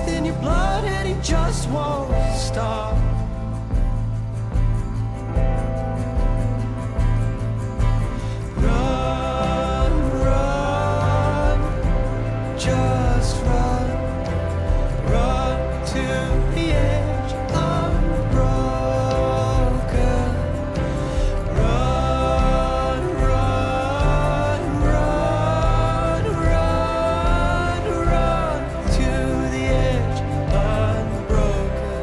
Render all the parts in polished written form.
in your blood and it just won't stop. Run, run, just run, run to the edge unbroken. Run, run, run, run, run to the edge unbroken.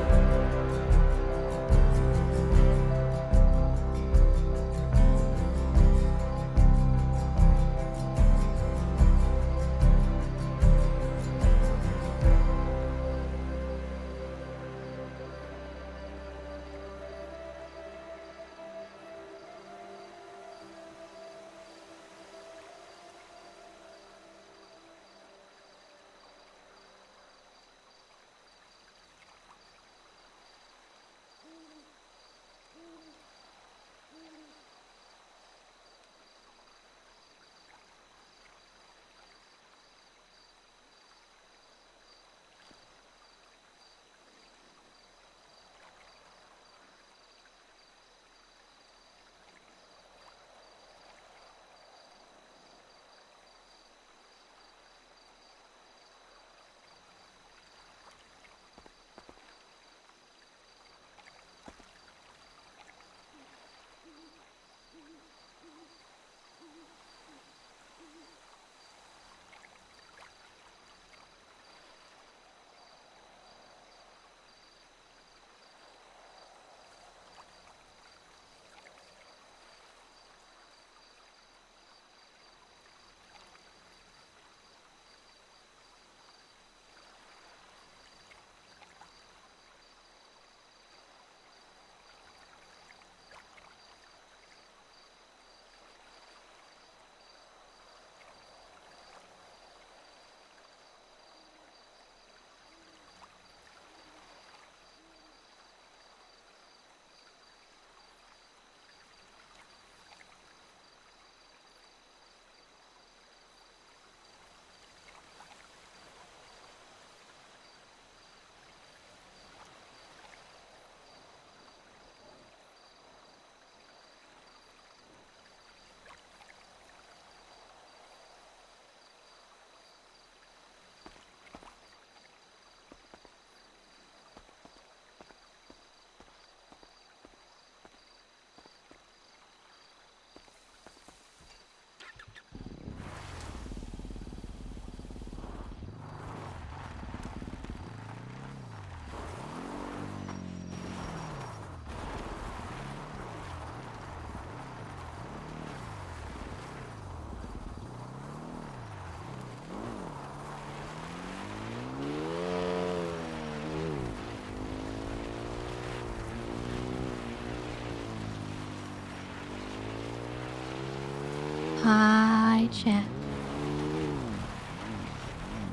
Hi, chat.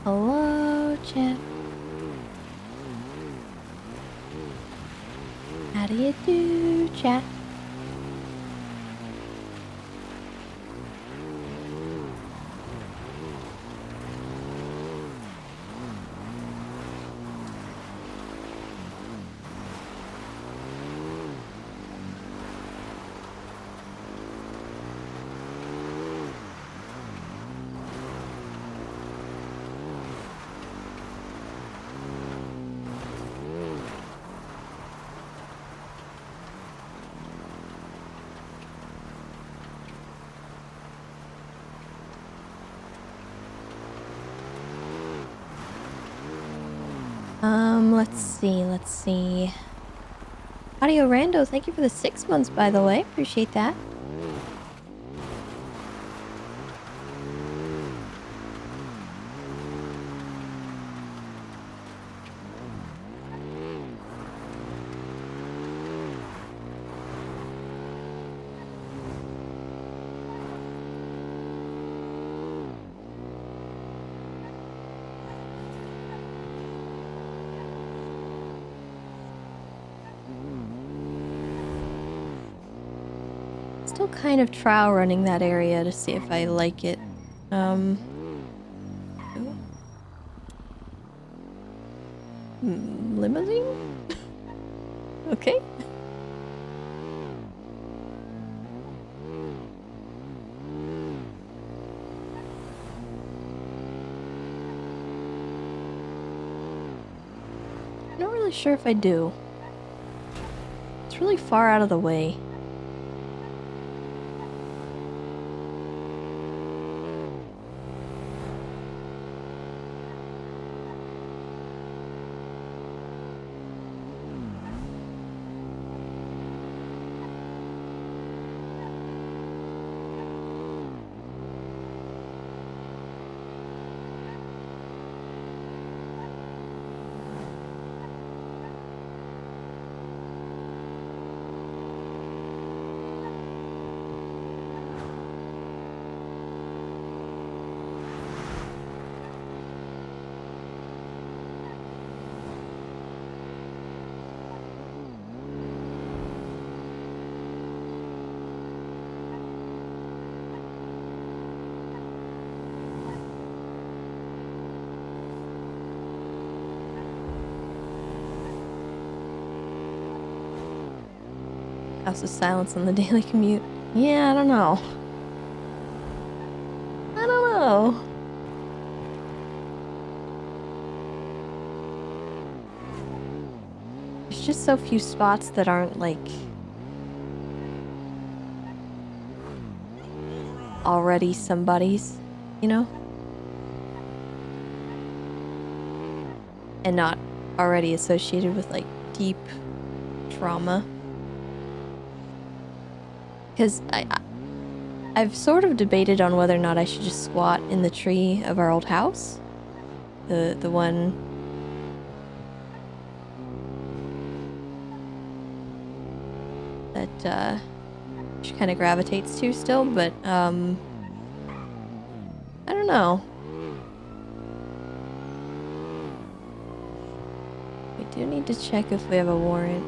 Hello, chat. How do you do, chat? Let's see. Audio Rando, thank you for the 6 months, by the way. Appreciate that. Still kind of trial running that area to see if I like it. Ooh. Limousine? Okay. I'm not really sure if I do. It's really far out of the way. House of Silence on the daily commute. Yeah, I don't know. I don't know. There's just so few spots that aren't like already somebody's, you know? And not already associated with like deep trauma. Because I've sort of debated on whether or not I should just squat in the tree of our old house. The one that she kind of gravitates to still, but I don't know. We do need to check if we have a warrant.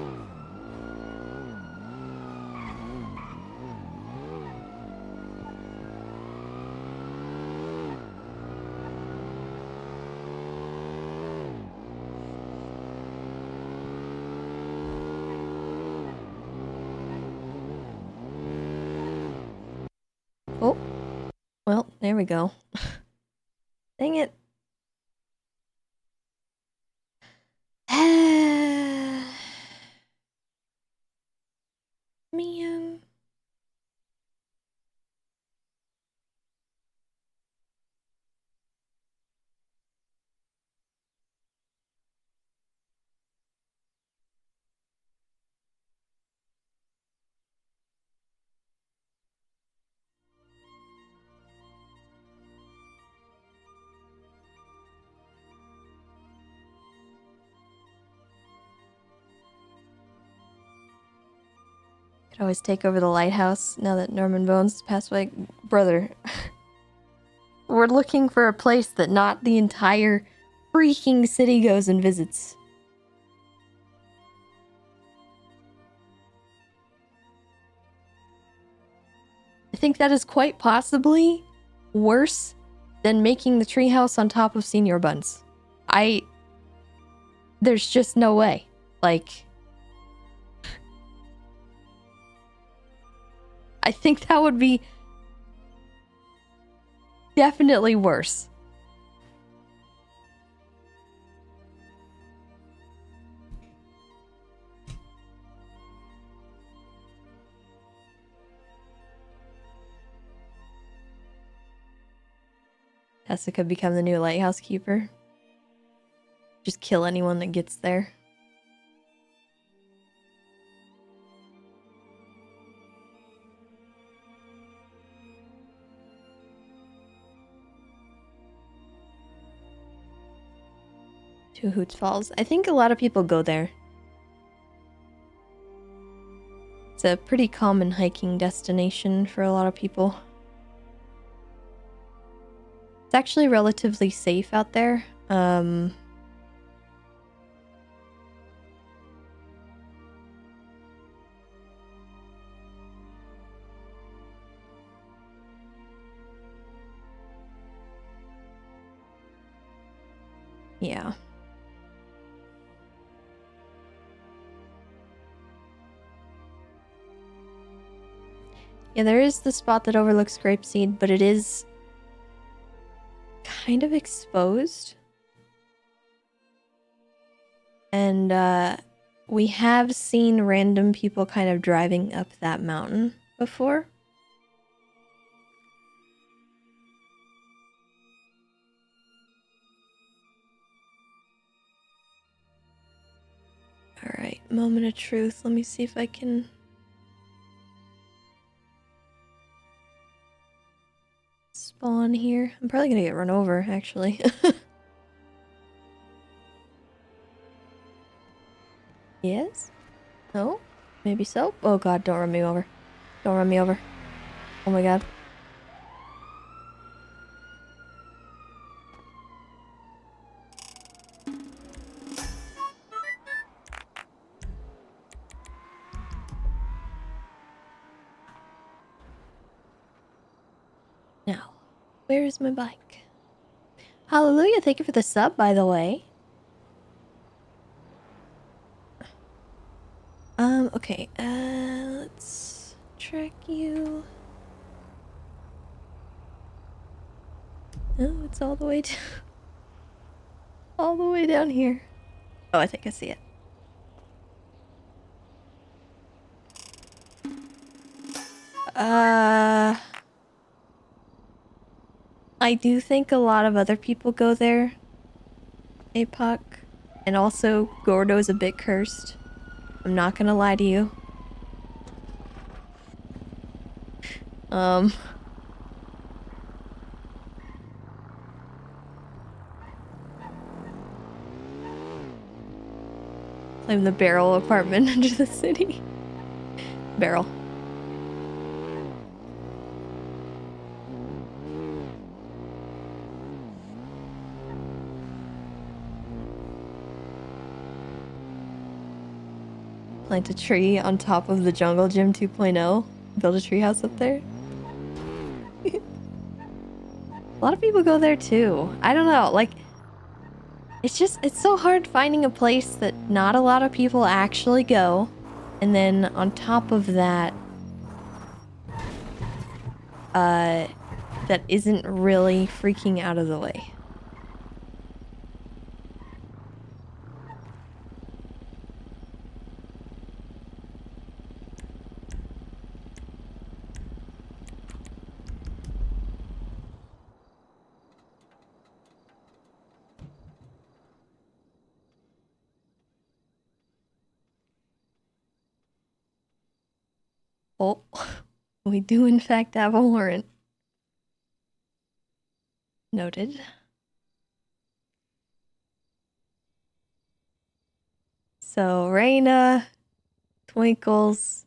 Oh, well, there we go. Dang it. Man. Could always take over the lighthouse now that Norman Bones passed away. Brother, we're looking for a place that not the entire freaking city goes and visits. I think that is quite possibly worse than making the treehouse on top of Senior Buns. There's just no way. Like, I think that would be definitely worse. Tessa could become the new lighthouse keeper. Just kill anyone that gets there. To Hoots Falls. I think a lot of people go there. It's a pretty common hiking destination for a lot of people. It's actually relatively safe out there. Yeah. Yeah, there is the spot that overlooks Grapeseed, but it is kind of exposed. And we have seen random people kind of driving up that mountain before. Alright, moment of truth. Let me see if I can... spawn here. I'm probably gonna get run over, actually. Yes? No? Maybe so? Oh god, don't run me over. Don't run me over. Oh my god. Now, where is my bike? Hallelujah, thank you for the sub, by the way. Okay, let's track you. Oh, it's all the way down. All the way down here. Oh, I think I see it. I do think a lot of other people go there, APOC. And also, Gordo's a bit cursed. I'm not gonna lie to you. Claim the barrel apartment under the city. Barrel. Plant a tree on top of the Jungle Gym 2.0. Build a treehouse up there. A lot of people go there too. I don't know, like... It's so hard finding a place that not a lot of people actually go. And then on top of that... that isn't really freaking out of the way. Oh, we do in fact have a warrant. Noted. So, Raina, Twinkles,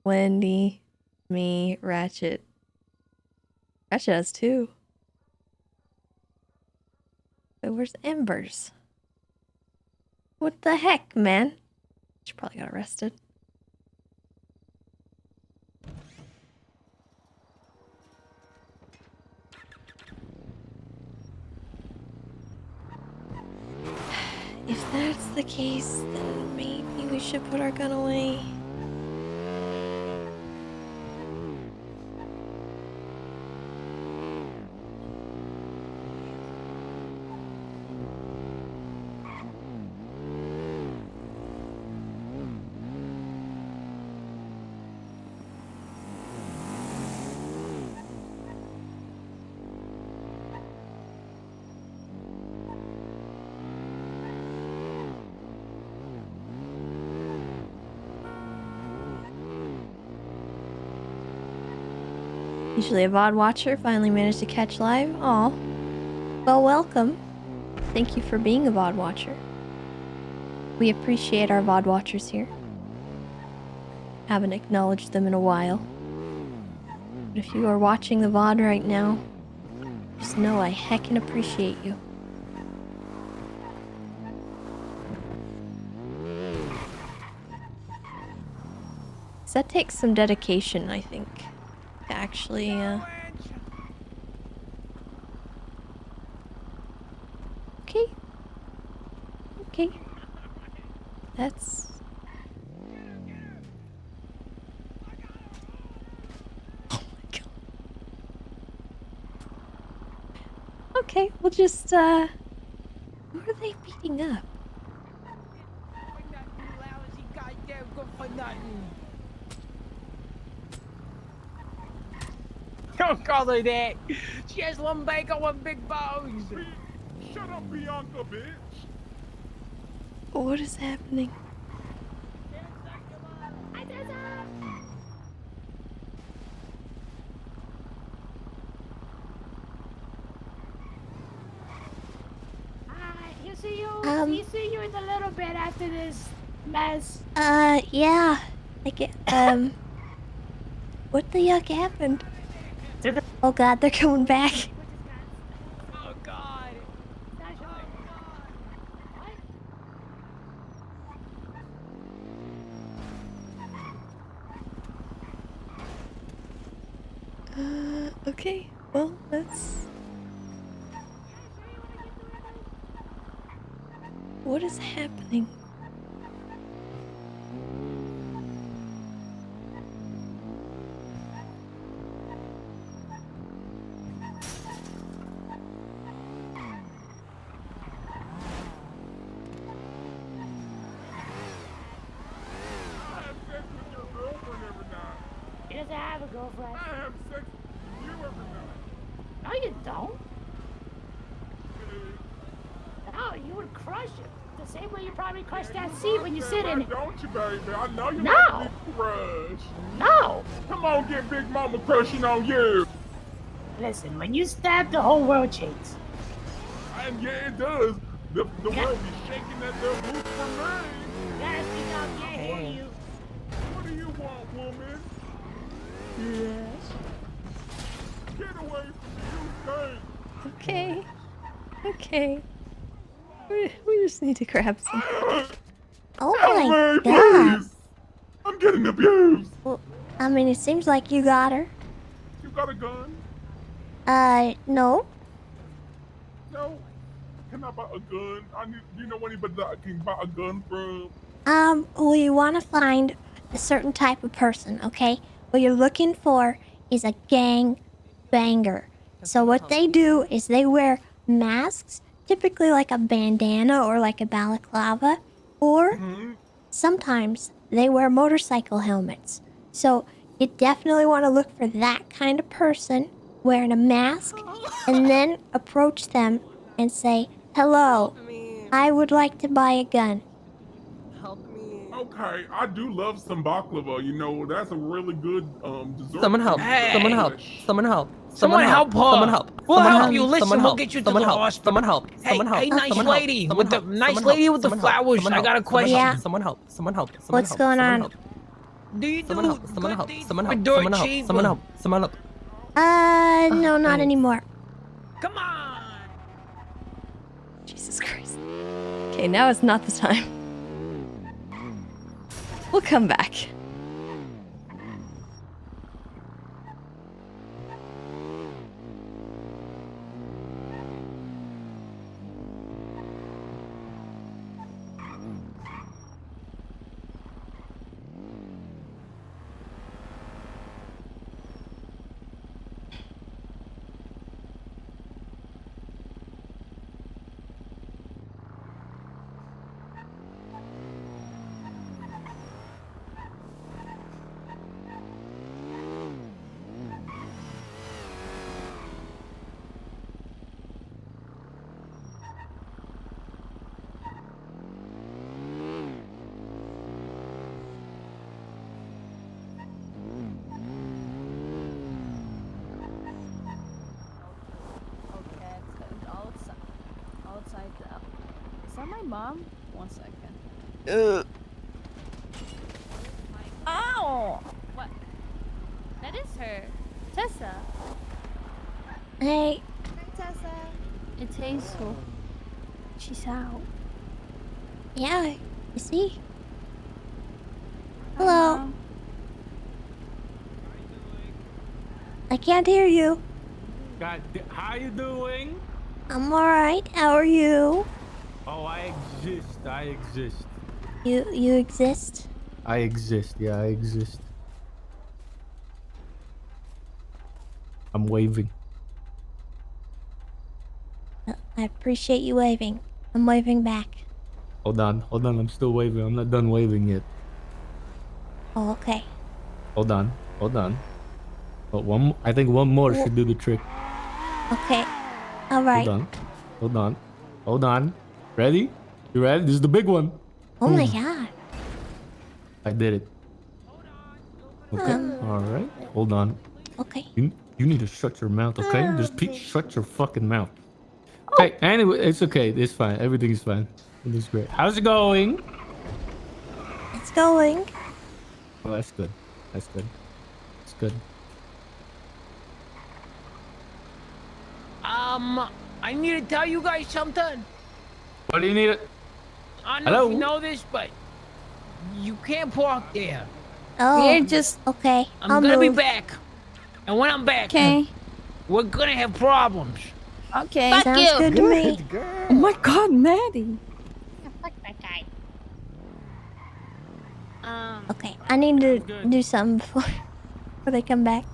Wendy, me, Ratchet. Ratchet has two. But where's Embers? What the heck, man? She probably got arrested. If that's the case, then maybe we should put our gun away. Usually a VOD watcher, finally managed to catch live. Aw. Well, welcome. Thank you for being a VOD watcher. We appreciate our VOD watchers here. Haven't acknowledged them in a while. But if you are watching the VOD right now, just know I heckin' appreciate you. That takes some dedication, I think. To actually, Okay. Okay. That's... Okay, we'll just, who are they beating up? Don't call her that. She has lumbago and big bones. Shut up, Bianca, bitch. What is happening? He'll see you. Um, He'll see you in a little bit after this mess. Yeah. I get, what the yuck happened? Oh god, they're coming back. Oh God. Okay. Well, that's... What is happening? I have sex with your girlfriend every night. He doesn't have a girlfriend. I have sex with you every night. No, you don't. No, you would crush it. The same way you probably crush that seat when you sit in it. Don't you, baby? I know you No. like big crush. No. Come on, get Big Mama crushing on you. Listen, when you stab, the whole world shakes. And yeah, it does. The world be shaking that little boot for me. Gotta speak up, can't hear you. What do you want, woman? Get away from me, you stink. Okay. Okay. We just need to grab some. Oh Help my me, god. please. I'm getting abused. Well, I mean, it seems like you got her. You got a gun? No. No. Can I buy a gun? Do you know anybody that I can buy a gun from? We want to find a certain type of person, okay? What you're looking for is a gang banger. So what they do is they wear masks, typically like a bandana or like a balaclava, or sometimes they wear motorcycle helmets. So you definitely want to look for that kind of person wearing a mask and then approach them and say, "Hello, I would like to buy a gun." Help me. Okay, I do love some baklava. You know, that's a really good dessert. Someone help. Hey. Someone help. Someone help. Someone help her. Someone help. We'll Someone help you. Listen, Someone we'll help. get you to Someone the help. hospital. Someone help. Hey, Someone help. hey, nice Someone help. lady Someone with the help. nice Someone lady help. with the Someone help. flowers. Someone I got a help. Someone question. Yeah. help. Someone help. Someone help. Someone What's help. going Someone on? help. Do you do Someone help. Someone good help. deeds Someone for help. dirt Someone help. cheap? Someone help. Someone help. No, not thanks. anymore. Come on. Jesus Christ. Okay, now is not the time. We'll come back. Okay, it's outside the... Is that my mom? 1 second. Ow! What? That is her. Tessa. Hey, Tessa. It's Hazel. She's out. yeah, you see? Hello. Mom. I can't hear you. God, how you doing? I'm alright. How are you? Oh, I exist. I exist. You exist? I exist. Yeah, I exist. I'm waving. I appreciate you waving. I'm waving back. Hold on. I'm still waving. I'm not done waving yet. Oh, okay. Hold on. But I think one more should do the trick. Okay. Alright. Hold on. Ready? You ready? This is the big one. Oh my Boom. god. I did it. Okay. All right. Hold on. Okay. You need to shut your mouth, okay? Just shut your fucking mouth. Okay. Anyway, it's okay. It's fine. Everything is fine. Everything's great. How's it going? It's going. Oh, that's good. That's good. It's good. I need to tell you guys something. What do you need? I don't know if you know this, but you can't park there. Oh. We're just Okay. I'm gonna be back. And when I'm back, okay. we're gonna have problems. Okay. Fuck Sounds you. good to me. Oh my god, Maddie. Fuck that guy. Okay. I need to do something before they come back.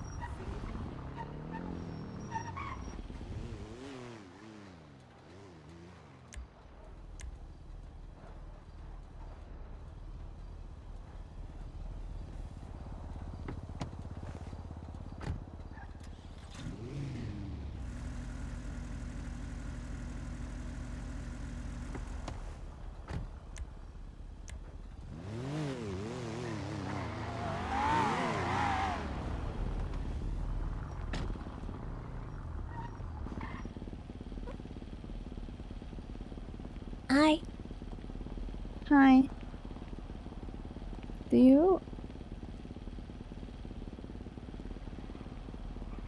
Hi. Hi. Do you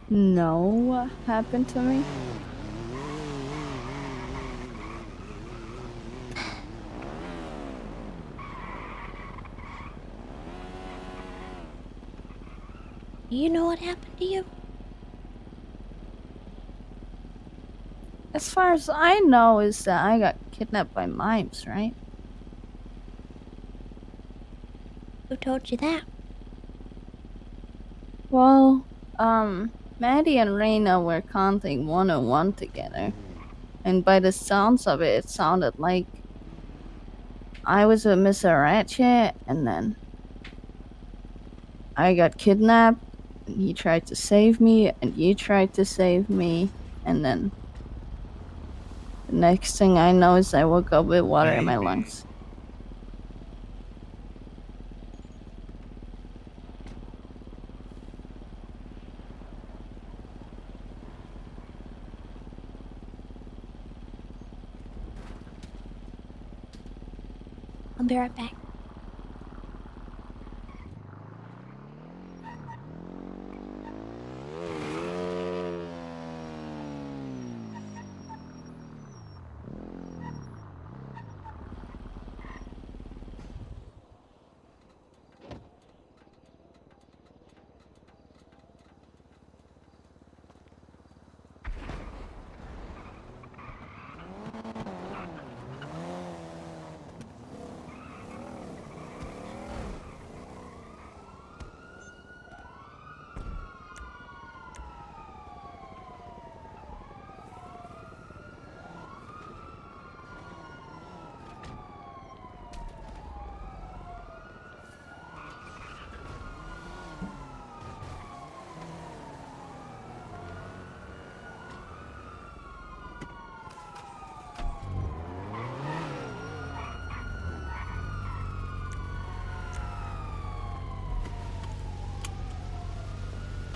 know what happened to me? Do you know what happened to you? As far as I know is that I got kidnapped by mimes, right? Who told you that? Well, Maddie and Reina were counting 101 together. And by the sounds of it, it sounded like I was with Mr. Ratchet, and then I got kidnapped, and he tried to save me, and you tried to save me, and then the next thing I know is I woke up with water in my lungs. I'll be right back.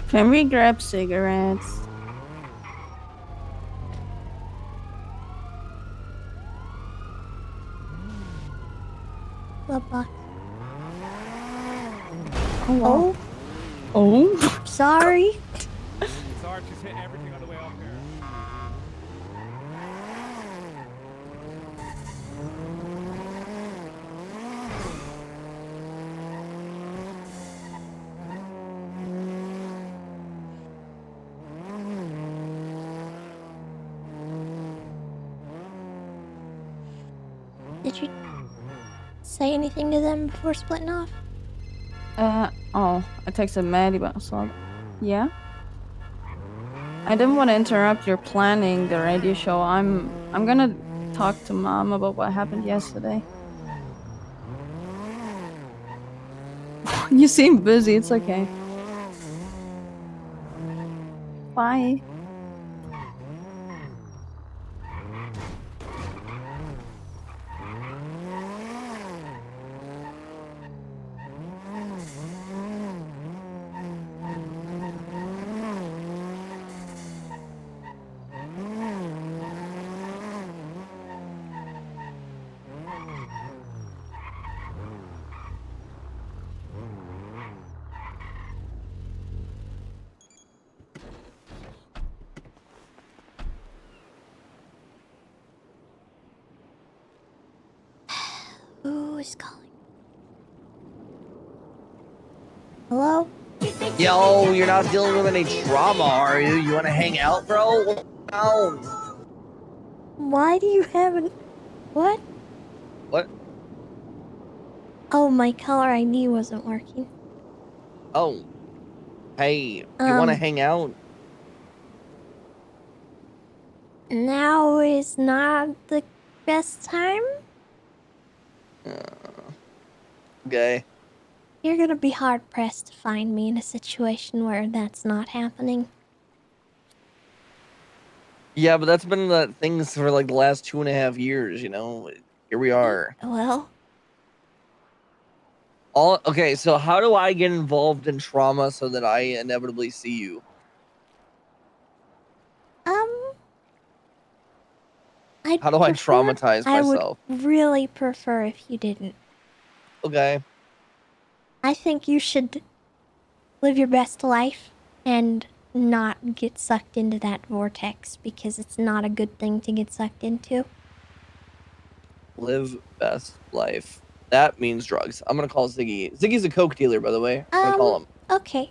Can we grab cigarettes? Love box. Oh. Oh. Sorry. Sorry, she's hit everything on the way up here. Did you say anything to them before splitting off? Oh, I texted Maddie about something. Yeah? I didn't want to interrupt your planning the radio show. I'm gonna talk to Mom about what happened yesterday. You seem busy. It's okay. Bye. Who is calling? Hello? Yo, you're not dealing with any trauma, are you? You want to hang out, bro? What's going on? Why do you have an... What? What? Oh, my caller ID wasn't working. Oh. Hey, you want to hang out? Now is not the best time? Okay. You're gonna be hard-pressed to find me in a situation where that's not happening. Yeah, but that's been the things for like the last 2.5 years, you know? Here we are. Well... Okay, so how do I get involved in trauma so that I inevitably see you? How do I traumatize myself? I would really prefer if you didn't. Okay. I think you should live your best life and not get sucked into that vortex because it's not a good thing to get sucked into. Live best life. That means drugs. I'm gonna call Ziggy. Ziggy's a coke dealer, by the way. I'm gonna call him. Okay.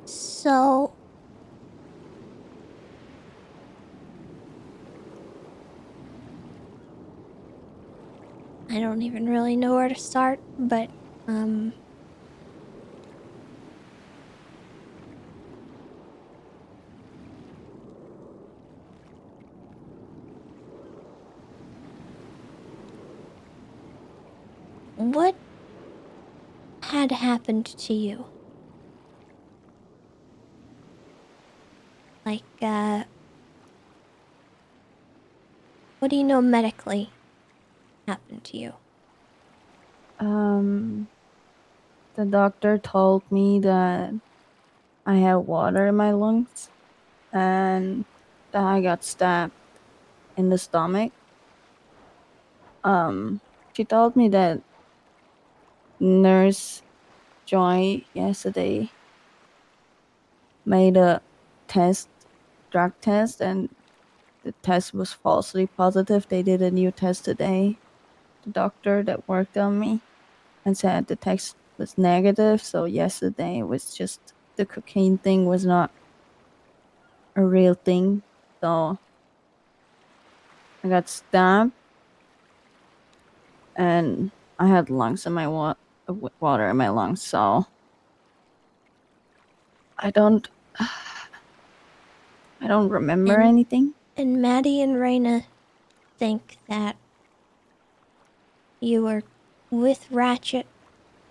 So... I don't even really know where to start, but, what had happened to you? Like, what do you know medically happened to you? The doctor told me that I had water in my lungs and that I got stabbed in the stomach. She told me that Nurse Joy yesterday made a drug test, and the test was falsely positive. They did a new test today. The doctor that worked on me and said the test was negative, so yesterday it was just the cocaine thing was not a real thing. So I got stabbed and I had lungs in my water in my lungs, so I don't remember anything. And Maddie and Raina think that you were with Ratchet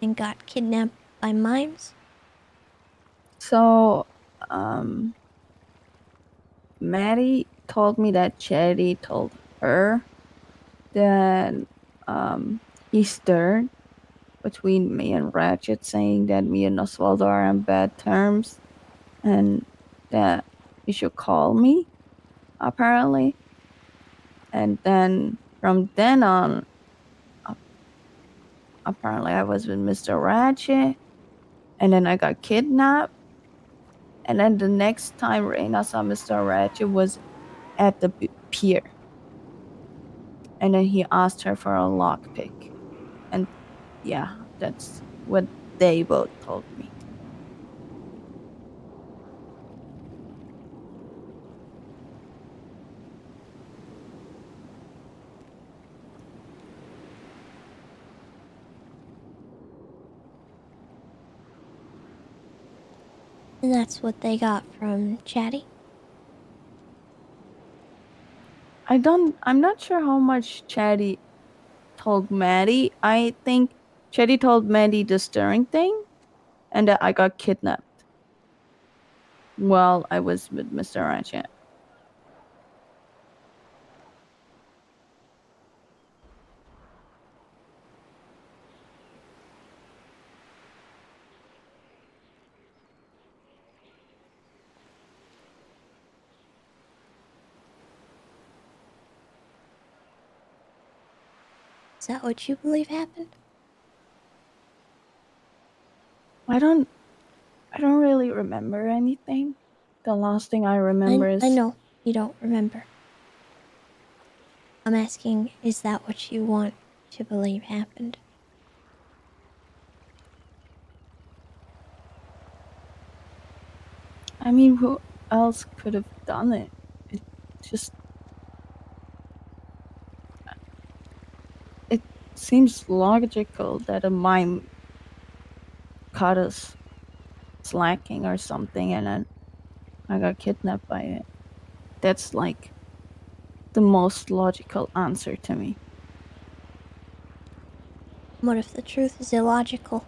and got kidnapped by mimes? So, Maddie told me that Charity told her that he stirred between me and Ratchet, saying that me and Osvaldo are on bad terms and that he should call me, apparently. And then from then on, apparently I was with Mr. Ratchet, and then I got kidnapped, And then the next time Reina saw Mr. Ratchet was at the pier. And then he asked her for a lockpick. And yeah, that's what they both told me. And that's what they got from Chatty? I'm not sure how much Chatty told Maddie. I think Chatty told Maddie the stirring thing and that I got kidnapped while I was with Mr. Ratchet. Is that what you believe happened? I don't really remember anything. The last thing I remember is I know you don't remember. I'm asking, is that what you want to believe happened? I mean, who else could have done it? It just it seems logical that a mime caught us slacking or something and then I got kidnapped by it. That's like the most logical answer to me. What if the truth is illogical?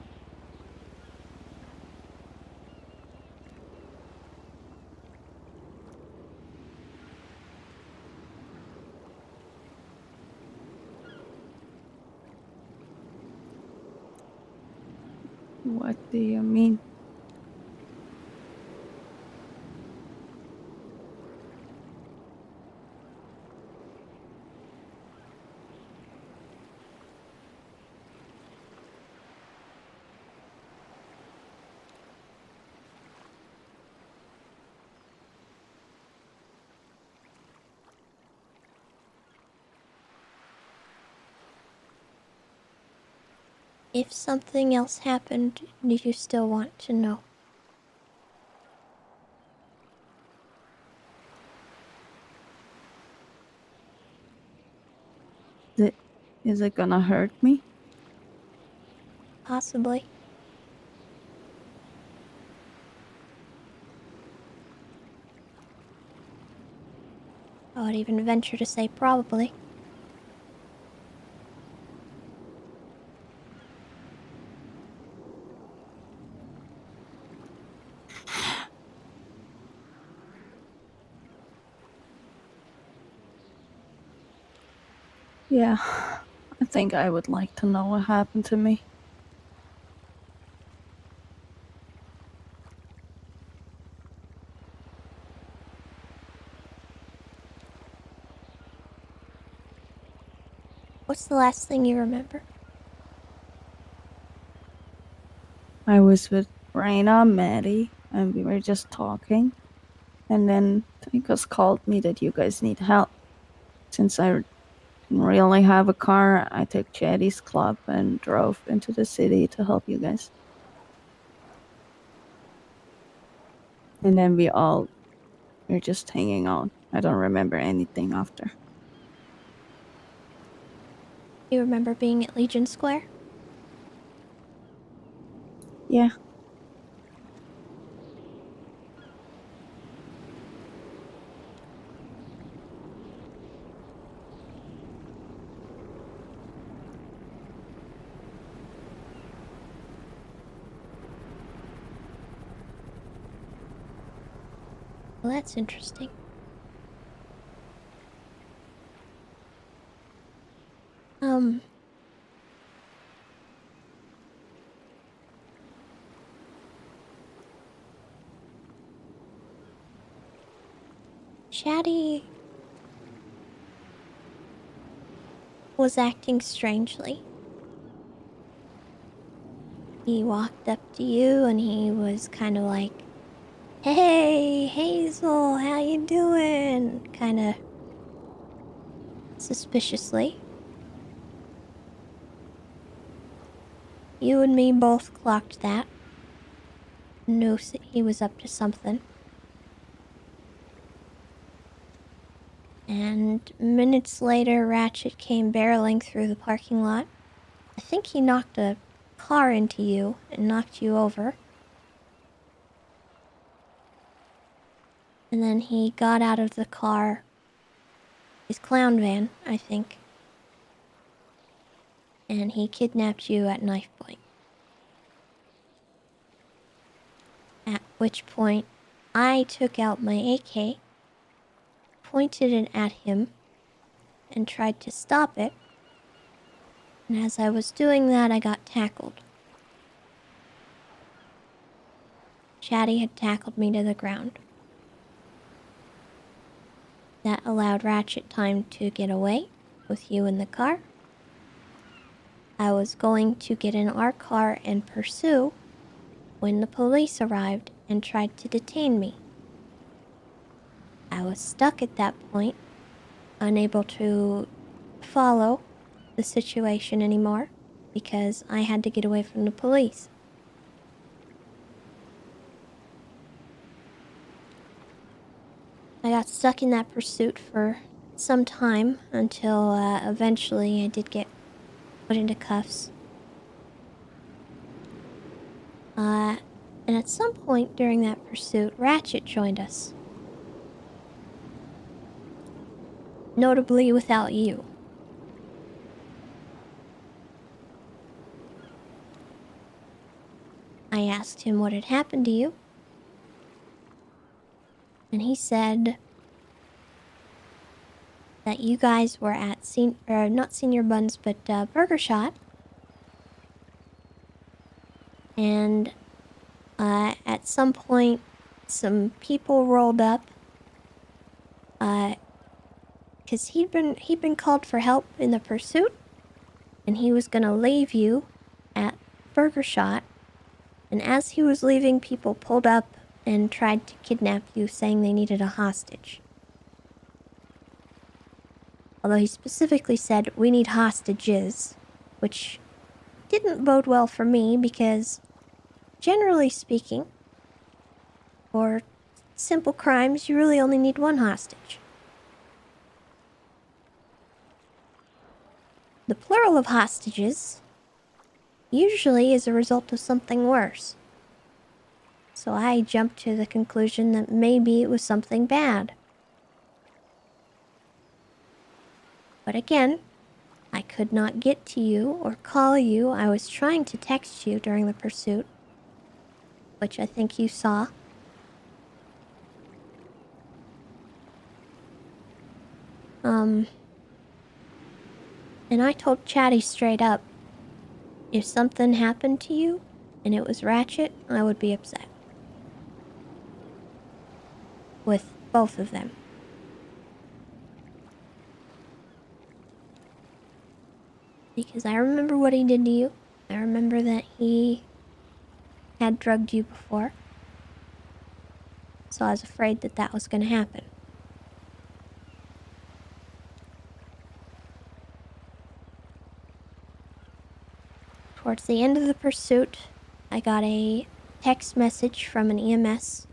What do you mean? If something else happened, do you still want to know? Is it gonna hurt me? Possibly. I would even venture to say probably. Yeah, I think I would like to know what happened to me. What's the last thing you remember? I was with Raina, Maddie, and we were just talking. And then Takas called me that you guys need help. Since I didn't really have a car, I took Chatty's club and drove into the city to help you guys. And then we were just hanging out. I don't remember anything after. You remember being at Legion Square? Yeah. Well, that's interesting. Chatty was acting strangely. He walked up to you and he was kind of like Hey, Hazel, how you doing? Kinda suspiciously. You and me both clocked that. Knew he was up to something. And minutes later, Ratchet came barreling through the parking lot. I think he knocked a car into you and knocked you over. And then he got out of the car, his clown van, I think. And he kidnapped you at knife point. At which point, I took out my AK, pointed it at him, and tried to stop it. And as I was doing that, I got tackled. Chatty had tackled me to the ground. That allowed Ratchet time to get away with you in the car. I was going to get in our car and pursue when the police arrived and tried to detain me. I was stuck at that point, unable to follow the situation anymore because I had to get away from the police. I got stuck in that pursuit for some time until eventually I did get put into cuffs. And at some point during that pursuit, Ratchet joined us. Notably without you. I asked him what had happened to you. And he said that you guys were at not Senior Buns, but Burger Shot. And at some point, some people rolled up. Because he'd been called for help in the pursuit, and he was gonna leave you at Burger Shot. And as he was leaving, people pulled up and tried to kidnap you, saying they needed a hostage. Although he specifically said, "We need hostages," which didn't bode well for me because, generally speaking, for simple crimes, you really only need one hostage. The plural of hostages usually is a result of something worse. So I jumped to the conclusion that maybe it was something bad. But again, I could not get to you or call you. I was trying to text you during the pursuit, which I think you saw. And I told Chatty straight up, if something happened to you and it was Ratchet, I would be upset. With both of them. Because I remember what he did to you. I remember that he had drugged you before. So I was afraid that that was going to happen. Towards the end of the pursuit, I got a text message from an EMS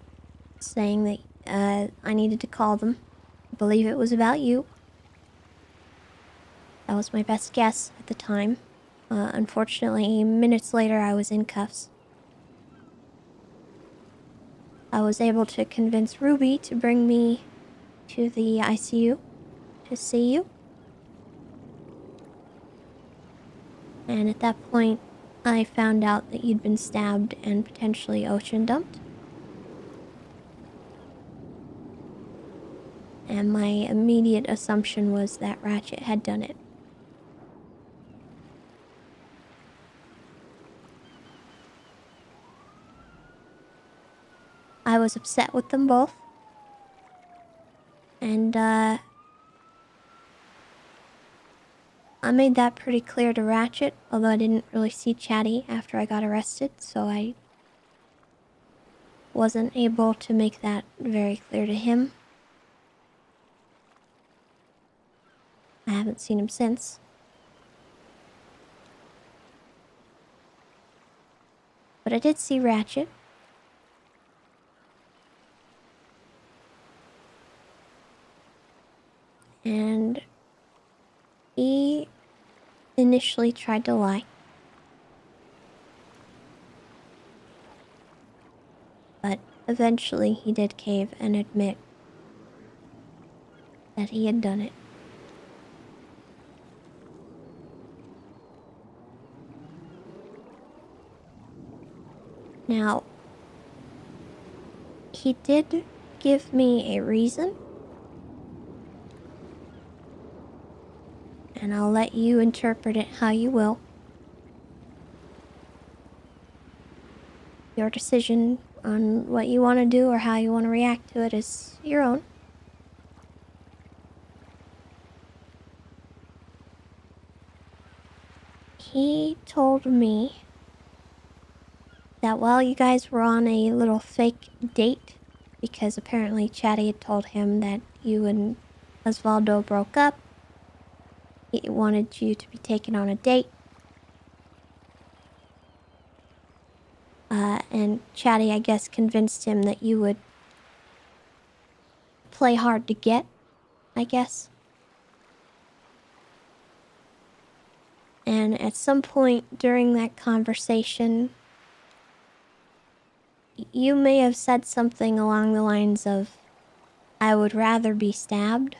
saying that I needed to call them. I believe it was about you. That was my best guess at the time. Unfortunately, minutes later, I was in cuffs. I was able to convince Ruby to bring me to the ICU to see you. And at that point, I found out that you'd been stabbed and potentially ocean dumped. And my immediate assumption was that Ratchet had done it. I was upset with them both. And, I made that pretty clear to Ratchet, although I didn't really see Chatty after I got arrested, so I wasn't able to make that very clear to him. I haven't seen him since. But I did see Ratchet. And he initially tried to lie. But eventually he did cave and admit that he had done it. Now, he did give me a reason. And I'll let you interpret it how you will. Your decision on what you want to do or how you want to react to it is your own. He told me that while you guys were on a little fake date, because apparently Chatty had told him that you and Osvaldo broke up, he wanted you to be taken on a date. And Chatty, I guess, convinced him that you would play hard to get, I guess. And at some point during that conversation, you may have said something along the lines of, I would rather be stabbed,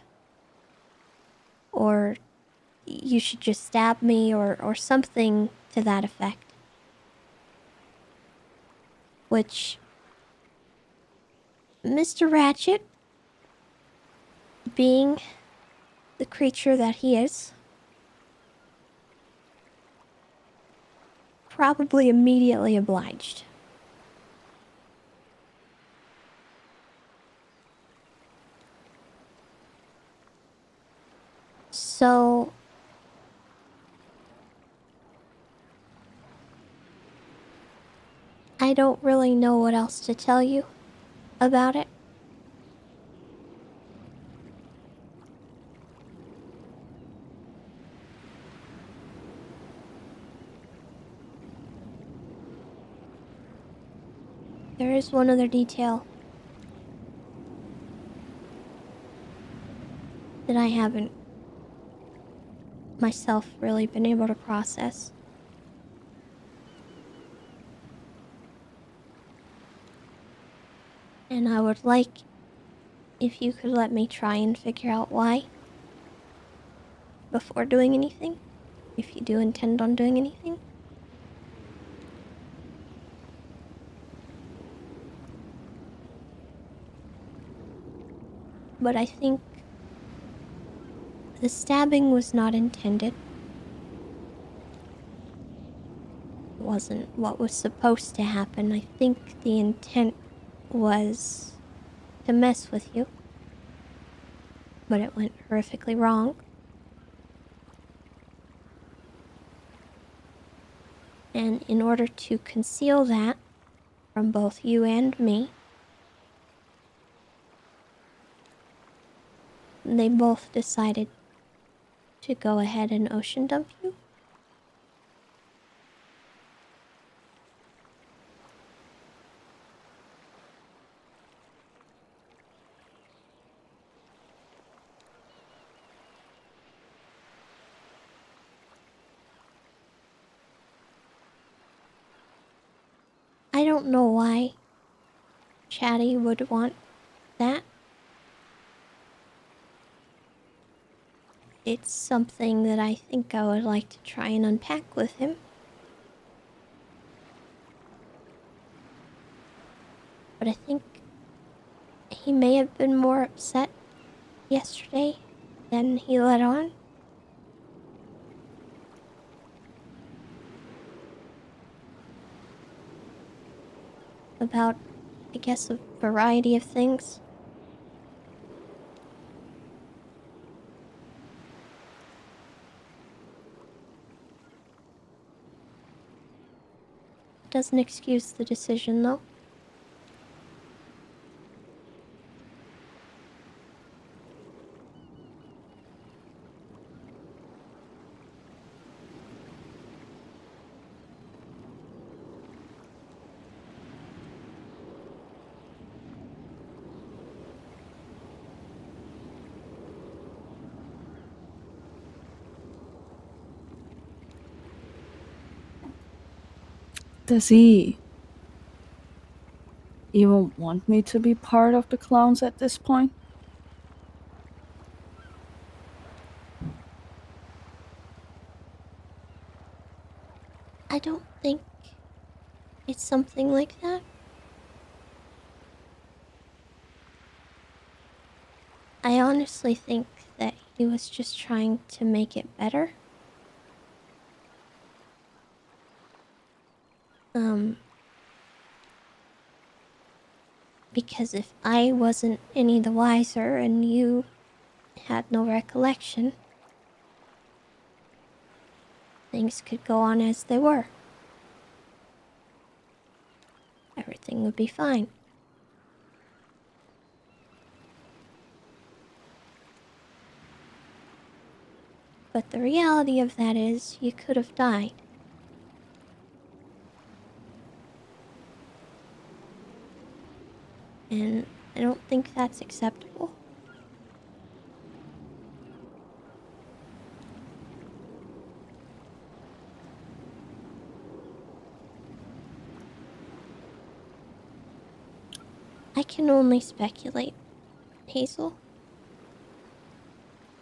or you should just stab me, or something to that effect. Which, Mr. Ratchet, being the creature that he is, probably immediately obliged. So, I don't really know what else to tell you about it. There is one other detail that I haven't myself really been able to process. And I would like if you could let me try and figure out why before doing anything, if you do intend on doing anything. But I think the stabbing was not intended. It wasn't what was supposed to happen. I think the intent was to mess with you. But it went horrifically wrong. And in order to conceal that from both you and me, they both decided to go ahead and ocean dump you. I don't know why Chatty would want that. It's something that I think I would like to try and unpack with him. But I think he may have been more upset yesterday than he let on. About, I guess, a variety of things. Doesn't excuse the decision, though. Does he even want me to be part of the clowns at this point? I don't think it's something like that. I honestly think that he was just trying to make it better. Because if I wasn't any the wiser and you had no recollection, things could go on as they were. Everything would be fine. But the reality of that is, you could have died. And I don't think that's acceptable. I can only speculate, Hazel.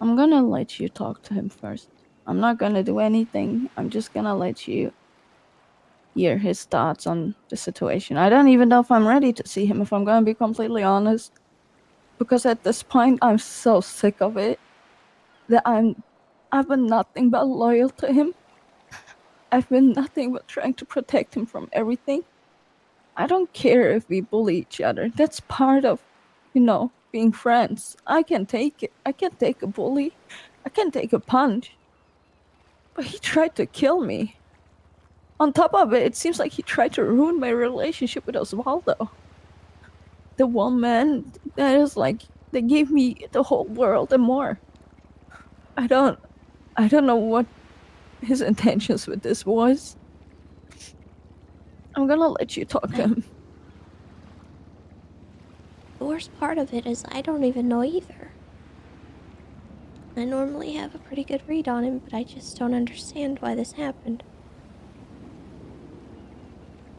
I'm gonna let you talk to him first. I'm not gonna do anything. I'm just gonna let you hear his thoughts on the situation. I don't even know if I'm ready to see him, if I'm gonna be completely honest. Because at this point, I'm so sick of it that I've been nothing but loyal to him. I've been nothing but trying to protect him from everything. I don't care if we bully each other. That's part of, being friends. I can take it. I can take a bully. I can take a punch. But he tried to kill me. On top of it, it seems like he tried to ruin my relationship with Osvaldo. The one man that is like, that gave me the whole world and more. I don't I don't know what his intentions with this was. I'm gonna let you talk to him. The worst part of it is I don't even know either. I normally have a pretty good read on him, but I just don't understand why this happened.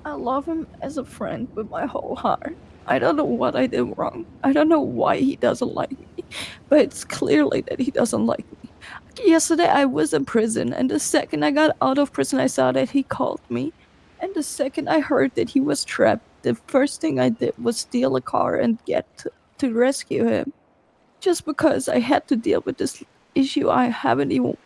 I love him as a friend with my whole heart. I don't know what I did wrong. I don't know why he doesn't like me, but it's clearly that he doesn't like me. Yesterday I was in prison, and the second I got out of prison, I saw that he called me. And the second I heard that he was trapped, the first thing I did was steal a car and get to rescue him. Just because I had to deal with this issue I haven't even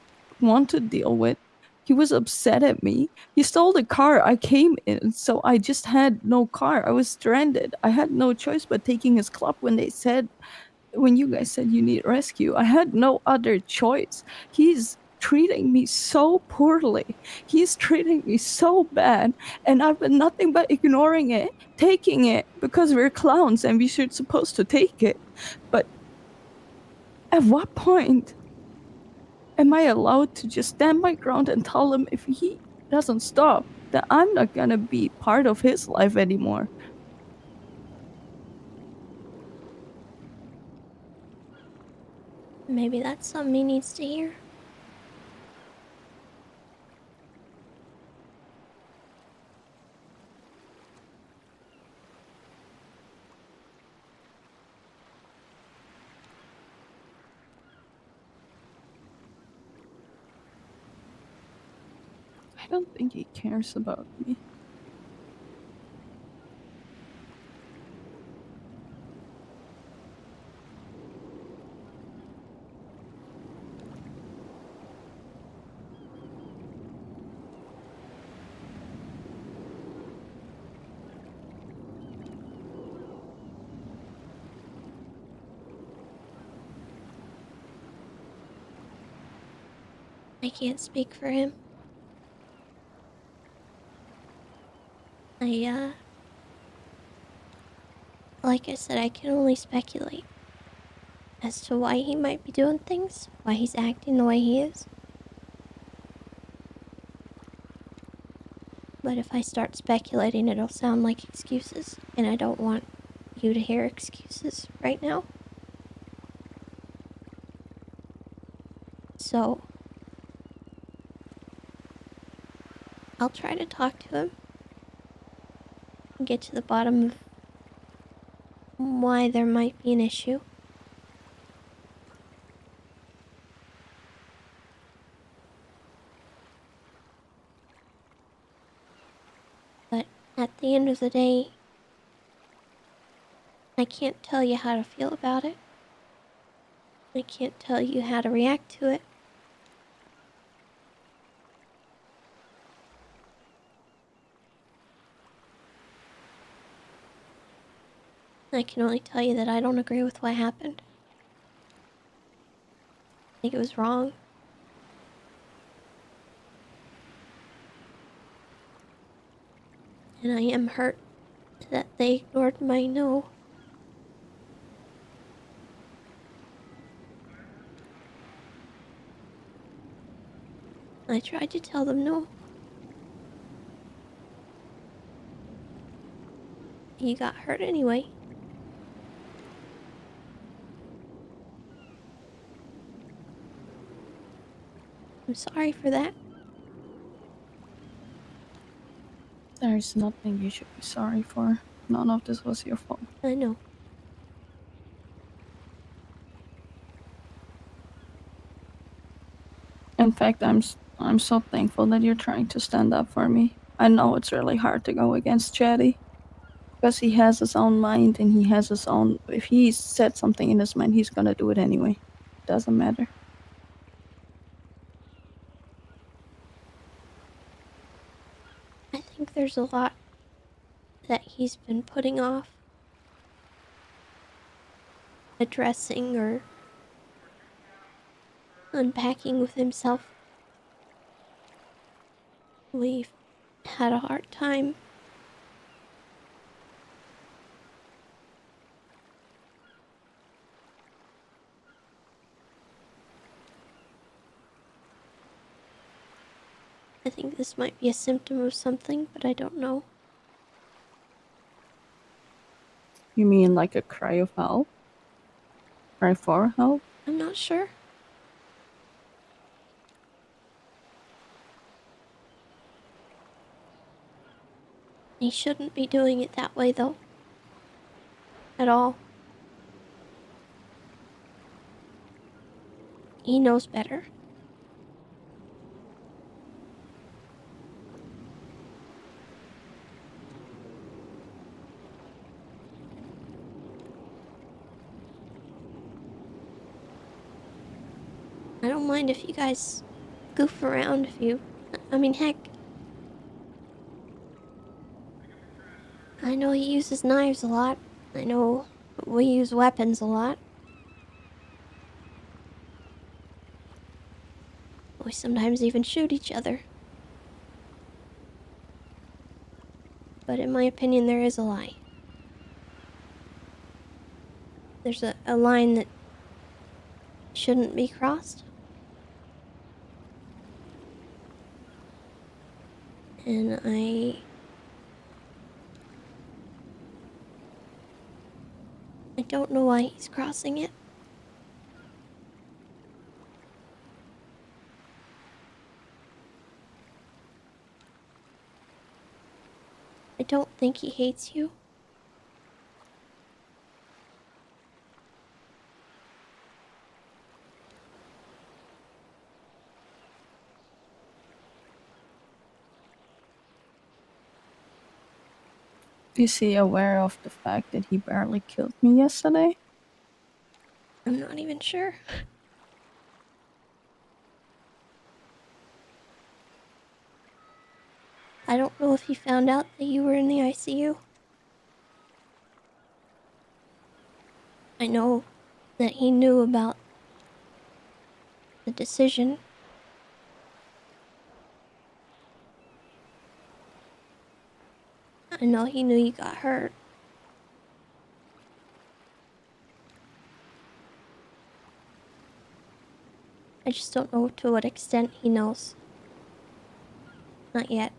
want to deal with. He was upset at me. He stole the car I came in, so I just had no car. I was stranded. I had no choice but taking his club when you guys said you need rescue. I had no other choice. He's treating me so poorly. He's treating me so bad, and I've been nothing but ignoring it, taking it because we're clowns and we should supposed to take it. But at what point am I allowed to just stand my ground and tell him if he doesn't stop that I'm not gonna be part of his life anymore? Maybe that's something he needs to hear. I don't think he cares about me. I can't speak for him. Like I said, I can only speculate as to why he might be doing things, why he's acting the way he is. But if I start speculating, it'll sound like excuses, and I don't want you to hear excuses right now. So, I'll try to talk to him. and get to the bottom of why there might be an issue. But at the end of the day, I can't tell you how to feel about it. I can't tell you how to react to it. I can only tell you that I don't agree with what happened. I think it was wrong. And I am hurt that they ignored my no. I tried to tell them no. You got hurt anyway. I'm sorry for that. There's nothing you should be sorry for. None of this was your fault. I know. In fact, I'm so thankful that you're trying to stand up for me. I know it's really hard to go against Chatty because he has his own mind and he has his own. If he set something in his mind, he's gonna do it anyway. Doesn't matter. I think there's a lot that he's been putting off addressing or unpacking with himself. We've had a hard time. I think this might be a symptom of something, but I don't know. You mean like a cry of help? Cry for help? I'm not sure. He shouldn't be doing it that way, though. At all. He knows better. I don't mind if you guys goof around I mean, heck. I know he uses knives a lot. I know we use weapons a lot. We sometimes even shoot each other. But in my opinion, there is a lie. There's a line that shouldn't be crossed. And I don't know why he's crossing it. I don't think he hates you. Is he aware of the fact that he barely killed me yesterday? I'm not even sure. I don't know if he found out that you were in the ICU. I know that he knew about the decision. I know he knew you got hurt. I just don't know to what extent he knows. Not yet.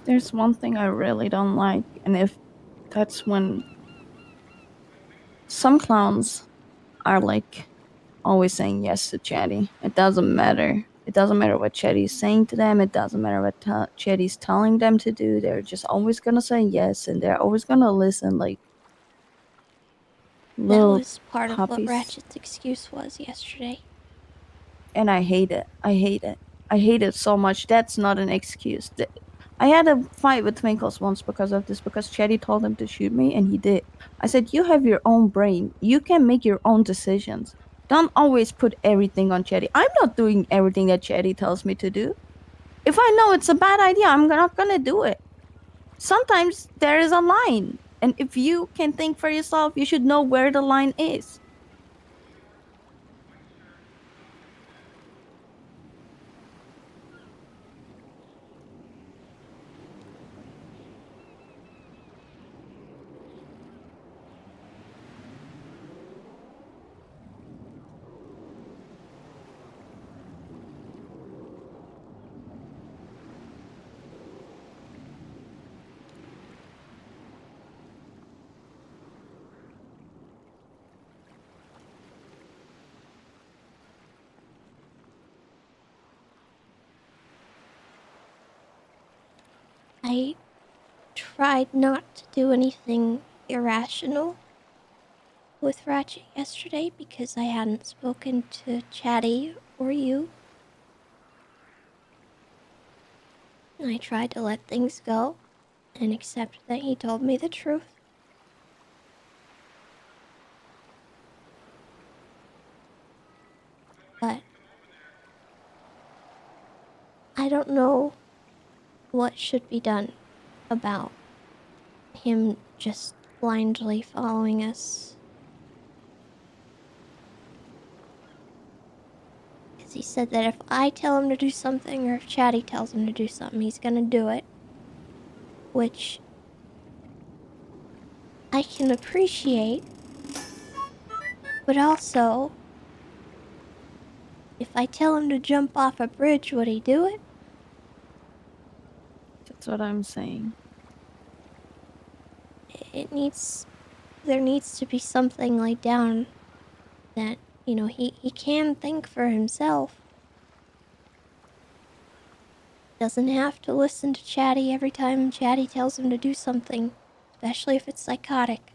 There's one thing I really don't like, and if that's when some clowns are like always saying yes to Chatty. It doesn't matter. It doesn't matter what Chatty's saying to them. It doesn't matter what Chatty's telling them to do. They're just always gonna say yes, and they're always gonna listen like That little was part of what puppies. Ratchet's excuse was yesterday. And I hate it. I hate it. I hate it so much. That's not an excuse. I had a fight with Twinkles once because of this, because Chatty told him to shoot me, and he did. I said, you have your own brain. You can make your own decisions. Don't always put everything on Chatty. I'm not doing everything that Chatty tells me to do. If I know it's a bad idea, I'm not gonna do it. Sometimes there is a line, and if you can think for yourself, you should know where the line is. I tried not to do anything irrational with Ratchet yesterday because I hadn't spoken to Chatty or you. I tried to let things go and accept that he told me the truth. But I don't know what should be done about him just blindly following us. Because he said that if I tell him to do something, or if Chatty tells him to do something, he's gonna do it. Which I can appreciate. But also, if I tell him to jump off a bridge, would he do it? That's what I'm saying. There needs to be something laid down that, he can think for himself. Doesn't have to listen to Chatty every time Chatty tells him to do something, especially if it's psychotic.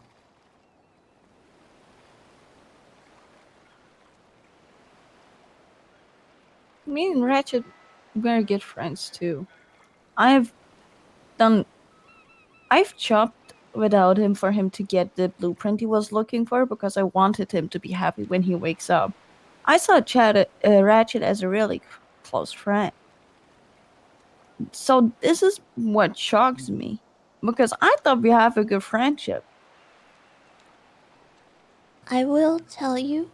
Me and Ratchet very good friends too. I've chopped without him for him to get the blueprint he was looking for, because I wanted him to be happy when he wakes up. I saw Ratchet as a really close friend. So this is what shocks me, because I thought we have a good friendship. I will tell you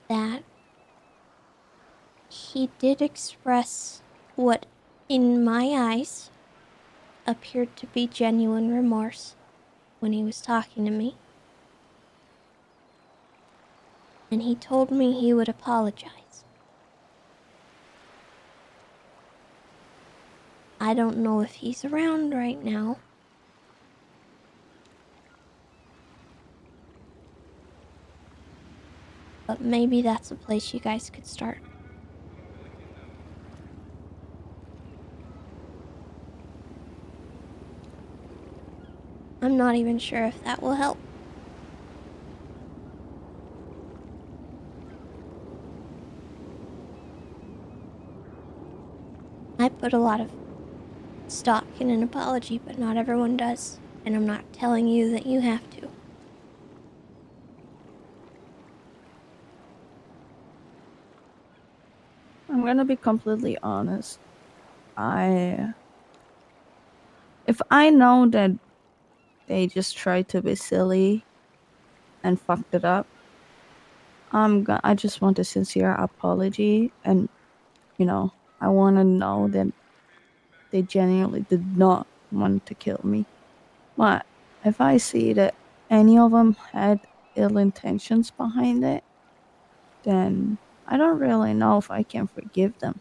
that he did express what, in my eyes, appeared to be genuine remorse when he was talking to me. And he told me he would apologize. I don't know if he's around right now. But maybe that's a place you guys could start. I'm not even sure if that will help. I put a lot of stock in an apology, but not everyone does. And I'm not telling you that you have to. I'm gonna be completely honest. If I know that they just tried to be silly and fucked it up, I just want a sincere apology, and I want to know that they genuinely did not want to kill me. But if I see that any of them had ill intentions behind it, then I don't really know if I can forgive them.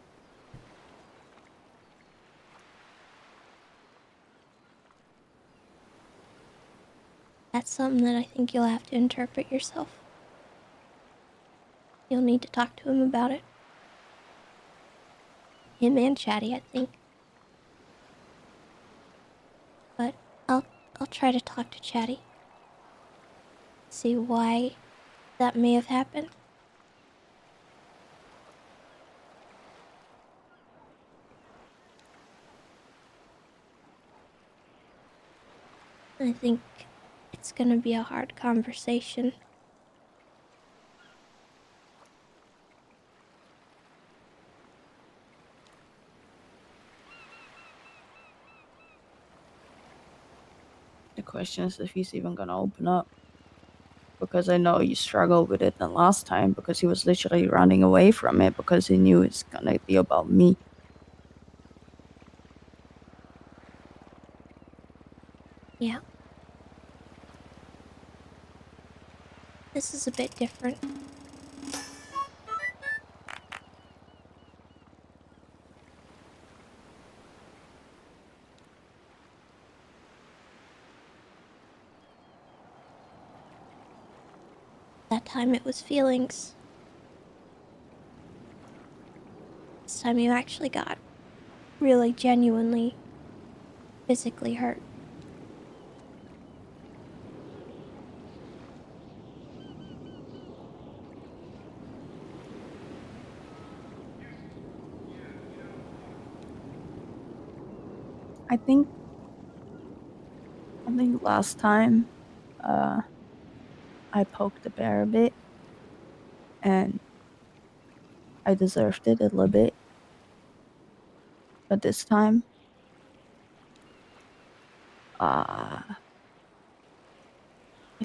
That's something that I think you'll have to interpret yourself. You'll need to talk to him about it. Him and Chatty, I think. But I'll try to talk to Chatty. See why that may have happened. I think it's gonna be a hard conversation. The question is if he's even gonna open up. Because I know you struggled with it the last time because he was literally running away from it because he knew it's gonna be about me. Yeah. This is a bit different. That time it was feelings. This time you actually got really genuinely physically hurt. I think last time I poked the bear a bit and I deserved it a little bit. But this time I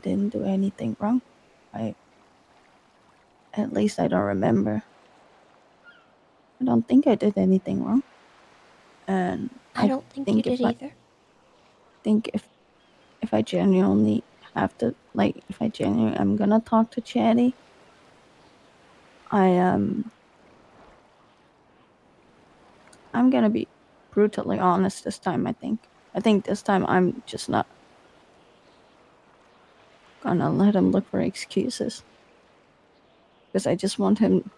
didn't do anything wrong. At least I don't remember. I don't think I did anything wrong. And I don't think you did either. think if I genuinely have to, like, if I genuinely am gonna talk to Chatty, I'm gonna be brutally honest this time. I think this time I'm just not gonna let him look for excuses because I just want him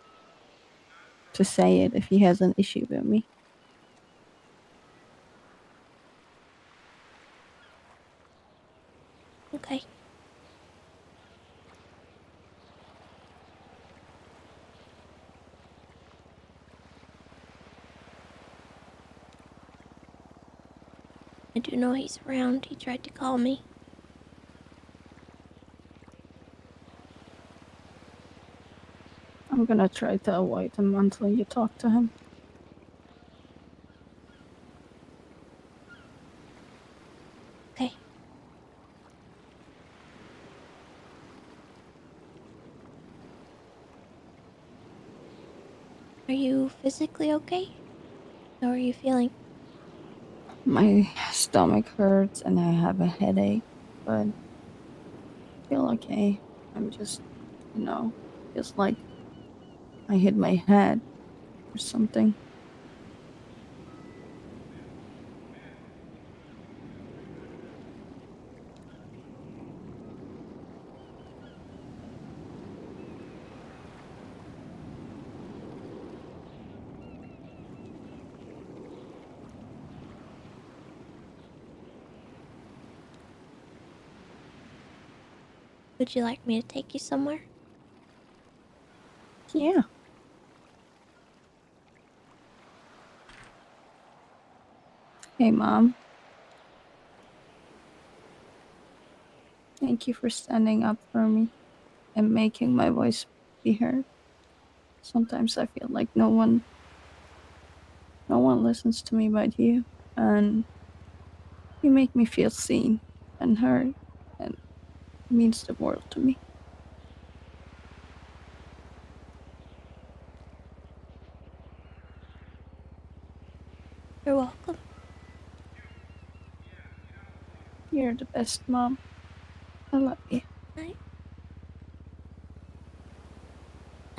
to say it if he has an issue with me. Okay. I do know he's around. He tried to call me. I'm gonna try to avoid him until you talk to him. Okay. Are you physically okay? How are you feeling? My stomach hurts and I have a headache, but I feel okay. I'm just, just like I hit my head or something. Would you like me to take you somewhere? Yeah. Hey, Mom. Thank you for standing up for me and making my voice be heard. Sometimes I feel like no one listens to me but you, and you make me feel seen and heard, and it means the world to me. You're welcome. You're the best, Mom. I love you.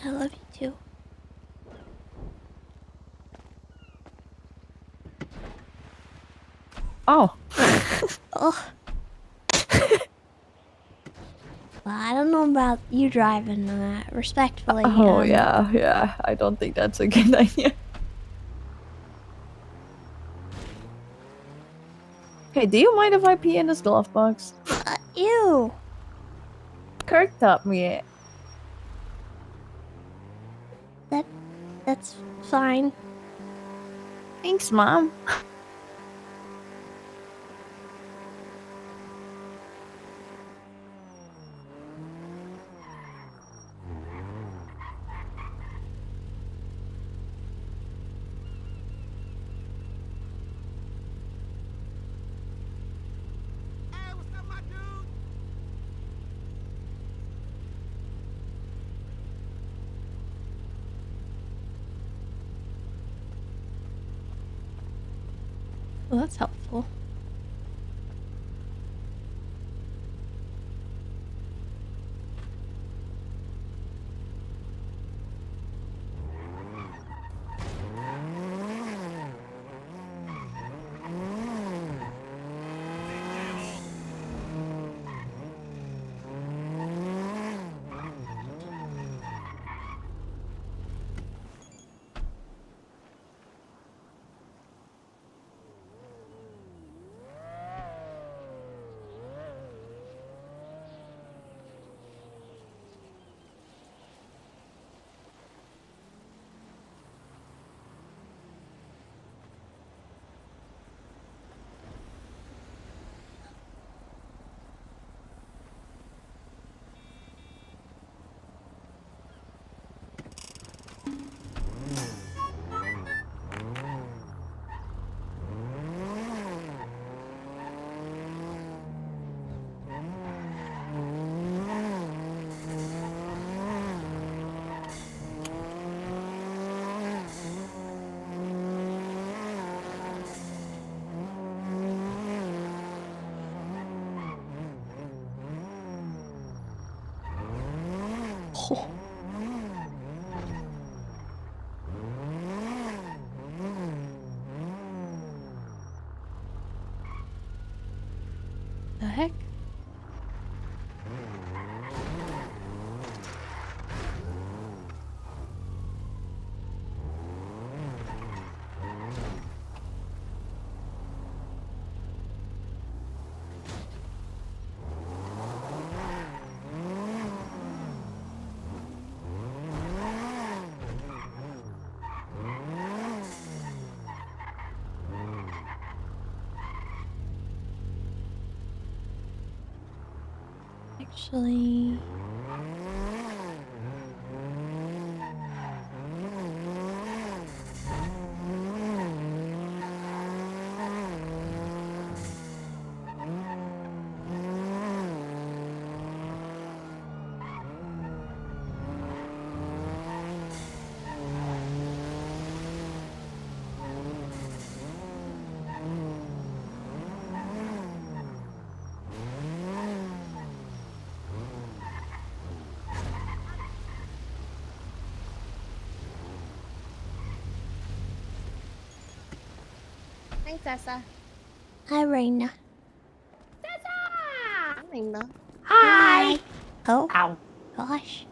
I love you too. Oh. Oh. Well, I don't know about you driving, respectfully. Oh, yeah. I don't think that's a good idea. Hey, do you mind if I pee in this glove box? Ew. Kirk taught me it. That's fine. Thanks, Mom. Well, that's helpful. Oh. The heck? Actually... Hi, Tessa. Hi, Raina. Tessa! Raina. Hi! Oh, Ow. gosh.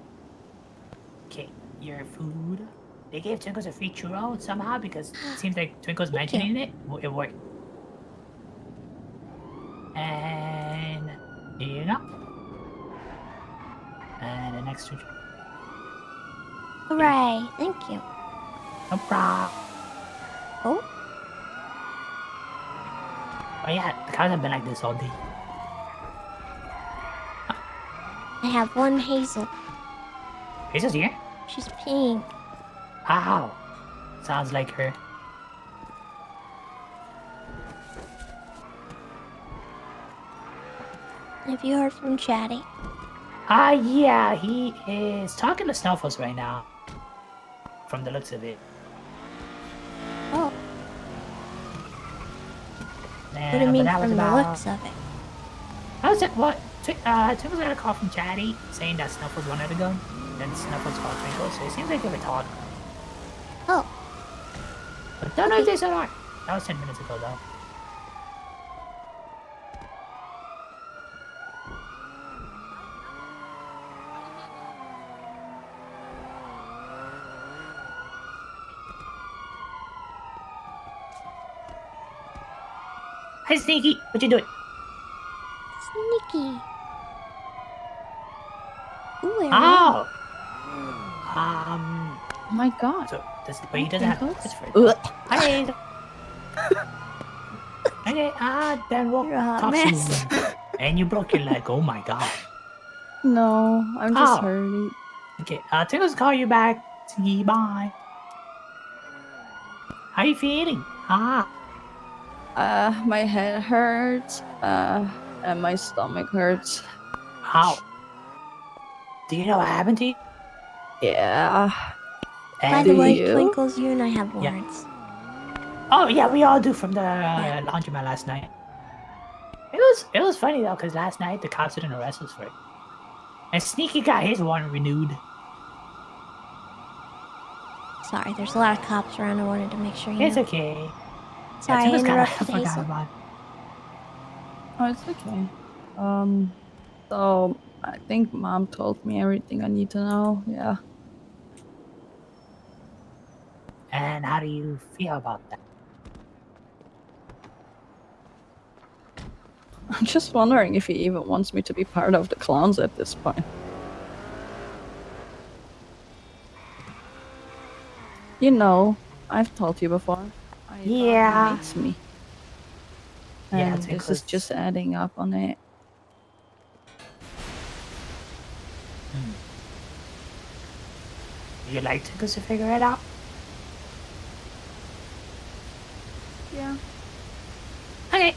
Okay, your food. They gave Twinkles a free churro somehow because it seems like Twinkles Thank mentioning it. It worked. And here you go. And an extra. Hooray. Thank you. No problem. Oh, Oh yeah, the cows have been like this all day. I have one Hazel. Hazel's here? She's peeing. Wow. Sounds like her. Have you heard from Chatty? Yeah, he is talking to Snuffles right now. From the looks of it. Oh. What do you mean from the looks of it? How's it? What? Twinkles got a call from Chatty saying that Snuffles wanted to go. Then Snuffles called Twinkles, so it seems like they were talking. Oh. But don't know if they still are. That was 10 minutes ago, though. Hi, Sneaky. What you doing? Sneaky. Ooh, Ariel. Oh. Oh my god. So but he doesn't have Twinkles? words for it. Hi, Hazel. Okay. Then we'll You're a hot talk mess. soon. And you broke your leg. Oh my god. No, I'm just Oh. hurting. Okay. Tinkles call you back. See, bye. How you feeling? My head hurts, and my stomach hurts. How? Do you know what happened to you? Yeah. By And the way, you? Twinkles, you and I have Yeah. warrants. Oh yeah, we all do from the laundromat last night. It was funny though, because last night the cops didn't arrest us for it, and Sneaky got his warrant renewed. Sorry, there's a lot of cops around. I wanted to make sure you It's know. okay. Sorry, I Tinkles kinda interrupted forgot Hazel. about it. Oh, it's okay. So I think Mom told me everything I need to know. Yeah. And how do you feel about that? I'm just wondering if he even wants me to be part of the clowns at this point. You know, I've told you before. I thought Yeah. he hates me. Yeah, And this is just adding up on it. Would you like Tinkles to figure it out? Yeah. Okay.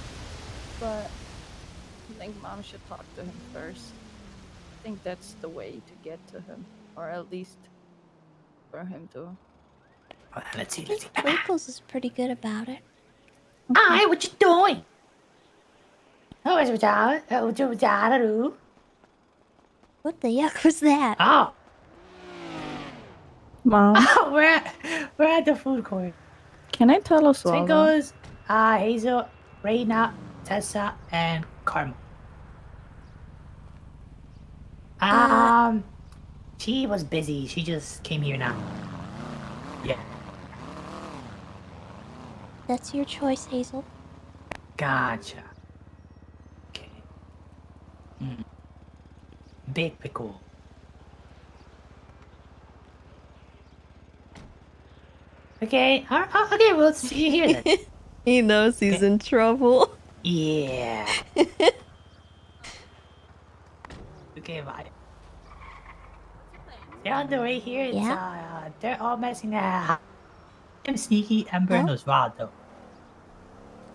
But I think Mom should talk to him first. I think that's the way to get to him. Or at least for him to. Let's see. I think Twinkles is pretty good about it. Hi, what you doing? Oh, what's your What the yuck was that? Oh. Mom, Oh, we're at the food court. can I tell us all? Twinkles, Hazel, Reina, Tessa, and Karma. She was busy. She just came here now. Yeah. That's your choice, Hazel. Gotcha. Okay. Big pickle. Okay. Okay, we'll see you here then. He knows he's in trouble. Yeah. Okay, bye. They're on the way here. It's they're all messing around. I'm Sneaky, Ember, and Osvaldo.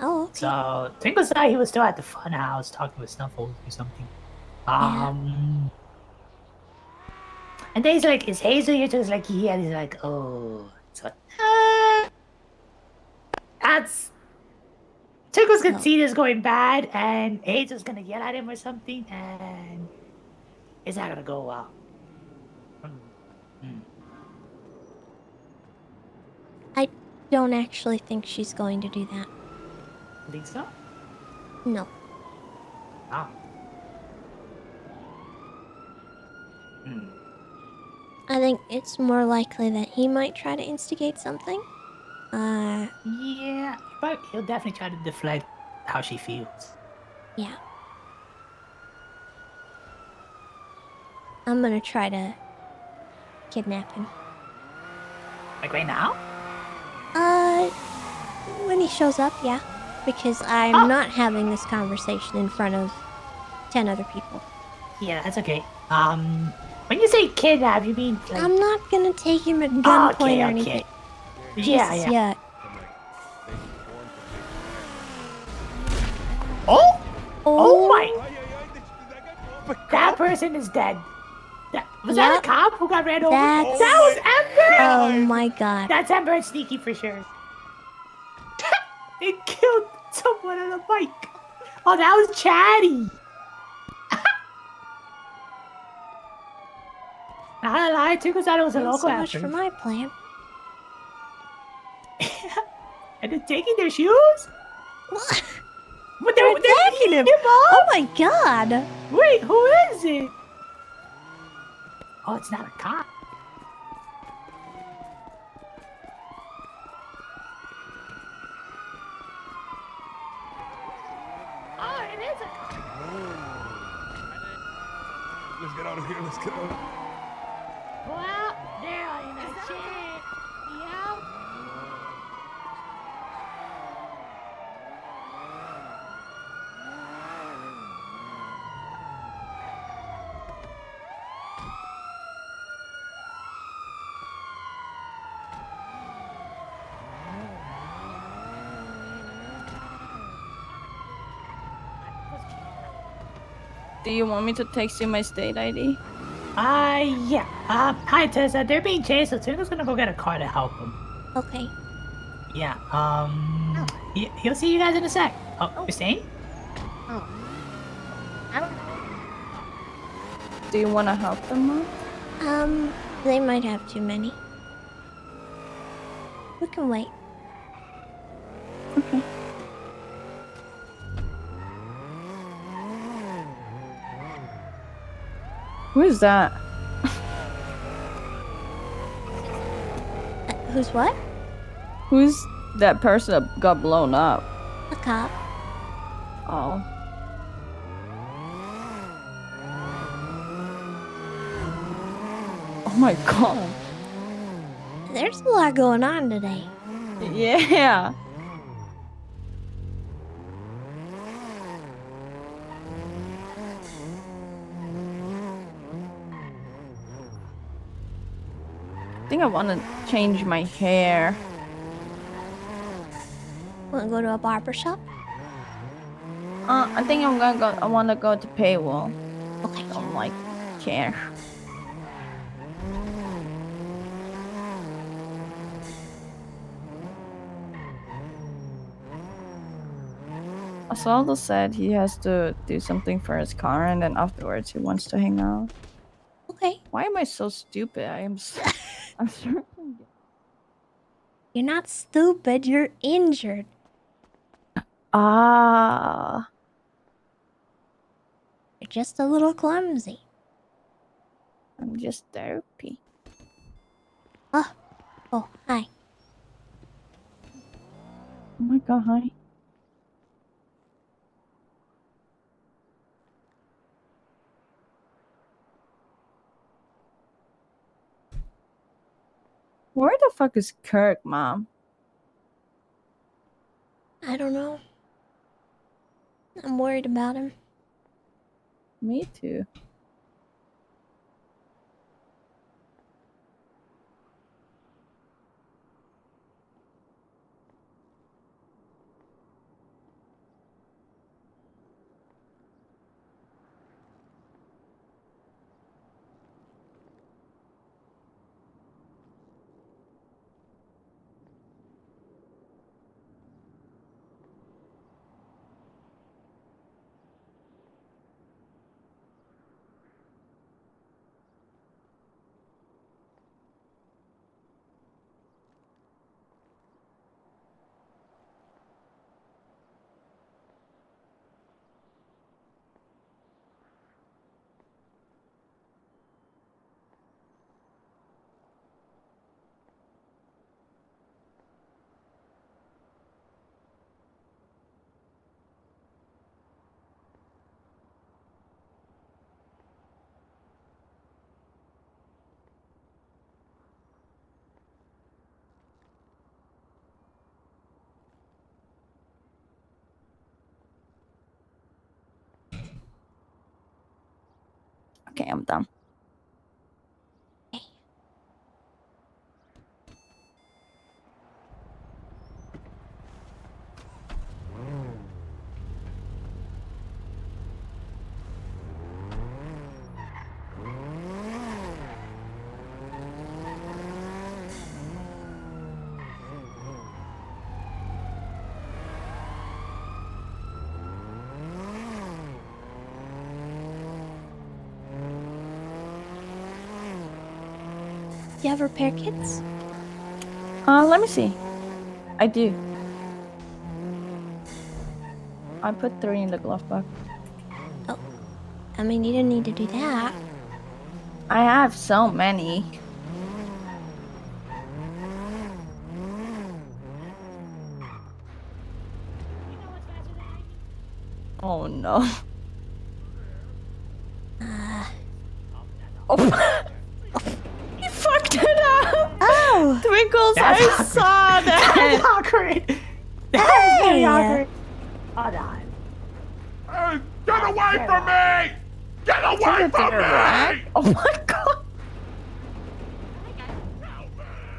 Oh, okay. So Twinkle said he was still at the fun house talking with Snuffles or something. And then he's like, "Is Hazel here?" Just like, yeah. And he's like, "Oh." So that's Twinkle's gonna see this going bad, and Hazel's gonna yell at him or something, and it's not gonna go well. I don't actually think she's going to do that. Think so? No. Ah. I think it's more likely that he might try to instigate something. Yeah, but he'll definitely try to deflect how she feels. Yeah. I'm gonna try to kidnap him. Like right now? When he shows up, yeah. Because I'm not having this conversation in front of 10 other people. Yeah, that's okay. When you say kidnap, you mean like... I'm not gonna take him at gunpoint or anything. Yeah, Jesus, yeah. Oh! Oh my! That person is dead. Was that a cop who got ran over? That was Ember! Oh my god. That's Ember and Sneaky for sure. They killed someone on a bike. Oh, that was Chatty. Not gonna lie, Tinkle thought it was a local so much effort. for my plan. And they're taking their shoes? What? But they're attacking him. Oh my god. Wait, who is it? Oh, it's not a cop. is a car. Let's get out of here. Let's get out. Well, they're in a chair. Yeah. Do you want me to text you my state ID? Yeah. Hi Tessa. They're being chased. So Tuna's gonna go get a car to help them. Okay. Yeah. He'll see you guys in a sec. Oh, you're staying? Oh. I don't Do you want to help them, Mom? They might have too many. We can wait. Okay. Who is that? Who's what? Who's that person that got blown up? A cop. Oh. Oh my god. There's a lot going on today. Yeah. I think I want to change my hair. Wanna go to a barber shop? I think I'm gonna go. I want to go to paywall. Okay. Don't like care. Asaldo said he has to do something for his car, and then afterwards he wants to hang out. Okay. Why am I so stupid? I'm struggling. You're not stupid, you're injured. Ah. You're just a little clumsy. I'm just therapy. Oh, hi. Oh my god, hi. Where the fuck is Kirk, Mom? I don't know. I'm worried about him. Me too. Okay, I'm done. Do you have repair kits? Let me see. I do. I put 3 in the glove box. Oh. I mean, you didn't need to do that. I have so many. Oh no. Oh. You fucked it up! Oh! Twinkles, That's I awkward. saw That's that! awkward. That is very awkward. Hold on. Hey, get away from me! Get away Take it to from your me! rack. Oh my god!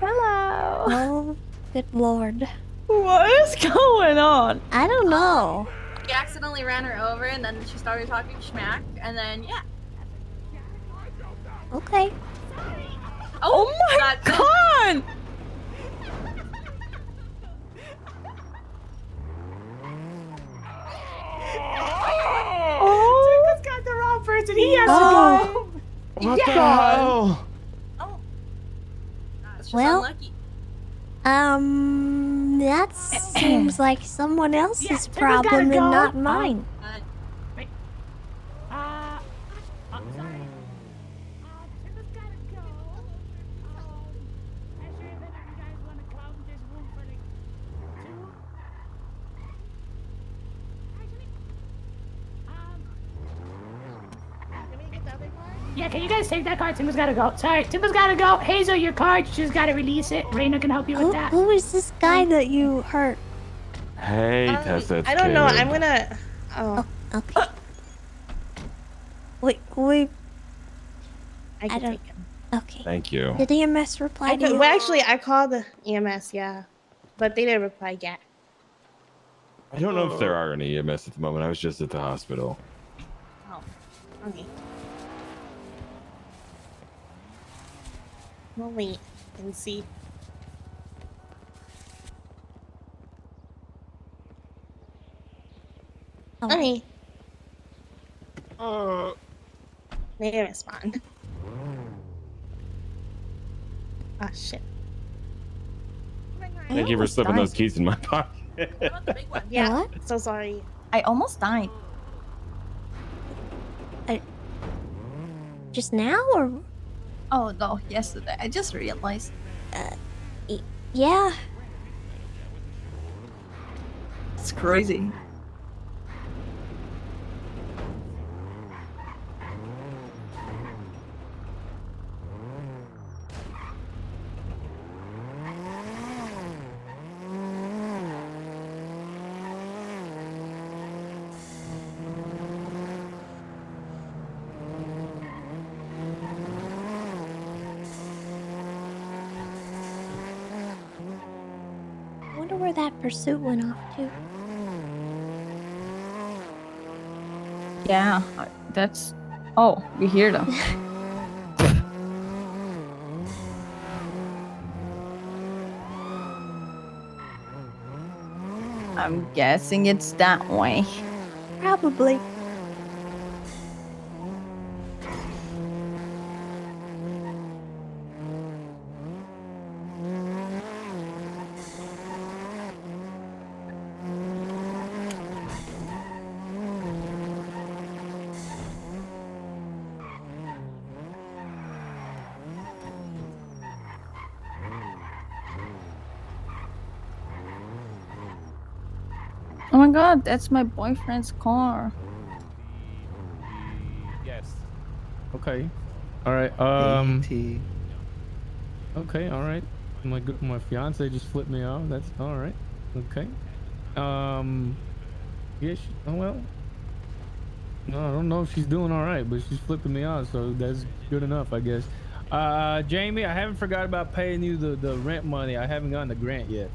Hello! Oh, good lord. What is going on? I don't know. We accidentally ran her over, and then she started talking smack, and then yeah. Okay. Oh my god! Oh, Tickle's got the wrong person. He has to go. What the hell? That's just Well, unlucky. that seems like someone else's Tickle's gotta problem go. and not mine. Wait. I'm sorry. Tickle's gotta go. Actually, if any of you guys want to come, there's room for like 2. Actually, can we get the other card? Yeah, can you guys take that card? Timble's gotta go. Sorry, Timble's gotta go. Hazel, your card. You just gotta release it. Raina can help you with that. Who is this guy that you hurt? Hey, Tessa, it's I don't know. Caleb. I'm gonna. Oh, Okay. Wait. I can don't- take him. Okay. Thank you. Did EMS reply to you? Well, actually, I called the EMS, yeah, but they didn't reply yet. I don't know if there are any EMS at the moment. I was just at the hospital. Oh, okay. We'll wait and see. Oh. Okay. They didn't respond. Ah, shit. Thank you for almost slipping died. those keys in my pocket. What about the big one? Yeah, What? so sorry. I almost died. Just now, or Oh no, yesterday. I just realized. yeah? It's crazy. I wonder where that pursuit went off to. Yeah, that's. Oh, we hear them. I'm guessing it's that way. Probably. Oh my god, that's my boyfriend's car. Yes. Okay. All right. Okay. All right. My fiance just flipped me off. That's all right. Okay. Yeah. Oh well. No, I don't know if she's doing all right, but she's flipping me off, so that's good enough, I guess. Jamie, I haven't forgot about paying you the rent money. I haven't gotten the grant yet.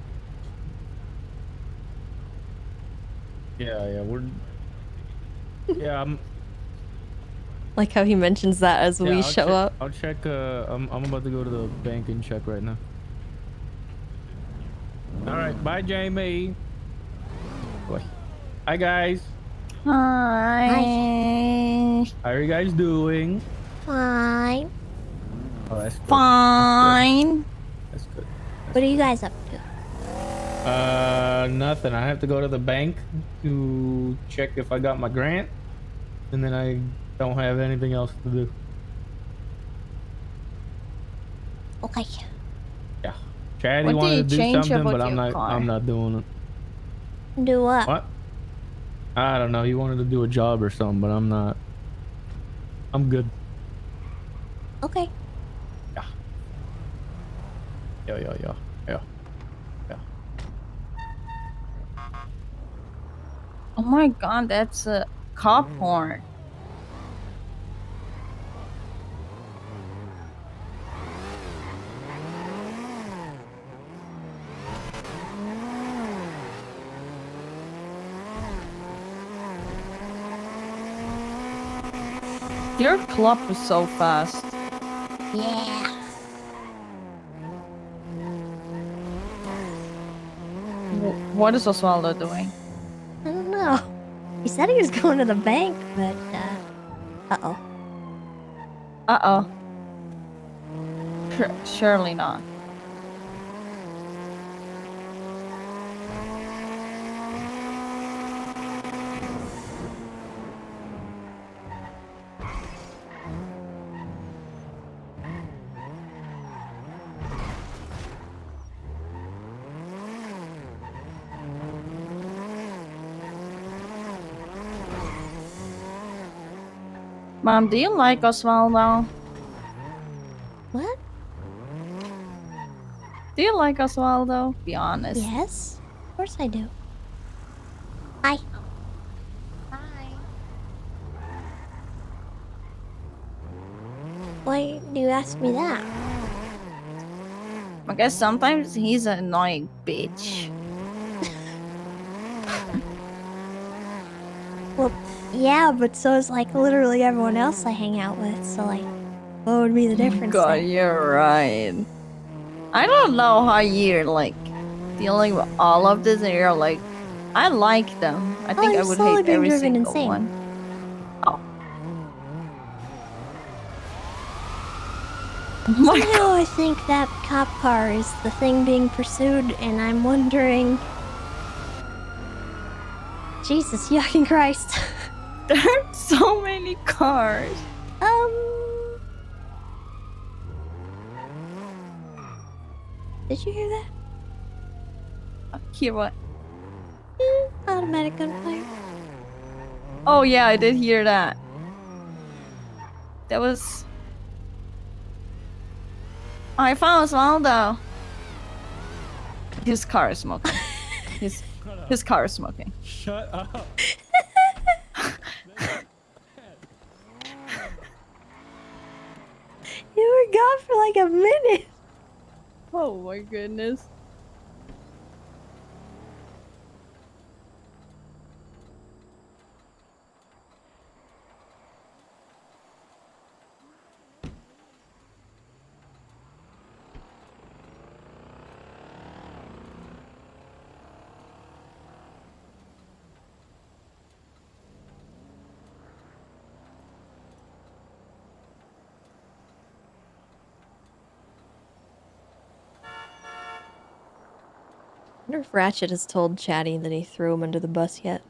Yeah, we're. Yeah, I'm. Like how he mentions that as we I'll show check, up. I'll check. I'm about to go to the bank and check right now. All right, bye, Jamie. Boy. Hi, guys. Hi. How are you guys doing? Fine. Oh, that's good. Fine. That's good. What are you guys up to? Nothing. I have to go to the bank to check if I got my grant, and then I don't have anything else to do. Okay. Yeah. Chaddy What do wanted you to do change something, about but I'm your not. car? I'm not doing it. Do what? What? I don't know. He wanted to do a job or something, but I'm not. I'm good. Okay. Yeah. Yeah. Oh my god, that's a cop horn. Your club was so fast. Yeah. What is Osvaldo doing? I don't know. He said he was going to the bank, but, uh-oh. Uh-oh. Surely not. Mom, do you like Osvaldo? What? Do you like Osvaldo? Be honest. Yes. Of course I do. Hi. Hi. Why do you ask me that? I guess sometimes he's an annoying bitch. Well, yeah, but so is, like, literally everyone else I hang out with, so, like, what would be the difference God, there? you're right. I don't know how you're, like, dealing with all of this and you're like, I like them. I think I'm I would slowly hate being every driven single insane. one. Oh. My Somehow I think that cop car is the thing being pursued, and I'm wondering... Jesus fucking Christ. There are so many cars. Did you hear that? Hear what? Automatic gunfire. Oh yeah, I did hear that. That was... I found Osvaldo. His car is smoking. His car is smoking. Shut up. You were gone for like a minute. Oh my goodness. I wonder if Ratchet has told Chatty that he threw him under the bus yet.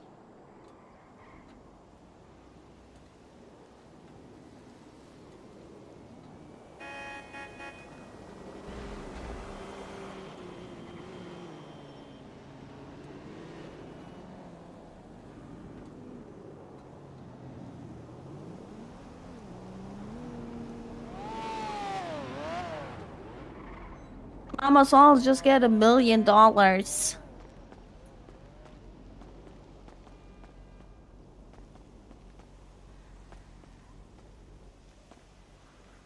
Mama's all just get $1 million.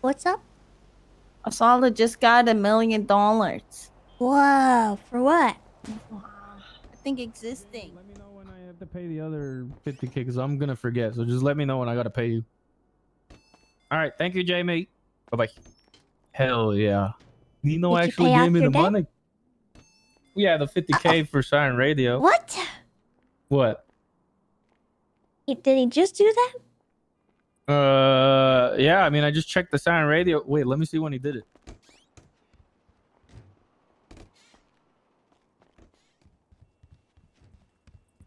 What's up? Asala just got $1 million. Whoa, for what? I think existing. Let me know when I have to pay the other 50K because I'm gonna forget. So just let me know when I gotta pay you. All right, thank you, Jamie. Bye bye. Hell yeah. Nino Did you actually pay gave off me your the debt? money. Yeah, the 50K for Siren Radio. What? What? Did he just do that? Yeah. I mean, I just checked the Siren Radio. Wait, let me see when he did it.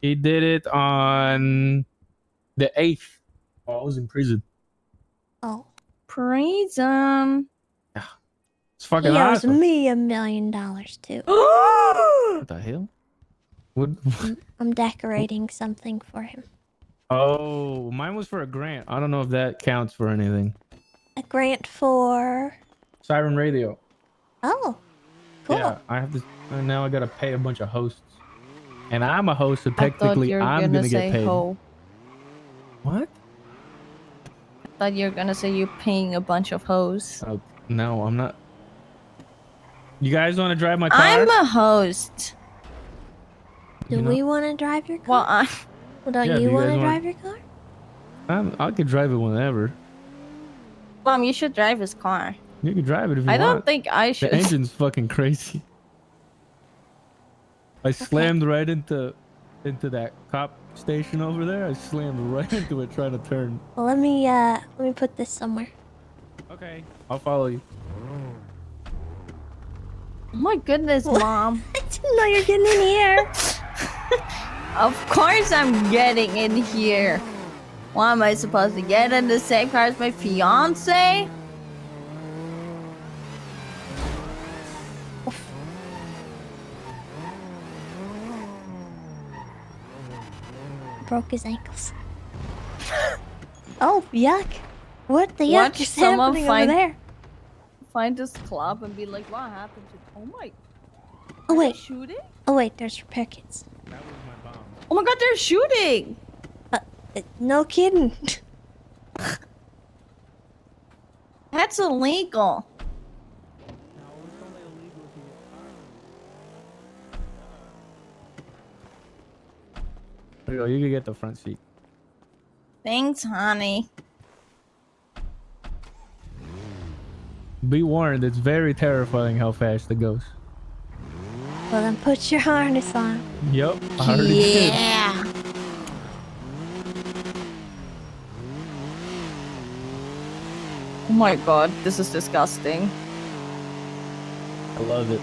He did it on the 8th. Oh, I was in prison. Oh. Prison. Yeah. It's fucking He owes awesome. me $1 million too. What the hell? What? I'm decorating something for him. Oh, mine was for a grant. I don't know if that counts for anything. A grant for... Siren Radio. Oh, cool. Yeah, I have to. And now I gotta pay a bunch of hosts. And I'm a host, so I thought technically you were I'm gonna gonna say get paid. ho. What? I thought you were gonna say you're paying a bunch of hoes. Oh, no, I'm not. You guys want to drive my car? I'm a host. Do we want to drive your car? Well, Well, don't Yeah, do you you want guys to want- drive your car? I could drive it whenever. Mom, you should drive his car. You can drive it if you I want. don't think I should. The engine's fucking crazy. I slammed right into that cop station over there. I slammed right into it trying to turn. Well, let me put this somewhere. Okay, I'll follow you. Oh my goodness, Mom. I didn't know you're getting in here. Of course I'm getting in here. Why am I supposed to get in the same car as my fiance? Broke his ankles. Oh, yuck. What the yuck Watch is someone happening find- over there? Find this club and be like, what happened to... Oh my... Oh, Are they wait. shooting? Oh, wait, there's repair kits. That was my bomb. Oh my god, they're shooting! No kidding. That's illegal. There you go. You can get the front seat. Thanks, honey. Be warned, it's very terrifying how fast it goes. Well, then put your harness on. Yep, I already did. Yeah. Oh my god, this is disgusting. I love it.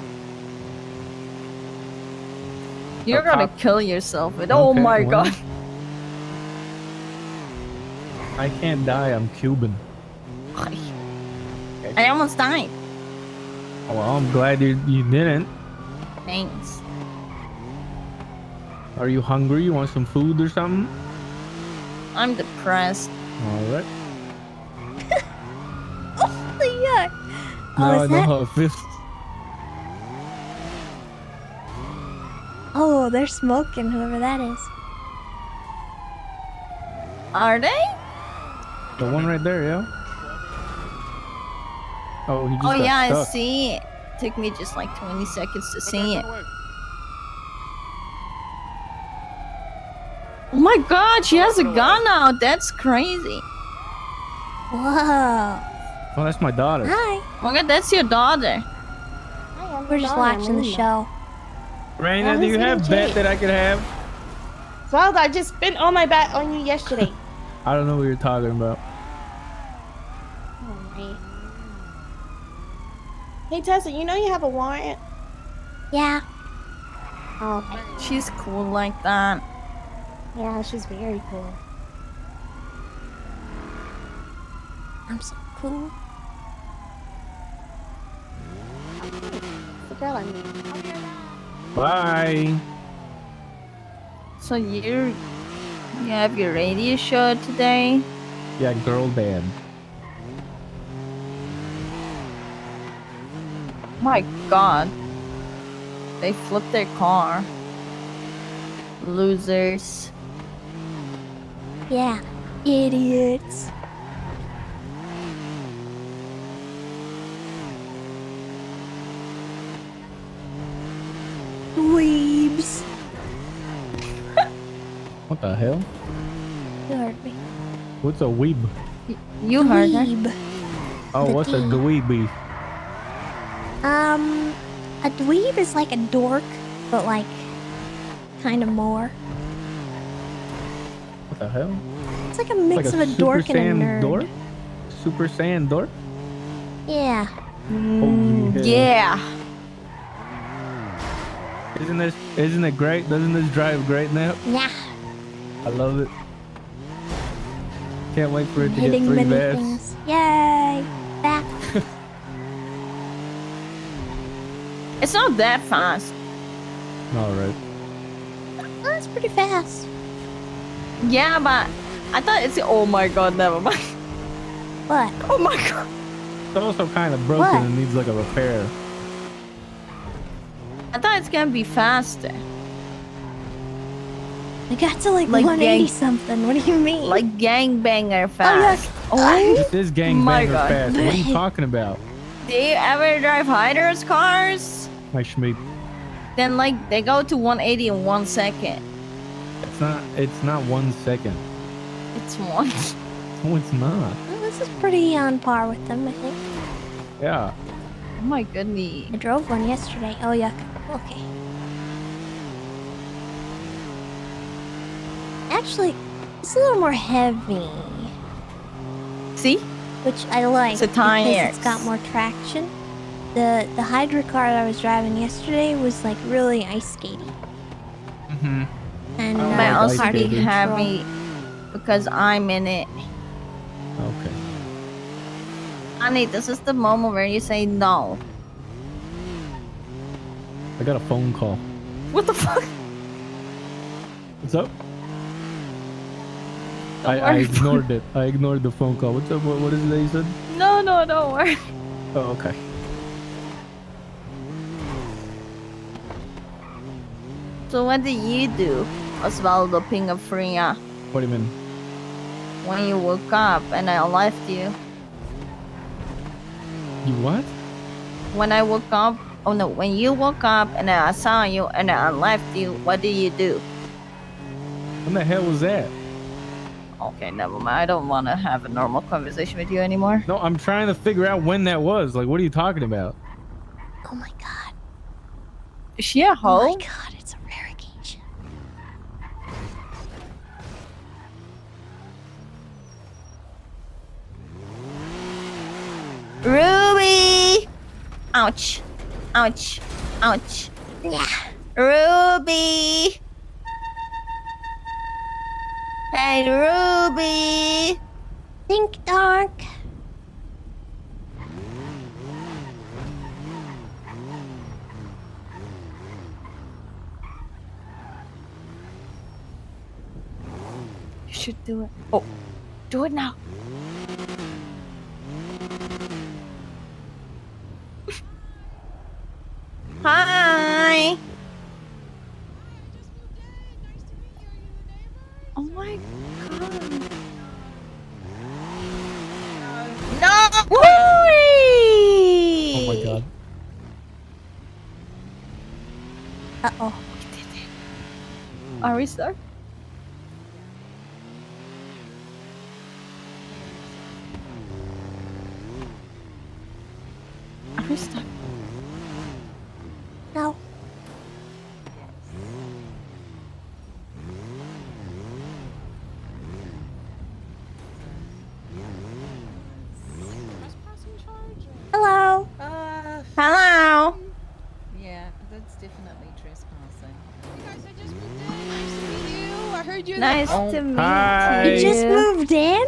You're A gonna cop- kill yourself. And oh Okay, my well. god. I can't die, I'm Cuban. I almost died. Oh, well, I'm glad you didn't. Thanks. Are you hungry? You want some food or something? I'm depressed. Alright. Oh, the yuck. Now Oh, I is know that? how it feels. Oh, they're smoking, whoever that is. Are they? The one right there, yeah? Oh, he just Oh got yeah, I stuck. see it. Took me just like 20 seconds to see it. Oh my god, she has a gun out. That's crazy. Whoa. Oh, that's my daughter. Hi. Oh my god, that's your daughter. We're just watching the show. Raina, Oh, do you who's have gonna bet cheat? that I could have? Well, I just spent all my bet on you yesterday. I don't know what you're talking about. Alright. Hey Tessa, you know you have a warrant? Yeah. Oh, okay. She's cool like that. Yeah, she's very cool. I'm so cool. The girl I mean. Bye. So you have your radio show today? Yeah, girl dad. My god. They flipped their car. Losers. Yeah. Idiots. Dweebs. What the hell? You heard me. What's a weeb? You heard her. Dweeb. Oh, The what's a D. dweeby? A dweeb is like a dork, but like, kind of more. What the hell? It's like a mix Like of a dork Super and a Saiyan nerd. dork? Super Saiyan dork? Yeah. Holy hell. Yeah. Isn't it great? Doesn't this drive great now? Yeah. I love it. Can't wait for it to get Hitting 3 many bass. things. Yay! Back. It's not that fast. Alright. That's pretty fast. Yeah, but I thought it's. Oh my god, never mind. What? Oh my god. It's also kind of broken What? and needs like a repair. I thought it's gonna be faster. I got to like Like 180 gang- something. What do you mean? Like gangbanger fast. This is my gangbanger God. fast. What are you talking about? Do you ever drive Hyder's cars? My Schmeep. Then like they go to 180 in 1 second. It's not 1 second. It's one. No, it's not. Well, this is pretty on par with them, I think. Yeah. Oh my goodness. I drove one yesterday. Oh, yuck. Okay. Actually, it's a little more heavy. See? Which I like It's a because tire. it's got more traction. The Hydra car that I was driving yesterday was like really ice skatey. Mm-hmm. And I But like also ice be skating. heavy because I'm in it. Okay. Honey, this is the moment where you say no. I got a phone call. What the fuck? What's up? Don't I worry. ignored it. I ignored the phone call. What's up? What is it that you said? No, don't worry. Oh, okay. So what did you do, Osvaldo Pingafria, What do you mean? when you woke up and I left you? You what? When I woke up, oh no, when you woke up and I saw you and I left you, what did you do? When the hell was that? Okay, never mind. I don't want to have a normal conversation with you anymore. No, I'm trying to figure out when that was. Like, what are you talking about? oh my god. Is she a Oh hoe? my god, it's a rare occasion. Ruby! Ouch. Ouch. Ouch. Yeah. Ruby! Hey, Ruby! Think dark. You should do it. Oh, do it now. Hi! Oh my god. No! Oh my god. Uh-oh. Are we stuck? Are we stuck? No. Hello. Hello! Yeah, that's definitely trespassing. I heard you. Nice Oh, to meet hi. you. You just moved in?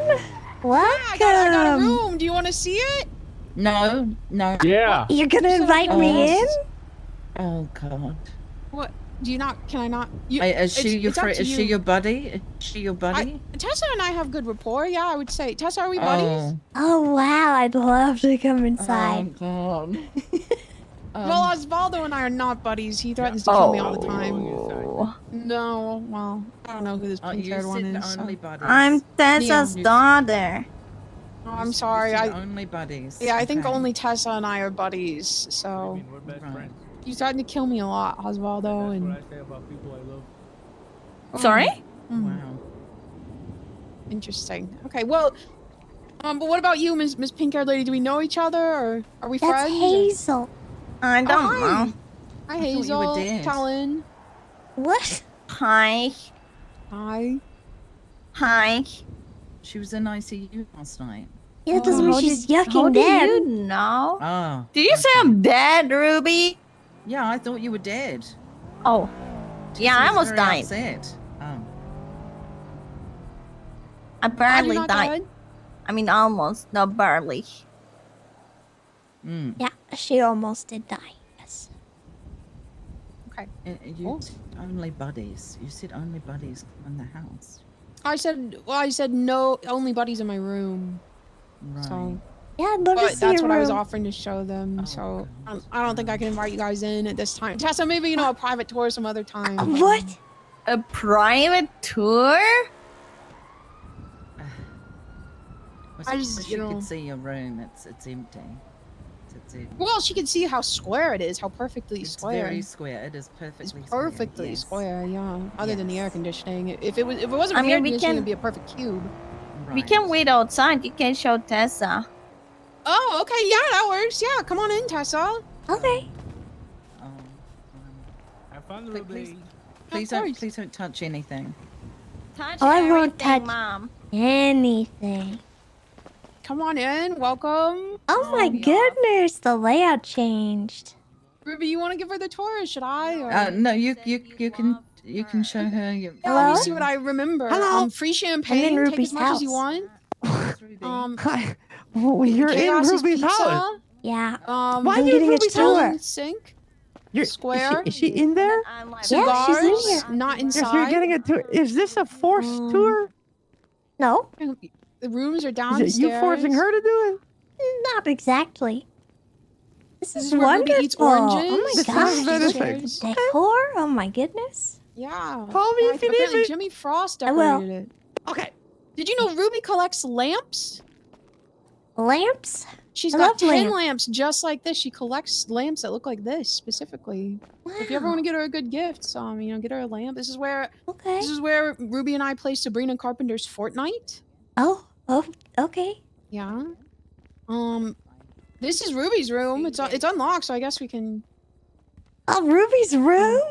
Welcome. I got a room. Do you want to see it? No, no. Yeah. You're gonna invite me in? Oh god. What? Do you not? Can I not? You, Is she your it's up friend? to Is she you. your buddy? Is she your buddy? Tessa and I have good rapport. Yeah, I would say. Tessa, are we buddies? Oh wow, I'd love to come inside. Oh god. Well, Osvaldo and I are not buddies. He threatens to kill me all the time. Oh. No, well, I don't know who this Oh, you pink-haired one said is. only So. buddies. I'm Tessa's Yeah. daughter. Oh, I'm sorry. I only buddies. yeah, I think Okay. only Tessa and I are buddies. So We're best Right. friends. you threatened to kill me a lot, Osvaldo, That's and what I say about people I love. Sorry? Wow. Interesting. Okay, well, but what about you, Miss Pink-haired lady? Do we know each other, or are we That's friends? Hazel. I don't hi. know. Hi, thought you were Hazel. dead. Talon. What? Hi. Hi. Hi. She was in ICU last night. Yeah, that doesn't mean How she's How yucking do dead. you know? Oh. Did you say I'm dead, Ruby? Yeah, I thought you were dead. Oh. Yeah, I She was almost very died. Upset. Oh. I Are barely you not died. dead? I mean, almost, not barely. Mm. Yeah, she almost did die. Yes. Okay. You only buddies. You said only buddies in the house. I said no, only buddies in my room. Right. So. Yeah, I'd love to But see that's your what I was room. offering to show them. So I don't think I can invite you guys in at this time. Tessa, maybe a private tour some other time. What? A private tour? I just, you could see your room. It's empty. It's empty. Well, she can see how square it is, how perfectly It's square. very square. It is perfectly It's perfectly square. square, yeah. Other than the air conditioning. If it wasn't I for mean, air we conditioning, can- it'd be a perfect cube. We can wait outside. You can show Tessa. Oh, okay, yeah, that works. Yeah, come on in, Tessa. Okay. Have fun, But Ruby. please don't touch anything. Touch Oh, I won't everything, touch Mom. anything. Come on in. Welcome. Oh my goodness, the layout changed. Ruby, you want to give her the tour, or should I? Or... No, you can show her your. Yeah, let me see what I remember. Hello? Free champagne. Take as much as you want. You're in Chaos is Ruby's pizza. house. Yeah. Why I'm are you in getting a Ruby's tour. house? Sink. You're, Square. Is she in there? Yeah, she's in here. Not Yes, inside. you're getting a tour. Is this a forced tour? No, The rooms are Is downstairs. it you forcing her to do it? not exactly. This is is where Ruby wonderful. eats oranges. Oh my This gosh. is benefit. Decor? Oh my goodness. Yeah. Call me if you need Apparently me. Jimmy Frost I will. decorated it. Okay. Did you know Ruby collects lamps? Lamps? She's I got love 10 lamps. lamps just like this. She collects lamps that look like this specifically. Wow. If you ever want to get her a good gift, get her a lamp. This is where Ruby and I play Sabrina Carpenter's Fortnite. Oh, okay. Yeah. This is Ruby's room. It's unlocked, so I guess we can. Oh, Ruby's room?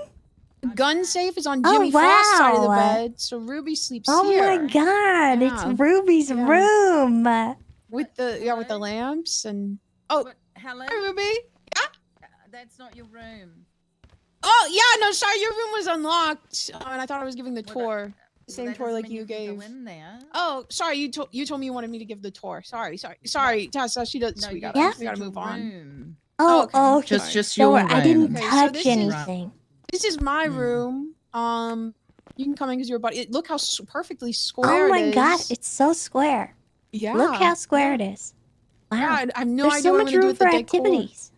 The gun safe is on Oh, Jimmy Frost's side of the wow. bed, so Ruby sleeps Oh here. my god, Yeah. it's Ruby's Yeah. room. With the lamps and Hello, Hi, Ruby. Yeah. That's not your room. Oh yeah, no, sorry, your room was unlocked, and I thought I was giving the tour. The same that tour doesn't like mean you can gave. Go in there. Oh, sorry, you told me you wanted me to give the tour. Sorry, Tessa. She does. No, we you gotta said move your on. room. Oh, okay. okay. Just Don't your worry, I didn't room. Okay, so touch this is- anything. This is my room. You can come in because you're buddy. Look how perfectly square Oh my it is. god, it's so square. Yeah. Look how square it is. Wow. Yeah, I have no There's idea so what I'm much gonna do room with the for decor. activities.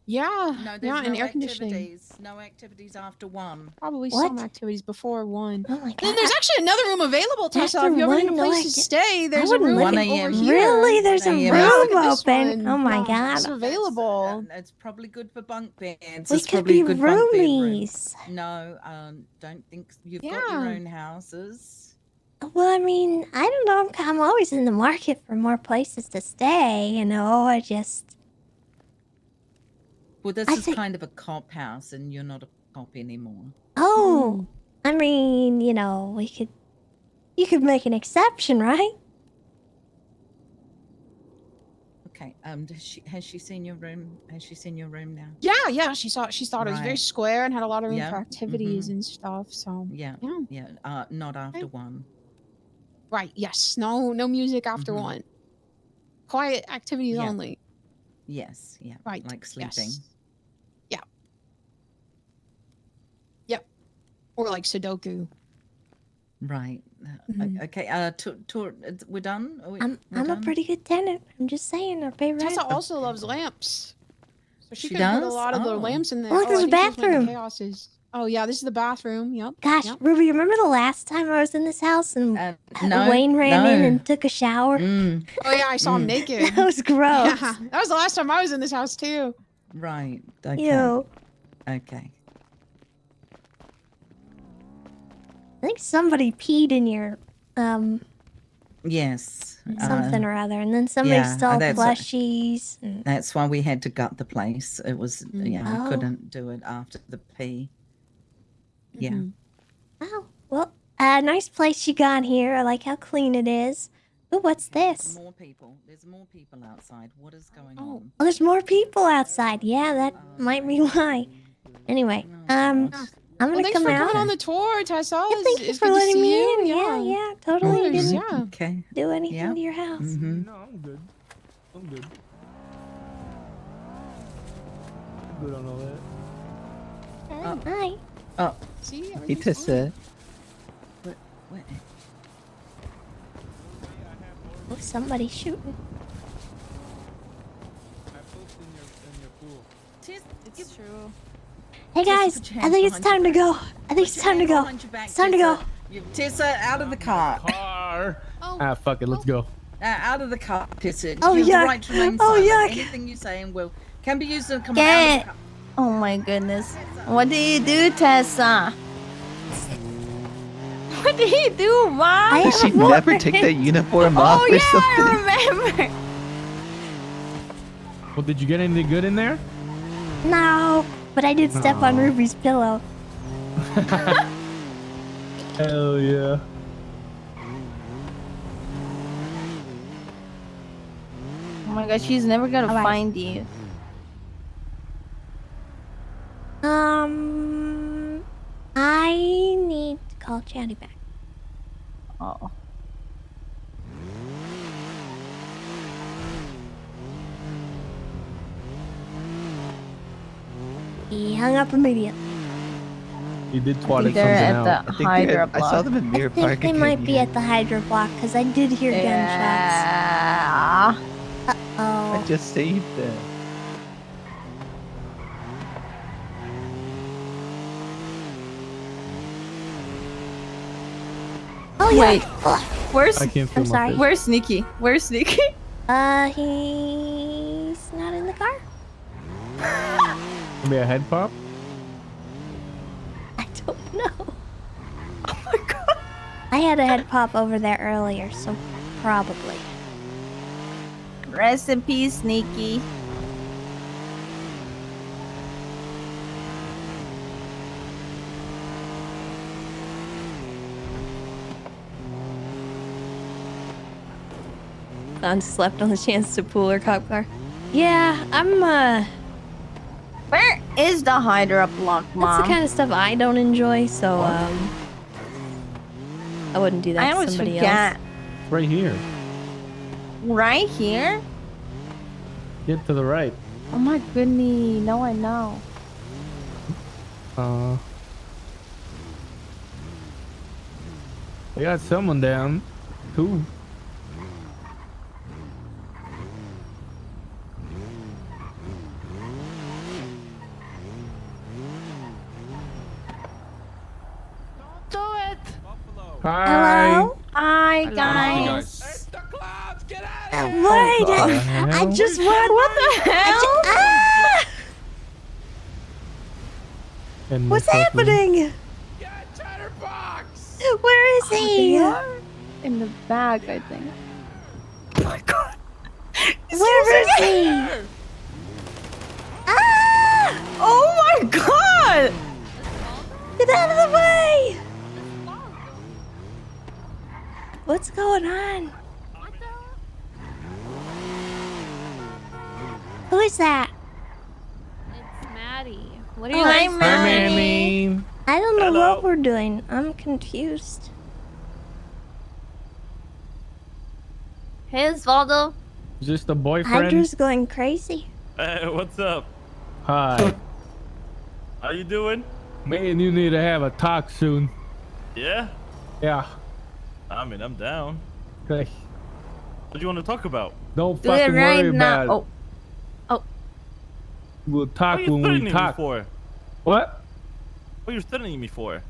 Yeah. No, there's yeah, no and air conditioning. activities. No activities after 1. Probably What? some activities before 1. Oh my god. Then there's actually another room available, Tessa. After If you ever need a 1, no, place I to get- stay, there's a wouldn't room look at- over 1 here. Really? There's a 1 a.m. Yeah, look room at this open. one. Oh my Yeah, god. It's available. That's probably good for bunk beds. We It's could probably be a good bunk bed room. roomies. No, don't think you've got your Yeah. own houses. Well, I mean, I don't know. I'm always in the market for more places to stay, you know. I just... Well, this I is think- kind of a cop house, and you're not a cop anymore. Oh, I mean, you know, you could make an exception, right? Okay. Has she seen your room? Has she seen your room now? Yeah. She thought it was very Right. square and had a lot of room Yeah, for activities mhm. and stuff. So Yeah. Yeah. Yeah. Not after 1. right, yes, no music after Mhm. 1. Quiet activities Yeah. only. Yes. Yeah. Right. Like sleeping. Yes. Yeah. Yep. Or like Sudoku. Right. Mhm. Okay. Tour. We're done. We're I'm a done? pretty good tenant. I'm just saying, I pay rent. Tessa also loves lamps. So she She could put a does? lot of the Oh. lamps in there. Oh, look, there's I a think she was making bathroom. Chaoses. Oh yeah, this is the bathroom. Yep. Gosh, Yep. Ruby, you remember the last time I was in this house and No. Wayne ran in no. and took a shower? Mm, Oh yeah, I saw him naked. That was gross. Yeah, that was the last time I was in this house too. right. Okay. Ew. Okay. I think somebody peed in your Yes. something or other, and then somebody yeah, stole that's- plushies. And... That's why we had to gut the place. It was yeah, Oh. I couldn't do it after the pee. Yeah. Mhm. Oh, well, nice place you got here. I like how clean it is. Ooh, what's this? More people. There's more people outside. What is going Oh. on? Oh, there's more people outside. Yeah, that might be why. Anyway, I'm Well, gonna thanks come for out. coming on the tour, Tessa. Yeah, thank you It's for good to letting see me you. in. Yeah, totally. Of course, Didn't yeah. Okay. do anything Yeah. to your house. Mm-hmm. No, I'm good. I'm good. I'm good on all that. Hi. Oh, See, Hey, everything's Tessa. what? Oh, somebody's shooting. It's true. Hey guys, I think it's time to go. I think it's time to go. It's time to go. Tessa, out of the car. Oh. Fuck it, let's go. Out of the car, Tessa. Oh, you have yuck. the right to remain Oh, silent. yuck. Anything you say and will can be used to come out of the Get. car. Oh my goodness. What did you do, Tessa? What did you do, Mom? Does she never take that uniform off Oh or yeah, something? I remember. Well, did you get anything good in there? No, but I did step on Aw. Ruby's pillow. Hell yeah. Oh my god, she's never gonna Alright. find you. I need to call Chatty back. Oh. He hung up immediately. You did I twat think it they're something at out. the I think Hydra I saw block. them in I Mirror think Park they again. might be at the Hydra block because I did hear gunshots. Yeah. I Uh-oh. just saved them. Oh, yeah. Wait. Where's I can't feel I'm my sorry. face. Where's Sneaky? Where's Sneaky? He's not in the car? Maybe a head pop? I don't know. Oh my god. I had a head pop over there earlier, so probably. Rest in peace, Sneaky. Don slept on the chance to pool her cop car. Yeah, Where is the Hydra block, Mom? that's the kind of stuff I don't enjoy, so, I wouldn't do that I to always somebody forget. else. Right here. Right here? Get to the right. Oh my goodness. No, I know. We got someone down. Who? Do it. Hi. Hello? Hi, Hello. guys. Wait, I hell? just want. What the hell? And What's this fucking- happening? Where is he? In the bag, I think. Oh my god. Where is he? Ah! Oh my god! Get out of the way! What's going on? Who is that? It's Maddie. What are you guys Hi, Mammy. I don't know Hello. what we're doing. I'm confused. Hey, Osvaldo. Is this the boyfriend? Hydra's going crazy. Hey, what's up? Hi. How you doing? Me and you need to have a talk soon. Yeah? Yeah. I mean, I'm down. Okay. What do you want to talk about? Don't Do it fucking right worry now. about it. Oh. We'll talk What are you when threatening we me talk. for? What? What are you threatening me for?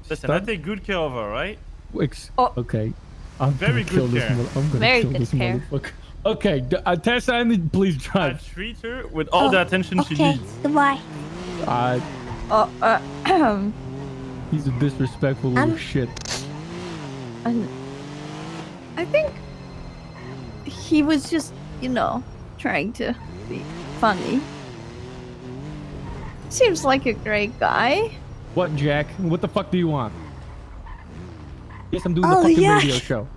Listen, I Stop. take good care of her, right? Okay. I'm Very gonna kill good this. care. I'm gonna Very kill good this care. motherfucker. Okay, Tessa, I need please I drive. treat her with all the attention she Okay, needs. goodbye. He's a disrespectful little shit. I think he was just, trying to be funny. Seems like a great guy. What, Jack? What the fuck do you want? Yes, I'm doing Oh, the fucking yuck. radio show.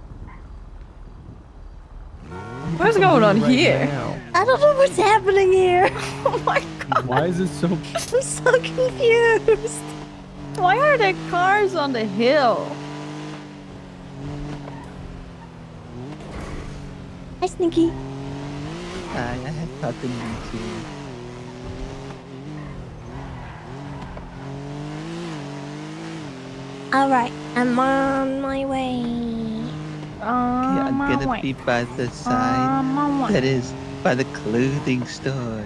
What's going on Right here? now. I don't know what's happening here. Oh my god. Why is it so? I'm so confused. Why are there cars on the hill? Hi, Sneaky. I had thought that you too. Alright, I'm on my way. I'm gonna be by the side that is by the clothing store.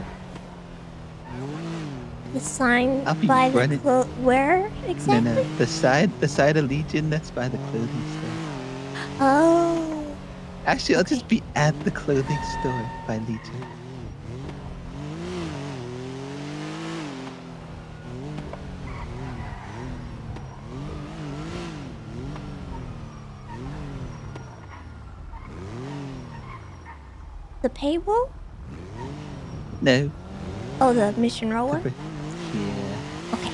The sign I'll be by the running. where exactly? No, the side of Legion that's by the clothing store. Oh. Actually, I'll just be at the clothing store by Legion. The paywall? No. Oh, the mission roller? Yeah. Okay.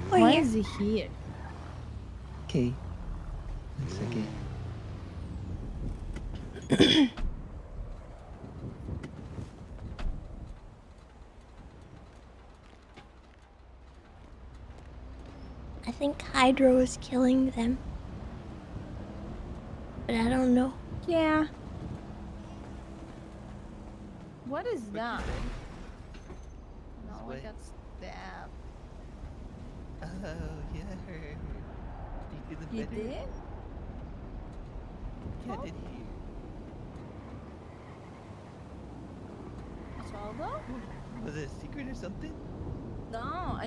Why is he here? Okay. 1 second. I think Hydro is killing them. But I don't know. Yeah. What is that? No, I got stabbed. Oh, yeah. You feel You better? did? Yeah, I did hear. Osvaldo? Was it a secret or something? No,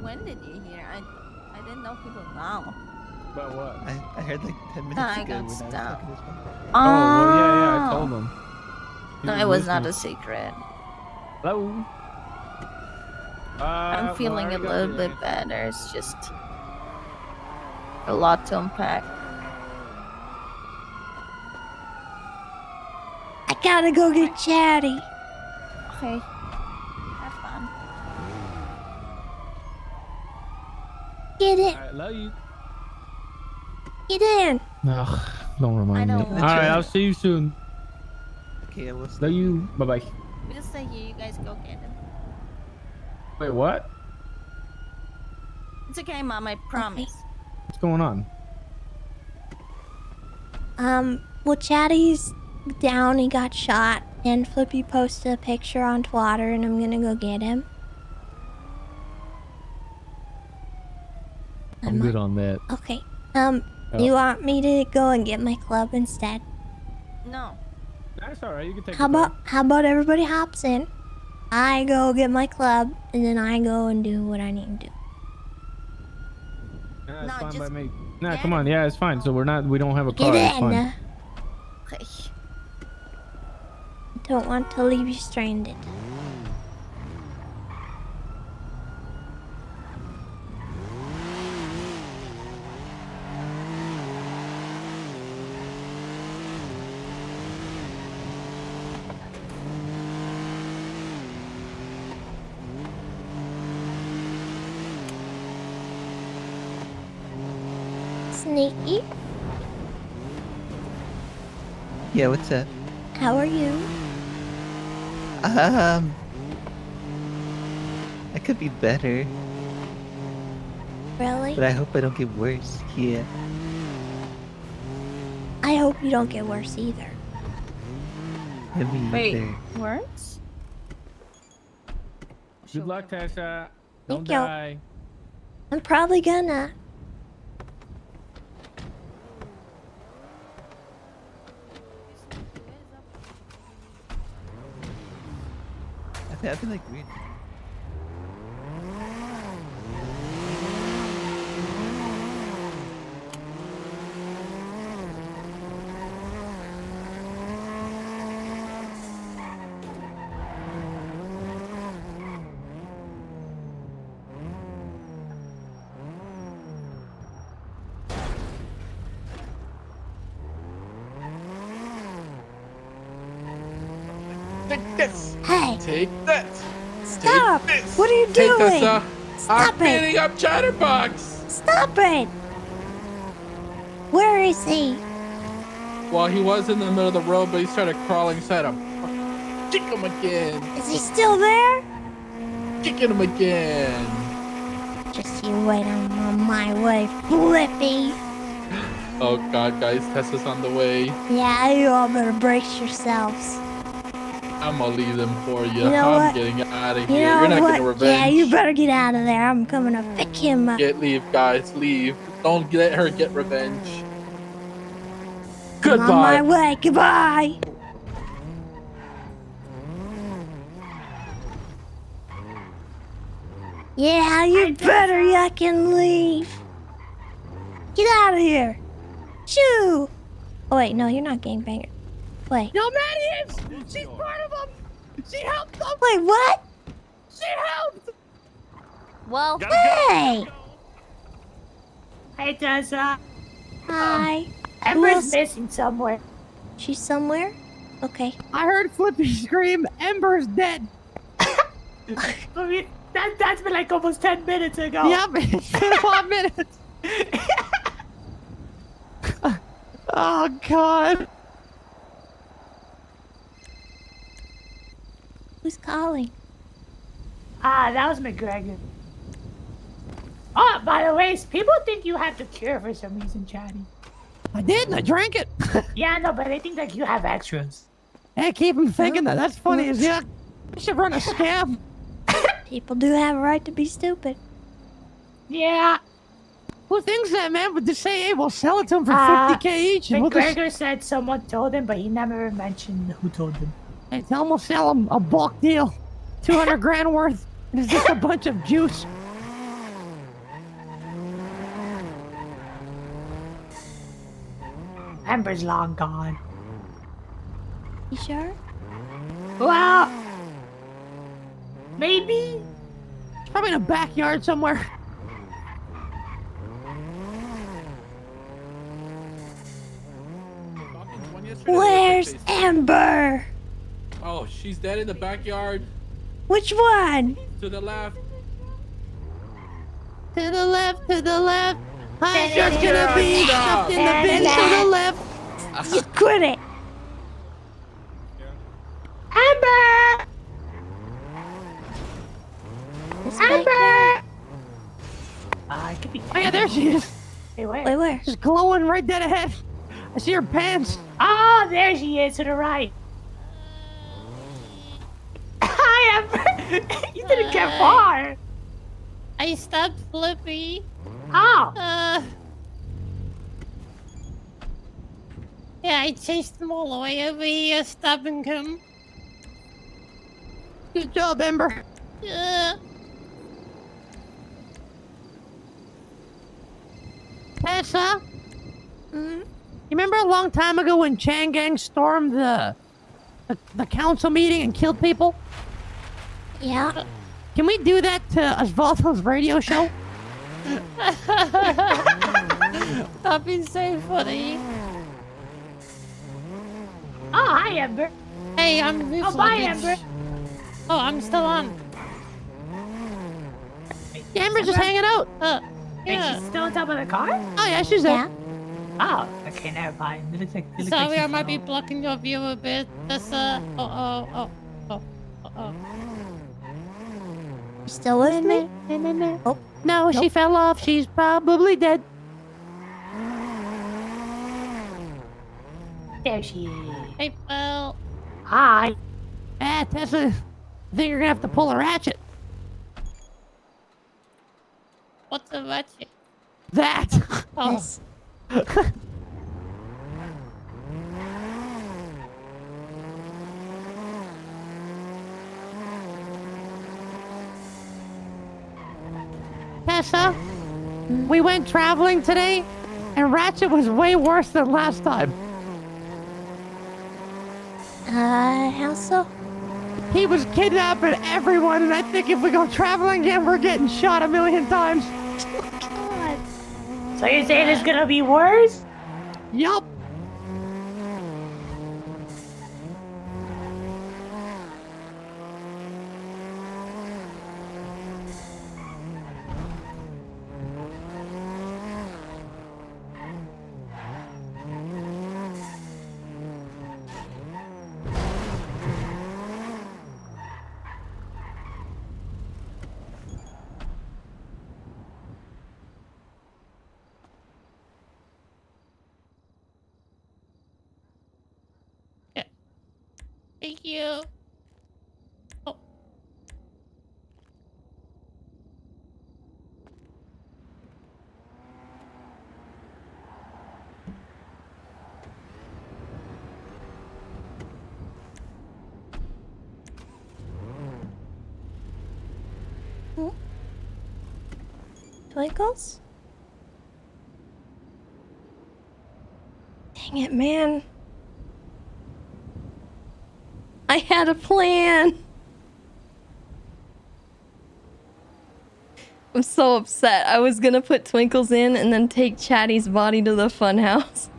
when did you hear? I didn't know people know. About what? I heard like 10 minutes I ago got when I was stabbed. talking to his mom. Oh, well, yeah, I told him. He No, it was not listening. a secret. Hello. I'm feeling a little bit better. It's just a lot to unpack. I gotta go get Chatty. Okay. Have fun. Get in. I love you. Get in. Ugh, don't remind me. don't All want right, to. I'll see you soon. Okay, I will. Love you. Bye bye. We'll stay here. You guys go get him. Wait, what? It's okay, Mom. I promise. What's going on? Well, Chatty's down. He got shot. And Flippy posted a picture on Twitter, and I'm gonna go get him. I'm good on that. Okay. Oh. You want me to go and get my club instead? No. That's all right. You can take. How the about everybody hops in? I go get my club, and then I go and do what I need to do. Yeah, it's No, fine by just me. Nah, come on. Yeah, it's fine. So we don't have a car. Get It's in. fine. Okay. Don't want to leave you stranded. Sneaky, Yeah, what's up? how are you? I could be better, Really? but I hope I don't get worse. Yeah. I hope you don't get worse either. Yeah, me Wait. either. Words? Good luck, Tessa. Don't Thank you. die. I'm probably gonna. I feel like weird. Take this. Hey. Take that. Stop! Take this. What are you Take doing? this, Stop I'm it! beating up Chatterbox. Stop it! Where is he? Well, he was in the middle of the road, but he started crawling inside him. Kick him again. Is he still there? Kicking him again. Just you wait, I'm on my way, Flippy. Oh God, guys, Tessa's on the way. Yeah, you all better brace yourselves. I'm gonna leave them for you. You know I'm what? getting out of You here. know You're not what? getting revenge. Yeah, you better get out of there. I'm coming to pick him up. Leave, guys. Leave. Don't let her get revenge. I'm on my Goodbye. way. Goodbye. Yeah, you better yuckin' leave. Get out of here. Shoo. Oh, wait. No, you're not gangbanger. Wait. No, Maddie is! She's part of them! She helped them! Wait, what? She helped! Well, Hey. Hey, Tessa. Hi. Ember's missing somewhere. She's somewhere? Okay. I heard Flippy scream, Ember's dead. I mean, that's been like almost 10 minutes ago. Yep, it's been 5 minutes. Oh, God. Who's calling? That was McGregor. Oh, by the way, people think you have the cure for some reason, Chatty. I did, and I drank it. Yeah, no, but they think that you have extras. Hey, keep them thinking that. That's funny as yuck. We should run a scam. People do have a right to be stupid. Yeah. Who thinks that, man? But just say, hey, we'll sell it to him for 50K each. And McGregor said someone told him, but he never mentioned who told him. Hey, tell him we'll sell him a bulk deal. 200 grand worth. And it's just a bunch of juice. Ember's long gone. You sure? Well, maybe. It's probably in a backyard somewhere. Where's Amber? Oh, she's dead in the backyard. Which one? To the left. To the left, to the left. I'm just gonna be stuffed in the bin to the left. You quit it. Amber! Amber! It could be. Oh, yeah, there she is. Hey, where? Wait, where? She's glowing right dead ahead. I see her pants. Oh, there she is to the right. Hi, Amber. You didn't get far. I stabbed Flippy. How? Yeah, I chased him all the way over here, stabbing him. Good job, Ember. Tessa? You remember a long time ago when Chan Gang stormed the council meeting and killed people? Yeah. Can we do that to Osvaldo's radio show? That'd be so funny. Oh, hi, Amber. Hey, I'm Roof Oh, bye, Luggage. Amber. Oh, I'm still on. Yeah, Ember's just hanging out. Wait, she's still on top of the car? Oh, yeah, she's there. Oh, okay, never mind. It looks like Sorry, I she's might be blocking your view a bit. That's oh. You still with me? Oh, no, she fell off. She's probably dead. There she is. Hey, well. Hi. Ah, Tessa, I think you're gonna have to pull a ratchet. What's a ratchet? That. Oh. Tessa, we went traveling today, and Ratchet was way worse than last time. How so? He was kidnapping everyone, and I think if we go traveling again, we're getting shot 1,000,000 times. So you're saying it's gonna be worse? Yup. Thank you. Oh. Twinkles? Dang it, man. I had a plan. I'm so upset. I was gonna put Twinkles in and then take Chatty's body to the funhouse.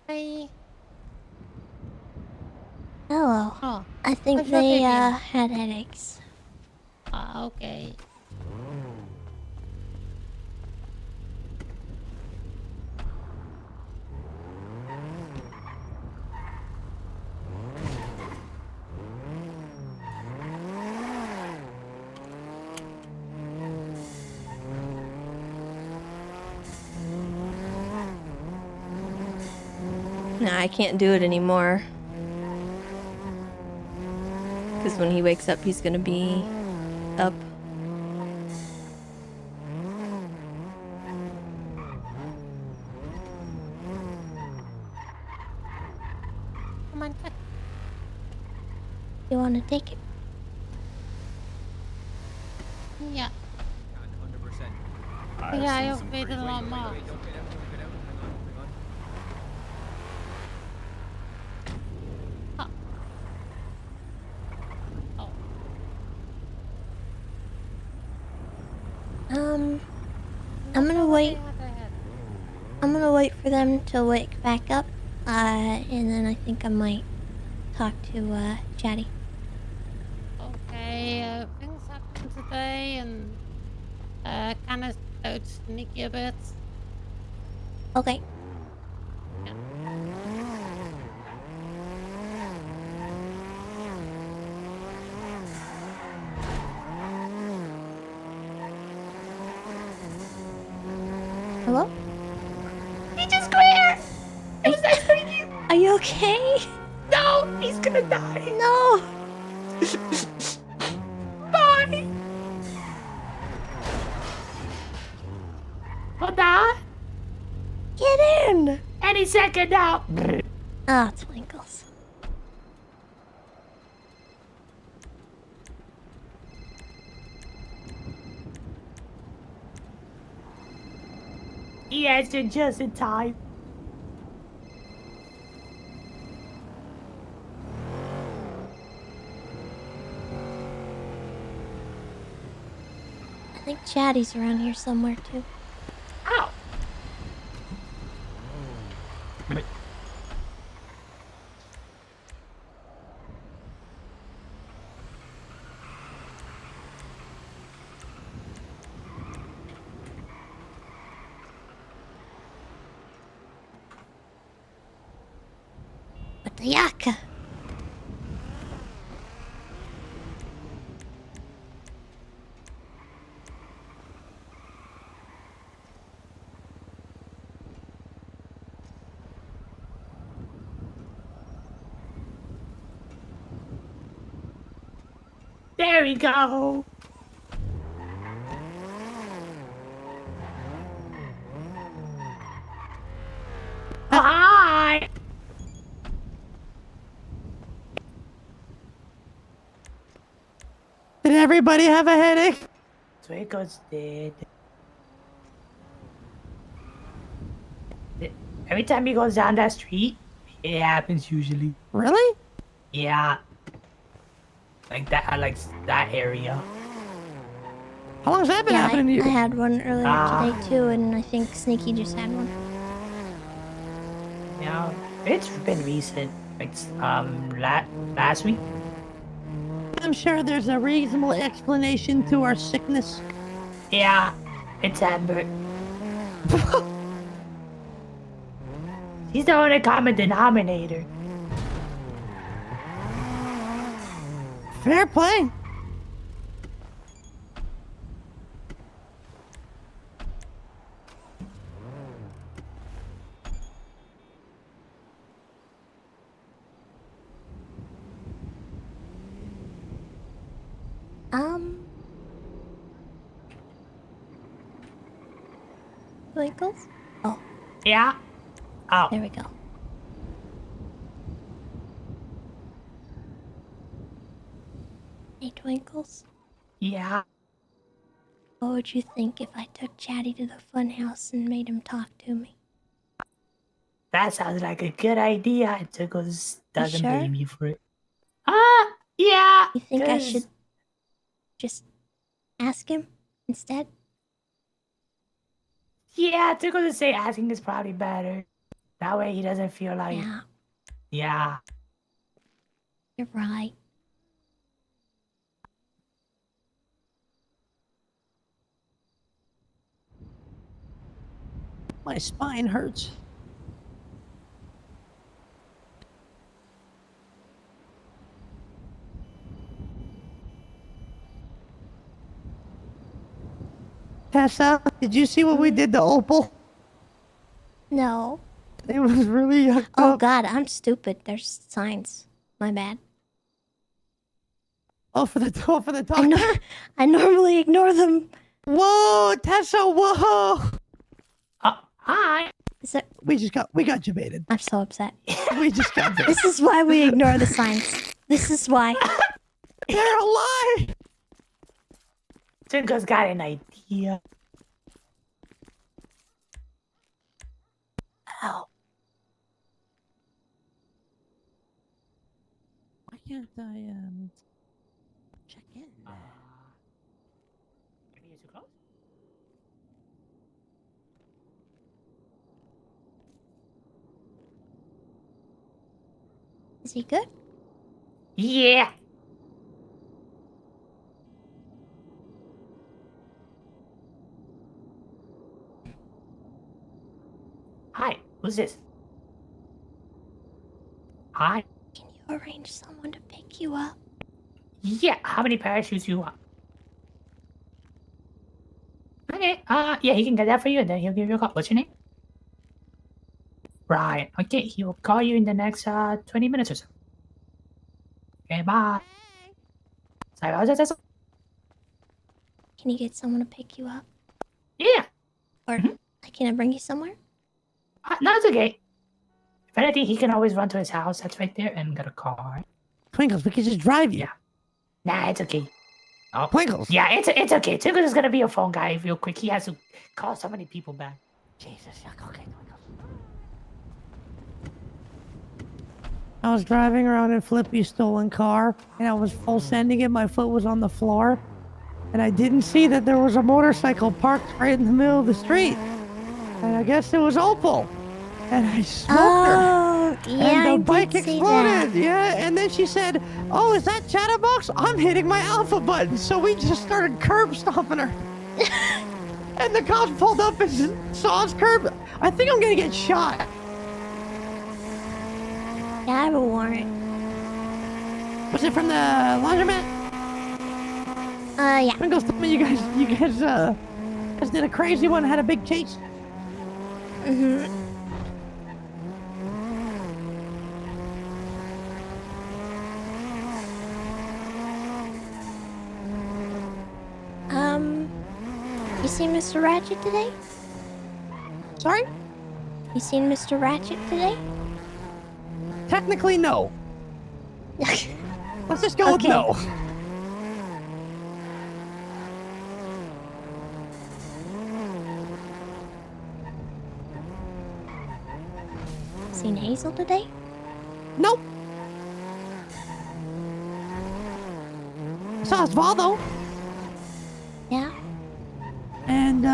Hi. Hello. Oh, I think how's your they day been? had headaches. Okay. Nah, I can't do it anymore. Because when he wakes up, he's gonna be up. Come on, cut. You wanna take it? Yeah. 100%. Yeah, I've waited a lot more. I'm gonna wait. I'm gonna wait for them to wake back up, and then I think I might talk to, Chatty. Okay, things happened today and kind of out sneaky a bit. Okay. Hello? He just quit! It was nice meeting you! Are you okay? No! He's gonna die! No! Bye! Hold on! Get in! Any second now! Ah, Twinkles. He answered just in time. I think Chatty's around here somewhere, too. Ow! What the yaka? There we go! Hi! Did everybody have a headache? Twinkle's dead. Every time he goes down that street, it happens usually. Really? Yeah. Like that area. How long's that been Yeah, happening to you? I had one earlier Ah. today, too, and I think Sneaky just had one. Yeah, it's been recent. Like last week. I'm sure there's a reasonable explanation to our sickness. Yeah, it's Amber. He's the only common denominator. Fair play. Twinkles? Oh. Yeah. Oh. There we go. Hey, Twinkles. Yeah. What would you think if I took Chatty to the funhouse and made him talk to me? That sounds like a good idea. And Tickles doesn't sure? blame you for it. Yeah. You think I 'cause- should just ask him instead? Yeah, Tickles would say asking is probably better. That way he doesn't feel like. Yeah. Yeah. You're right. My spine hurts. Tessa, did you see what we did to Opal? No. It was really yucked Oh up. God, I'm stupid. There's signs. My bad. Oh, for the doctor. I normally ignore them. Whoa, Tessa! Whoa! Hi. We got debated. I'm so upset. We just got baited. This is why we ignore the signs. This is why. They're a lie. Tickles got an idea. Ow. Why can't I check in? Maybe you're too close? Is he good? Yeah. Hi, who's this? Hi. Can you arrange someone to pick you up? Yeah, how many parachutes you want? Okay, yeah, he can get that for you and then he'll give you a call. What's your name? Right, okay, he'll call you in the next 20 minutes or so. Okay, bye. Sorry, what was that? Can you get someone to pick you up? Yeah. Or can I bring you somewhere? No, it's okay. If anything, he can always run to his house. That's right there and get a car. Twinkles, we could just drive you. Yeah. Nah, it's okay. Oh, Twinkles. Yeah, it's okay. Twinkles is gonna be a phone guy real quick. He has to call so many people back. Jesus, okay, Twinkles. I was driving around in Flippy's stolen car, and I was full sending it. My foot was on the floor, and I didn't see that there was a motorcycle parked right in the middle of the street. And I guess it was Opal. And I smoked her. Yeah, And I the bike did see exploded. that. Yeah, and then she said, "Oh, is that Chatterbox? I'm hitting my alpha button." So we just started curb stomping her. And the cops pulled up and saw us curb. I think I'm gonna get shot. Yeah, I have a warrant. Was it from the laundromat? Yeah. Twinkles told me you guys did a crazy one, had a big chase. Mm-hmm. You seen Mr. Ratchet today? Sorry? You seen Mr. Ratchet today? Technically, no. Let's just go with Okay. no. Seen Hazel today? Nope. Saw Osvaldo. Yeah. And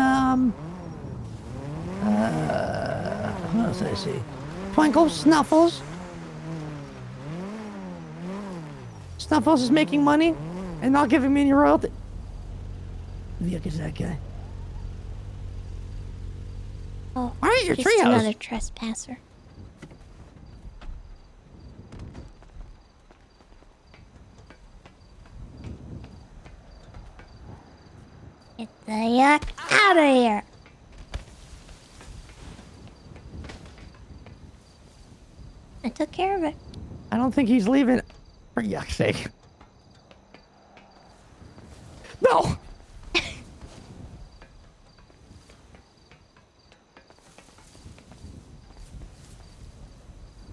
what else did I see? Twinkle, Snuffles. Snuffles is making money and not giving me any royalty. Who the heck is that guy? Oh, All right, your just treehouse. another trespasser. Get the yuck out of here! I took care of it. I don't think he's leaving for yuck's sake. go.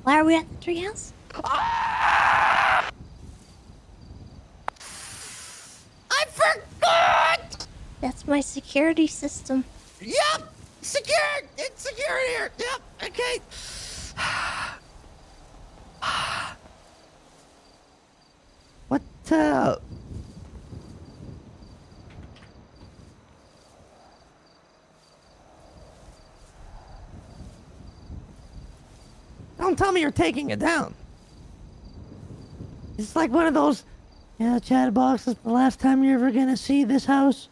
Why are we at the treehouse? I forgot! That's my security system. Yep! Secured! It's secured here! Yep, okay. What, Don't tell me you're taking it down. It's like one of those, yeah, Chatterbox, is the last time you're ever gonna see this house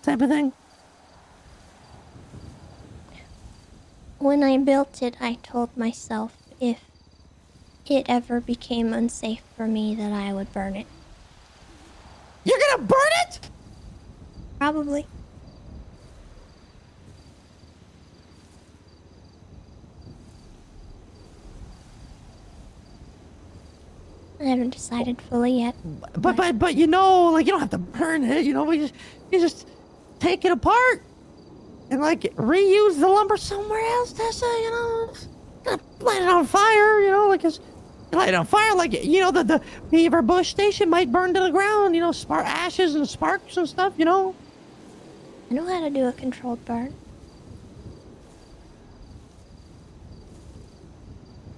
type of thing. When I built it, I told myself if it ever became unsafe for me that I would burn it. You're gonna burn it? Probably. I haven't decided fully yet. But you know, like, you don't have to burn it, you know, you just take it apart and like reuse the lumber somewhere else, Tessa, you know. Light it on fire, you know, like you light it on fire, like, you know, the Beaver Bush station might burn to the ground, you know, ashes and sparks and stuff, you know. I know how to do a controlled burn.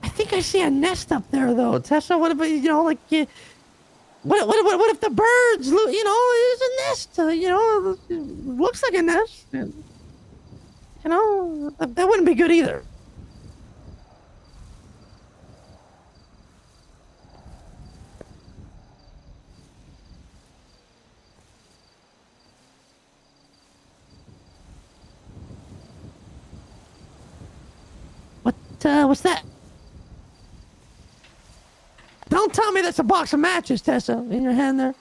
I think I see a nest up there, though, Tessa. What if, you know, like, what if the birds, you know, it's a nest, you know, it looks like a nest. You know, that wouldn't be good either. What's that? Don't tell me that's a box of matches, Tessa, in your hand there.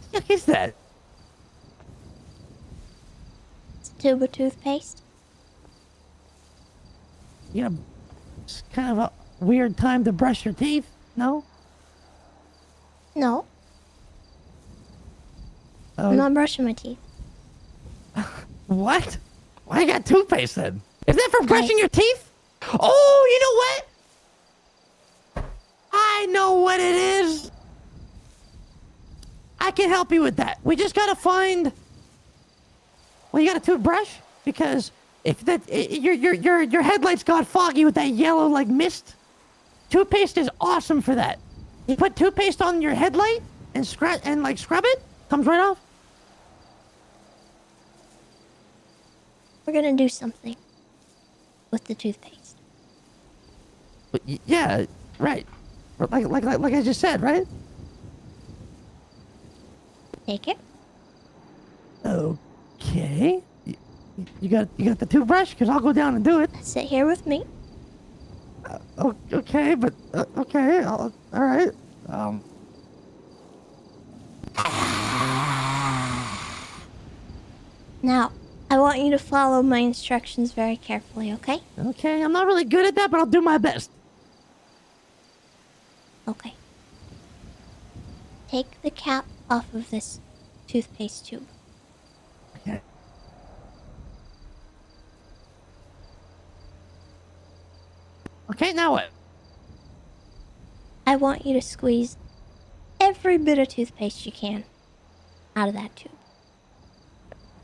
What the heck is that? It's a tube of toothpaste. You know, it's kind of a weird time to brush your teeth, no? No. Oh. I'm not brushing my teeth. What? Why you got toothpaste then? Is that for brushing your teeth? Oh, you know what? I know what it is. I can help you with that. We just gotta find. Well, you got a toothbrush because if your headlights got foggy with that yellow like mist, toothpaste is awesome for that. You put toothpaste on your headlight and scrub it, comes right off. We're gonna do something with the toothpaste. Yeah, right. Like I just said, right? Take it. Okay. You got the toothbrush? Because I'll go down and do it. Sit here with me. Okay, but okay. All right. Now, I want you to follow my instructions very carefully, okay? Okay, I'm not really good at that, but I'll do my best. Okay. Take the cap off of this toothpaste tube. Okay. Okay, now what? I want you to squeeze every bit of toothpaste you can out of that tube.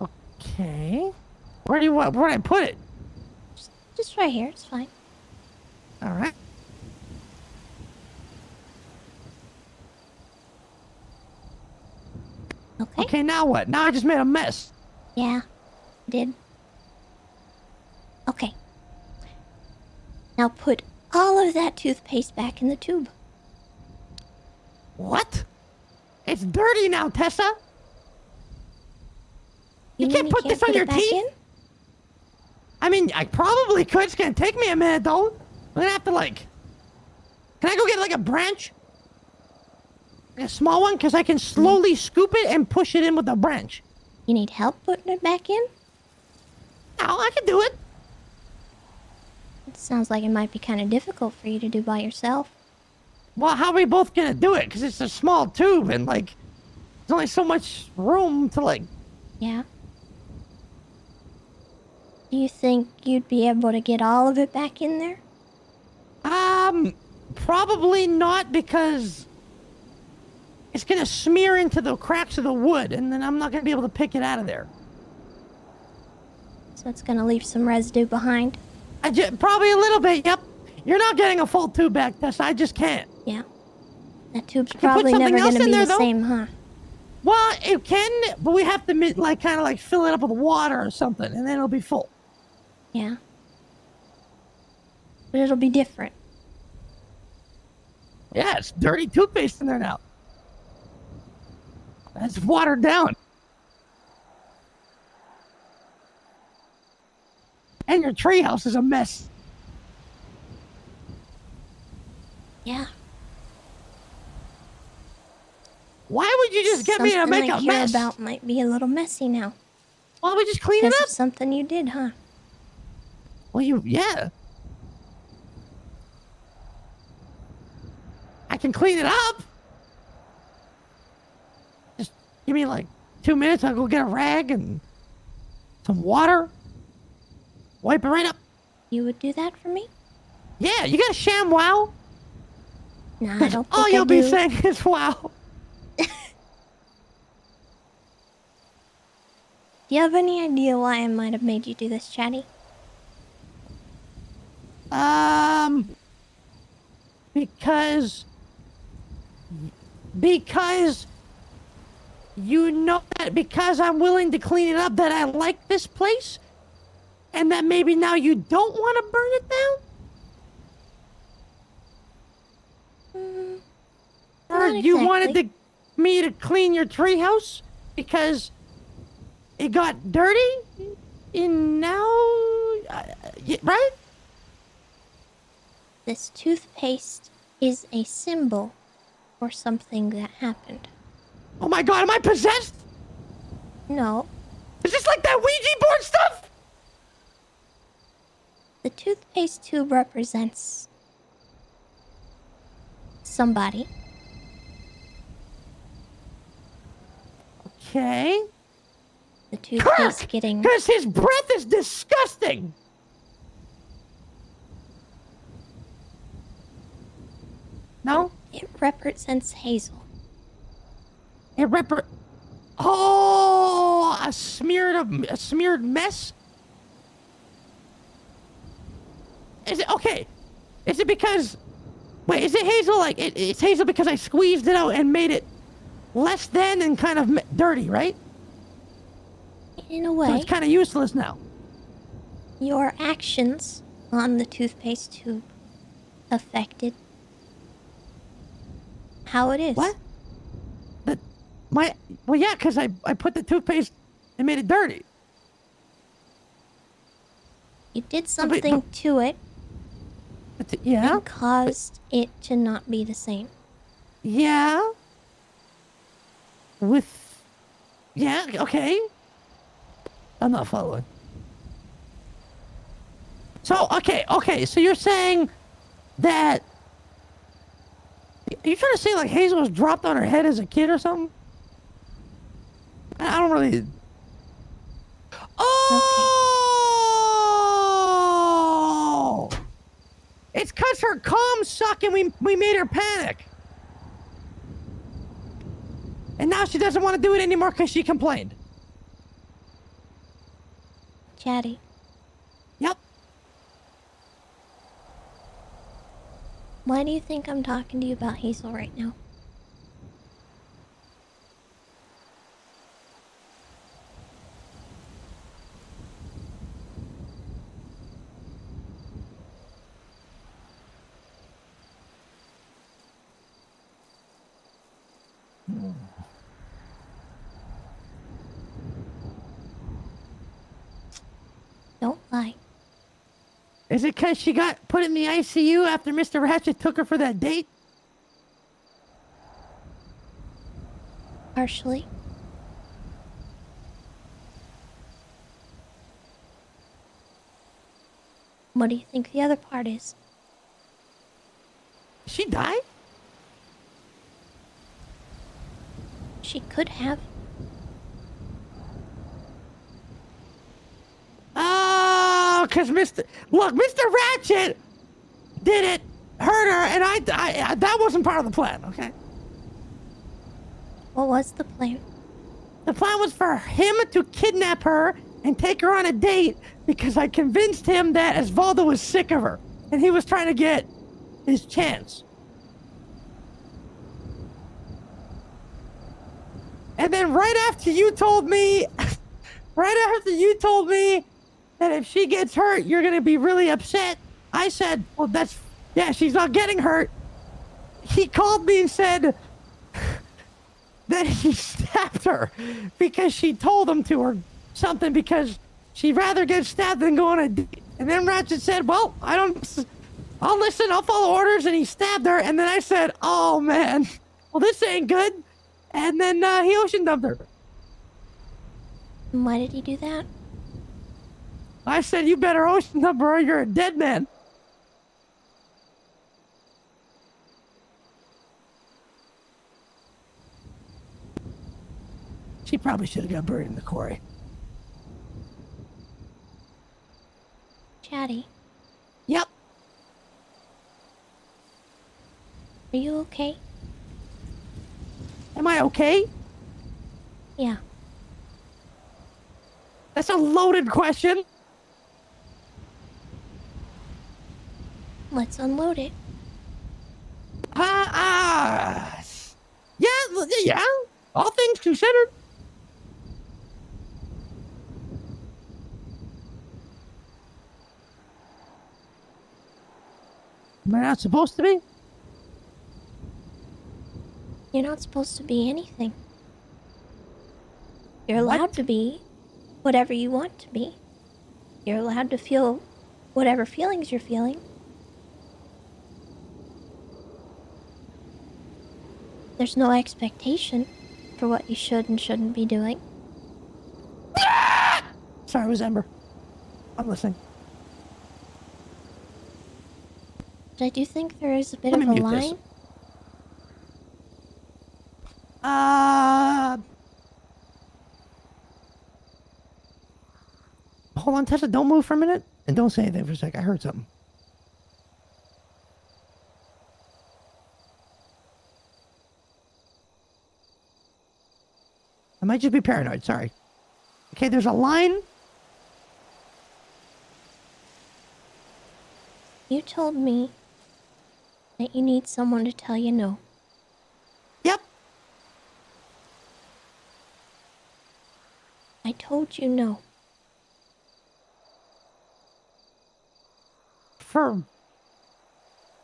Okay. Where do I put it? Just right here, it's fine. All right. Okay. Okay, now what? Now I just made a mess. Yeah, I did. Okay. Now put all of that toothpaste back in the tube. What? It's dirty now, Tessa. You can't put this on your teeth? In? I mean, I probably could. It's gonna take me a minute, though. I'm gonna have to, like... Can I go get, like, a branch? A small one? Because I can slowly scoop it and push it in with a branch. You need help putting it back in? No, I can do it. It sounds like it might be kind of difficult for you to do by yourself. Well, how are we both gonna do it? Because it's a small tube and, like, there's only so much room to, like... Yeah. Do you think you'd be able to get all of it back in there? Probably not, because it's gonna smear into the cracks of the wood, and then I'm not gonna be able to pick it out of there. So it's gonna leave some residue behind? Probably a little bit, yep. You're not getting a full tube back, Tessa. I just can't. Yeah. That tube's Put probably something never else gonna in be there, the though. same, huh? Well, it can, but we have to, like, kind of, like, fill it up with water or something, and then it'll be full. Yeah. But it'll be different. Yeah, it's dirty toothpaste in there now. That's watered down. And your treehouse is a mess. Yeah. Why would you just get me to make Something a I care mess? about might be a little messy now. Why don't we just clean it Because up? of something you did, huh? Well, yeah. I can clean it up. Just give me like 2 minutes. I'll go get a rag and some water. Wipe it right up. You would do that for me? Yeah, you got a sham wow? Nah, I don't think All I you'll be do. saying is wow. Do you have any idea why I might have made you do this, Chatty? Because you know that because I'm willing to clean it up that I like this place, and that maybe now you don't want to burn it down? Or not you wanted exactly. me to clean your treehouse because it got dirty, and now, right? This toothpaste is a symbol for something that happened. Oh my god, am I possessed? No. Is this like that Ouija board stuff? The toothpaste tube represents somebody. Okay. The toothpaste getting... Because his breath is disgusting. No? It represents Hazel. Oh, a smeared mess? Is it okay? Is it because wait, is it Hazel like it's Hazel because I squeezed it out and made it less than and kind of dirty, right? In a way. So it's kind of useless now. Your actions on the toothpaste tube affected how it is. What? Well, yeah, because I put the toothpaste and made it dirty. You did something to it. Yeah? And caused it to not be the same. Yeah. Yeah, okay. I'm not following. So, okay, so you're saying that... Are you trying to say, like, Hazel was dropped on her head as a kid or something? I don't really... Oh! Okay. It's because her comms suck and we made her panic. And now she doesn't want to do it anymore because she complained. Chatty. Yep. Why do you think I'm talking to you about Hazel right now? Don't lie. Is it because she got put in the ICU after Mr. Ratchet took her for that date? Partially. What do you think the other part is? Did she die? She could have. Oh, because Mr. Ratchet did it, hurt her, and I that wasn't part of the plan, okay? What was the plan? The plan was for him to kidnap her and take her on a date because I convinced him that Osvaldo was sick of her and he was trying to get his chance. And then right after you told me that if she gets hurt, you're going to be really upset, I said, well, she's not getting hurt. He called me and said that he stabbed her because she told him to or something because she'd rather get stabbed than go on a date. And then Ratchet said, well, I'll listen, I'll follow orders, and he stabbed her. And then I said, oh, man, well, this ain't good. And then he ocean dumped her. And why did he do that? I said, you better ocean dump her or you're a dead man. She probably should have got buried in the quarry. Chatty. Yep. Are you okay? Am I okay? Yeah. That's a loaded question. Let's unload it. Yeah. All things considered. Am I not supposed to be? You're not supposed to be anything. You're allowed to be whatever you want to be. You're allowed to feel whatever feelings you're feeling. There's no expectation for what you should and shouldn't be doing. Sorry, it was Ember. I'm listening. But I do think there is a bit Let of me a mute this. line. Hold on, Tessa, don't move for a minute. And don't say anything for a sec. I heard something. I might just be paranoid, sorry. Okay, there's a line. You told me that you need someone to tell you no. Yep. I told you no.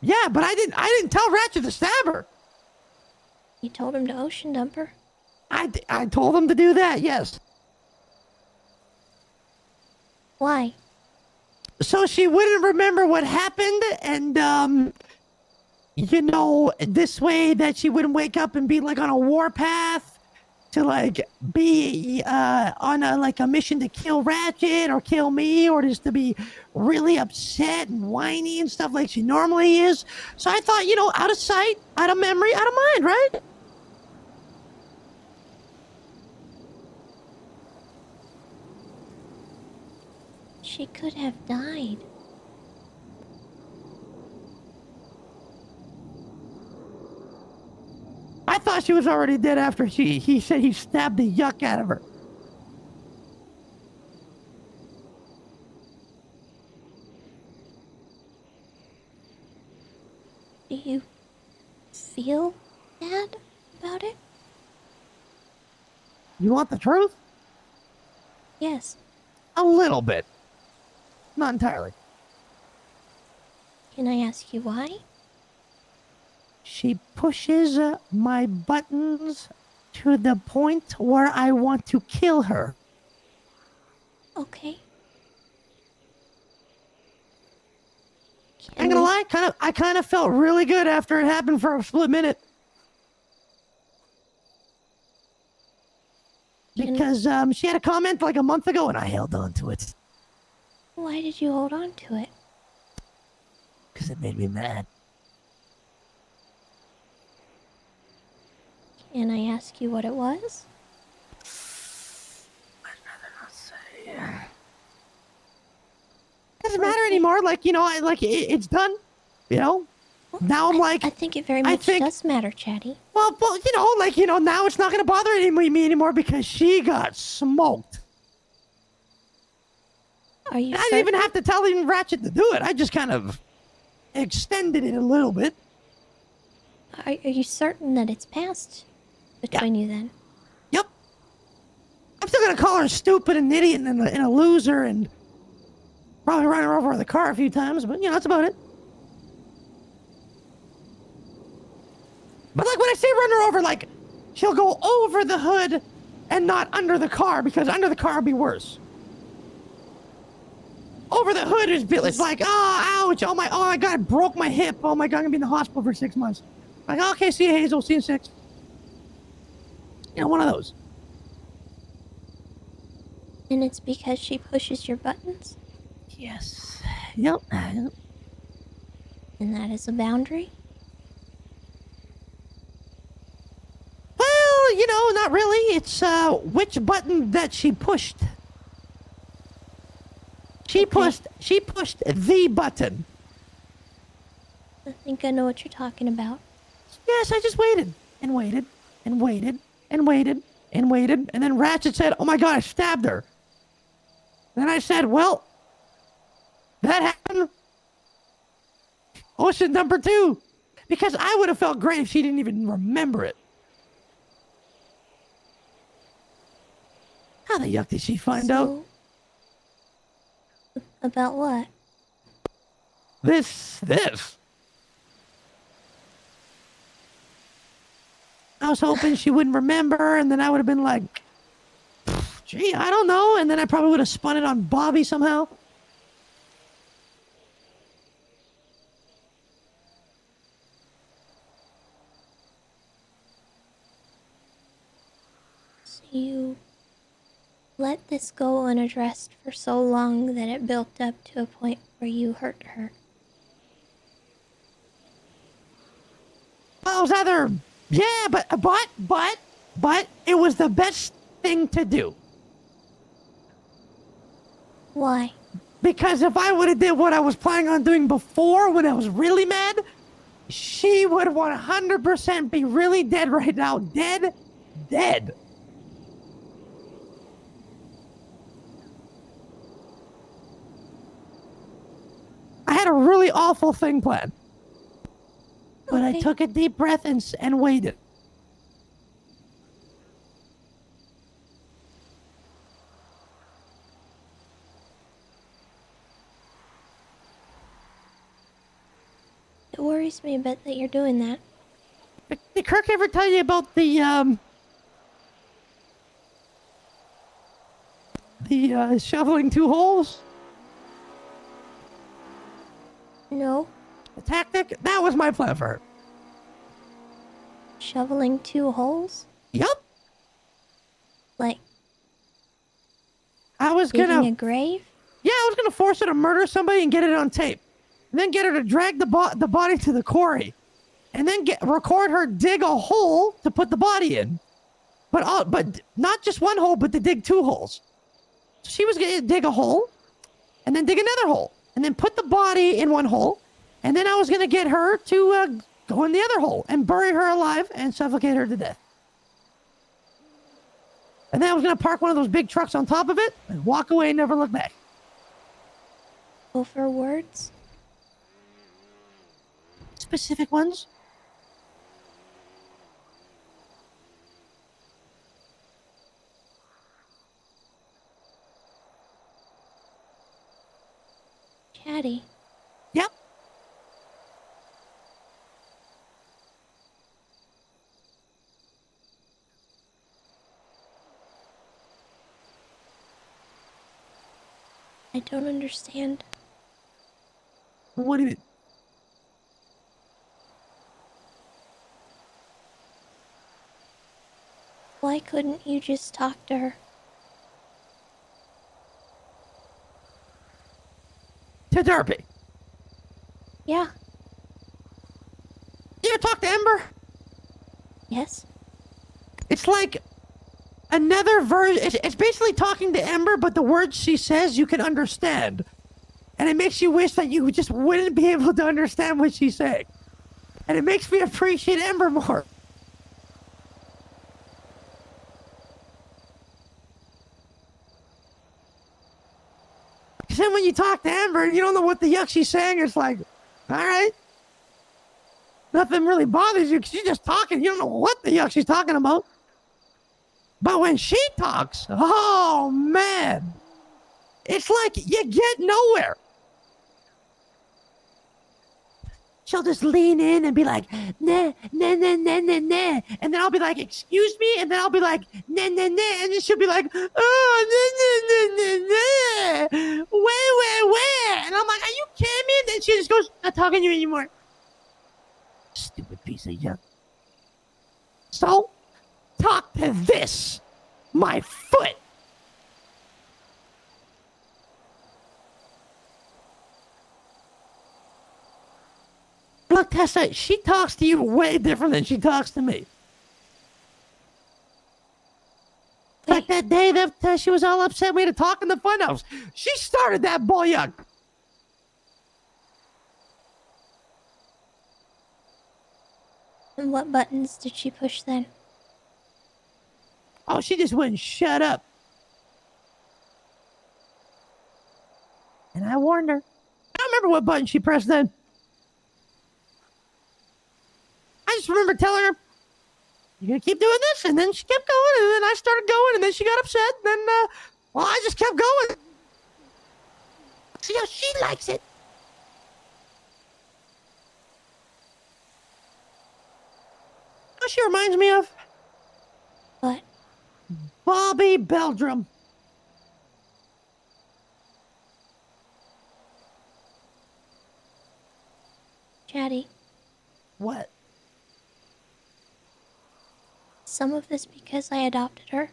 Yeah, but I didn't tell Ratchet to stab her. You told him to ocean dump her. I told him to do that, yes. Why? So she wouldn't remember what happened, and, this way that she wouldn't wake up and be, like, on a warpath to, like, be, on a mission to kill Ratchet or kill me, or just to be really upset and whiny and stuff like she normally is. So I thought, out of sight, out of memory, out of mind, right? She could have died. I thought she was already dead after he said he stabbed the yuck out of her. Do you feel bad about it? You want the truth? Yes. A little bit. Not entirely. Can I ask you why? She pushes my buttons to the point where I want to kill her. Okay. I'm gonna lie, I kind of felt really good after it happened for a split minute. Because she had a comment like a month ago and I held on to it. Why did you hold on to it? Because it made me mad. and I ask you what it was? Doesn't matter anymore. Like, you know, it's done. You know? Now I'm like... I think it very much does matter, Chatty. Well, you know, like, you know, now it's not going to bother me anymore because she got smoked. Are you I didn't even have to tell even Ratchet to do it. I just kind of extended it a little bit. Are you certain that it's passed between you then? Yep. I'm still going to call her stupid and idiot and a loser and probably run her over with a car a few times, but, you know, that's about it. But, like, when I say run her over, like, she'll go over the hood and not under the car, because under the car would be worse. Over the hood is it's like, oh, ouch, oh my God, I broke my hip. Oh my God, I'm going to be in the hospital for 6 months. Like, okay, see you, Hazel, see you in 6. You know, one of those. And it's because she pushes your buttons? Yes. Yep. And that is a boundary? Well, you know, not really. It's which button that she pushed. She pushed the button. I think I know what you're talking about. Yes, I just waited and waited and waited and waited and waited, and then Ratchet said, "Oh my God, I stabbed her." Then I said, "Well, that happened. Ocean number 2." Because I would have felt great if she didn't even remember it. How the yuck did she find out? About what? This. I was hoping she wouldn't remember, and then I would have been like, gee, I don't know, and then I probably would have spun it on Bobby somehow. So you let this go unaddressed for so long that it built up to a point where you hurt her. Well, it was either, yeah, but it was the best thing to do. Why? Because if I would have did what I was planning on doing before when I was really mad, she would 100% be really dead right now. Dead. I had a really awful thing planned. But I took a deep breath and waited. It worries me a bit that you're doing that. Did Kirk ever tell you about the shoveling 2 holes? No. The tactic? That was my plan for her. Shoveling 2 holes? Yep. Like, I was digging gonna... a grave? Yeah, I was gonna force her to murder somebody and get it on tape. And then get her to drag the body to the quarry. And then record her dig a hole to put the body in. But not just 1 hole, but to dig 2 holes. So she was gonna dig a hole, and then dig another hole. And then put the body in 1 hole. And then I was gonna get her to go in the other hole and bury her alive and suffocate her to death. And then I was gonna park one of those big trucks on top of it and walk away and never look back. Over words? Specific ones? Chatty. Yep. I don't understand. What do you mean? Why couldn't you just talk to her? To Derpy. Yeah. You ever talk to Ember? Yes. It's like another version. It's basically talking to Ember, but the words she says you can understand. And it makes you wish that you just wouldn't be able to understand what she's saying. And it makes me appreciate Ember more. Because then when you talk to Ember and you don't know what the yuck she's saying, it's like, all right. Nothing really bothers you because you're just talking. You don't know what the yuck she's talking about. But when she talks, oh man, it's like you get nowhere. She'll just lean in and be like, nah, nah, nah, nah, nah, nah. And then I'll be like, excuse me? And then I'll be like, nah, nah, nah. And then she'll be like, oh, nah, nah, nah, nah, nah. Where? And I'm like, are you kidding me? And then she just goes, not talking to you anymore. Stupid piece of yuck. So, talk to this, my foot. Look, Tessa, she talks to you way different than she talks to me. Like that day that she was all upset we had to talk in the funhouse. She started that boyuck. And what buttons did she push then? Oh, she just wouldn't shut up. And I warned her. I don't remember what button she pressed then. I just remember telling her, you're going to keep doing this? And then she kept going, and then I started going, and then she got upset, and then, well, I just kept going. See how she likes it. What she reminds me of? What? Bobby Beldrum. Chatty. What? Some of this because I adopted her.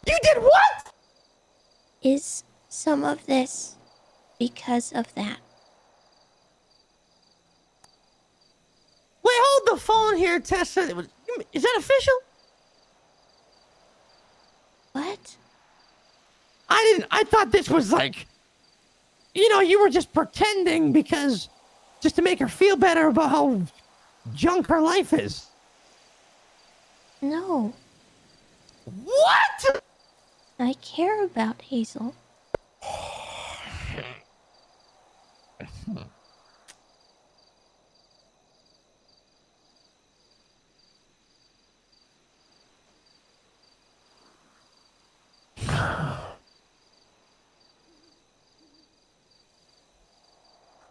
You did what? Is some of this because of that? Wait, hold the phone here, Tessa. Is that official? What? I thought this was like, you were just pretending because, just to make her feel better about how junk her life is. No. What? I care about Hazel.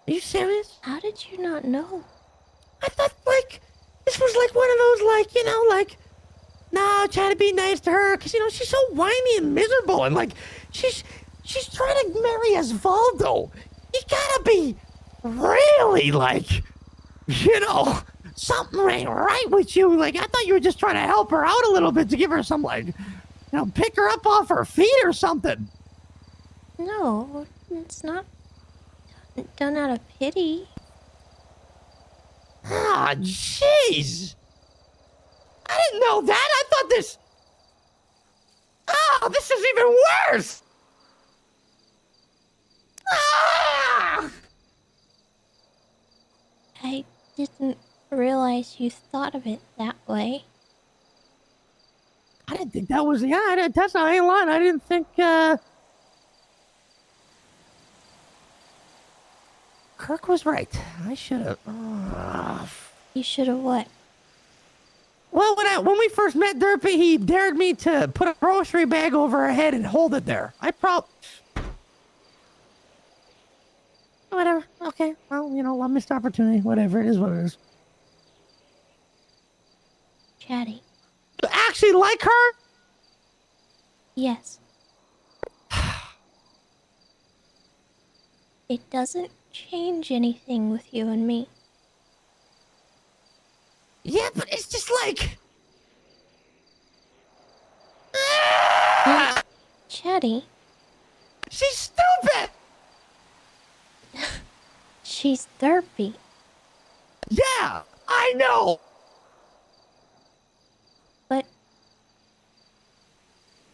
Are you serious? How did you not know? I thought, this was one of those, no, try to be nice to her, because, she's so whiny and miserable, and, she's trying to marry Osvaldo. You gotta be really, something ain't right with you. I thought you were just trying to help her out a little bit to give her some, pick her up off her feet or something. No, it's not done out of pity. Ah, jeez. I didn't know that. I thought this... Oh, this is even worse. Ah! I didn't realize you thought of it that way. I didn't think that was... Yeah, Tessa, I ain't lying. I didn't think, Kirk was right. I should have... You should have what? Well, when we first met Derpy, he dared me to put a grocery bag over her head and hold it there. Whatever. Okay. Well, I missed opportunity. Whatever. It is what it is. Chatty. You actually like her? Yes. It doesn't change anything with you and me. Yeah, but it's just Chatty. She's stupid! She's derpy. Yeah, I know!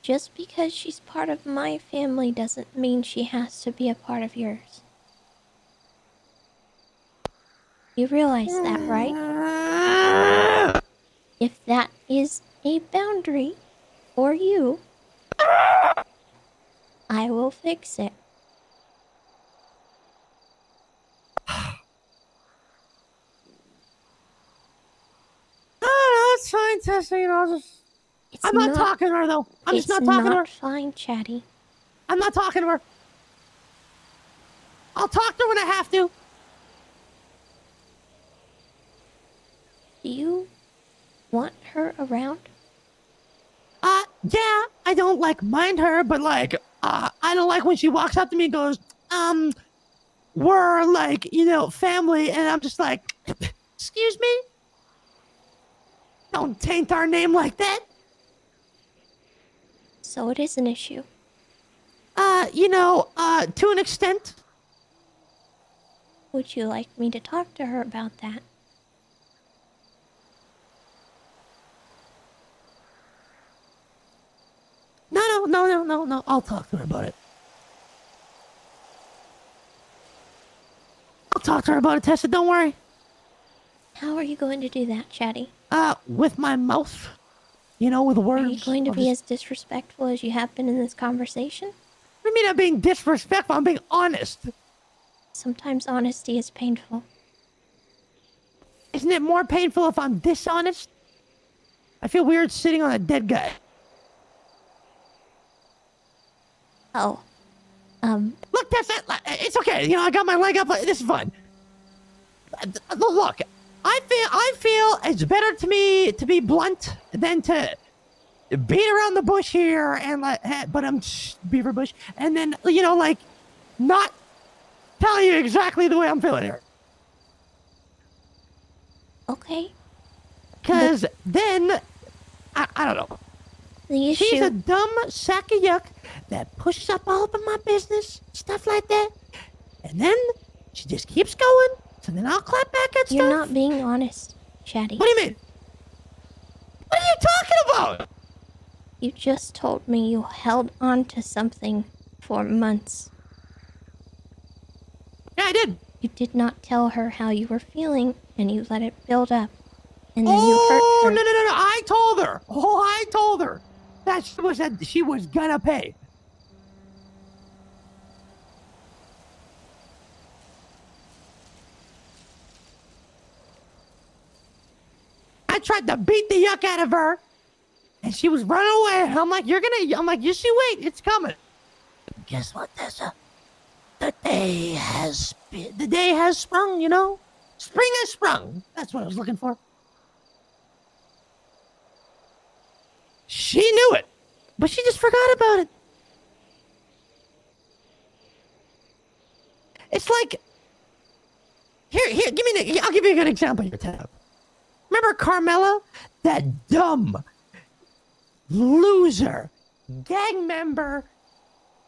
Just because she's part of my family doesn't mean she has to be a part of yours. You realize that, right? If that is a boundary for you, I will fix it. That's fine, Tessa. You know, I'm not not- talking to her though. I'm just It's not talking to her. not fine, Chatty. I'm not talking to her. I'll talk to her when I have to. Do you want her around? Yeah, I don't mind her, but I don't like when she walks up to me and goes, we're family, and I'm just like, excuse me? Don't taint our name like that. So it is an issue. To an extent. Would you like me to talk to her about that? No. I'll talk to her about it. I'll talk to her about it, Tessa, don't worry. How are you going to do that, Chatty? With my mouth. With words. Are you going to be as disrespectful as you have been in this conversation? What do you mean I'm being disrespectful? I'm being honest. Sometimes honesty is painful. Isn't it more painful if I'm dishonest? I feel weird sitting on a dead guy. Oh. Look, Tessa, it's okay. I got my leg up. This is fun. Look, I feel it's better to me to be blunt than to beat around the bush here and but I'm beaver bush, and then not tell you exactly the way I'm feeling here. Okay. Because then I don't know. The issue. She's a dumb sack of yuck that pushes up all up in my business, stuff like that, and then she just keeps going. So then I'll clap back at stuff. You're not being honest, Chatty. What do you mean? What are you talking about? You just told me you held on to something for months. Yeah, I did. You did not tell her how you were feeling, and you let it build up. And then you hurt her. No. I told her. I told her that she was gonna pay. I tried to beat the yuck out of her, and she was running away. I'm like, just you wait, it's coming. Guess what, Tessa? The day has sprung, Spring has sprung. That's what I was looking for. She knew it, but she just forgot about it. It's like, here, I'll give you a good example here, Tab. Remember Carmela? That dumb, loser, gang member,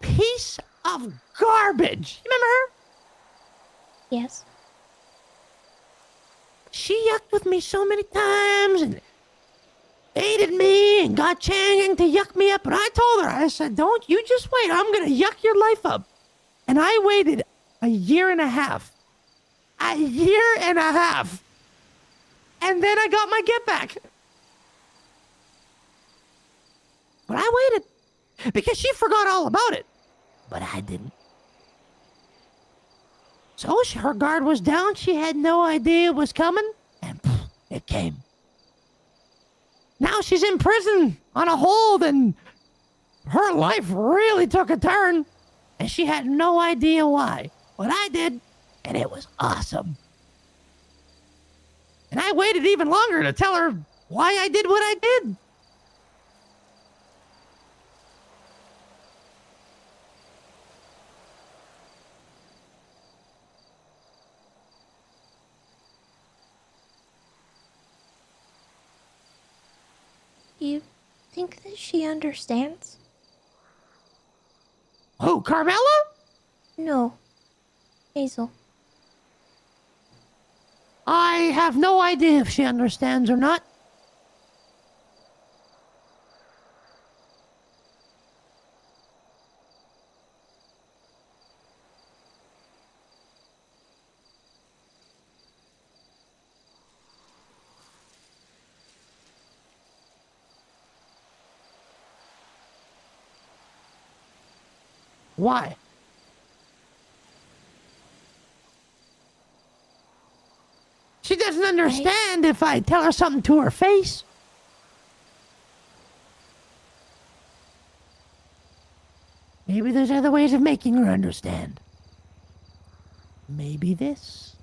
piece of garbage. You remember her? Yes. She yucked with me so many times and aided me and got Chang to yuck me up. But I told her, I said, don't you just wait. I'm going to yuck your life up. And I waited a year and a half. And then I got my get back. But I waited because she forgot all about it. But I didn't. So her guard was down. She had no idea it was coming. And it came. Now she's in prison on a hold, and her life really took a turn. And she had no idea why. But I did, and it was awesome. And I waited even longer to tell her why I did what I did. You think that she understands? Who, Carmela? No. Hazel. I have no idea if she understands or not. Why? She doesn't understand if I tell her something to her face. Maybe there's other ways of making her understand. Maybe this.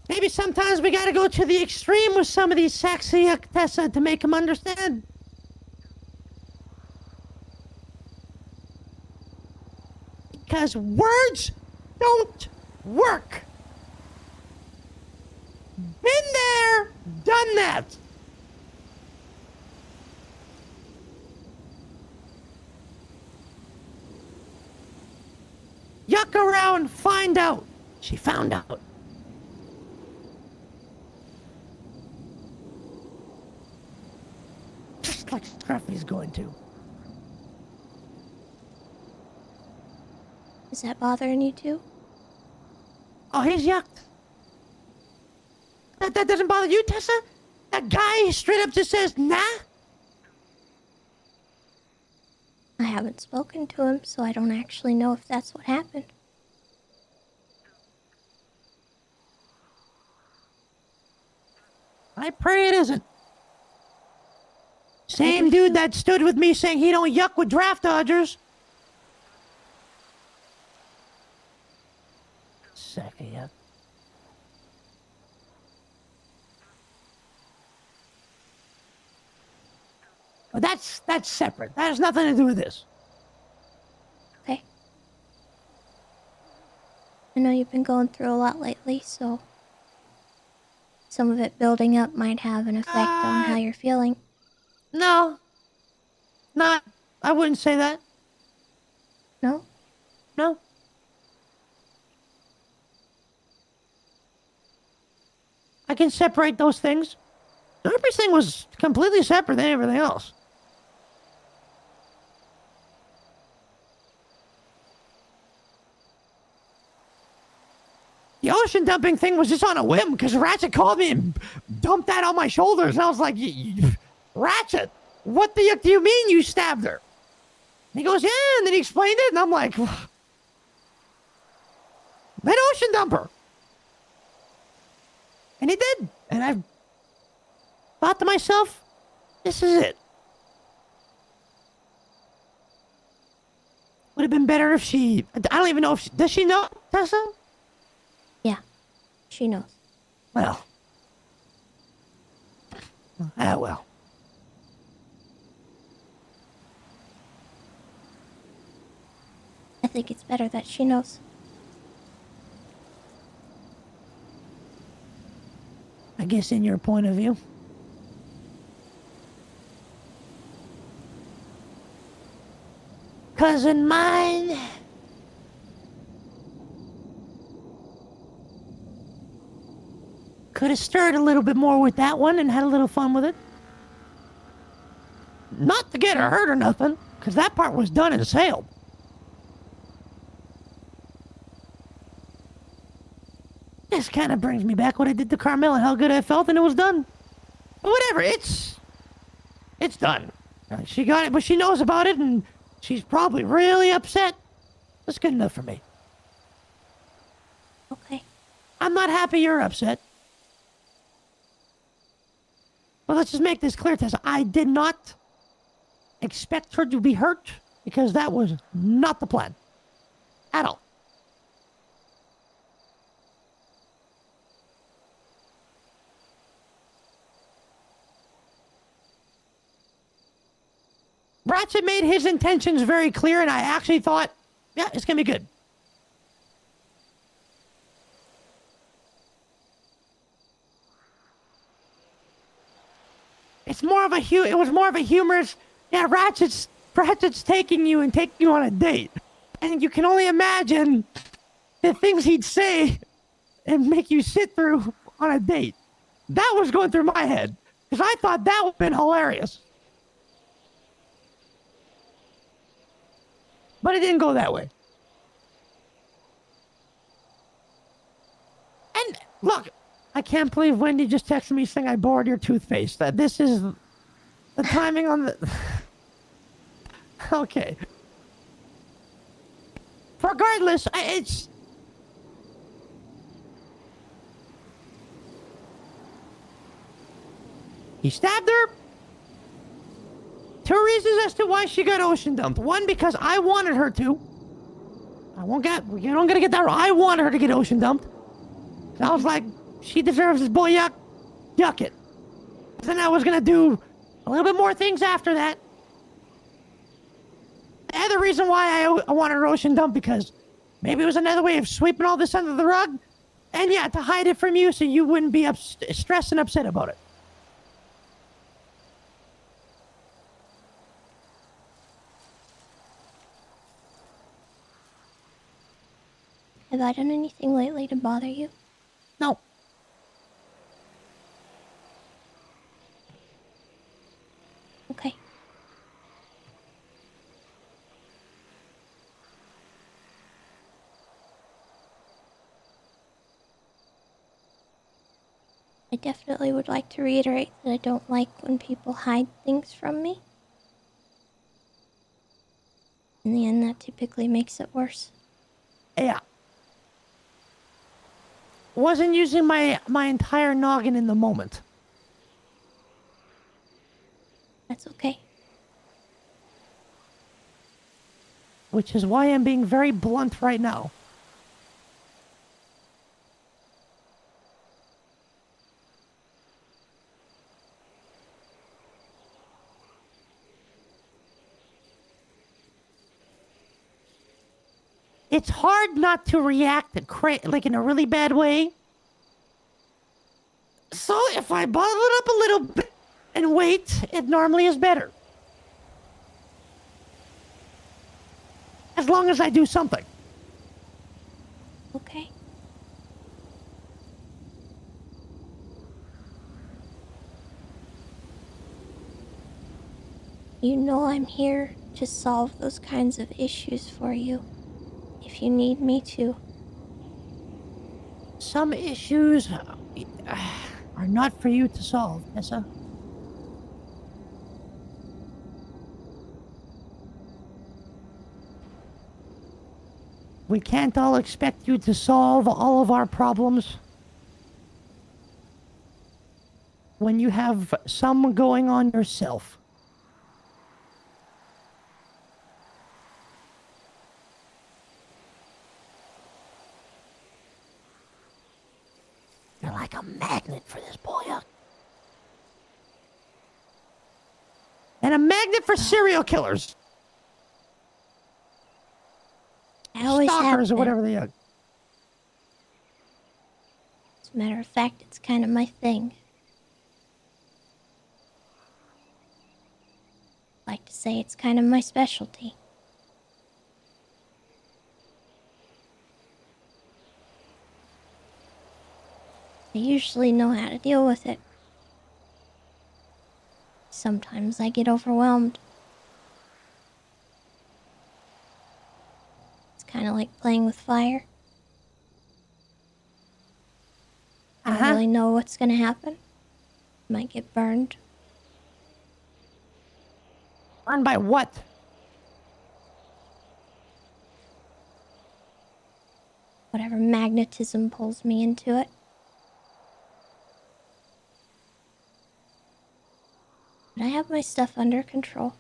Maybe sometimes we gotta go to the extreme with some of these sexy Tessa to make them understand. Because words don't work. Been there, done that. Yuck around, find out. She found out. Just like Scruffy's going to. Is that bothering you too? Oh, he's yucked. That doesn't bother you, Tessa? That guy straight up just says, nah? I haven't spoken to him, so I don't actually know if that's what happened. I pray it isn't. Same dude that stood with me saying he don't yuck with draft dodgers. Second yuck. But that's separate. That has nothing to do with this. Okay. I know you've been going through a lot lately, so some of it building up might have an effect on how you're feeling. No. Not. I wouldn't say that. No? No. I can separate those things. Everything was completely separate than everything else. The ocean dumping thing was just on a whim because Ratchet called me and dumped that on my shoulders. And I was like, Ratchet, what the heck do you mean you stabbed her? And he goes, yeah, and then he explained it, and I'm like, that ocean dumper. And he did. And I thought to myself, this is it. Would have been better if she... I don't even know if she... Does she know, Tessa? Yeah, she knows. Well. Well. I think it's better that she knows. I guess in your point of view. Cousin mine. Could have stirred a little bit more with that one and had a little fun with it. Not to get her hurt or nothing, because that part was done and sailed. This kind of brings me back what I did to Carmela, how good I felt, and it was done. But whatever, it's done. She got it, but she knows about it, and she's probably really upset. That's good enough for me. Okay. I'm not happy you're upset. But let's just make this clear, Tessa. I did not expect her to be hurt, because that was not the plan. At all. Ratchet made his intentions very clear, and I actually thought, yeah, it's gonna be good. It was more of a humorous, yeah, Ratchet's taking you and taking you on a date. And you can only imagine the things he'd say and make you sit through on a date. That was going through my head, because I thought that would have been hilarious. But it didn't go that way. And look, I can't believe Wendy just texted me saying I borrowed your toothpaste. That this is The timing on the... Okay. Regardless, it's... He stabbed her. 2 reasons as to why she got ocean dumped. 1, because I wanted her to. You don't gotta get that wrong. I wanted her to get ocean dumped. I was like, she deserves this boy yuck. Yuck it. Then I was gonna do a little bit more things after that. The other reason why I wanted her ocean dumped, because maybe it was another way of sweeping all this under the rug. And yeah, to hide it from you so you wouldn't be stressed and upset about it. Have I done anything lately to bother you? No. Okay. I definitely would like to reiterate that I don't like when people hide things from me. In the end, that typically makes it worse. Yeah. Wasn't using my entire noggin in the moment. That's okay. Which is why I'm being very blunt right now. It's hard not to react like in a really bad way. So if I bottle it up a little bit and wait, it normally is better. As long as I do something. Okay. You know I'm here to solve those kinds of issues for you, if you need me to. Some issues are not for you to solve, Tessa. We can't all expect you to solve all of our problems. When you have some going on yourself. You're like a magnet for this boy. And a magnet for serial killers. I always have Stalkers or been. whatever they are. As a matter of fact, it's kind of my thing. I like to say it's kind of my specialty. I usually know how to deal with it. Sometimes I get overwhelmed. It's kind of like playing with fire. I don't really know what's gonna happen. Might get burned. Burned by what? Whatever magnetism pulls me into it. But I have my stuff under control.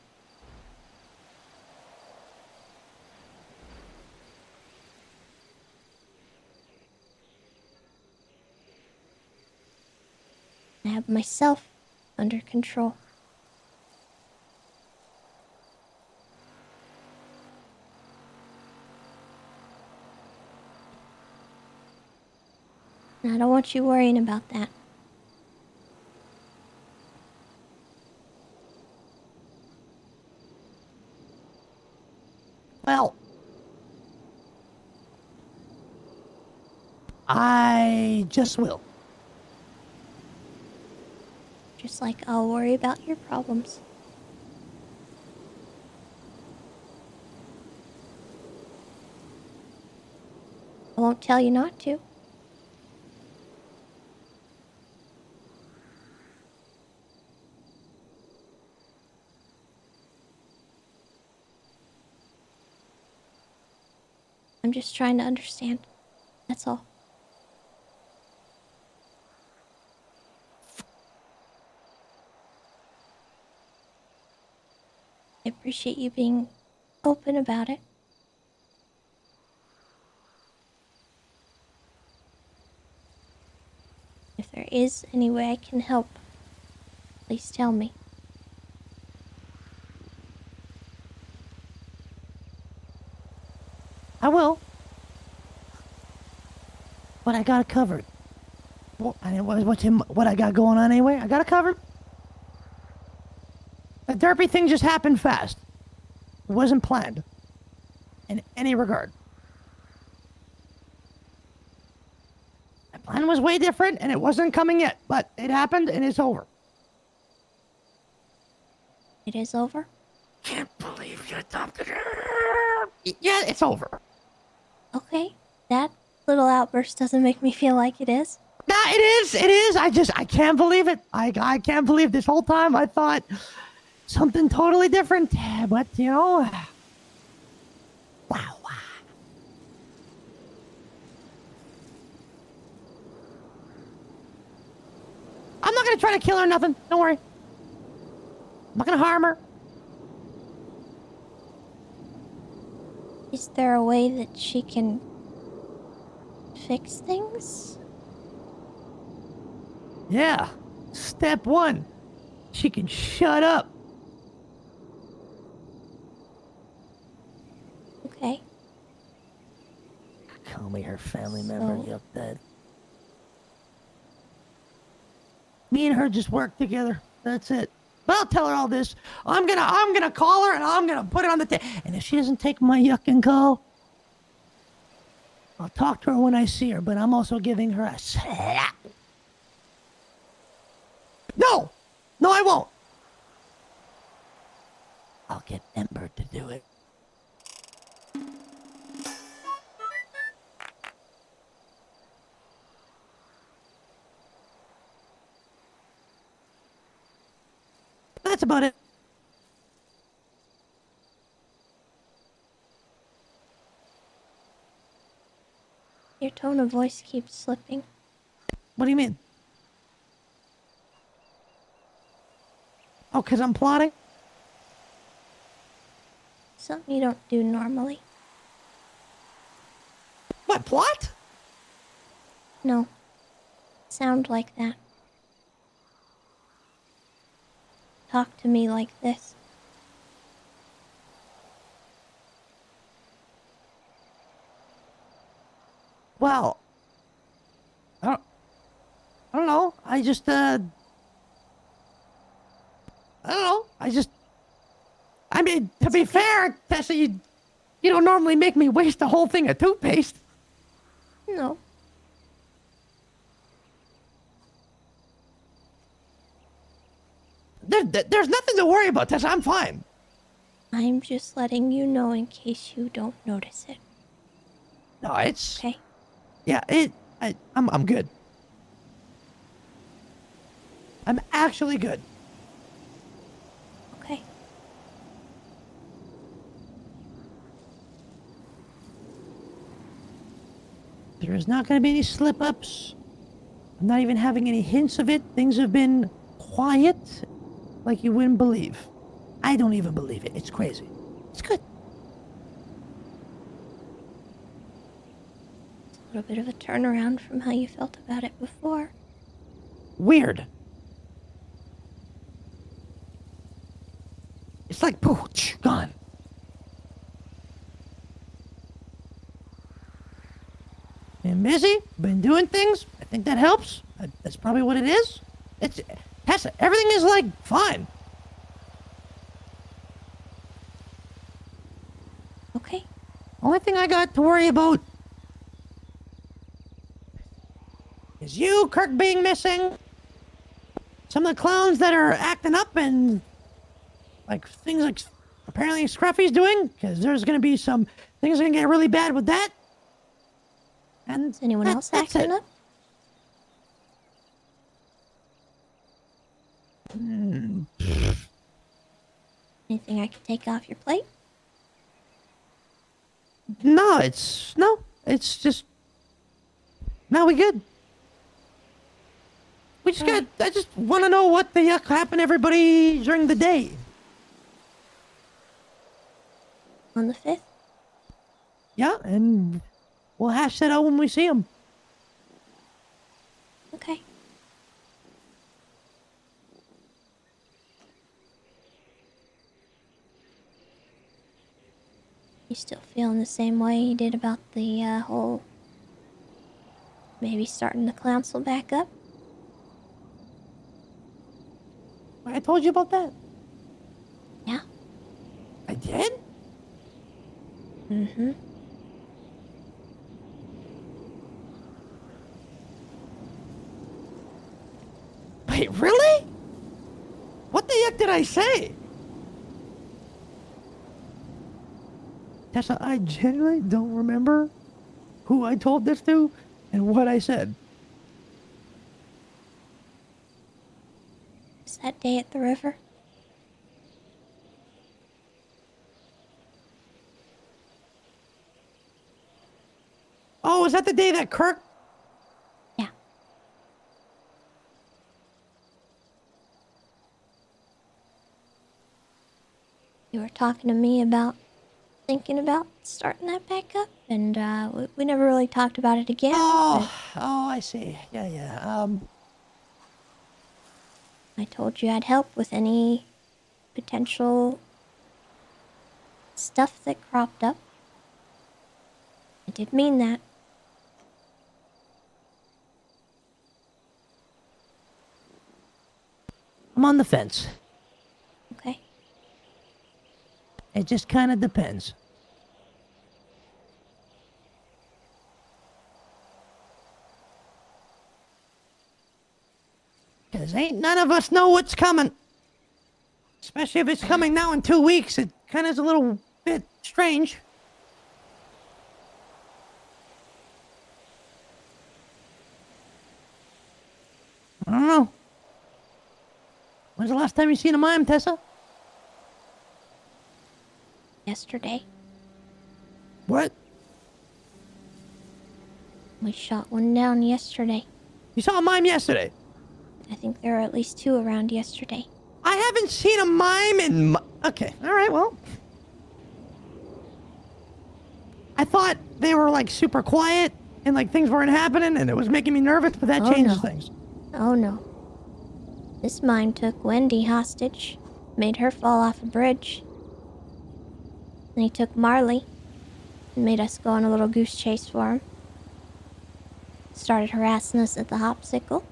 I have myself under control. And I don't want you worrying about that. Well, I just will. Just like I'll worry about your problems. I won't tell you not to. I'm just trying to understand. That's all. I appreciate you being open about it. If there is any way I can help, please tell me. I will. But I got it covered. Well, what I got going on anyway? I got it covered. The derpy thing just happened fast. It wasn't planned. In any regard. My plan was way different and it wasn't coming yet. But it happened and it's over. It is over? Can't believe you adopted her. Yeah, it's over. Okay. That little outburst doesn't make me feel like it is. Nah, it is. I can't believe it. I can't believe this whole time I thought something totally different. But, you know. Wow. I'm not gonna try to kill her or nothing. Don't worry. I'm not gonna harm her. Is there a way that she can fix things? Yeah. Step 1. She can shut up. Okay. Call me her family member, you dead. Me and her just work together. That's it. But I'll tell her all this. I'm gonna call her and I'm gonna put it on the tape. And if she doesn't take my yucking call, I'll talk to her when I see her, but I'm also giving her a slap. No! No, I won't. I'll get Ember to do it. That's about it. Your tone of voice keeps slipping. What do you mean? Oh, 'cause I'm plotting? Something you don't do normally. What, plot? No. Sound like that. Talk to me like this. Well, I don't know. I don't know. I mean, to be fair, Tessa, you don't normally make me waste the whole thing of toothpaste. No. There's nothing to worry about, Tessa. I'm fine. I'm just letting you know in case you don't notice it. No, it's... Okay. Yeah, I'm good. I'm actually good. Okay. There is not going to be any slip-ups. I'm not even having any hints of it. Things have been quiet like you wouldn't believe. I don't even believe it. It's crazy. It's good. A little bit of a turnaround from how you felt about it before. Weird. It's like, pooch, gone. Been busy, been doing things. I think that helps. That's probably what it is. Tessa, everything is like fine. Okay. Only thing I got to worry about is you, Kirk being missing, some of the clowns that are acting up, and like things like apparently Scruffy's doing, because there's gonna be some things gonna get really bad with that. And is anyone else acting up? Anything I can take off your plate? No, it's just no, we good. We just got. I just want to know what the yuck happened to everybody during the day. On the 5th? Yeah, and we'll hash that out when we see them. Okay. You still feeling the same way you did about the whole maybe starting the council back up? I told you about that. Yeah. I did? Mm-hmm. Wait, really? What the heck did I say? Tessa, I genuinely don't remember who I told this to and what I said. Was that day at the river? Oh, is that the day that Kirk? Yeah. You were talking to me about thinking about starting that back up, and we never really talked about it again. Oh, I see. Yeah. I told you I'd help with any potential stuff that cropped up. I did mean that. I'm on the fence. Okay. It just kind of depends. Because ain't none of us know what's coming. Especially if it's coming now in 2 weeks. It kind of is a little bit strange. I don't know. When's the last time you seen a mime, Tessa? Yesterday. What? We shot one down yesterday. You saw a mime yesterday? I think there were at least 2 around yesterday. I haven't seen a mime in... Okay, alright, well. I thought they were, like, super quiet and, like, things weren't happening and it was making me nervous, but that changes things. Oh, no. This mime took Wendy hostage, made her fall off a bridge. Then he took Marley and made us go on a little goose chase for him. Started harassing us at the hopsicle.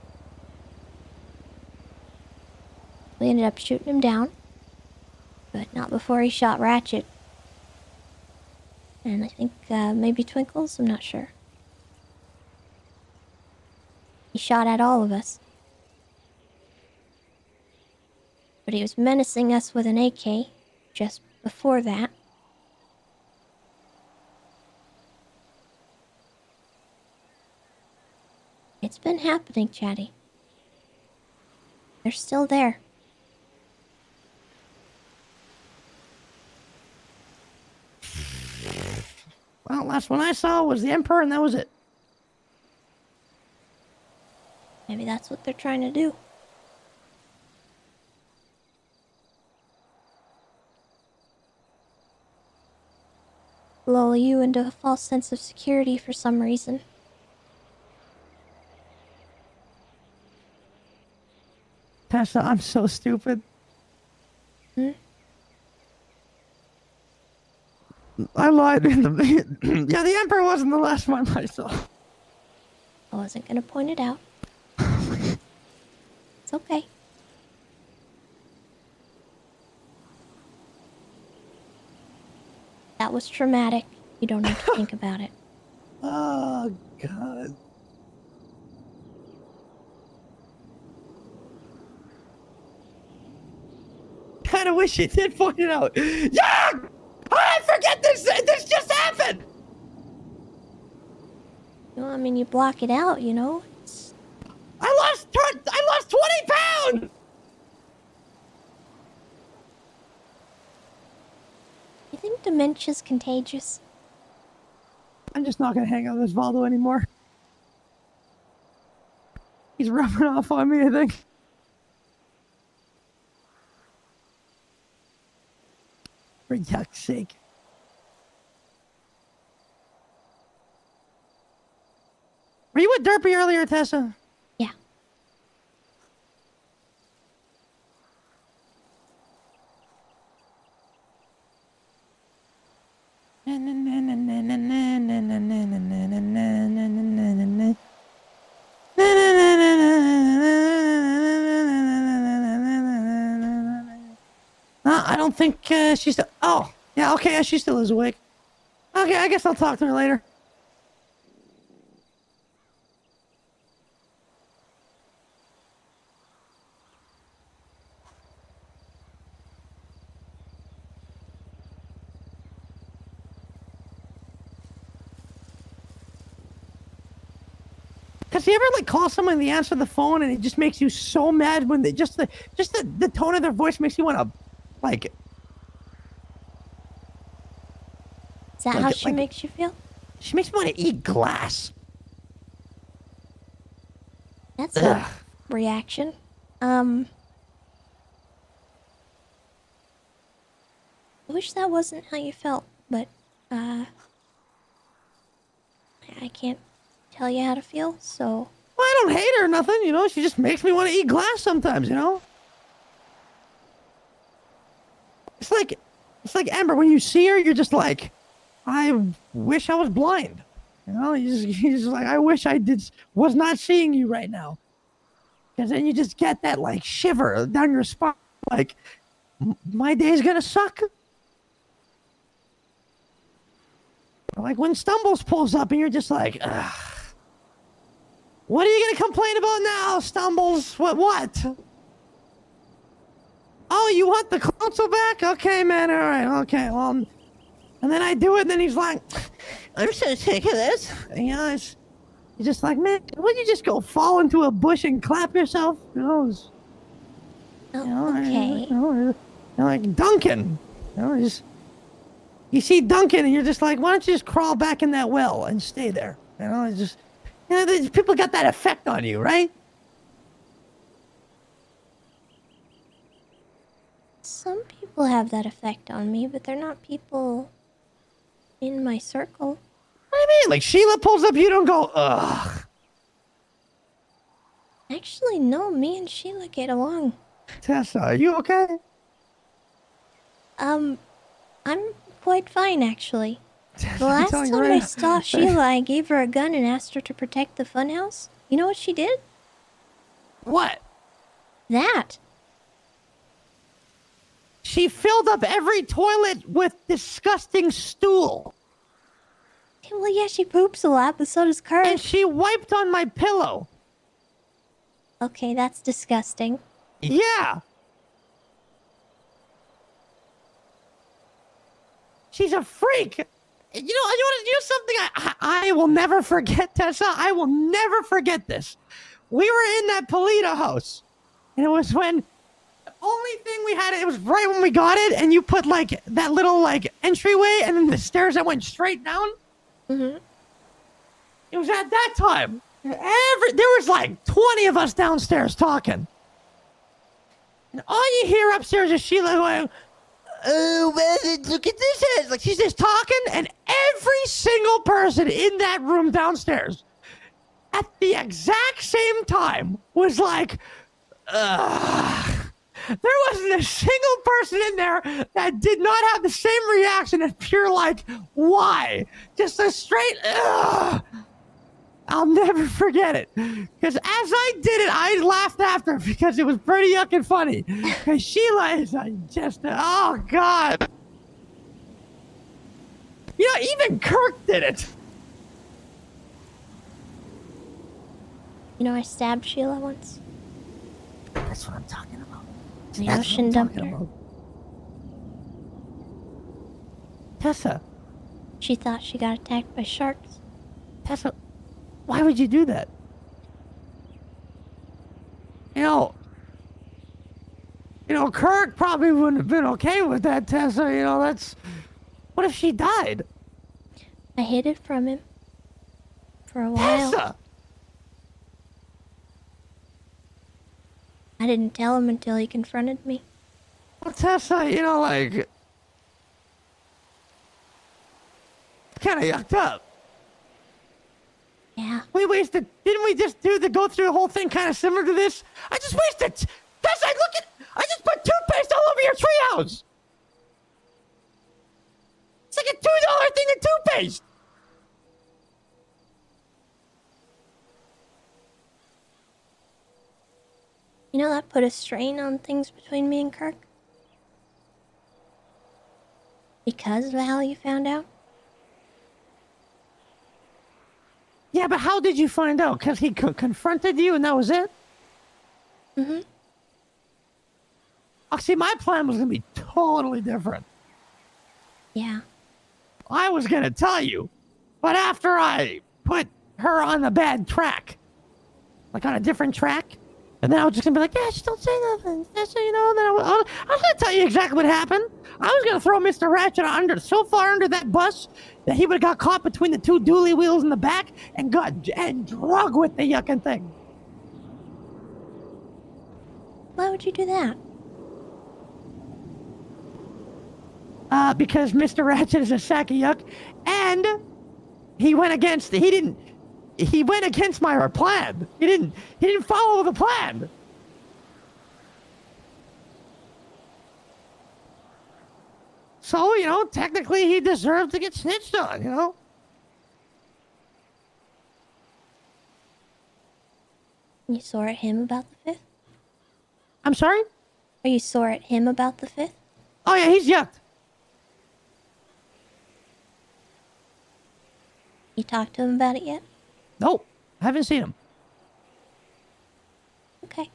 We ended up shooting him down, but not before he shot Ratchet. And I think maybe Twinkles, I'm not sure. He shot at all of us. But he was menacing us with an AK just before that. It's been happening, Chatty. They're still there. Well, last one I saw was the Emperor and that was it. Maybe that's what they're trying to do. Lull you into a false sense of security for some reason. Tessa, I'm so stupid. Hmm? I lied in the... Yeah, the Emperor wasn't the last one I saw. I wasn't gonna point it out. It's okay. That was traumatic. You don't have to think about it. Oh, God. Kinda wish you did point it out. Yeah! I forget this! This just happened! Well, I mean, you block it out, you know? I lost 20 pounds! You think dementia's contagious? I'm just not gonna hang out with Osvaldo anymore. He's rubbing off on me, I think. For yuck's sake. Were you with Derpy earlier, Tessa? Yeah. I don't think she's still... Oh, yeah, okay, yeah, she still is awake. Okay, I guess I'll talk to her later. Cause you ever like call someone and they answer the phone and it just makes you so mad when they just the tone of their voice makes you want to like. Is that how she makes you feel? She makes me want to eat glass. That's a reaction. I wish that wasn't how you felt, but I can't tell you how to feel, so... Well, I don't hate her or nothing, you know? She just makes me want to eat glass sometimes, you know? It's like Amber, when you see her, you're just like, I wish I was blind. You know, you're just like, I wish I was not seeing you right now. Because then you just get that, like, shiver down your spine. Like, my day's gonna suck. Like when Stumbles pulls up and you're just like, ugh. What are you gonna complain about now, Stumbles? What? Oh, you want the console back? Okay, man, alright, okay, well... And then I do it, and then he's like, I'm so sick of this. You know, you're just like, man, wouldn't you just go fall into a bush and clap yourself? You know, okay. Like Duncan. You know, you see Duncan, and you're just like, why don't you just crawl back in that well and stay there? You know, it's just... You know, these people got that effect on you, right? Some people have that effect on me, but they're not people in my circle. What do you mean? Like Sheila pulls up, you don't go, ugh. Actually, no, me and Sheila get along. Tessa, are you okay? I'm quite fine, actually. Tessa, The last telling time you I right saw Sheila, I gave her a gun and asked her to protect the funhouse. You know what she did? What? That. She filled up every toilet with disgusting stool. Well, yeah, she poops a lot, but so does Kurt. And she wiped on my pillow. Okay, that's disgusting. Yeah. She's a freak. You know, you want to do something I will never forget, Tessa. I will never forget this. We were in that Polita house. And it was when... The only thing we had, it was right when we got it, and you put, like, that little, like, entryway, and then the stairs that went straight down. Mm-hmm. It was at that time. There was, like, 20 of us downstairs talking. And all you hear upstairs is Sheila going... Oh, well, look at this head. Like, she's just talking, and every single person in that room downstairs at the exact same time was like, ugh. There wasn't a single person in there that did not have the same reaction as pure, like, why? Just a straight, ugh. I'll never forget it. Because as I did it, I laughed after because it was pretty yucking funny. Because Sheila is just, oh, God. You know, even Kirk did it. You know, I stabbed Sheila once. That's what I'm talking about. The ocean dumped her. Tessa. She thought she got attacked by sharks. Tessa, why would you do that? You know, Kirk probably wouldn't have been okay with that, Tessa. You know, that's... What if she died? I hid it from him. For a while. Tessa! I didn't tell him until he confronted me. Well, Tessa, you know, like... It's kind of yucked up. Yeah. We wasted... Didn't we just go through the whole thing kind of similar to this? I just wasted... Tessa, look at... I just put toothpaste all over your treehouse! It's like a $2 thing of toothpaste! You know that put a strain on things between me and Kirk? Because of how you found out? Yeah, but how did you find out? Because he confronted you and that was it? Mm-hmm. Oh, see, my plan was going to be totally different. Yeah. I was going to tell you, but after I put her on the bad track, like on a different track, and then I was just going to be like, yeah, just don't say nothing. That's, you know, then I was going to tell you exactly what happened. I was going to throw Mr. Ratchet so far under that bus that he would have got caught between the two dually wheels in the back and drug with the yucking thing. Why would you do that? Because Mr. Ratchet is a sack of yuck, and he went against my plan. He didn't follow the plan. So, you know, technically he deserved to get snitched on, you know? You sore at him about the 5th? I'm sorry? Are you sore at him about the 5th? Oh yeah, he's yucked. You talked to him about it yet? Nope, I haven't seen him. Okay.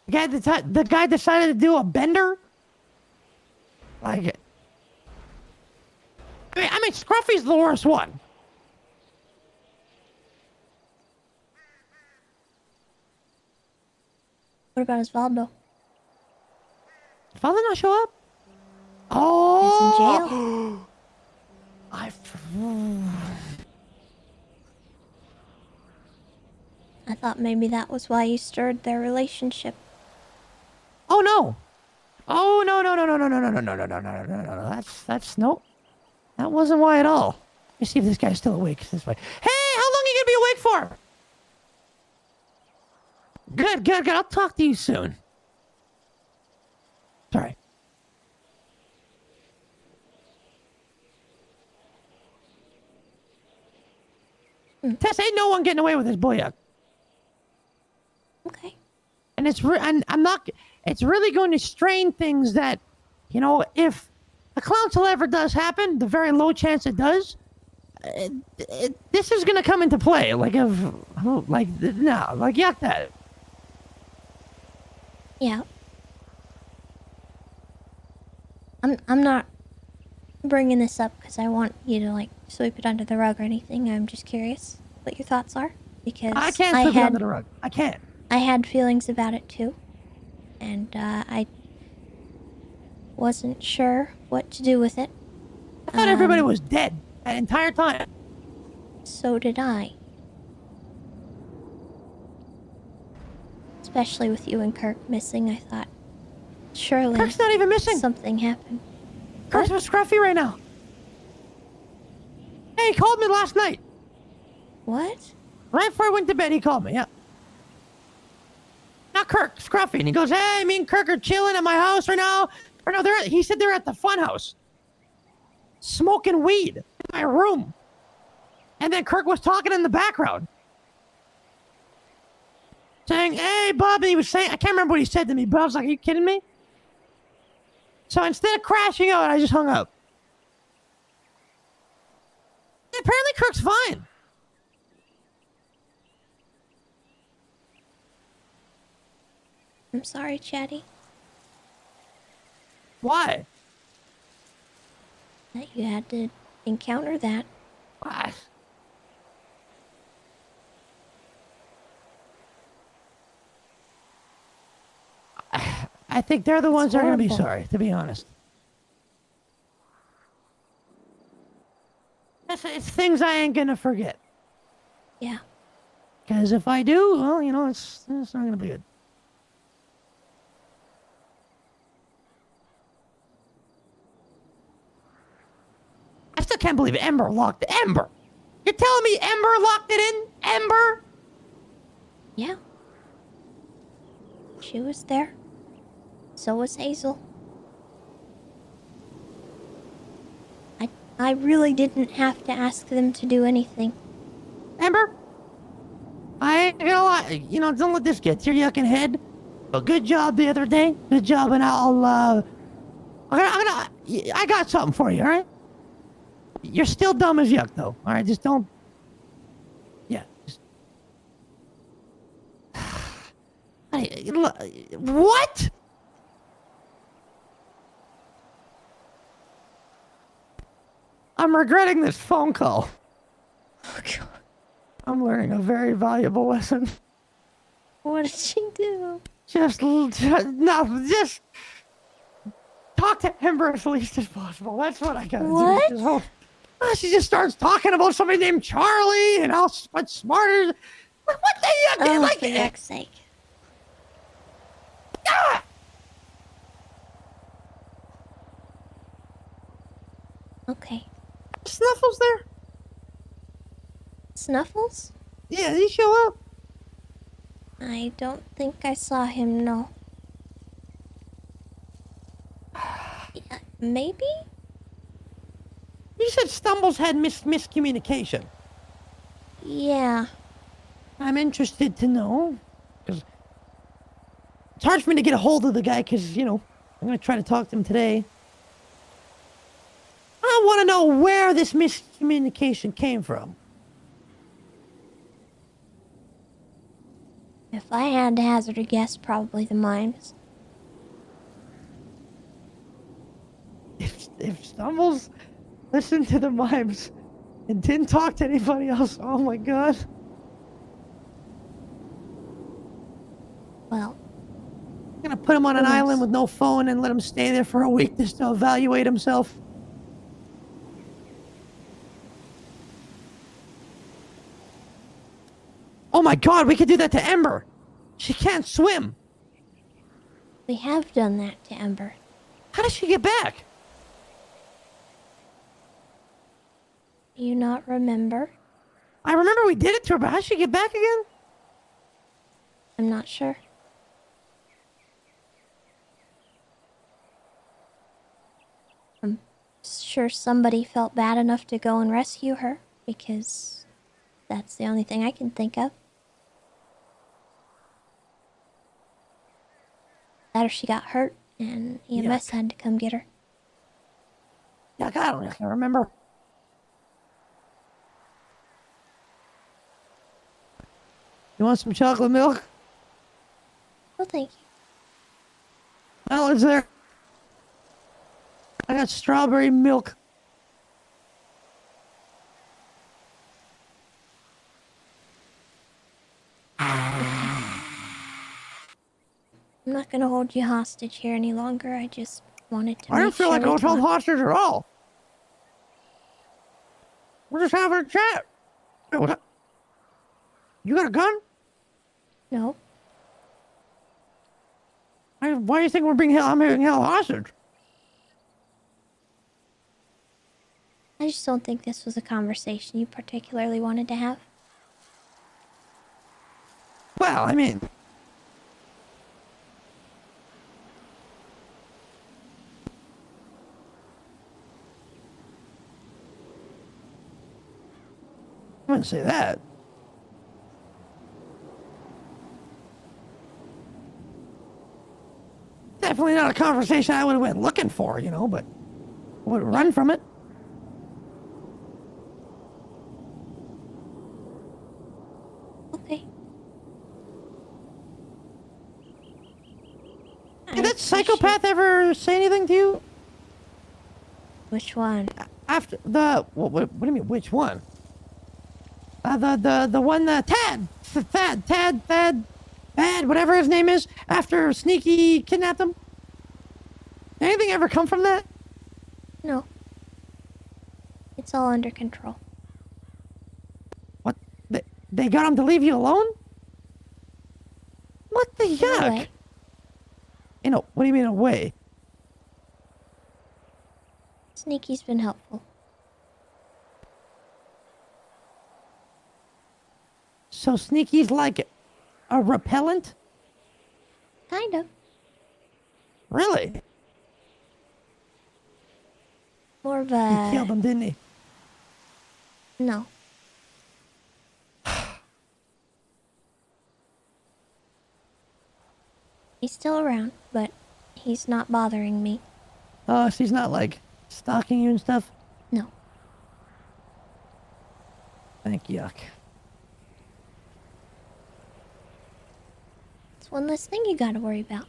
The guy decided to do a bender? Like, I mean, Scruffy's the worst one. What about Osvaldo? Father not show up? Oh! He's in jail. I thought maybe that was why you stirred their relationship. Oh no! Oh no! That's nope. That wasn't why at all. Let me see if this guy's still awake. This way. Hey, how long are you gonna be awake for? Good. I'll talk to you soon. Sorry. Tess, ain't no one getting away with this boy. Okay. And it's it's really going to strain things that, you know, if a council ever does happen, the very low chance it does, this is going to come into play. Like yuck that. Yeah. I'm not bringing this up because I want you to, like, sweep it under the rug or anything. I'm just curious what your thoughts are. Because I can't sweep it under the rug. I can't. I had feelings about it too. And I wasn't sure what to do with it. I thought everybody was dead that entire time. So did I. Especially with you and Kirk missing, I thought, surely Kirk's not even missing. Something happened. Kirk's with Scruffy right now. Hey, he called me last night. What? Right before I went to bed, he called me, yeah. Not Kirk, Scruffy. And he goes, hey, me and Kirk are chilling at my house right now. Or no, he said they're at the fun house. Smoking weed in my room. And then Kirk was talking in the background. Saying, hey, Bob. And he was saying, I can't remember what he said to me, but I was like, are you kidding me? So instead of crashing out, I just hung up. Apparently Kirk's fine. I'm sorry, Chatty. Why? That you had to encounter that. What? I think they're the ones that are gonna be horrible. sorry, to be honest. It's things I ain't gonna forget. Yeah. Because if I do, well, you know, it's not gonna be good. I still can't believe Ember locked it. Ember! You're telling me Ember locked it in? Ember? Yeah. She was there. So was Hazel. I really didn't have to ask them to do anything. Ember? I ain't gonna lie. You know, don't let this get to your yucking head. But good job the other day. Good job, and I got something for you, alright? You're still dumb as yuck, though. Alright, just don't... Yeah, just... What? I'm regretting this phone call. Oh, God. I'm learning a very valuable lesson. What did she do? Just talk to Ember as least as possible. That's what I gotta do. She just starts talking about somebody named Charlie and how much smarter. What the Oh, like? For yuck's sake. Ah! Okay. Snuffles there? Snuffles? Yeah, did he show up? I don't think I saw him, no. Yeah, maybe? You said Stumbles had miscommunication. Yeah. I'm interested to know. Because it's hard for me to get a hold of the guy because, you know, I'm going to try to talk to him today. I want to know where this miscommunication came from. If I had to hazard a guess, probably the mimes. If Stumbles listened to the mimes and didn't talk to anybody else, oh my god. Well, I'm gonna put him on an island with no phone and let him stay there for a week just to evaluate himself. Oh my god, we could do that to Ember! She can't swim! We have done that to Ember. How does she get back? Do you not remember? I remember we did it to her, but how does she get back again? I'm not sure. I'm sure somebody felt bad enough to go and rescue her, because that's the only thing I can think of. That or she got hurt, and EMS had to come get her. Yeah, I don't really remember. You want some chocolate milk? Well, thank you. Oh, is there? I got strawberry milk. I'm not gonna hold you hostage here any longer. I just wanted to. I don't make feel sure like I we was held talked. hostage at all. We're just having a chat. Hey, what? You got a gun? No. Why do you think we're being held? I'm being held hostage. I just don't think this was a conversation you particularly wanted to have. Well, I mean, I wouldn't say that. Definitely not a conversation I would have went looking for, you know, but I would run from it. Okay. Did that psychopath ever say anything to you? Which one? After the what do you mean? Which one? The one Tad, whatever his name is. After Sneaky kidnapped him. Anything ever come from that? No. It's all under control. What? They got him to leave you alone? What the yuck? way. What do you mean away? Sneaky's been helpful. So Sneaky's like a repellent? Kind of. Really? More of a... He killed him, didn't he? No. He's still around, but he's not bothering me. Oh, so he's not like stalking you and stuff? No. Thank yuck. It's one less thing you gotta worry about.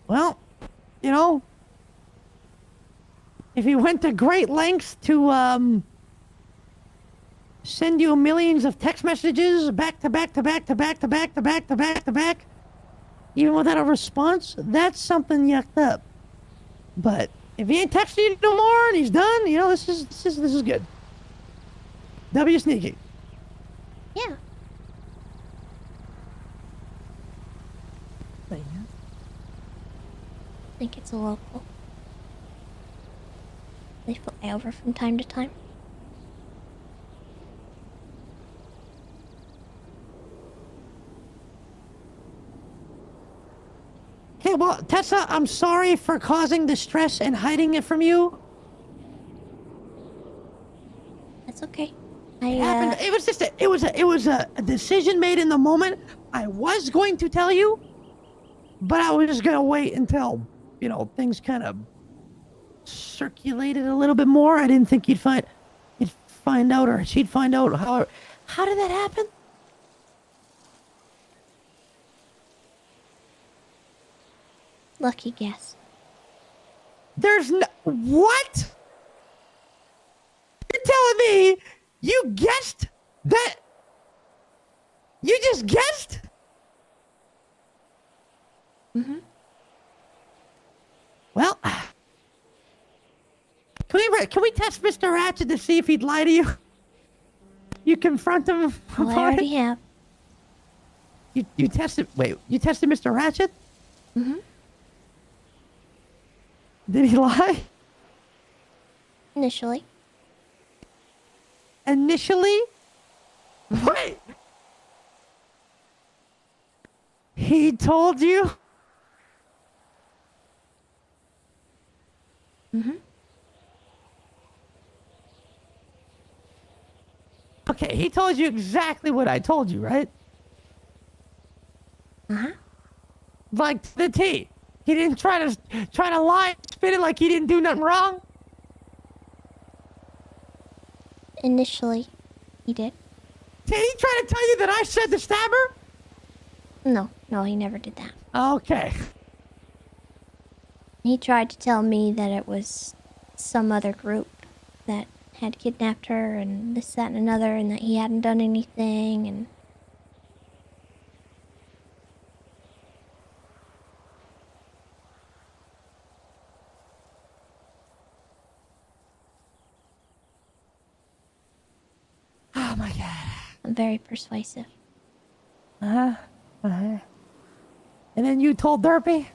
Well, if he went to great lengths to send you millions of text messages back to back to back to back to back to back to back to back, even without a response, that's something yucked up. But if he ain't texting you no more and he's done, this is good. W Sneaky. Yeah. Thank you. I think it's a local. They fly over from time to time. Okay, well, Tessa, I'm sorry for causing the stress and hiding it from you. That's okay. It happened. It was just it was a decision made in the moment. I was going to tell you, but I was just gonna wait until things kind of circulated a little bit more. I didn't think you'd find out, or she'd find out. How did that happen? Lucky guess. There's no... What? You're telling me you guessed that... You just guessed? Mm-hmm. Well... Can we test Mr. Ratchet to see if he'd lie to you? You confront him Well, I already have. You tested... Wait, you tested Mr. Ratchet? Mm-hmm. Did he lie? Initially. Initially? Wait! He told you? Mm-hmm. Okay, he told you exactly what I told you, right? Uh-huh. Like to the T. He didn't try to lie, spin it like he didn't do nothing wrong. Initially, he did. Did he try to tell you that I said to stab her? No, he never did that. Okay. He tried to tell me that it was some other group that had kidnapped her and this, that, and another, and that he hadn't done anything, and... Oh my god. I'm very persuasive. Uh-huh. Uh-huh. And then you told Derpy?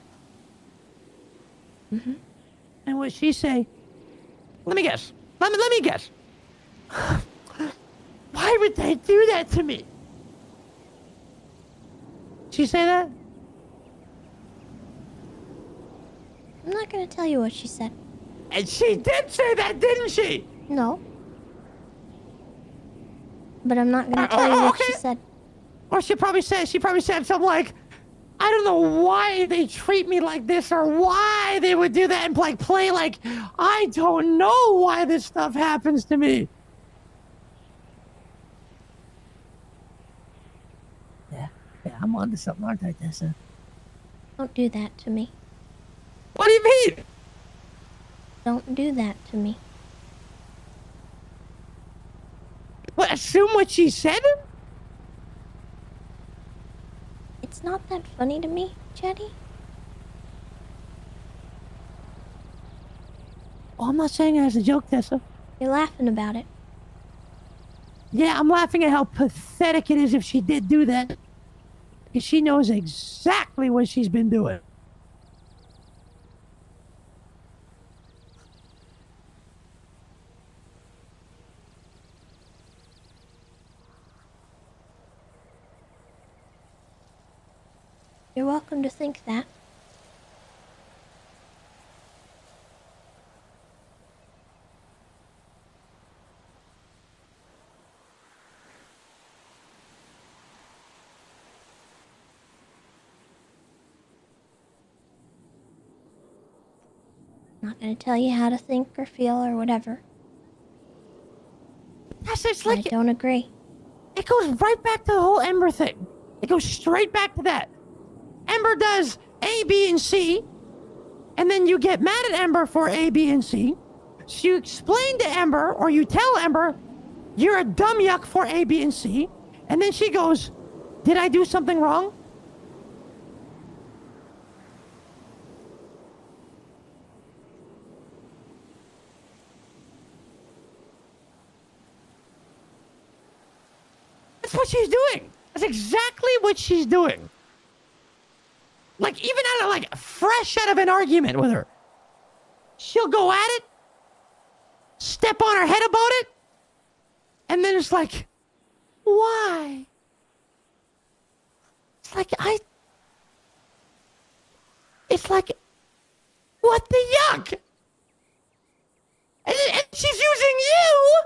Mm-hmm. And what'd she say? Let me guess. Let me guess. Why would they do that to me? She say that? I'm not gonna tell you what she said. And she did say that, didn't she? No. But I'm not gonna tell you what she said. Or she probably said something like, I don't know why they treat me like this, or why they would do that and play like, I don't know why this stuff happens to me. Yeah, I'm onto something, aren't I, Tessa? Don't do that to me. What do you mean? Don't do that to me. What, assume what she said? It's not that funny to me, Chetty. Oh, I'm not saying it as a joke, Tessa. You're laughing about it. Yeah, I'm laughing at how pathetic it is if she did do that. Because she knows exactly what she's been doing. You're welcome to think that. I'm not gonna tell you how to think or feel or whatever. It's like I don't agree. It goes right back to the whole Ember thing. It goes straight back to that. Ember does A, B, and C, and then you get mad at Ember for A, B, and C. So you explain to Ember, or you tell Ember, you're a dumb yuck for A, B, and C, and then she goes, did I do something wrong? That's what she's doing. That's exactly what she's doing. Like, even out of, like, fresh out of an argument with her. She'll go at it, step on her head about it, and then it's like, why? It's like, what the yuck? And she's using you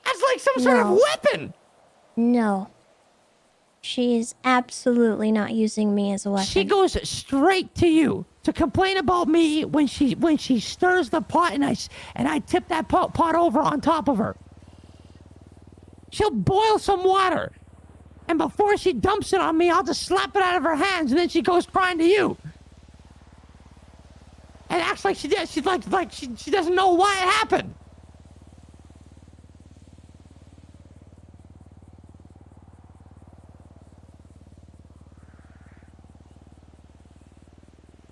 as, like, some sort of weapon. No. She is absolutely not using me as a weapon. She goes straight to you to complain about me when she stirs the pot and I tip that pot over on top of her. She'll boil some water, and before she dumps it on me, I'll just slap it out of her hands, and then she goes crying to you. And acts like she did. She's like she doesn't know why it happened.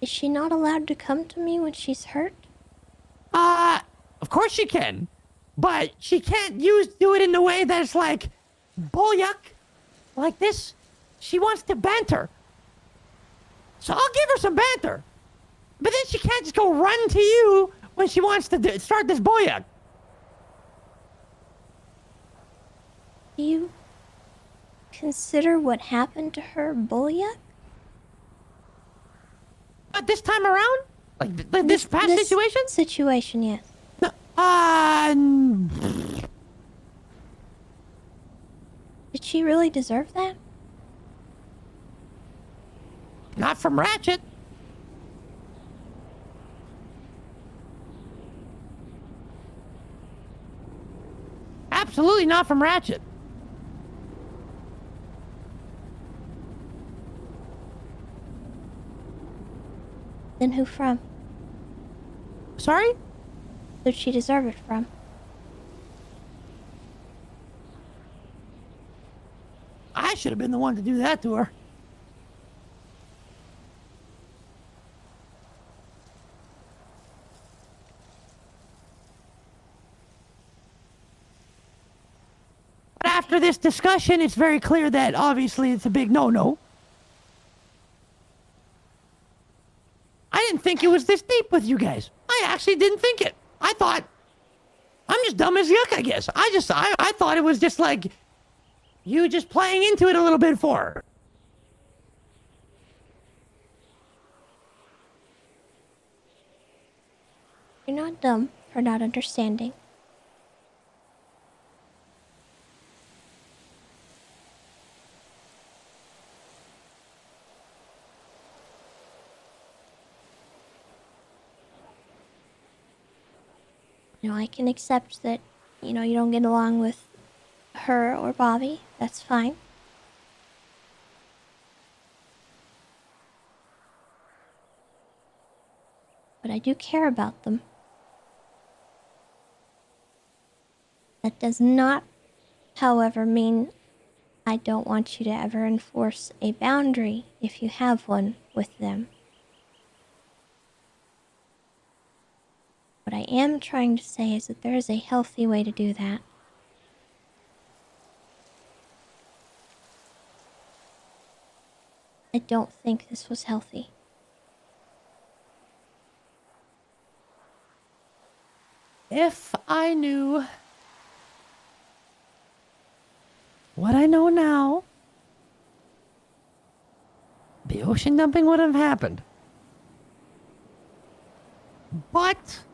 Is she not allowed to come to me when she's hurt? Of course she can. But she can't do it in the way that's like, bull-yuck, like this. She wants to banter. So I'll give her some banter. But then she can't just go run to you when she wants to start this bull-yuck. Do you consider what happened to her bull-yuck? But this time around? Like this past situation? Situation, yes. Did she really deserve that? Not from Ratchet. Absolutely not from Ratchet. Then who from? Sorry? Who'd she deserve it from? I should have been the one to do that to her. But after this discussion, it's very clear that obviously it's a big no-no. I didn't think it was this deep with you guys. I actually didn't think it. I thought, I'm just dumb as yuck, I guess. I thought it was just like, you just playing into it a little bit for her. You're not dumb for not understanding. You know, I can accept that, you know, you don't get along with her or Bobby. That's fine. But I do care about them. That does not, however, mean I don't want you to ever enforce a boundary, if you have one, with them. What I am trying to say is that there is a healthy way to do that. I don't think this was healthy. If I knew what I know now, the ocean dumping would have happened. But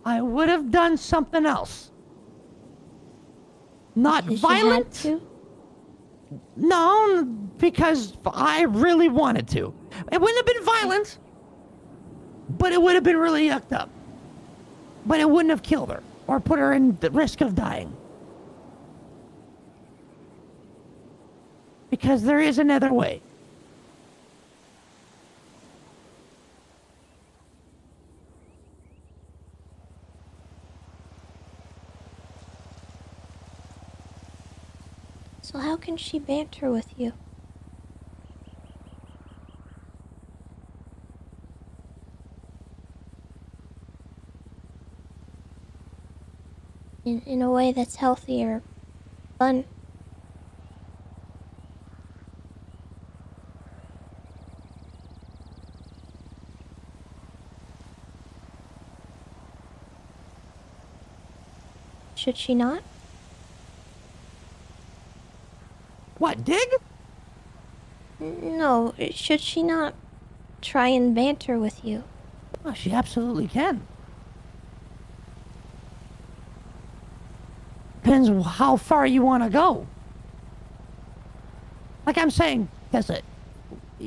I would have done something else. Not Because violent. You had to? No, because I really wanted to. It wouldn't have been violent, but it would have been really yucked up. But it wouldn't have killed her or put her in the risk of dying. Because there is another way. So how can she banter with you? In a way that's healthy or fun. Should she not? What, dig? No, should she not try and banter with you? Oh, she absolutely can. Depends how far you want to go. Like I'm saying, Tessa,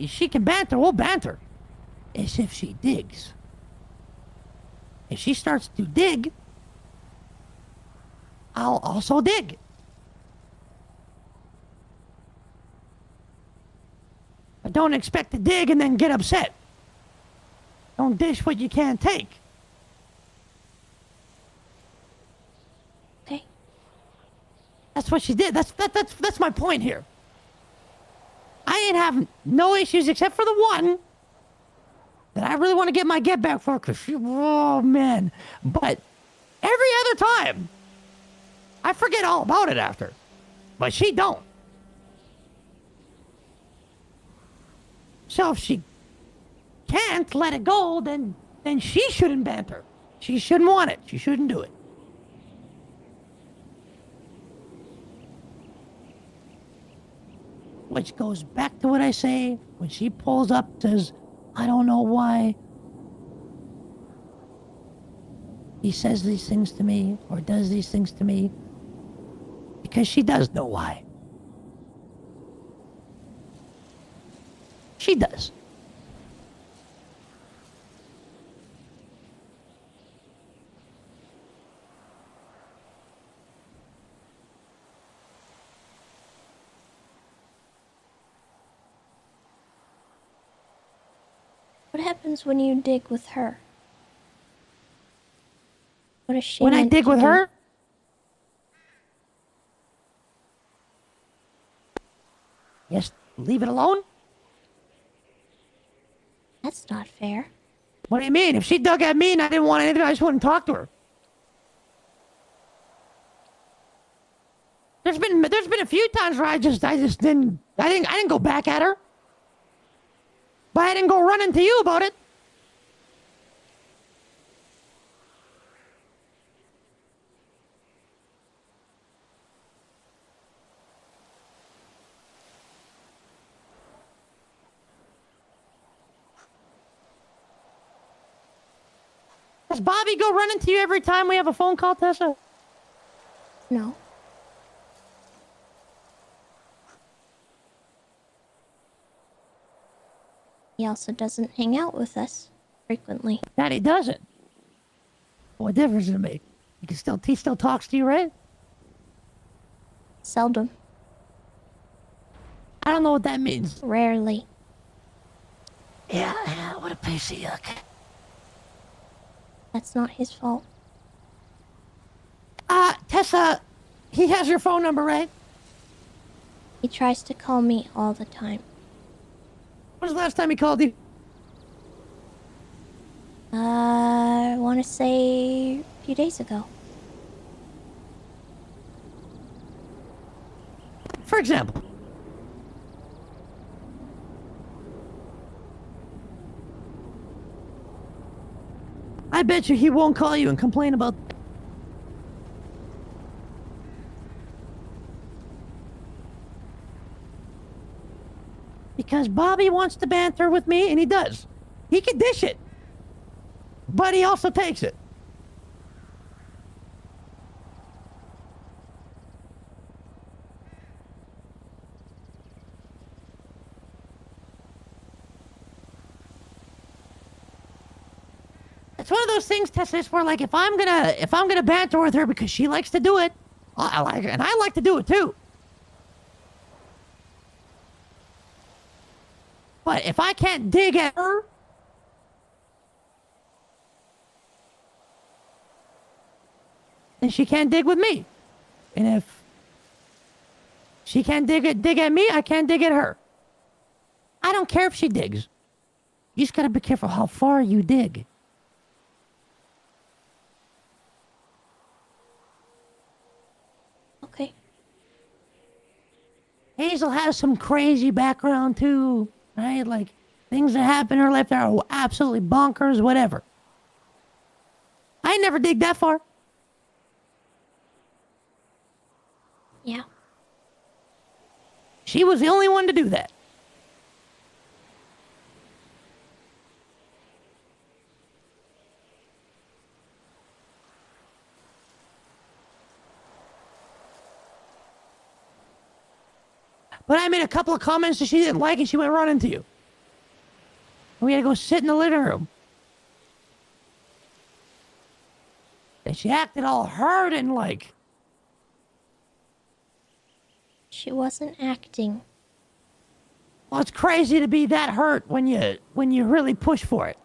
she can banter, we'll banter. As if she digs. If she starts to dig, I'll also dig. But don't expect to dig and then get upset. Don't dish what you can't take. Okay. That's what she did. That's my point here. I ain't have no issues except for the one that I really want to get my get back for, because she, oh man. But every other time, I forget all about it after. But she don't. So if she can't let it go, then she shouldn't banter. She shouldn't want it. She shouldn't do it. Which goes back to what I say when she pulls up, says, I don't know why he says these things to me or does these things to me. Because she does know why. She does. What happens when you dig with her? What is she When I meant dig to with do? her, yes, leave it alone. That's not fair. What do you mean? If she dug at me and I didn't want anything, I just wouldn't talk to her. There's been a few times where I didn't go back at her. But I didn't go running to you about it. Does Bobby go running to you every time we have a phone call, Tessa? No. He also doesn't hang out with us frequently. That he doesn't. What difference does it make? He still talks to you, right? Seldom. I don't know what that means. Rarely. Yeah, what a piece of yuck. That's not his fault. Tessa, he has your phone number, right? He tries to call me all the time. When was the last time he called you? I want to say a few days ago. For example. I bet you he won't call you and complain about... Because Bobby wants to banter with me, and he does. He can dish it. But he also takes it. It's one of those things, Tessa, where like if I'm gonna banter with her because she likes to do it, I like her, and I like to do it too. But if I can't dig at her, then she can't dig with me. And if she can't dig at me, I can't dig at her. I don't care if she digs. You just gotta be careful how far you dig. Okay. Hazel has some crazy background too, right? Like things that happen in her life that are absolutely bonkers, whatever. I never dig that far. Yeah. She was the only one to do that. But I made a couple of comments that she didn't like and she went running to you. And we had to go sit in the living room. And she acted all hurt and like... She wasn't acting. Well, it's crazy to be that hurt when you really push for it.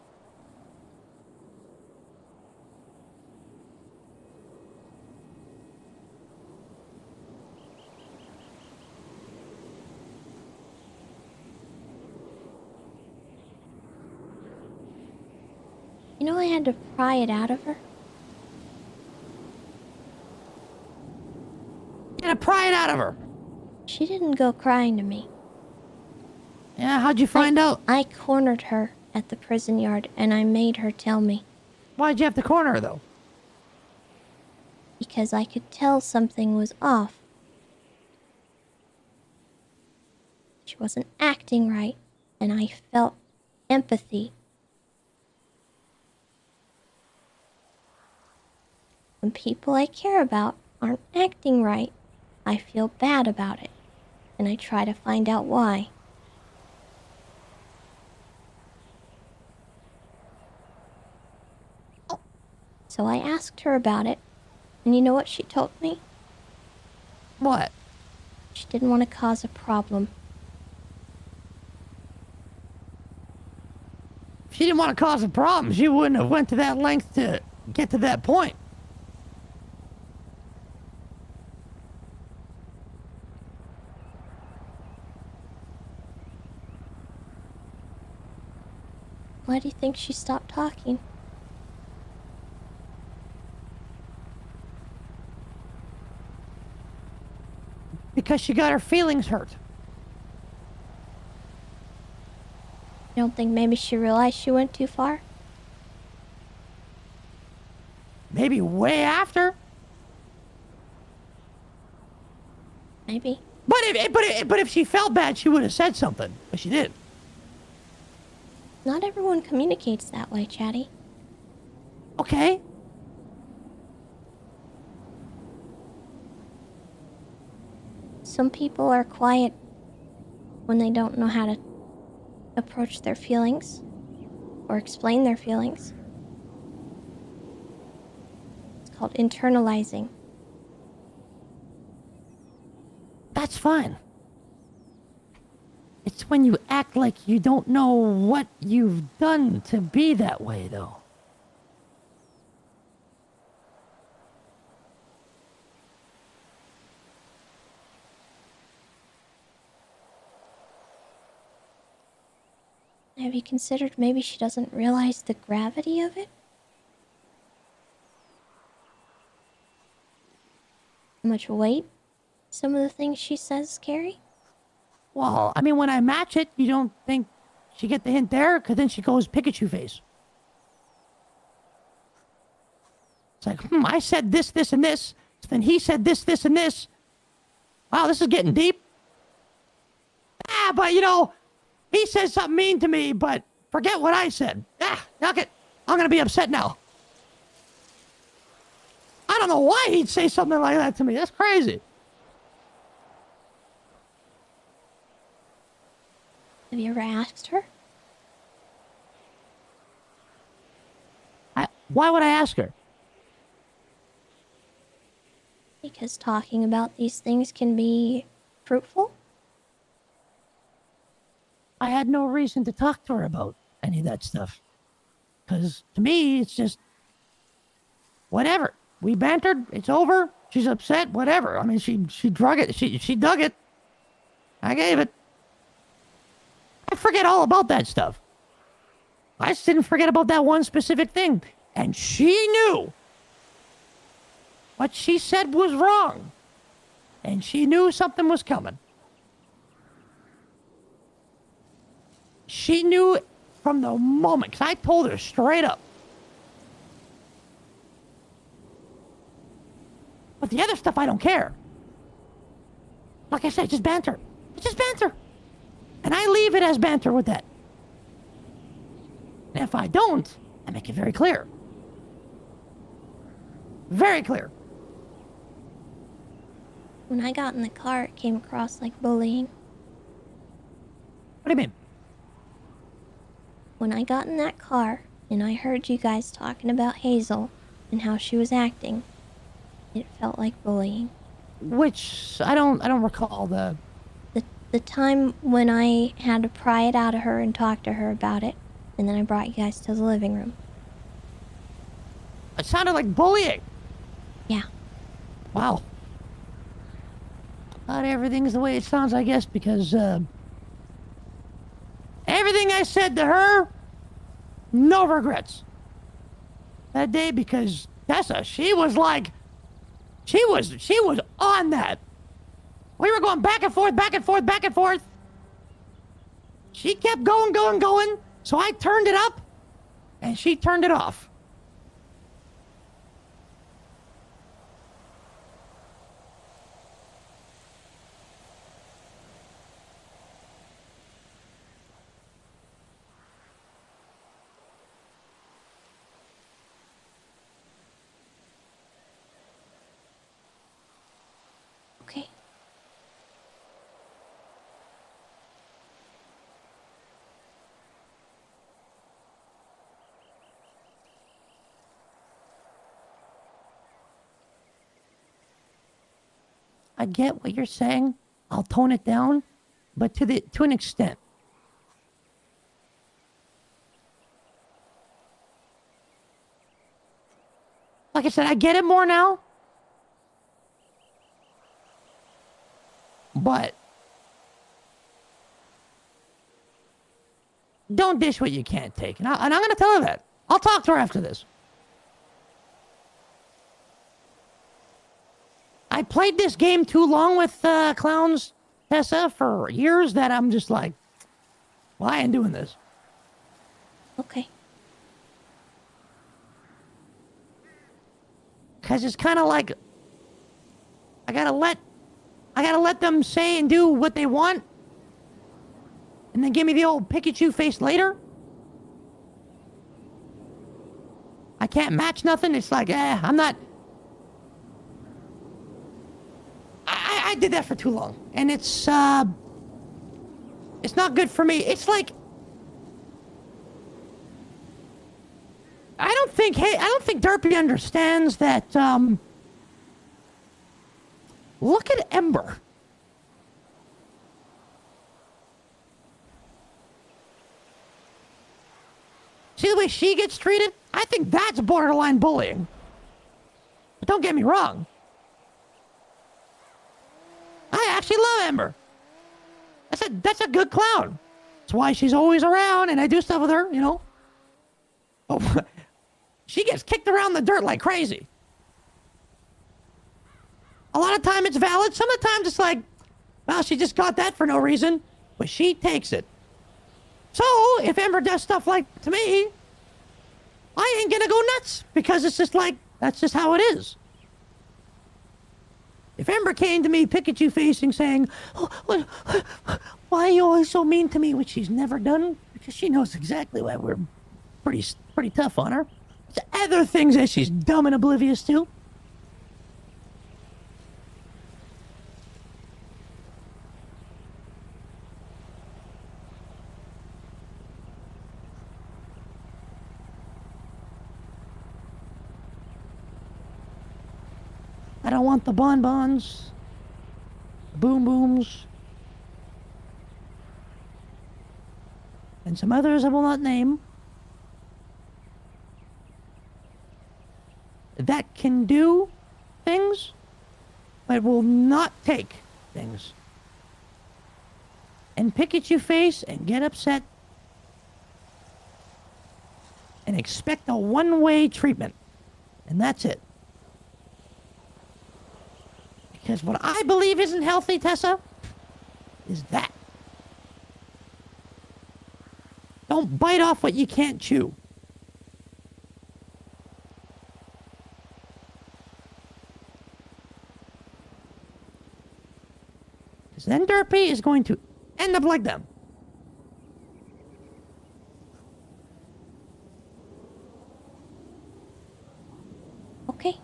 You know I had to pry it out of her? You had to pry it out of her. She didn't go crying to me. Yeah, how'd you find out? I cornered her at the prison yard and I made her tell me. Why'd you have to corner her though? Because I could tell something was off. She wasn't acting right, and I felt empathy. When people I care about aren't acting right, I feel bad about it, and I try to find out why. So I asked her about it, and you know what she told me? What? She didn't want to cause a problem. If she didn't want to cause a problem, she wouldn't have went to that length to get to that point. Why do you think she stopped talking? Because she got her feelings hurt. You don't think maybe she realized she went too far? Maybe way after. Maybe. But if she felt bad, she would have said something. But she didn't. Not everyone communicates that way, Chatty. Okay. Some people are quiet when they don't know how to approach their feelings or explain their feelings. It's called internalizing. That's fine. It's when you act like you don't know what you've done to be that way, though. Have you considered maybe she doesn't realize the gravity of it? How much weight some of the things she says carry? Well, I mean, when I match it, you don't think she get the hint there? Because then she goes Pikachu face. It's like, I said this, this, and this. So then he said this, this, and this. Wow, this is getting deep. But he said something mean to me, but forget what I said. Knock it. I'm going to be upset now. I don't know why he'd say something like that to me. That's crazy. Have you ever asked her? Why would I ask her? Because talking about these things can be fruitful. I had no reason to talk to her about any of that stuff. Because to me, it's just whatever. We bantered. It's over. She's upset. Whatever. I mean, she drug it. She dug it. I gave it. I forget all about that stuff. I just didn't forget about that one specific thing. And she knew what she said was wrong. And she knew something was coming. She knew from the moment, because I told her straight up. But the other stuff, I don't care. Like I said, just banter. It's just banter. And I leave it as banter with that. And if I don't, I make it very clear. Very clear. When I got in the car, it came across like bullying. What do you mean? When I got in that car and I heard you guys talking about Hazel and how she was acting, it felt like bullying. Which I don't recall the time when I had to pry it out of her and talk to her about it, and then I brought you guys to the living room. It sounded like bullying. Yeah. Wow. Not everything's the way it sounds, I guess, because everything I said to her, no regrets. That day, because Tessa, she was on that. We were going back and forth, back and forth, back and forth. She kept going, going, going. So I turned it up, and she turned it off. Okay. I get what you're saying. I'll tone it down, but to an extent. Like I said, I get it more now. But don't dish what you can't take. And I'm going to tell her that. I'll talk to her after this. I played this game too long with clowns, Tessa, for years that I'm just like, well, I ain't doing this. Okay. Because it's kind of like, I gotta let them say and do what they want, and then give me the old Pikachu face later. I can't match nothing. It's like, I'm not. I did that for too long, and it's not good for me. It's like, I don't think Derpy understands that. Look at Ember. See the way she gets treated? I think that's borderline bullying. But don't get me wrong. I actually love Ember. That's a good clown. That's why she's always around, and I do stuff with her, you know. Oh, she gets kicked around the dirt like crazy. A lot of time it's valid. Some of the times it's like, well, she just got that for no reason, but she takes it. So if Ember does stuff like to me, I ain't gonna go nuts because it's just like, that's just how it is. If Ember came to me Pikachu facing saying, oh, why are you always so mean to me, which she's never done, because she knows exactly why we're pretty tough on her. There's other things that she's dumb and oblivious to. I don't want the bonbons, boom booms, and some others I will not name that can do things, but will not take things. And pick at your face and get upset and expect a one-way treatment. And that's it. Because what I believe isn't healthy, Tessa, is that. Don't bite off what you can't chew. Because then Derpy is going to end up like them. Okay.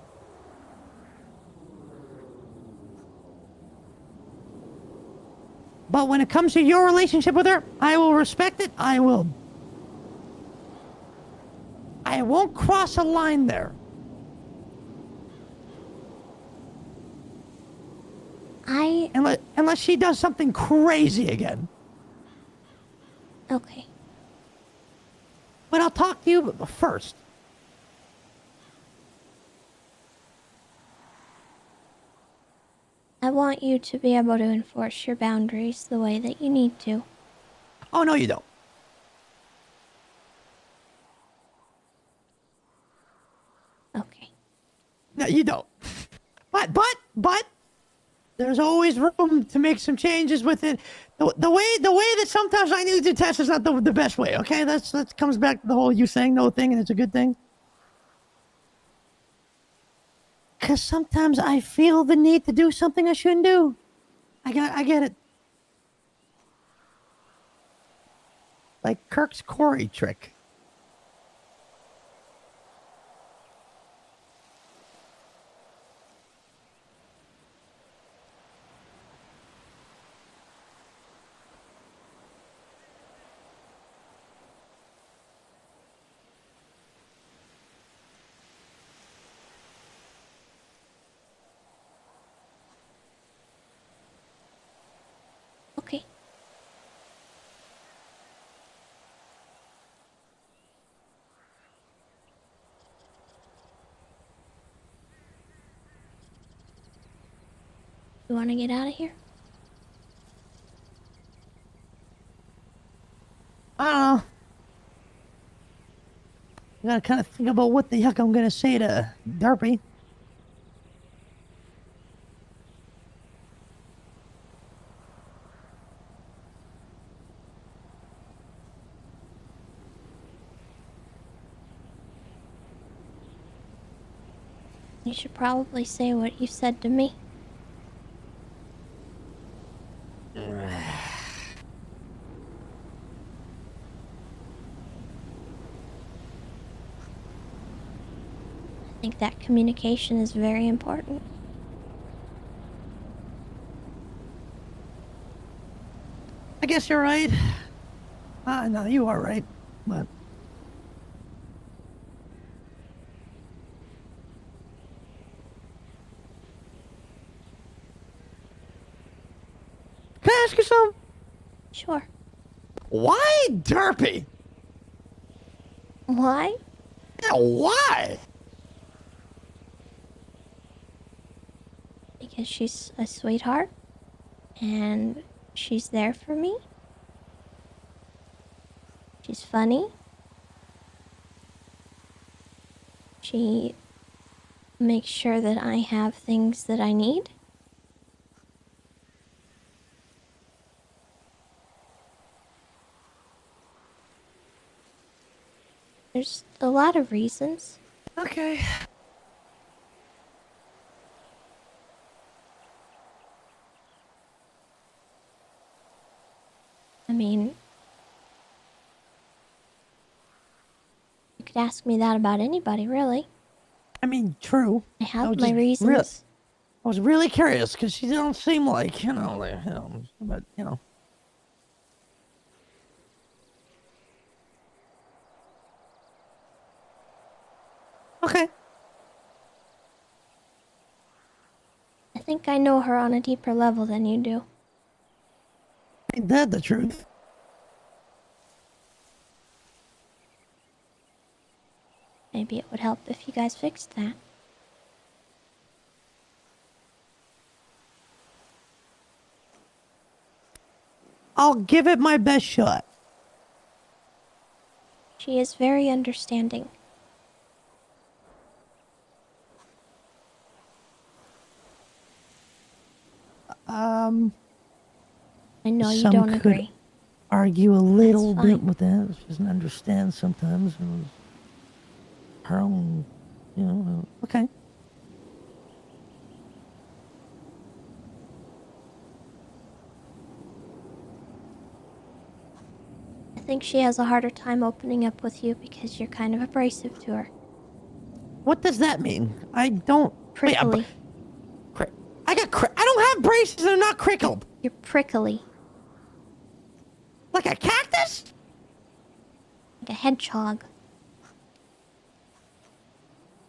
But when it comes to your relationship with her, I will respect it. I won't cross a line there. Unless she does something crazy again. Okay. But I'll talk to you first. I want you to be able to enforce your boundaries the way that you need to. Oh, no, you don't. Okay. No, you don't. But, there's always room to make some changes with it. The way that sometimes I need to test is not the best way, okay? That comes back to the whole you saying no thing and it's a good thing. Because sometimes I feel the need to do something I shouldn't do. I get it. Like Kirk's Corey trick. Okay. You want to get out of here? I don't know. I gotta kind of think about what the heck I'm gonna say to Derpy. You should probably say what you said to me. I think that communication is very important. I guess you're right. No, you are right. But can I ask you something? Sure. Why Derpy? Why? Yeah, why? Because she's a sweetheart and she's there for me. She's funny. She makes sure that I have things that I need. There's a lot of reasons. Okay. I mean, you could ask me that about anybody, really. I mean, true. I have was my just reasons. I was really curious because she don't seem like, but, Okay. I think I know her on a deeper level than you do. Ain't that the truth? Maybe it would help if you guys fixed that. I'll give it my best shot. She is very understanding. I know you some don't could agree. argue a little That's bit fine. with that. She doesn't understand sometimes. Her own, okay. I think she has a harder time opening up with you because you're kind of abrasive to her. What does that mean? I don't... Prickly. I don't have braces and I'm not crickled. You're prickly. Like a cactus? Like a hedgehog.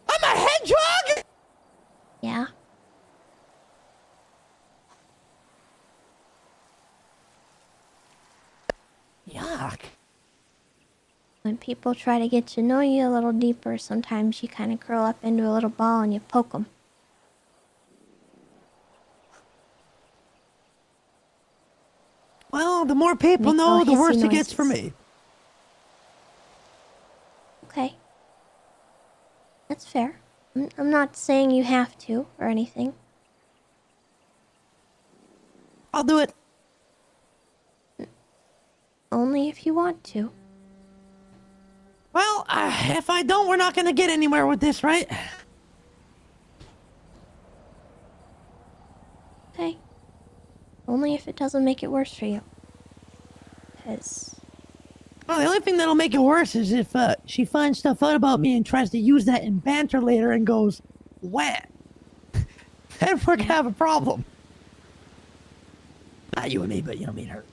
I'm a hedgehog? Yeah. Yuck. When people try to get to know you a little deeper, sometimes you kind of curl up into a little ball and you poke them. Well, the more people Make know, little the worse hissy it gets for noises. me. Okay. That's fair. I'm not saying you have to or anything. I'll do it. Only if you want to. Well, if I don't, we're not going to get anywhere with this, right? Okay. Only if it doesn't make it worse for you. Because... Well, the only thing that'll make it worse is if she finds stuff out about me and tries to use that in banter later and goes, wah. Then we're going to have a problem. Not you and me, but me and her.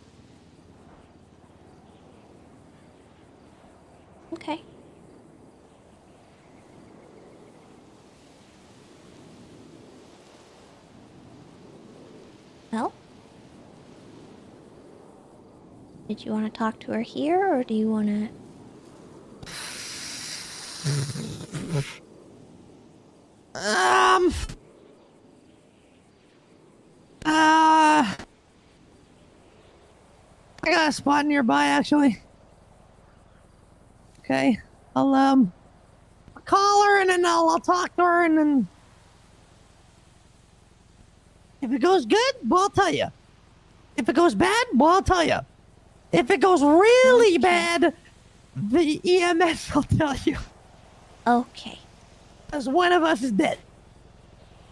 Okay. Well? Did you want to talk to her here, or do you want to... I got a spot nearby, actually. Okay. I'll call her and then I'll talk to her and then... If it goes good, well, I'll tell you. If it goes bad, well, I'll tell you. If it goes really bad, the EMS will tell you. Okay. Because one of us is dead.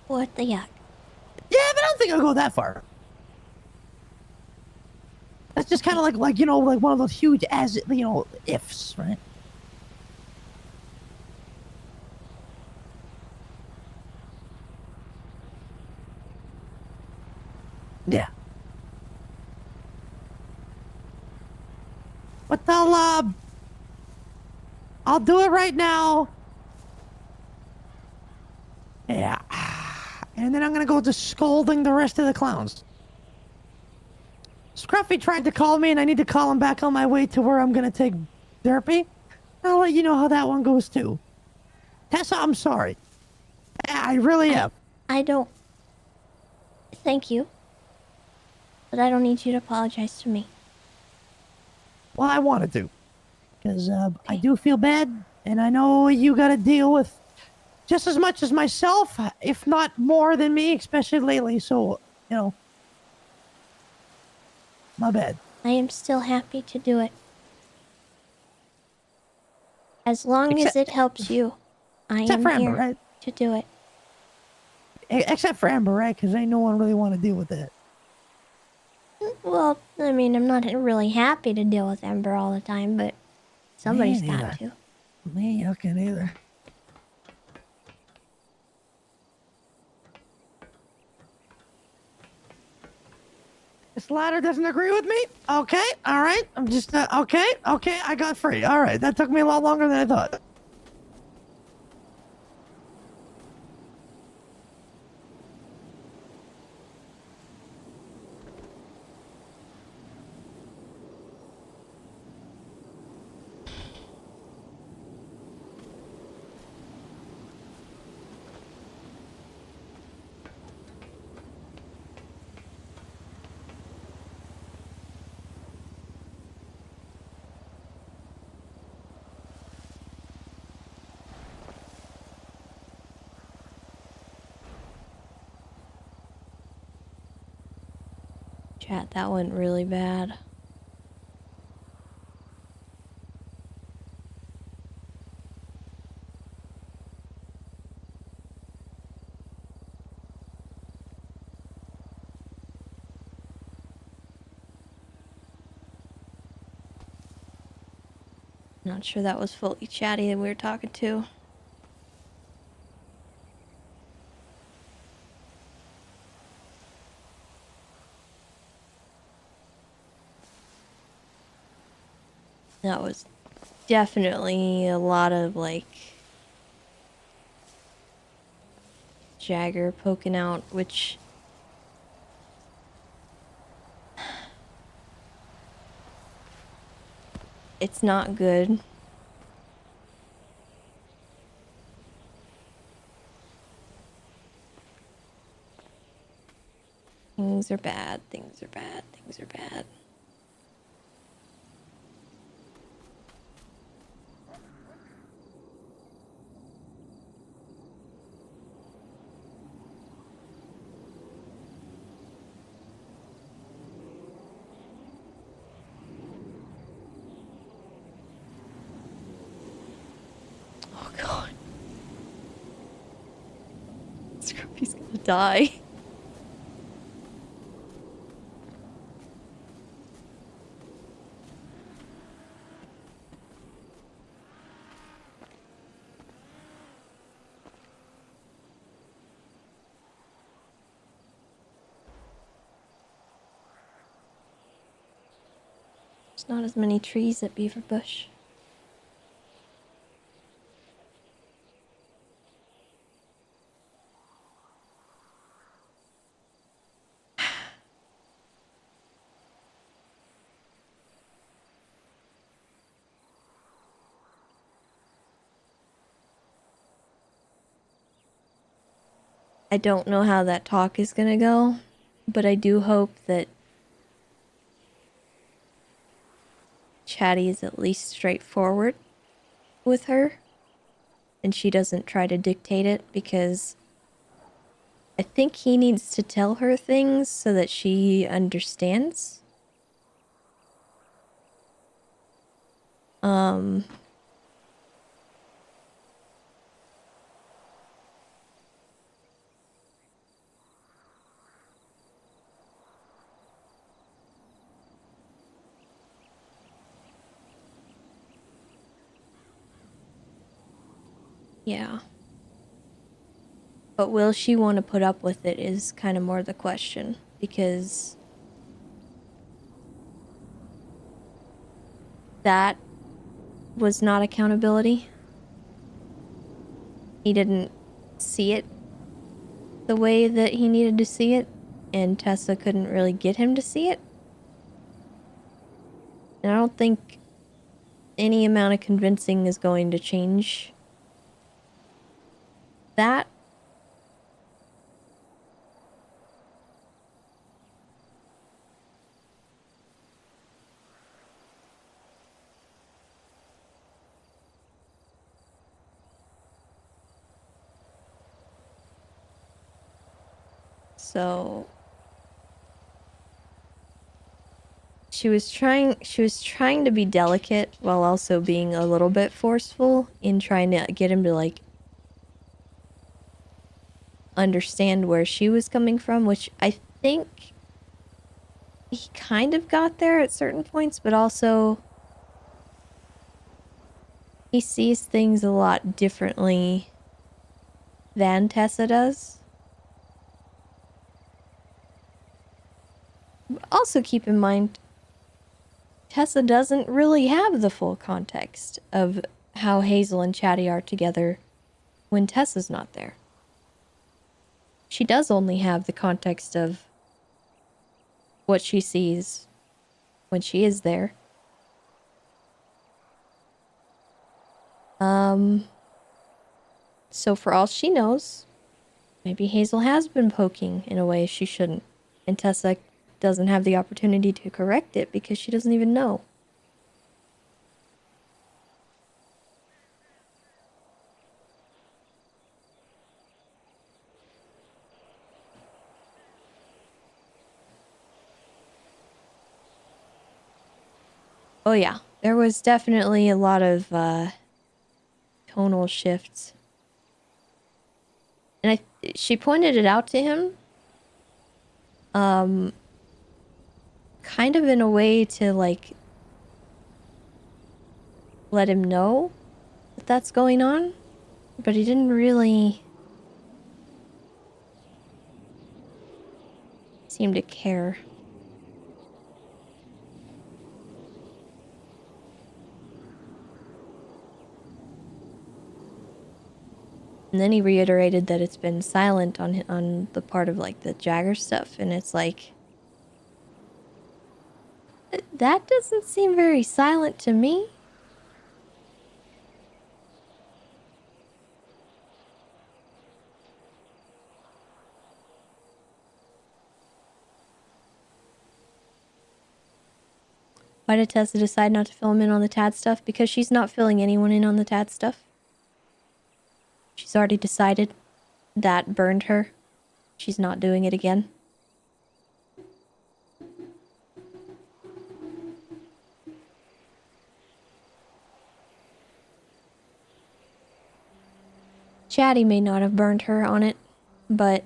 What the yuck? Yeah, but I don't think I'll go that far. That's just kind of like like one of those huge ifs, right? Yeah. But I'll do it right now. Yeah. And then I'm gonna go to scolding the rest of the clowns. Scruffy tried to call me and I need to call him back on my way to where I'm gonna take Derpy. I'll let you know how that one goes too. Tessa, I'm sorry. I really am. I don't... Thank you. But I don't need you to apologize to me. Well, I wanted to. because I do feel bad, and I know you got to deal with just as much as myself, if not more than me, especially lately. So, my bad. I am still happy to do it. As long as it helps you, I Except am for Amber, here right? to do it. Except for Amber, right? Because ain't no one really want to deal with that. Well, I mean, I'm not really happy to deal with Ember all the time, but somebody's got neither. to. Me, I can either. This ladder doesn't agree with me? Okay, alright. I'm just, okay, I got free. Alright, that took me a lot longer than I thought. Chat, that went really bad. Not sure that was fully Chatty that we were talking to. That was definitely a lot of, like, Jagger poking out, which... It's not good. Things are bad, things are bad, things are bad. Oh god. Scruffy's gonna die. There's not as many trees at Beaver Bush. I don't know how that talk is gonna go, but I do hope that Chatty is at least straightforward with her, and she doesn't try to dictate it, because I think he needs to tell her things so that she understands. Yeah. But will she want to put up with it is kind of more the question, because that was not accountability. He didn't see it the way that he needed to see it, and Tessa couldn't really get him to see it. And I don't think any amount of convincing is going to change that. So she was trying to be delicate while also being a little bit forceful in trying to get him to like understand where she was coming from, which I think he kind of got there at certain points, but also he sees things a lot differently than Tessa does. But also keep in mind, Tessa doesn't really have the full context of how Hazel and Chatty are together when Tessa's not there. She does only have the context of what she sees when she is there. So for all she knows, maybe Hazel has been poking in a way she shouldn't, and Tessa doesn't have the opportunity to correct it because she doesn't even know. Oh yeah, there was definitely a lot of tonal shifts. And she pointed it out to him. Kind of in a way to like let him know that that's going on, but he didn't really seem to care. And then he reiterated that it's been silent on the part of like the Jagger stuff, and it's like that doesn't seem very silent to me. Why did Tessa decide not to fill him in on the Tad stuff? Because she's not filling anyone in on the Tad stuff. She's already decided that burned her. She's not doing it again. Chatty may not have burned her on it, but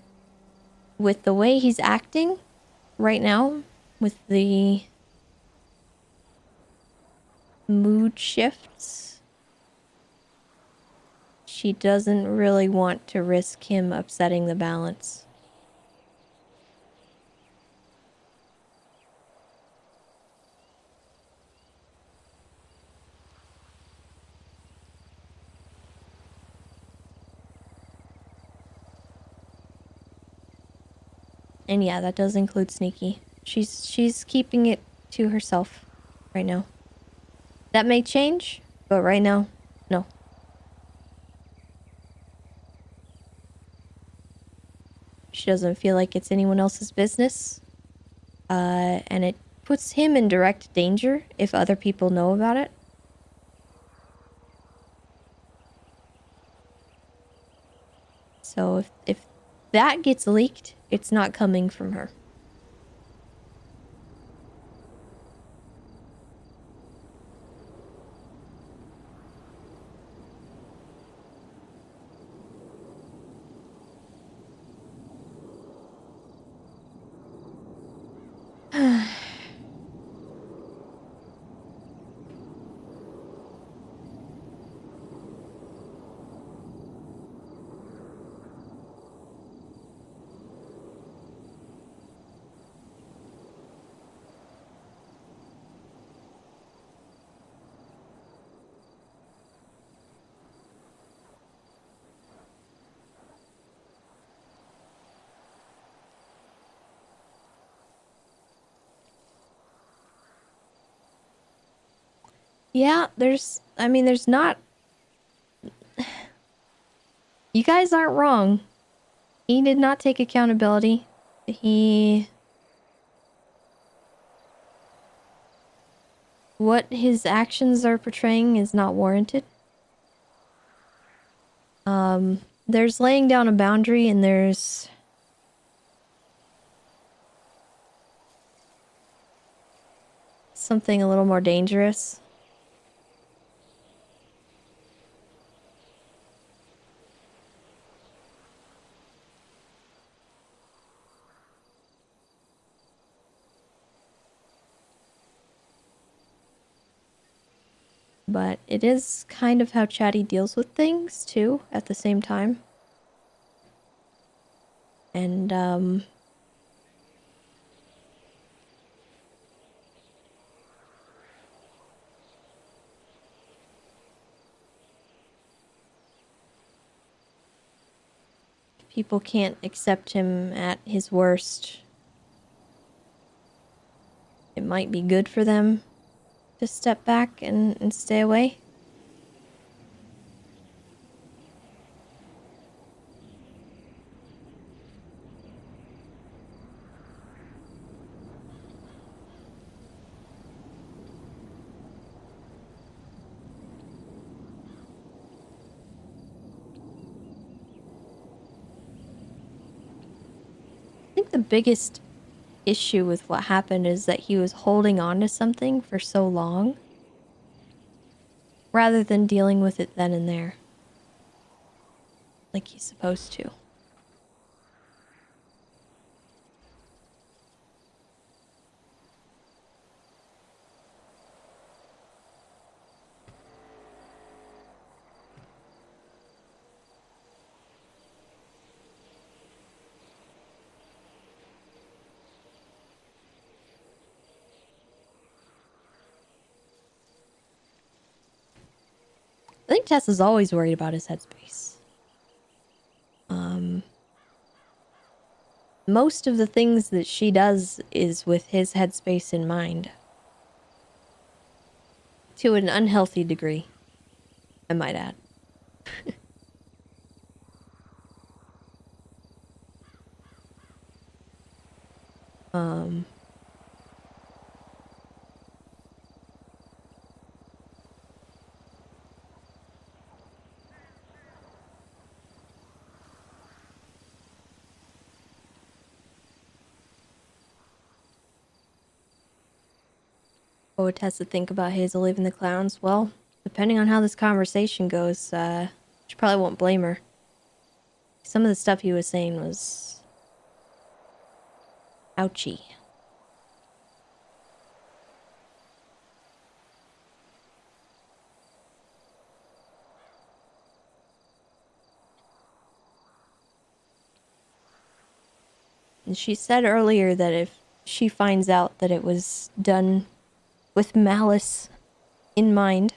with the way he's acting right now, with the mood shifts, she doesn't really want to risk him upsetting the balance. And yeah, that does include Sneaky. She's keeping it to herself right now. That may change, but right now, no. She doesn't feel like it's anyone else's business. And it puts him in direct danger if other people know about it. So if that gets leaked, it's not coming from her. Yeah, there's not... You guys aren't wrong. He did not take accountability. What his actions are portraying is not warranted. There's laying down a boundary and there's something a little more dangerous. But it is kind of how Chatty deals with things, too, at the same time. And, people can't accept him at his worst. It might be good for them to step back and stay away. I think the biggest issue with what happened is that he was holding on to something for so long rather than dealing with it then and there like he's supposed to. I think Tess is always worried about his headspace. Most of the things that she does is with his headspace in mind. To an unhealthy degree, I might add. um... What would Tessa think about Hazel leaving the clowns? Well, depending on how this conversation goes, she probably won't blame her. Some of the stuff he was saying was... ouchy. And she said earlier that if she finds out that it was done with malice in mind,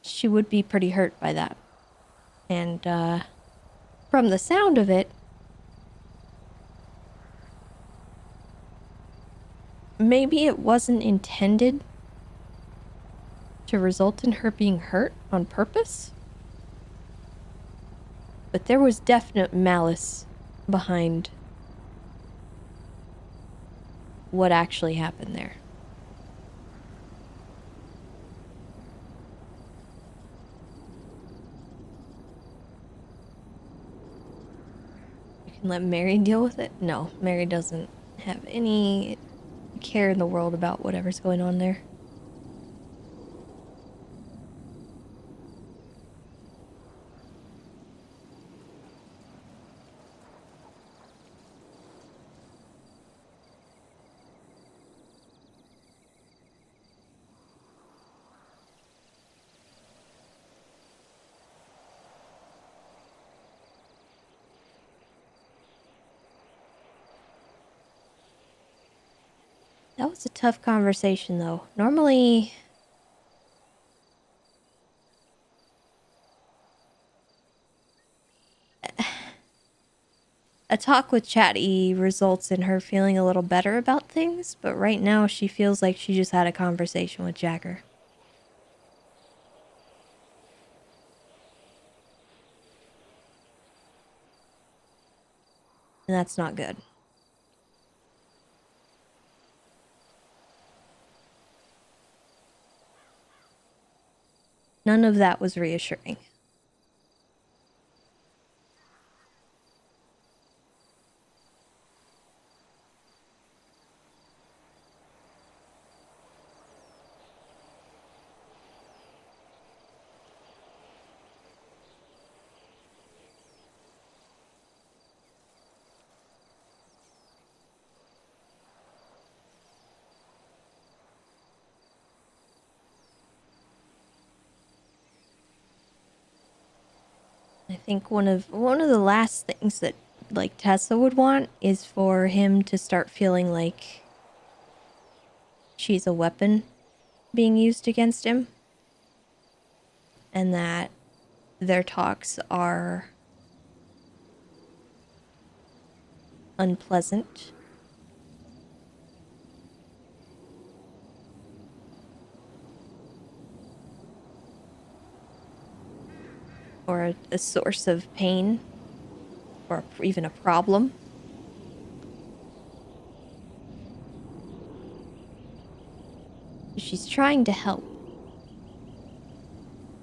she would be pretty hurt by that. And, from the sound of it, maybe it wasn't intended to result in her being hurt on purpose, but there was definite malice behind what actually happened there. You can let Mary deal with it? No, Mary doesn't have any care in the world about whatever's going on there. That was a tough conversation, though. Normally... a talk with Chatty results in her feeling a little better about things, but right now she feels like she just had a conversation with Jagger. And that's not good. None of that was reassuring. think one of the last things that like Tessa would want is for him to start feeling like she's a weapon being used against him, and that their talks are unpleasant. Or a source of pain, or even a problem. She's trying to help.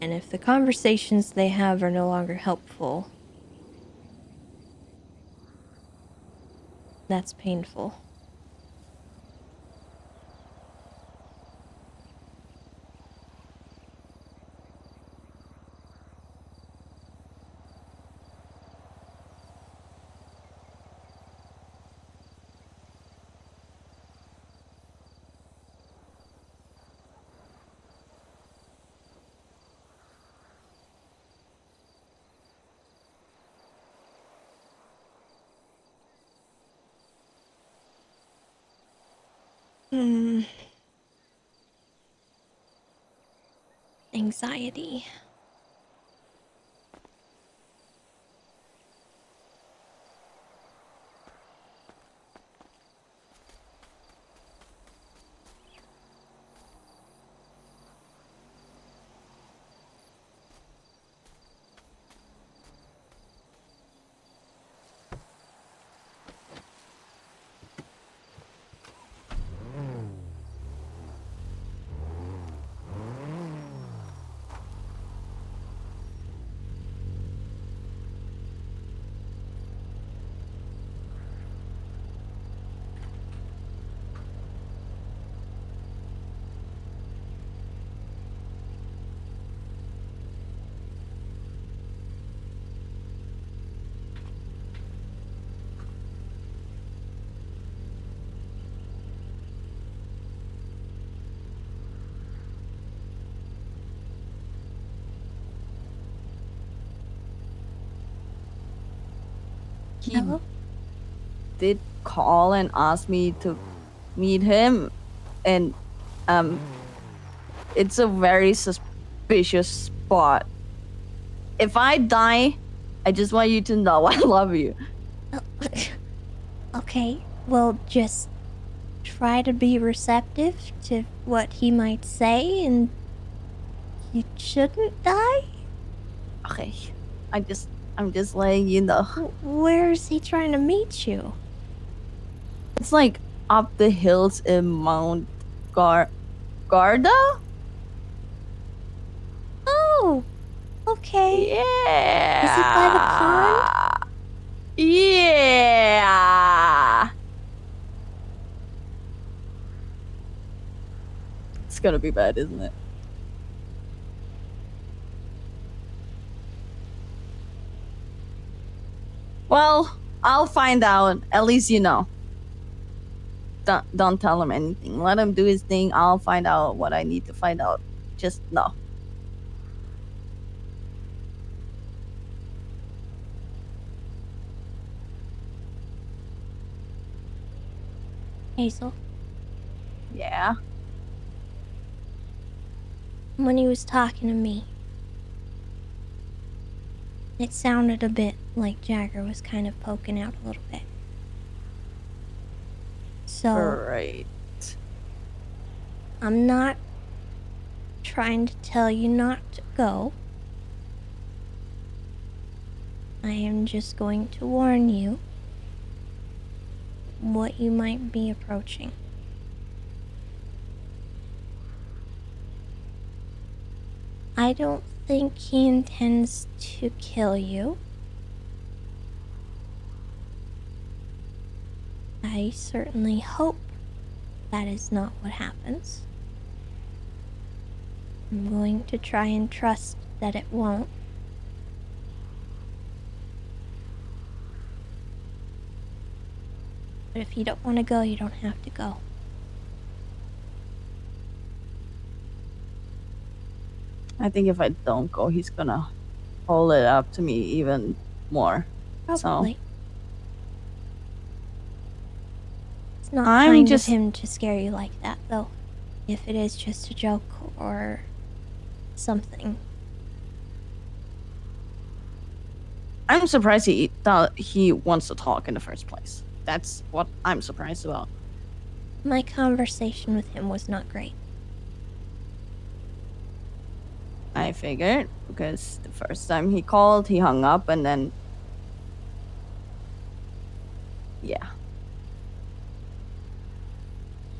And if the conversations they have are no longer helpful, that's painful. Anxiety. He did call and ask me to meet him, and it's a very suspicious spot. If I die, I just want you to know I love you. Okay, well, just try to be receptive to what he might say, and you shouldn't die. Okay, I'm just letting you know. Where is he trying to meet you? It's like up the hills in Mount Garda? Oh, okay. Yeah. Is it by the pond? Yeah. It's gonna be bad, isn't it? Well, I'll find out. At least you know. Don't tell him anything. Let him do his thing. I'll find out what I need to find out. Just know. Hazel, Yeah. when he was talking to me, it sounded a bit like Jagger was kind of poking out a little bit. So, Right. I'm not trying to tell you not to go. I am just going to warn you what you might be approaching. I don't think he intends to kill you. I certainly hope that is not what happens. I'm going to try and trust that it won't. But if you don't want to go, you don't have to go. I think if I don't go, he's gonna hold it up to me even more. Probably. It's not I'm kind just- of him to scare you like that, though. If it is just a joke or something. I'm surprised he thought he wants to talk in the first place. That's what I'm surprised about. My conversation with him was not great. I figured, because the first time he called, he hung up, and then... Yeah.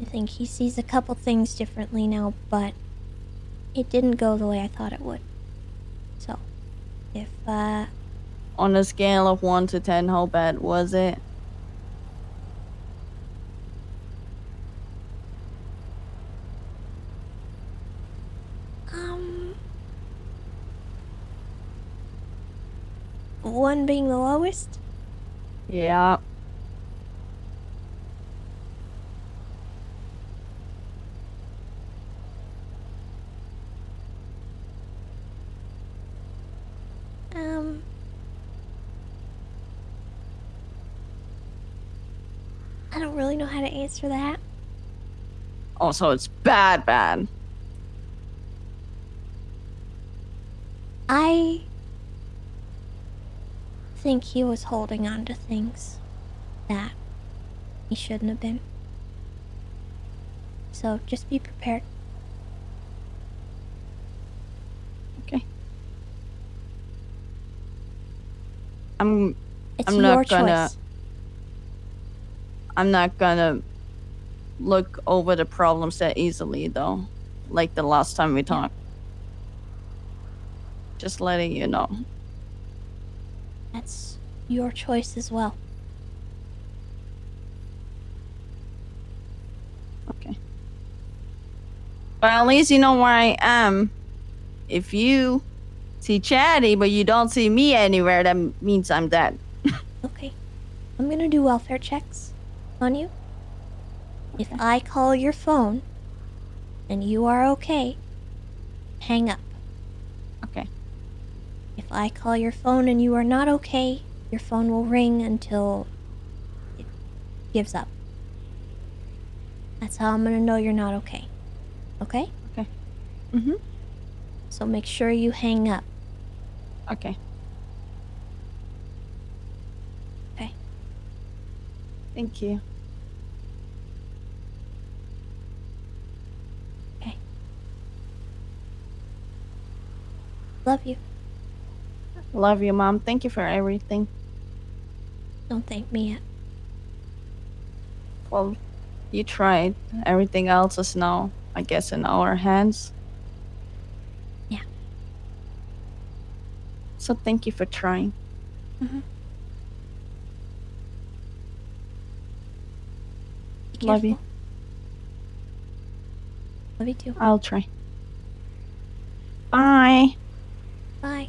I think he sees a couple things differently now, but it didn't go the way I thought it would. So, if, On a scale of 1 to 10, how bad was it? one being the lowest? Yeah. I don't really know how to answer that. Oh, so it's bad. I think he was holding on to things that he shouldn't have been. So just be prepared. Okay. It's I'm your not gonna... choice. I'm not gonna look over the problems that easily, though. Like the last time we talked. Just letting you know. That's your choice as well. Okay. But at least you know where I am. If you see Chatty, but you don't see me anywhere, that means I'm dead. Okay. I'm gonna do welfare checks on you. If I call your phone and you are okay, hang up. Okay. If I call your phone and you are not okay, your phone will ring until it gives up. That's how I'm gonna know you're not okay. Okay? Okay. Mm-hmm. So make sure you hang up. Okay. Okay. Thank you. Okay. Love you. Love you, Mom. Thank you for everything. Don't thank me yet. Well, you tried. Everything else is now, I guess, in our hands. Yeah. So thank you for trying. Mm-hmm. Be Love you. careful. Love you too. I'll try. Bye. Bye.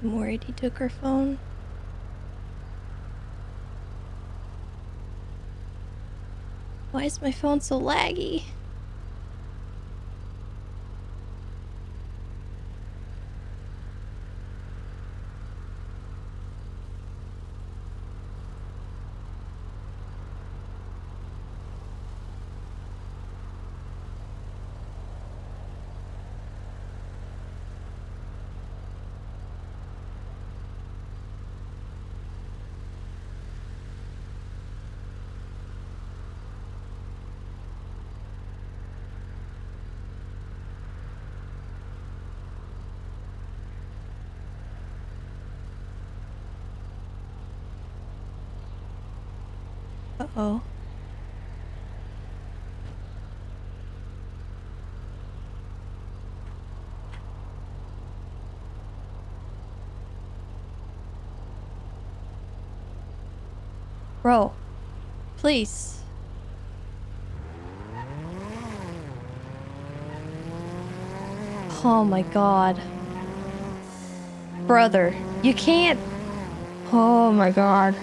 I'm worried he took her phone. Why is my phone so laggy? Uh-oh. Bro, please. Oh my god. Brother, you can't. Oh my god.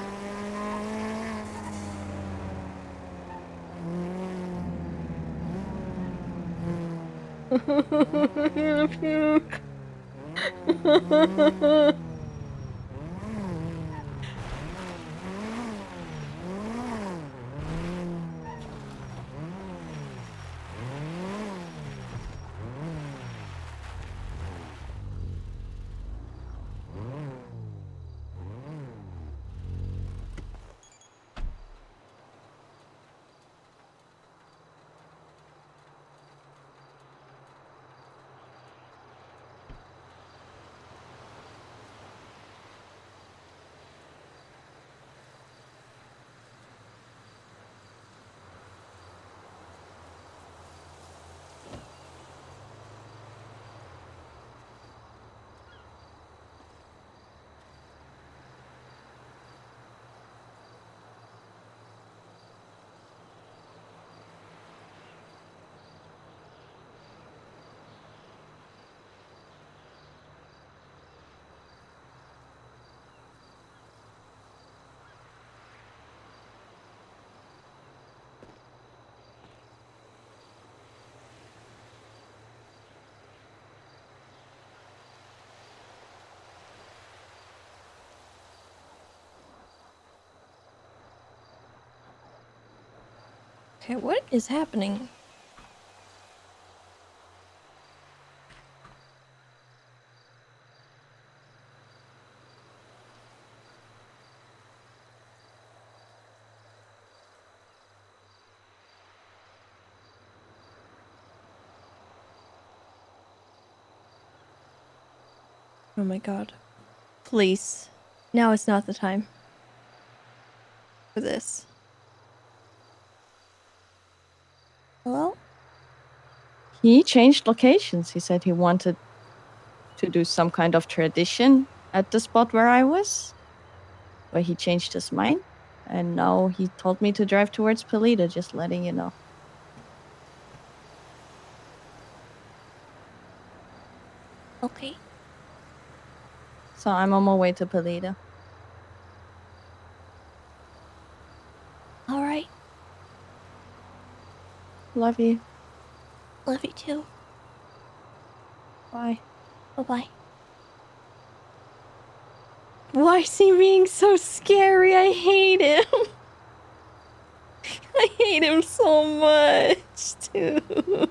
Okay, what is happening? Oh my god. Please. Now is not the time for this. Hello? He changed locations. He said he wanted to do some kind of tradition at the spot where I was, but he changed his mind. And now he told me to drive towards Pelita, just letting you know. Okay. So I'm on my way to Pelita. Alright. Love you. Love you too. Bye. Bye-bye. Why is he being so scary? I hate him. I hate him so much, too.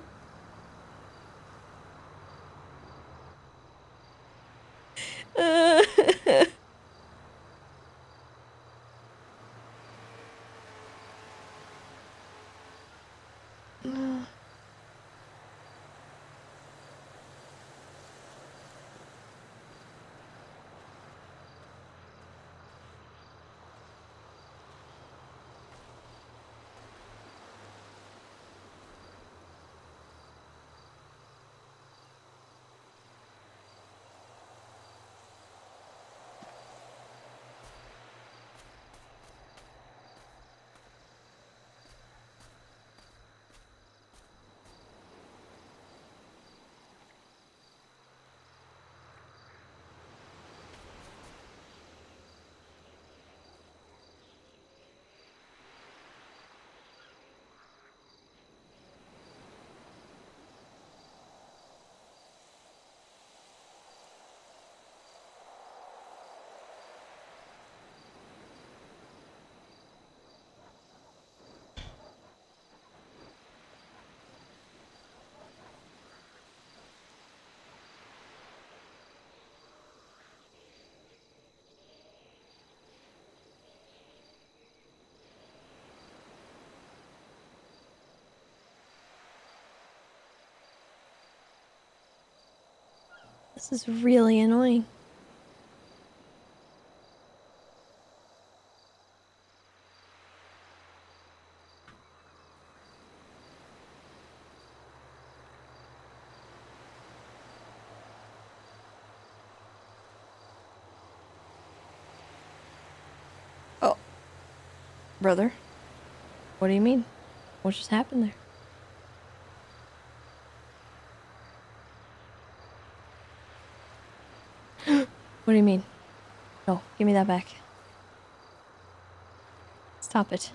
This is really annoying. Oh. Brother? What do you mean? What just happened there? What do you mean? No, give me that back. Stop it.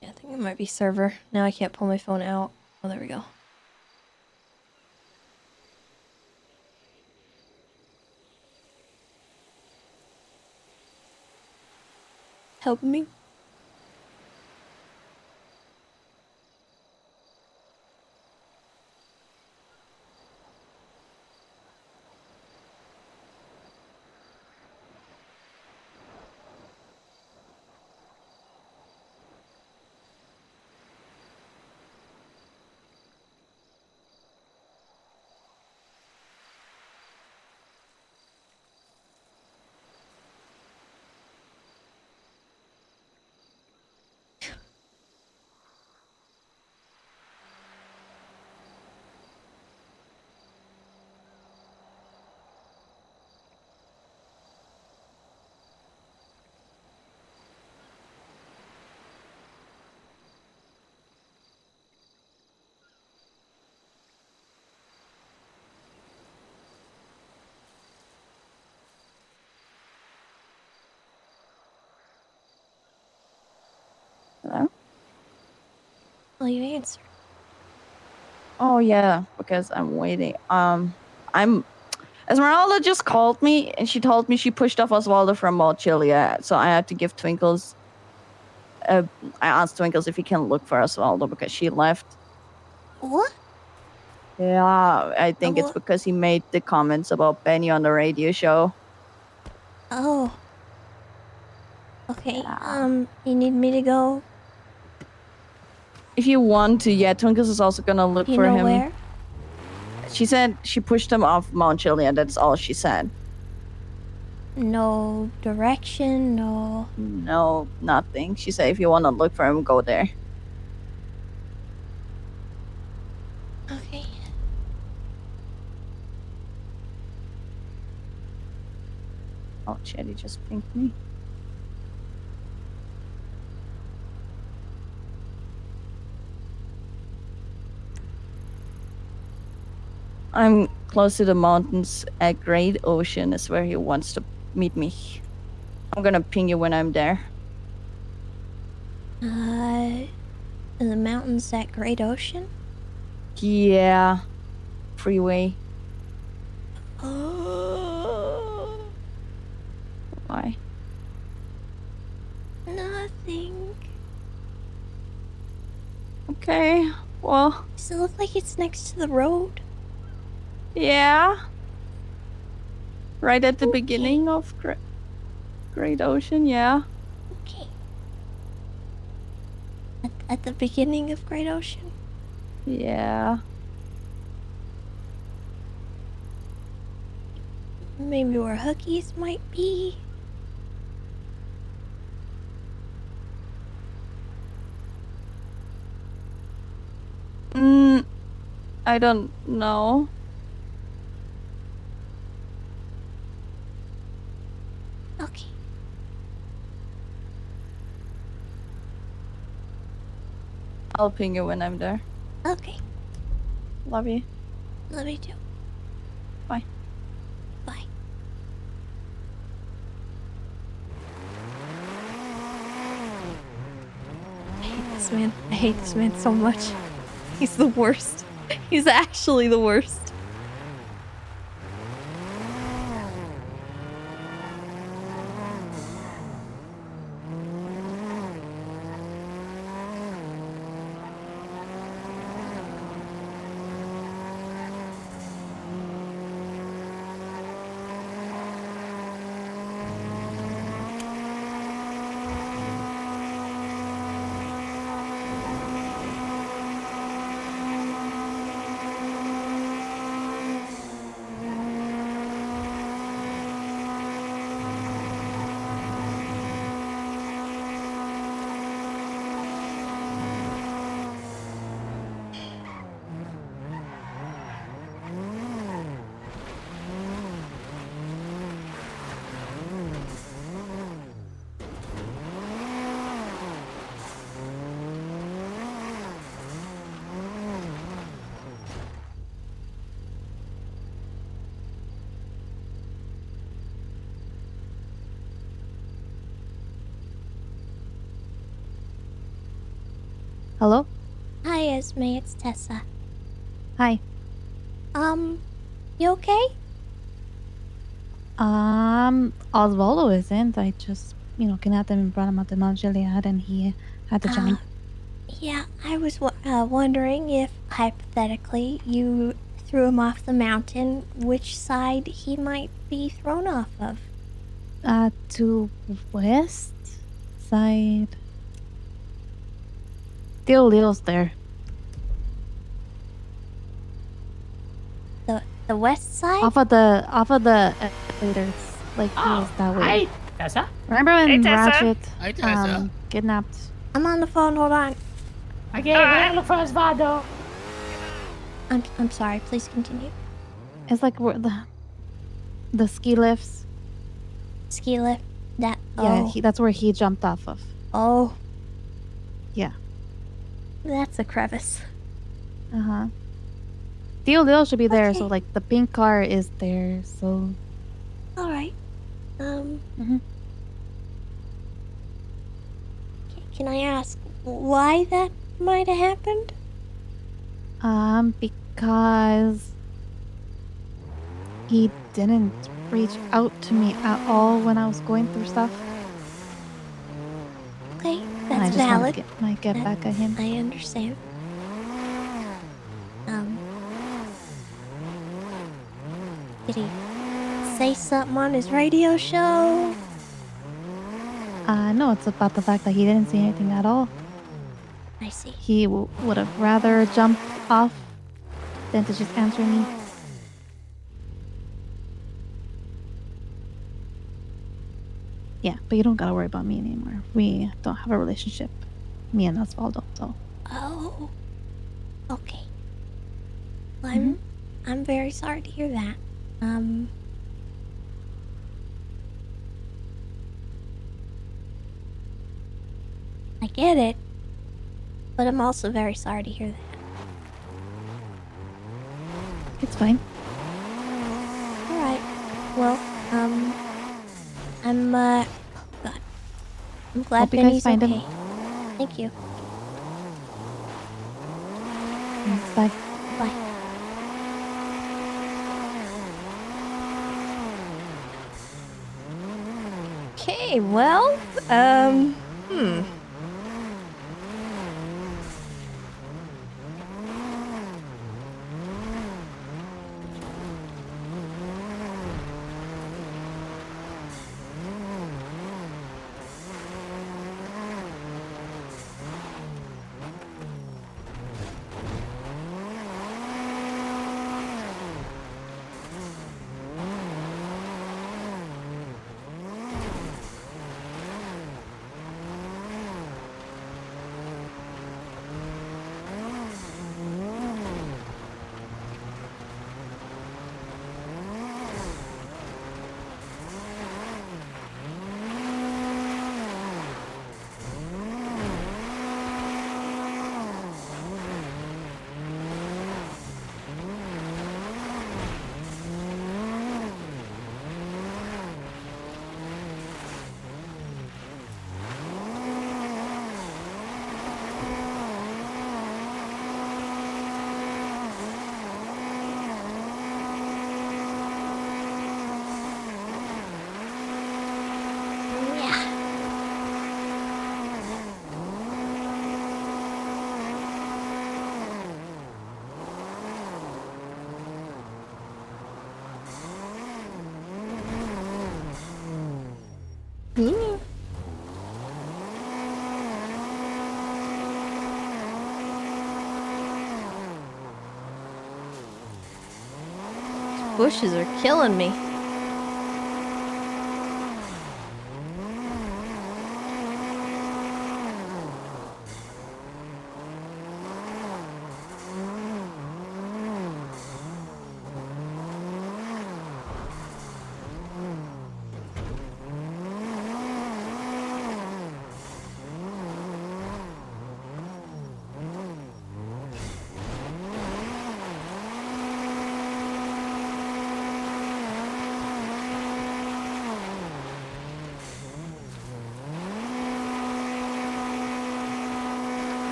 Yeah, I think it might be server. Now I can't pull my phone out. Oh, there we go. Help me. Hello? Well, you answered. Oh yeah, because I'm waiting. I'm Esmeralda just called me and she told me she pushed off Osvaldo from Mochilia, so I had to give Twinkles. I asked Twinkles if he can look for Osvaldo because she left. What? Yeah, I think it's What? because he made the comments about Benny on the radio show. Oh. Okay, you need me to go? If you want to, yeah, Twinkles is also gonna look Do you for know him. where? She said she pushed him off Mount Chilean, that's all she said. No direction, no... No, nothing. She said if you want to look for him, go there. Okay. Oh shit, he just pinged me. I'm close to the mountains at Great Ocean is where he wants to meet me. I'm gonna ping you when I'm there. In the mountains at Great Ocean? Yeah. Freeway. Why? Nothing. Okay, well... Does it look like it's next to the road? Yeah. Right at the beginning of Great Ocean, yeah. Okay. At the beginning of Great Ocean? Yeah. Maybe where Hookies might be? I don't know. Okay. I'll ping you when I'm there. Okay. Love you. Love you too. Bye. Bye. I hate this man. I hate this man so much. He's the worst. He's actually the worst. Hello? Hi, Esme. It's Tessa. Hi. You okay? Osvaldo isn't. I just, kidnapped him and brought him out to Mount Gilead, and he had to join. Yeah, I was wondering if, hypothetically, you threw him off the mountain, which side he might be thrown off of. To west side. Theo Leo's there. The west side? Off of the elevators. Like he was that way. Hi, Tessa. Remember when Hey, Tessa. Ratchet Hi, Tessa. kidnapped? I'm on the phone. Hold on. Okay, we're gonna look for Osvaldo. I'm sorry. Please continue. It's like where the ski lifts. Ski lift. That. Yeah, Oh. that's where he jumped off of. Oh. Yeah. That's a crevice. Uh-huh. Theo Leo should be there, so like the pink car is there, so All right. Mhm. Can I ask why that might have happened? because he didn't reach out to me at all when I was going through stuff. Okay, And I that's just valid. wanted to get back at him. I understand. Did he say something on his radio show? No, it's about the fact that he didn't see anything at all. I see. He would have rather jumped off than to just answer me. Yeah, but you don't gotta worry about me anymore. We don't have a relationship, me and Osvaldo, so. Oh. Okay. Well, Mm-hmm. I'm very sorry to hear that. I get it, but I'm also very sorry to hear that. It's fine. All right. Well, I'm oh God. I'm glad Hope you guys Benny's find okay. him. Thank you. Bye. Bye. Okay, well, bushes are killing me.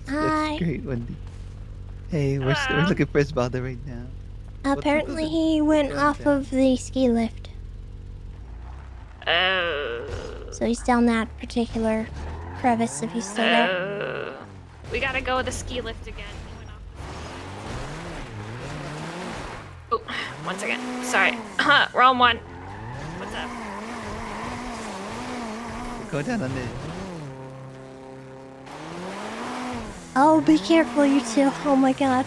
Hi. great, Wendy. Hey, we're looking for Esbalda right now. Apparently, he went off of the ski lift. So he's down that particular crevice if he's still there. We gotta go with the ski lift again. He went off. Oh, one second. Sorry. Wrong one. What's up? Go down on it. Oh, be careful, you two. Oh my god.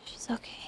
She's okay.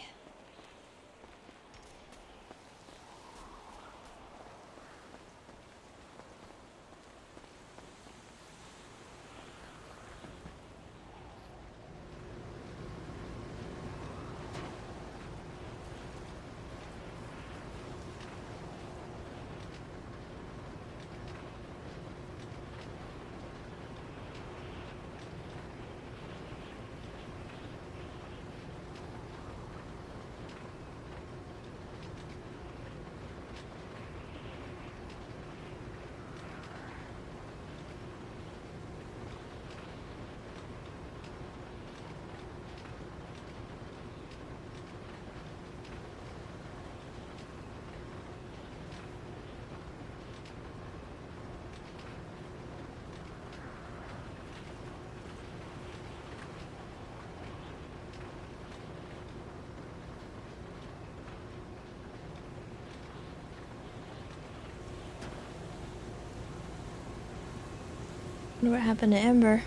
What happened to Ember?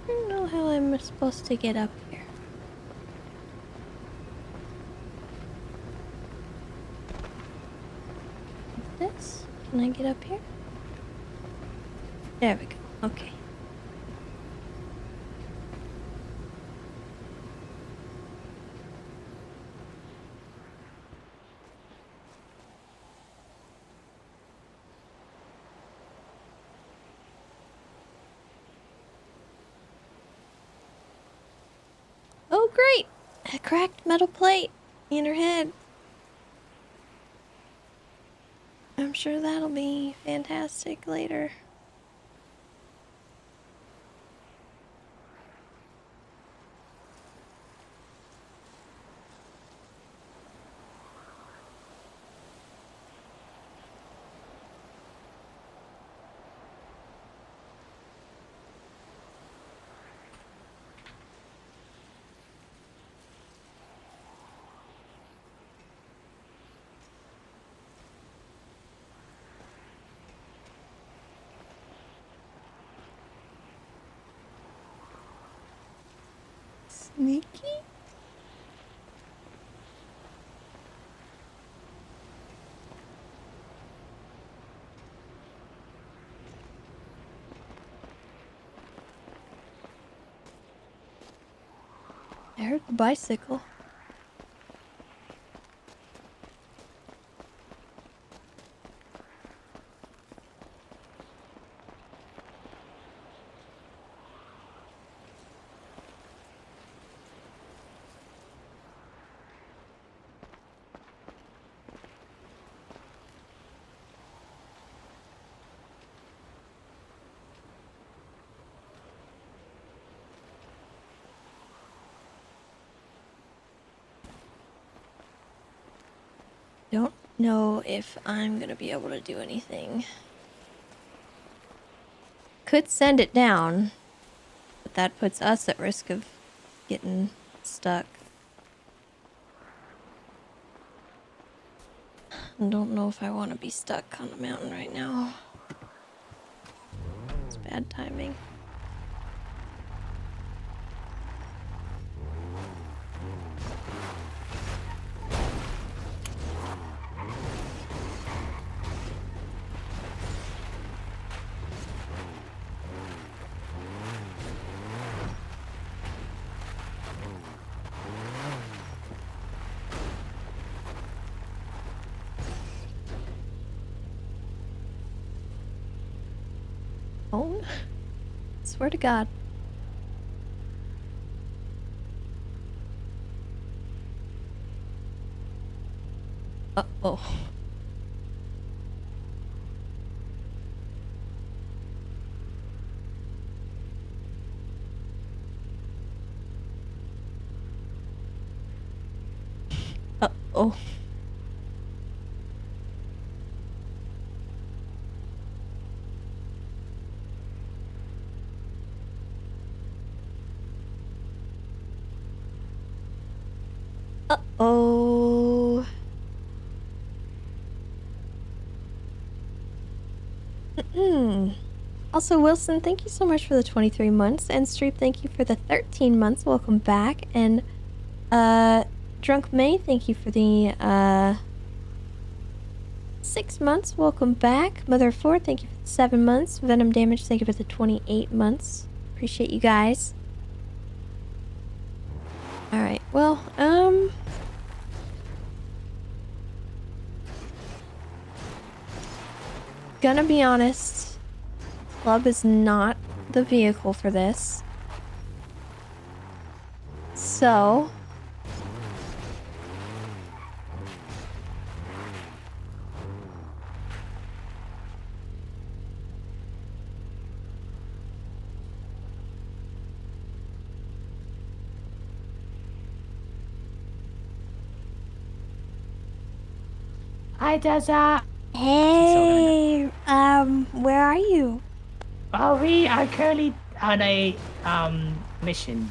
I don't know how I'm supposed to get up here. Like this? Can I get up here? There we go. Okay. Oh, great! A cracked metal plate in her head. I'm sure that'll be fantastic later. Sneaky? I heard the bicycle. Don't know if I'm gonna be able to do anything. Could send it down, but that puts us at risk of getting stuck. I don't know if I want to be stuck on the mountain right now. It's bad timing. Oh, swear to God. Uh-oh. Uh-oh. Uh-oh. Also, Wilson, thank you so much for the 23 months. And Streep, thank you for the 13 months. Welcome back. And, Drunk May, thank you for the, 6 months. Welcome back. Mother 4, thank you for the 7 months. Venom Damage, thank you for the 28 months. Appreciate you guys. Alright, well, gonna be honest, Club is not the vehicle for this. So... Hi, Tessa. Hey, where are you? Well, we are currently on a mission.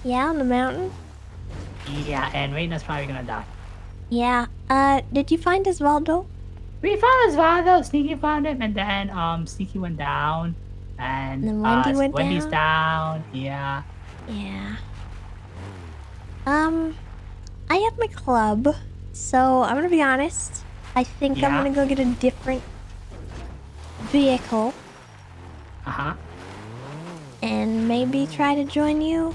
Yeah, on the mountain? Yeah, and Reina's probably gonna die. Yeah, did you find Osvaldo? We found Osvaldo. Sneaky found him, and then Sneaky went down, and then Wendy went Wendy's down. Yeah. Yeah. I have my club, so I'm gonna be honest. I think I'm Yeah. gonna go get a different vehicle. Uh-huh. And maybe try to join you.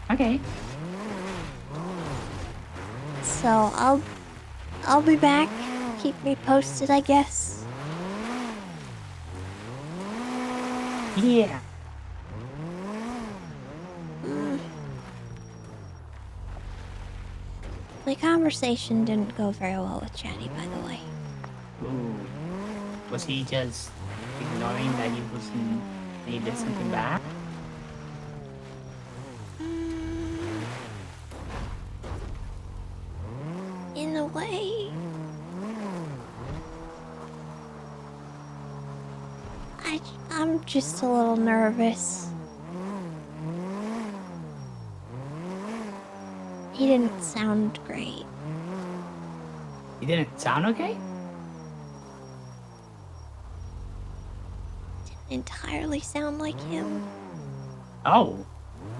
Okay. So I'll be back. Keep me posted, I guess. Yeah. The conversation didn't go very well with Chatty, by the way. Ooh. Was he just ignoring that he wasn't... he did something bad? In a way. I'm just a little nervous. He didn't sound great. He didn't sound okay? Didn't entirely sound like him. Oh.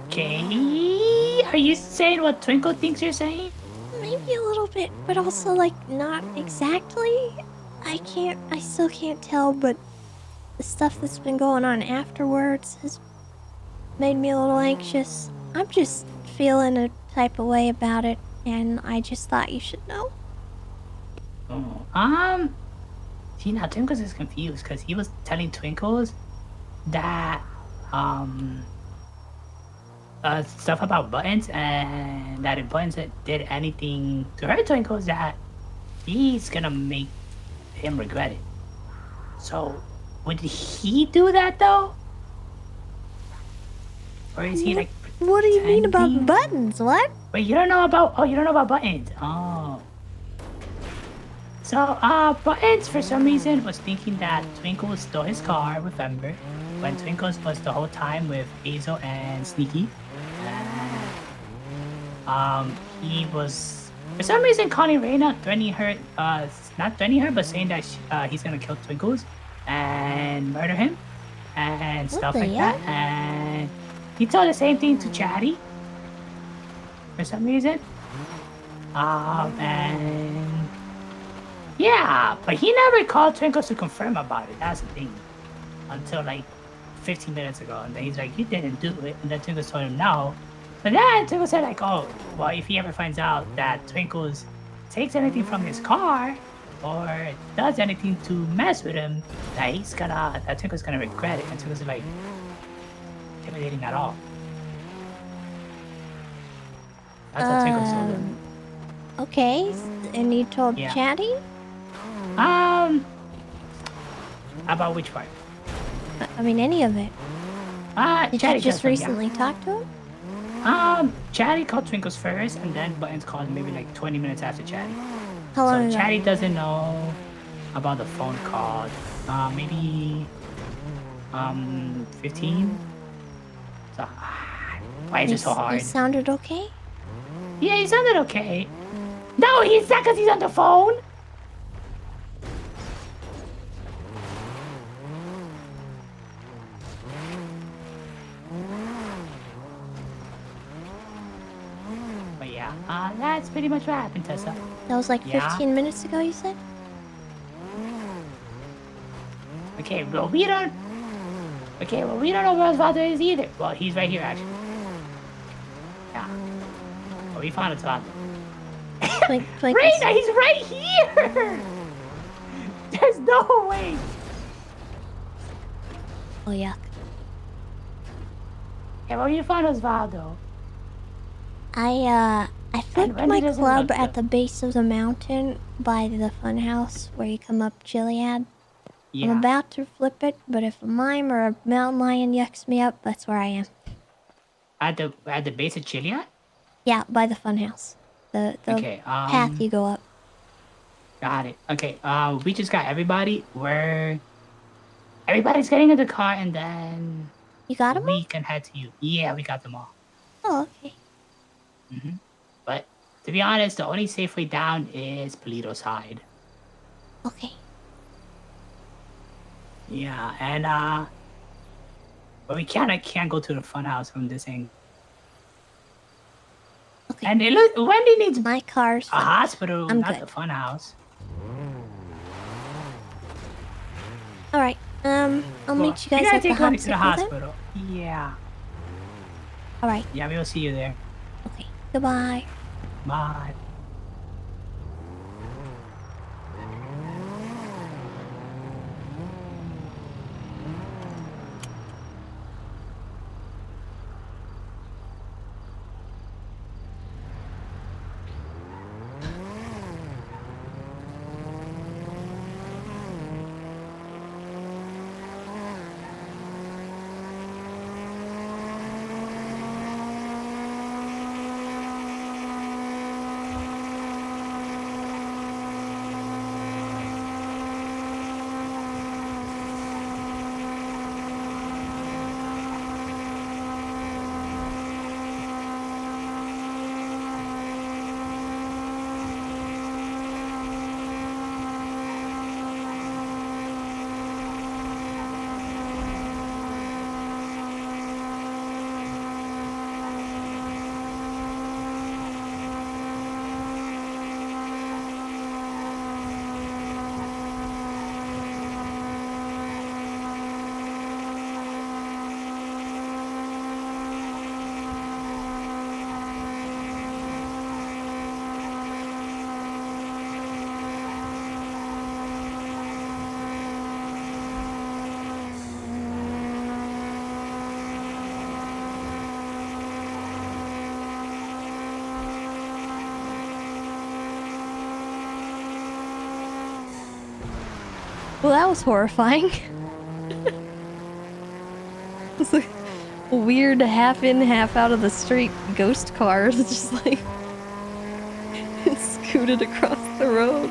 Okay. Are you saying what Twinkle thinks you're saying? Maybe a little bit, but also like not exactly. I still can't tell, but the stuff that's been going on afterwards has made me a little anxious. I'm just feeling a type of way about it, and I just thought you should know. Oh, see, now Twinkles is confused because he was telling Twinkles that, stuff about Buttons, and that if Buttons did anything to hurt Twinkles, that he's gonna make him regret it. So, would he do that though? Or is he like... What do you mean about Buttons? What? Wait, you don't know about... Oh, you don't know about Buttons. Oh. So, Buttons for some reason was thinking that Twinkle stole his car with Ember, when Twinkle was the whole time with Hazel and Sneaky. And, he was for some reason calling Reina, threatening her, not threatening her, but saying that he's gonna kill Twinkles and murder him and stuff like that. And he told the same thing to Chatty for some reason. And yeah, but he never called Twinkles to confirm about it. That's the thing. Until like 15 minutes ago, and then he's like, "You didn't do it," and then Twinkles told him no. But then Twinkles said like, "Oh, well, if he ever finds out that Twinkles takes anything from his car or does anything to mess with him, that Twinkle's gonna regret it." And Twinkles is like, intimidating at all. That's what Twinkles told him. Okay, and you told Yeah. Chatty? About which part? I mean, any of it. Did Chatty you just told him, yeah. recently talk to him? Chatty called Twinkles first, and then Buttons called maybe like 20 minutes after Chatty. How long So ago? Chatty doesn't know about the phone call. Maybe 15. So why is it so hard? He sounded okay? Yeah, he sounded okay. No, he's not, because he's on the phone. But yeah, that's pretty much what happened, Tessa. That was like Yeah. 15 minutes ago, you said? Okay, well, we don't know where Osvaldo is either. Well, he's right here, actually. Yeah. Well, we found Osvaldo. Reina, he's right here! There's no way! Oh, yuck. Yeah, well, you found Osvaldo. I flipped Wendy my doesn't club look at the base of the mountain by the funhouse where you come up Chiliad. Yeah. I'm about to flip it, but if a mime or a mountain lion yucks me up, that's where I am. At the base of Chiliad? Yeah, by the funhouse. The Okay, path you go up. Got it. Okay, we just got everybody. Everybody's getting in the car, and then You got them we can head to you. Yeah, we got them all. all? Oh, okay. But to be honest, the only safe way down is Polito's side. Okay. Yeah, and but we can't go to the funhouse from this angle. Okay. And it look Wendy needs my car's a hospital, I'm not good. the funhouse. All right. I'll meet you guys gotta at the take Wendy to the Hopsicle then. hospital. Yeah. All right. Yeah, we will see you there. Goodbye. Bye. Well, that was horrifying. It's like a weird half in, half out of the street ghost car. It's just like it scooted across the road.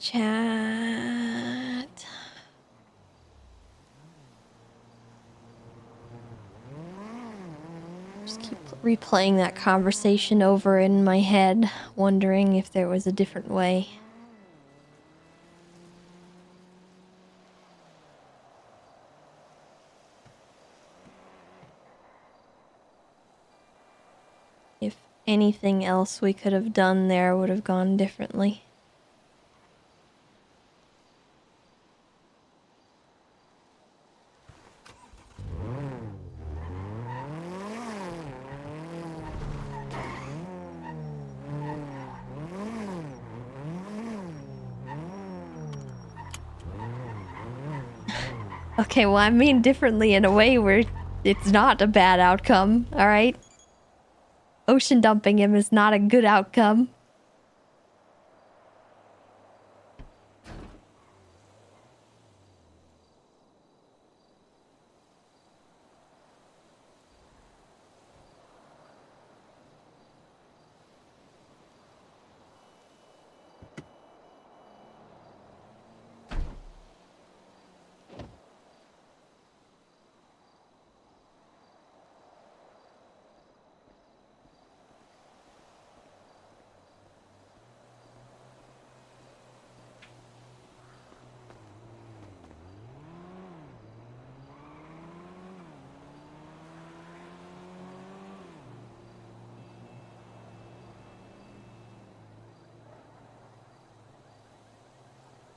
Chat. Just keep replaying that conversation over in my head, wondering if there was a different way. If anything else we could have done there would have gone differently. Okay, well, I mean differently in a way where it's not a bad outcome, alright? Ocean dumping him is not a good outcome.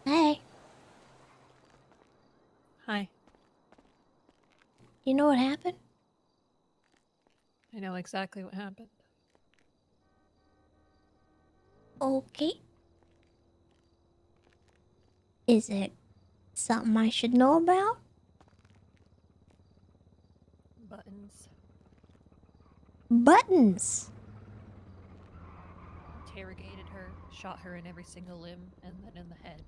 Hey, Hi. you know what happened? I know exactly what happened. Okay. Is it something I should know about? Buttons. Buttons! Interrogated her, shot her in every single limb, and then in the head.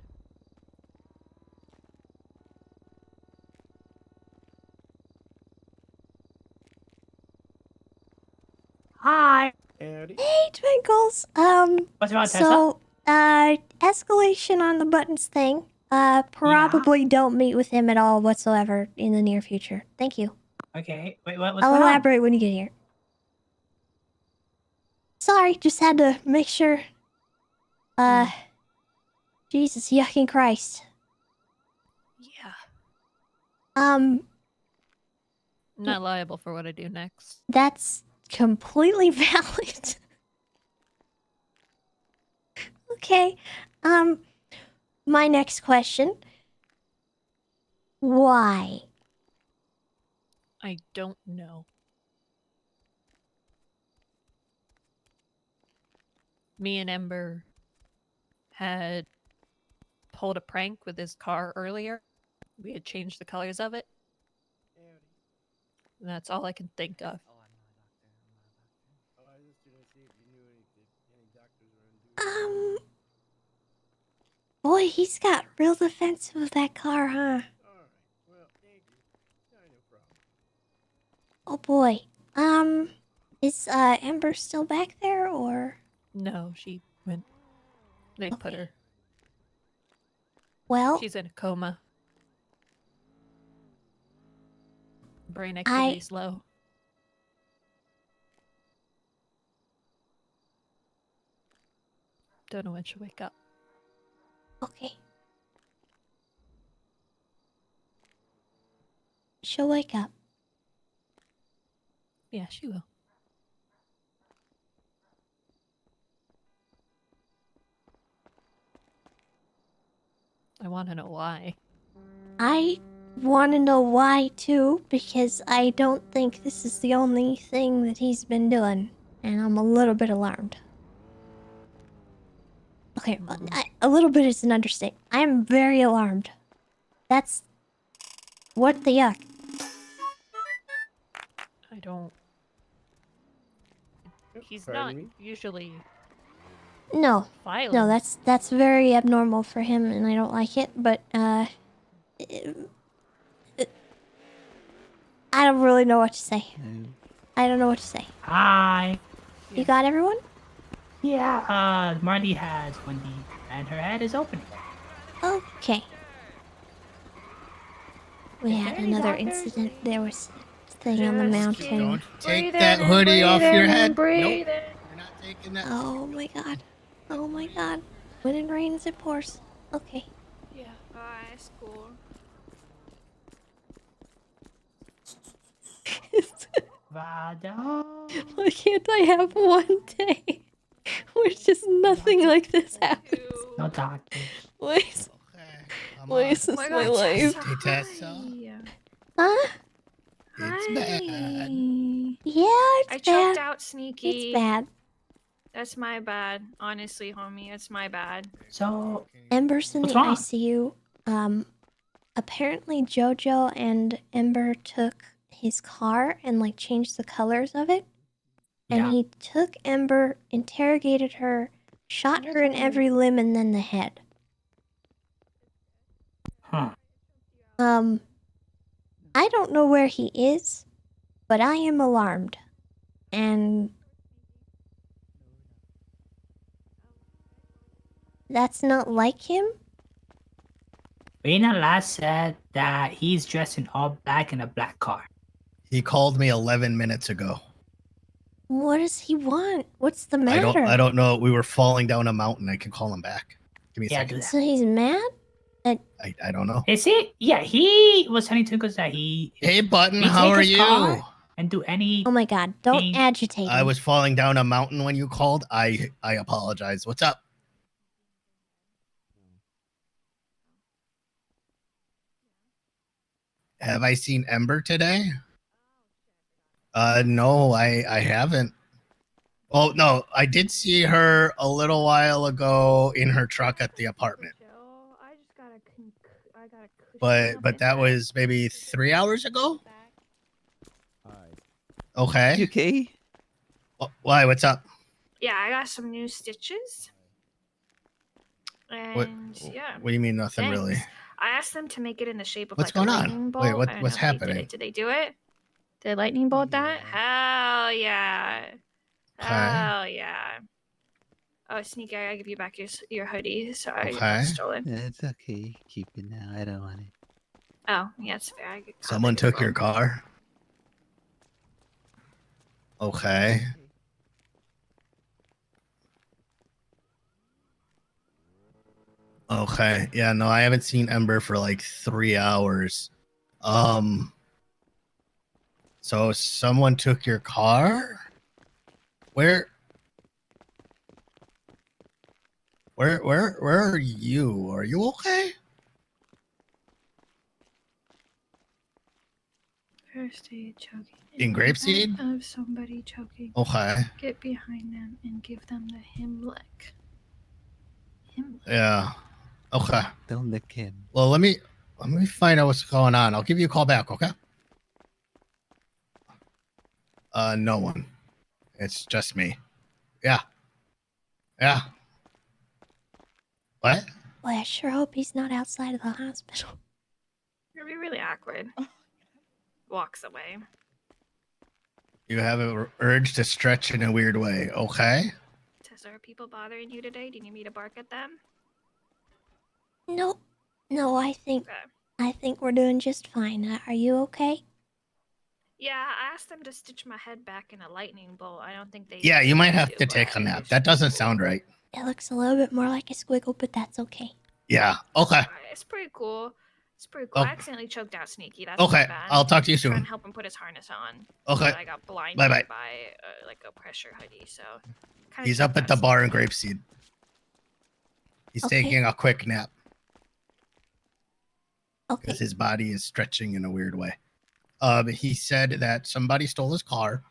Hi. Hey, Twinkles! What's wrong, so, escalation on the buttons thing. Probably don't meet with him at all whatsoever in the near future. Thank you. Okay. Wait, what's I'll going on? elaborate when you get here. Sorry, just had to make sure. Jesus yucking Christ. Yeah. Um, I'm not liable for what I do next. that's completely valid. Okay. My next question. Why? I don't know. Me and Ember had pulled a prank with his car earlier. We had changed the colors of it. And that's all I can think of. Boy, he's got real defensive with that car, huh? Oh boy. Is Ember still back there, or? No, she went. They put her. Well, She's in a coma. Brain activity's low. Don't know when she'll wake up. Okay. She'll wake up. Yeah, she will. I want to know why. I want to know why too, because I don't think this is the only thing that he's been doing, and I'm a little bit alarmed. Okay, a little bit is an understatement. I am very alarmed. That's... What the yuck? I don't. He's not usually. No. Violent. No, that's very abnormal for him, and I don't like it, but, I don't really know what to say. I don't know what to say. Hi. You got everyone? Yeah, Marty has Wendy, and her head is open. Okay. We had another incident. There was a thing on the mountain. Don't take Breathe that in, hoodie off breathe your in, head. breathe Nope. in. You're not taking that. Oh my god. Oh my god. When it rains, it pours. Okay. Yeah. Alright, it's cool. Why can't I have one day where just nothing like this happens? No doctor. Why is, why is Oh this my my God, life? Tessa, Hey, Tessa. Huh? It's Hi. bad. Yeah, it's I bad. choked out Sneaky. It's bad. That's my bad. Honestly, homie, it's my bad. So Ember's in what's the wrong? ICU. Apparently Jojo and Ember took his car and like changed the colors of it. And Yeah. he took Ember, interrogated her, shot her in every limb and then the head. Huh. I don't know where he is, but I am alarmed. And that's not like him? Reina last said that he's dressed in all black in a black car. He called me 11 minutes ago. What does he want? What's the matter? I don't know. We were falling down a mountain. I can call him back. Give me a Yeah, second. do that. So he's mad? I don't know. Is he? Yeah, he was telling Tunkos that he. Hey, Button, he how take are his you? car and do any. Oh my god, don't agitate him. I was falling down a mountain when you called. I apologize. What's up? Have I seen Ember today? No, I haven't. Oh, no, I did see her a little while ago in her truck at the apartment. But that was maybe 3 hours ago? Okay. You okay? Why? What's up? Yeah, I got some new stitches. And yeah. What do you mean nothing thanks. really? I asked them to make it in the shape of What's like going a on? lightning bolt. Wait, I don't what's know if they did happening? it. Did they do it? Did lightning bolt that? Hell yeah. Hell yeah. Oh, Sneaky, I gotta give you back your hoodie. Sorry, I stole it. It's okay. Keep it now. I don't want it. Oh, yeah, it's fair. Someone took your car? Okay. Okay. Yeah, no, I haven't seen Ember for like 3 hours. So someone took your car? Where are you? Are you okay? First aid choking. In Grapeseed? Of somebody choking. Okay. Get behind them and give them the Himmlick. Yeah. Okay. Don't lick him. Well, let me find out what's going on. I'll give you a call back, okay? No one. It's just me. Yeah. Yeah. What? Boy, I sure hope he's not outside of the hospital. It'll be really awkward. Walks away. You have an urge to stretch in a weird way, okay? Tessa, are people bothering you today? Do you need me to bark at them? No, I think we're doing just fine. Are you okay? Yeah, I asked them to stitch my head back in a lightning bolt. I don't think they. Yeah, you might have to take a nap. That doesn't sound right. It looks a little bit more like a squiggle, but that's okay. Yeah, okay. It's pretty cool. It's pretty cool. Oh. I accidentally choked out Sneaky. That's Okay, not bad. I'll talk to you Try soon. and help him put his harness on. Okay. But I got blinded Bye-bye. by like a pressure hoodie, so. kinda He's choked up at out the Sneaky. bar in Grapeseed. He's Okay. taking a quick nap. Okay. Because his body is stretching in a weird way. He said that somebody stole his car.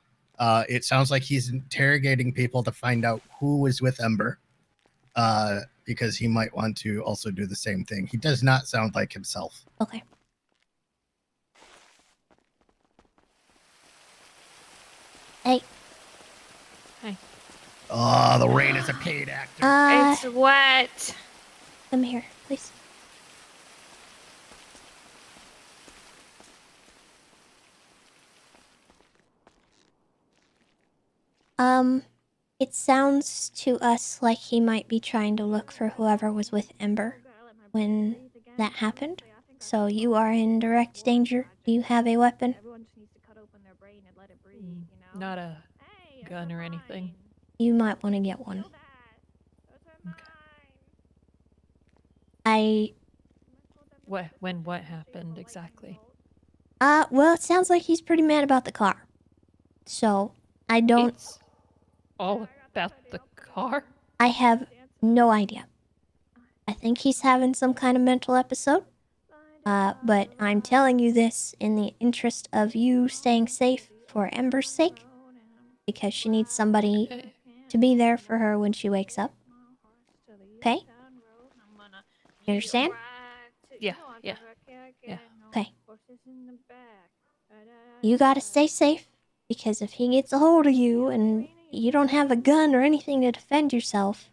It sounds like he's interrogating people to find out who was with Ember. Because he might want to also do the same thing. He does not sound like himself. Okay. Hey. Hey. Oh, the rain is a paid actor. It's wet. Come here, please. It sounds to us like he might be trying to look for whoever was with Ember. when that happened. So you are in direct danger. Do you have a weapon? Not a gun or anything. You might want to get one. I What happened exactly? well, it sounds like he's pretty mad about the car. So, I don't It's all about the car? I have no idea. I think he's having some kind of mental episode. But I'm telling you this in the interest of you staying safe for Ember's sake. Because she needs somebody to be there for her when she wakes up. Okay? You understand? Yeah. Okay. You gotta stay safe. Because if he gets a hold of you and you don't have a gun or anything to defend yourself,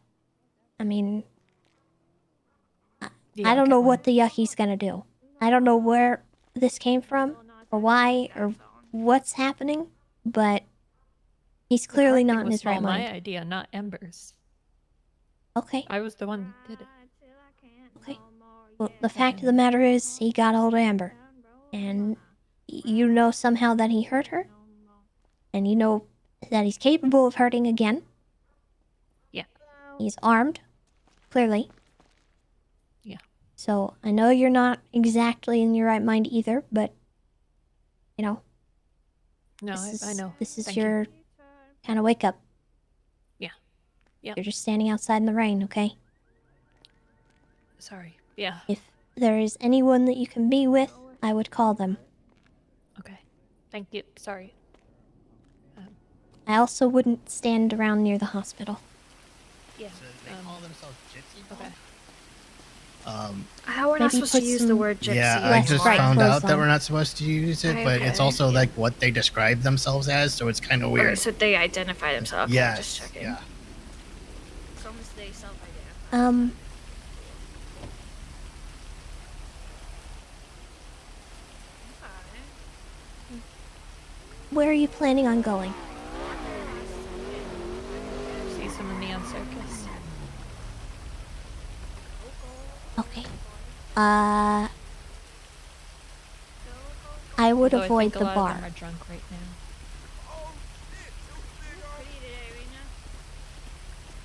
I mean, I don't know what the yuckie's gonna do. I don't know where this came from, or why, or what's happening, but he's clearly not in his right my mind. idea, not Ember's. Okay. I was the one that did it. Okay. Well, the fact of the matter is, he got a hold of Amber. And you know somehow that he hurt her. And you know that he's capable of hurting again. Yeah. He's armed, clearly. Yeah. So, I know you're not exactly in your right mind either, but, you know. No, I know. This is Thank your kind of wake up. Yeah. Yeah. You're just standing outside in the rain, okay? Sorry. Yeah. If there is anyone that you can be with, I would call them. Okay. Thank you. Sorry. I also wouldn't stand around near the hospital. Yeah. They call themselves Gypsy. Okay. How we're not Maybe supposed to put use the some word gypsy. Yeah, I less just bright found clothes out that on. we're not supposed to use it, but it's Okay. also like what they describe themselves as, so it's kind of Okay, weird. so they identify themselves. Okay, Yes, just checking. yeah. So they self-identify. Where are you planning on going? See some of Neon Circus. Okay. I would Although avoid I think the a lot bar. of them are drunk right now.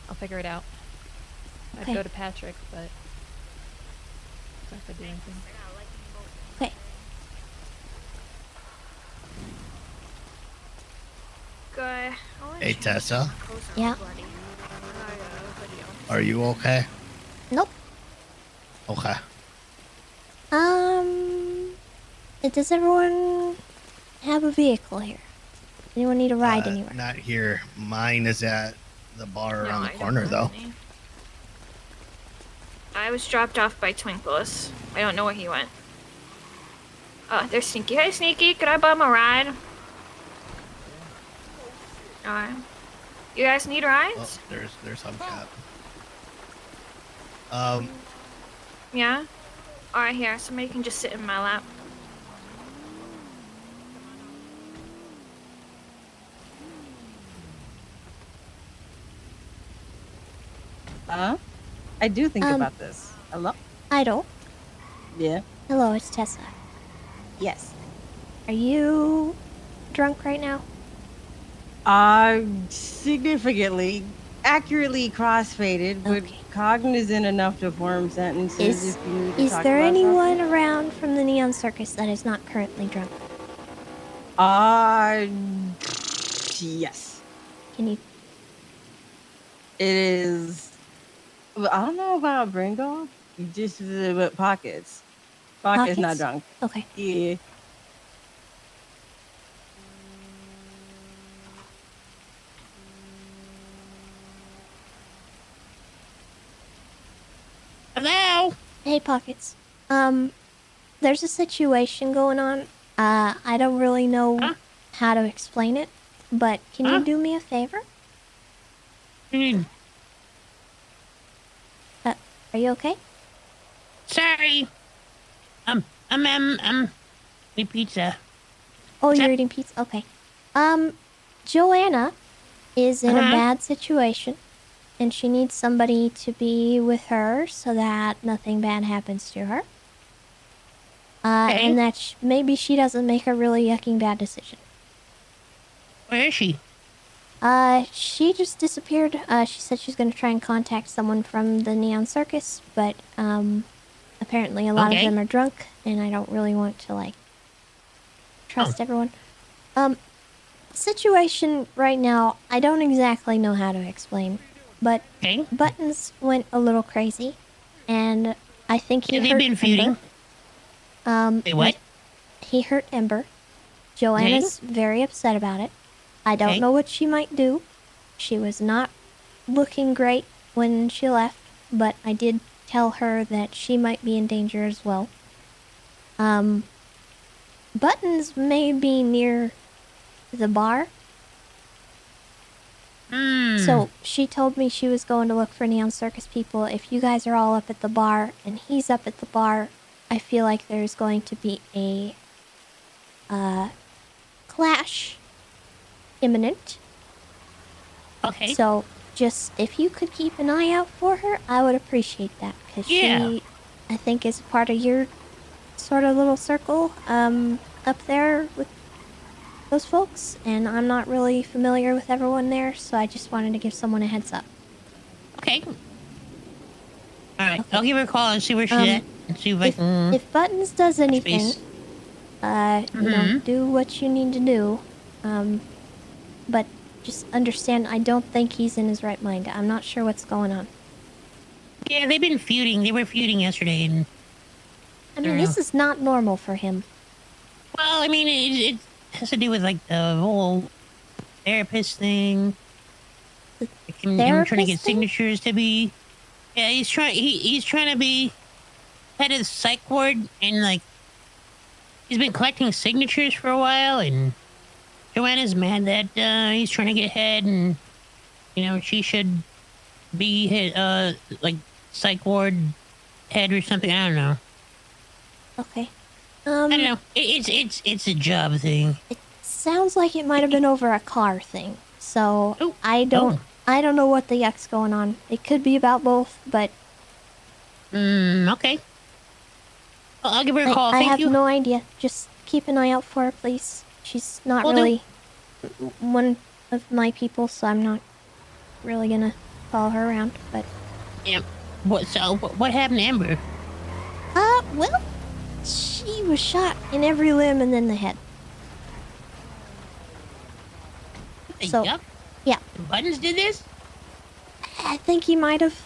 I'll figure it out. I'd Okay. go to Patrick, but not gonna do anything. Okay. Good. Hey, Tessa, Yeah. are you okay? Nope. Okay. Does everyone have a vehicle here? Anyone need a ride anywhere? Not here. Mine is at the bar around the I don't corner, have though. any. I was dropped off by Twinkles. I don't know where he went. Oh, there's Sneaky. Hey, Sneaky, could I bum a ride? Alright. You guys need rides? Oh, there's Hubcap. Yeah? Alright, here. Somebody can just sit in my lap. I do think about this. Hello? Idol? Yeah. Hello, it's Tessa. Yes. Are you drunk right now? Significantly, accurately crossfaded, but cognizant enough to form sentences if you need to Is talk there about anyone something. around from the Neon Circus that is not currently drunk? Yes. Can you? It is. Well, I don't know about Bringo. Just but Pockets. Pockets not Pockets? drunk. Okay. Yeah. Hello? Hey, Pockets. There's a situation going on. I don't really know how to explain it, but can you do me a favor? Are you okay? Sorry. Eat pizza. Oh, you're eating pizza? Okay. Joanna is in a bad situation, and she needs somebody to be with her so that nothing bad happens to her. And that maybe she doesn't make a really yucking bad decision. Where is she? She just disappeared. She said she was going to try and contact someone from the Neon Circus, but, apparently a lot of them are drunk, and I don't really want to, like, trust everyone. Situation right now, I don't exactly know how to explain, but Buttons went a little crazy, and I think he hurt been feuding? Ember. What? He hurt Ember. Joanna's very upset about it. I don't know what she might do. She was not looking great when she left, but I did tell her that she might be in danger as well. Buttons may be near the bar. So she told me she was going to look for Neon Circus people. If you guys are all up at the bar and he's up at the bar, I feel like there's going to be a clash imminent. Okay. So just if you could keep an eye out for her, I would appreciate that, because she, I think, is part of your sort of little circle up there with those folks, and I'm not really familiar with everyone there, so I just wanted to give someone a heads up. Okay. Alright, I'll give her a call and see where she's at. And see if I can... If Buttons does anything, you know, do what you need to do. But just understand, I don't think he's in his right mind. I'm not sure what's going on. Yeah, they've been feuding. They were feuding yesterday, and... I mean, this is not normal for him. Well, I mean, it has to do with, like, the whole therapist thing. Him trying to get signatures to be... Yeah, he's trying to be head of the psych ward, and, like, he's been collecting signatures for a while, and Joanna's mad that he's trying to get head, and, you know, she should be head, like, psych ward head or something. I don't know. Okay. I don't know. It's a job thing. It sounds like it might have been over a car thing. So I don't know what the yuck's going on. It could be about both, but okay. Well, I'll give her a call. I have no idea. Just keep an eye out for her, please. She's not really one of my people, so I'm not really gonna follow her around. But yeah. What happened to Amber? Well, she was shot in every limb and then the head. So, yeah. Buttons did this? I think he might have.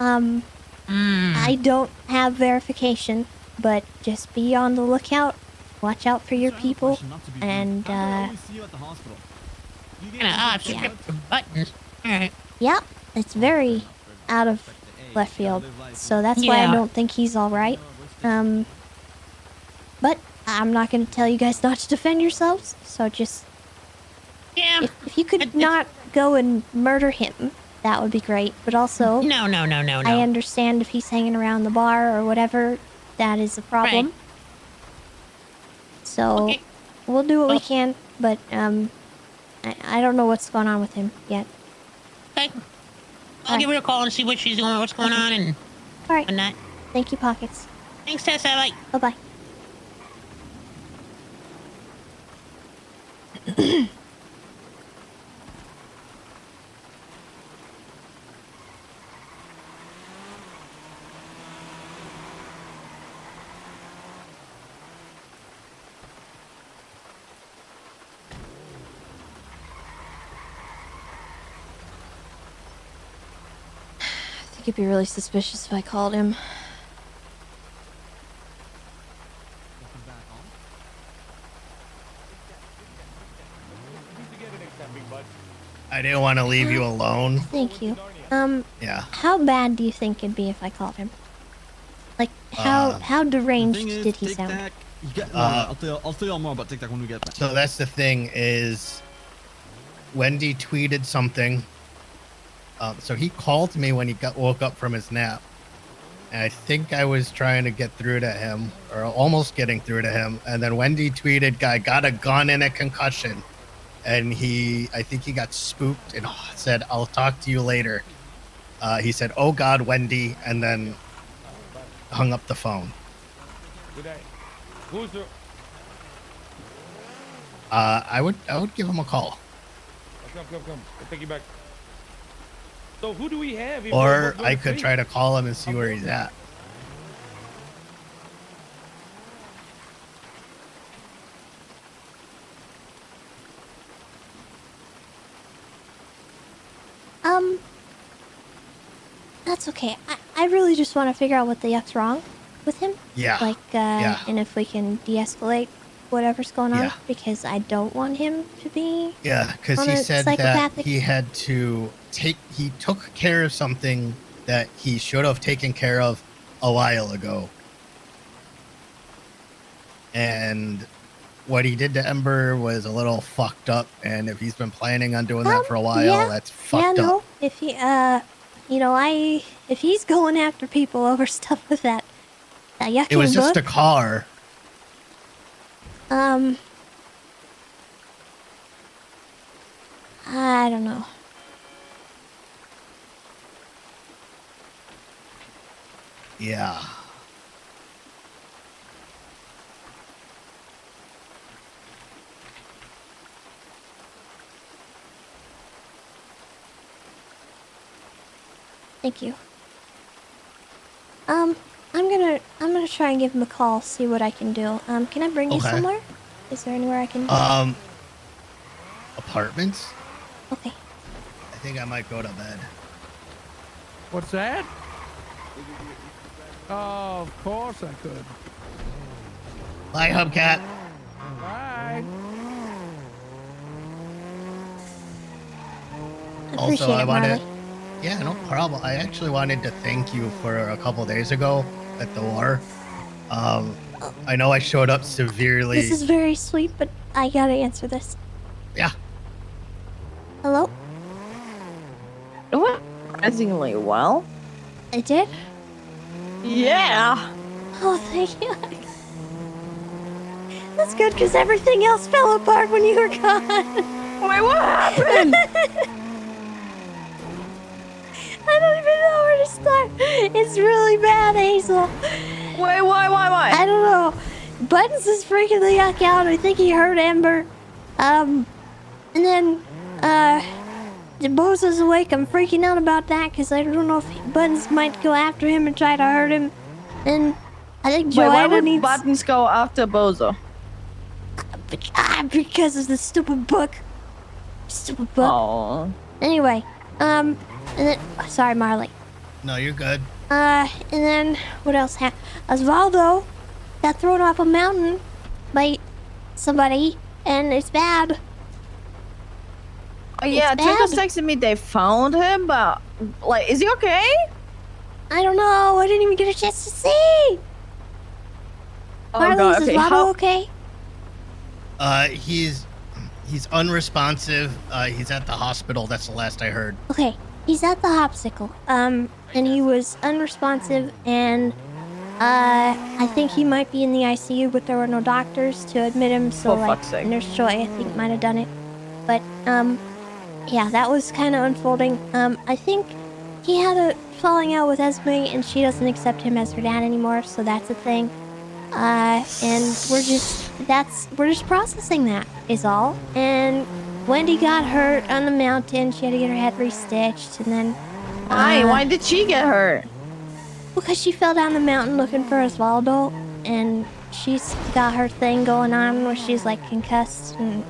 I don't have verification, but just be on the lookout. Watch out for your people, and Buttons. Alright. Yeah, it's very out of left field, so that's why I don't think he's all right. But I'm not going to tell you guys not to defend yourselves, so just... Yeah. If you could not go and murder him, that would be great, but also... No. I understand if he's hanging around the bar or whatever, that is a problem. Right. So, we'll do what we can, but, I don't know what's going on with him yet. Okay. I'll give her a call and see what she's doing, what's going on, and whatnot. Thank you, Pockets. Thanks, Tessa. Bye. Bye-bye. I think it'd be really suspicious if I called him. I didn't want to leave you alone. Thank you. Yeah. How bad do you think it'd be if I called him? Like, how deranged did he sound? I'll tell you more about TikTok when we get back. So that's the thing is, Wendy tweeted something. So he called me when he woke up from his nap. And I think I was trying to get through to him, or almost getting through to him. And then Wendy tweeted, "Guy got a gun and a concussion." And I think he got spooked and said, "I'll talk to you later." He said, "Oh God, Wendy," and then hung up the phone. Good day. Who's the... I would give him a call. Come. I'll take you back. So who do we have? Or I could try to call him and see where he's at. That's okay. I really just want to figure out what the yuck's wrong with him. Yeah. Like, Yeah. and if we can de-escalate whatever's going on, Yeah. because I don't want him to be. Yeah, because on he a said that psychopathic- he had to he took care of something that he should have taken care of a while ago. And what he did to Ember was a little fucked up, and if he's been planning on doing that for a while, yeah. that's fucked Yeah, no. up. If he, if he's going after people over stuff with that yucking It was just a book, car. I don't know. Yeah. Thank you. I'm gonna try and give him a call, see what I can do. Can I bring you Okay. somewhere? Is there anywhere I can? Apartments? Okay. I think I might go to bed. What's that? Oh, of course I could. Bye, Hubcat. Bye. Also, I wanted. Marley. Yeah, no problem. I actually wanted to thank you for a couple days ago at the war. I know I showed up severely. This is very sweet, but I gotta answer this. Yeah. Hello? It went surprisingly well. I did? Yeah. Oh, thank you. That's good, because everything else fell apart when you were gone. Wait, what happened? I don't even know where to start. It's really bad, Hazel. Wait, why? I don't know. Buttons is freaking the yuck out. I think he hurt Ember. And then, Bozo's awake. I'm freaking out about that because I don't know if Buttons might go after him and try to hurt him. And I think Wait, why Joanna would needs... Buttons go after Bozo? Because of the stupid book. Stupid book. Oh. Anyway, and then... Sorry, Marley. No, you're good. And then, what else happened? Osvaldo got thrown off a mountain by somebody, and it's bad. Oh, yeah, It's Twinkle's bad. texted me they found him, but, like, is he okay? I don't know. I didn't even get a chance to see. Oh, Marley, God, is okay, Osvaldo okay? He's unresponsive. He's at the hospital. That's the last I heard. Okay, he's at the hopsicle. And he was unresponsive, and I think he might be in the ICU, but there were no doctors to admit him, so For like fuck's sake. Nurse Joy I think might have done it. But yeah, that was kind of unfolding. I think he had a falling out with Esme, and she doesn't accept him as her dad anymore, so that's a thing. And we're just processing that is all. And Wendy got hurt on the mountain. She had to get her head restitched, and then Why did she get hurt? because she fell down the mountain looking for Osvaldo, and she's got her thing going on where she's like concussed, and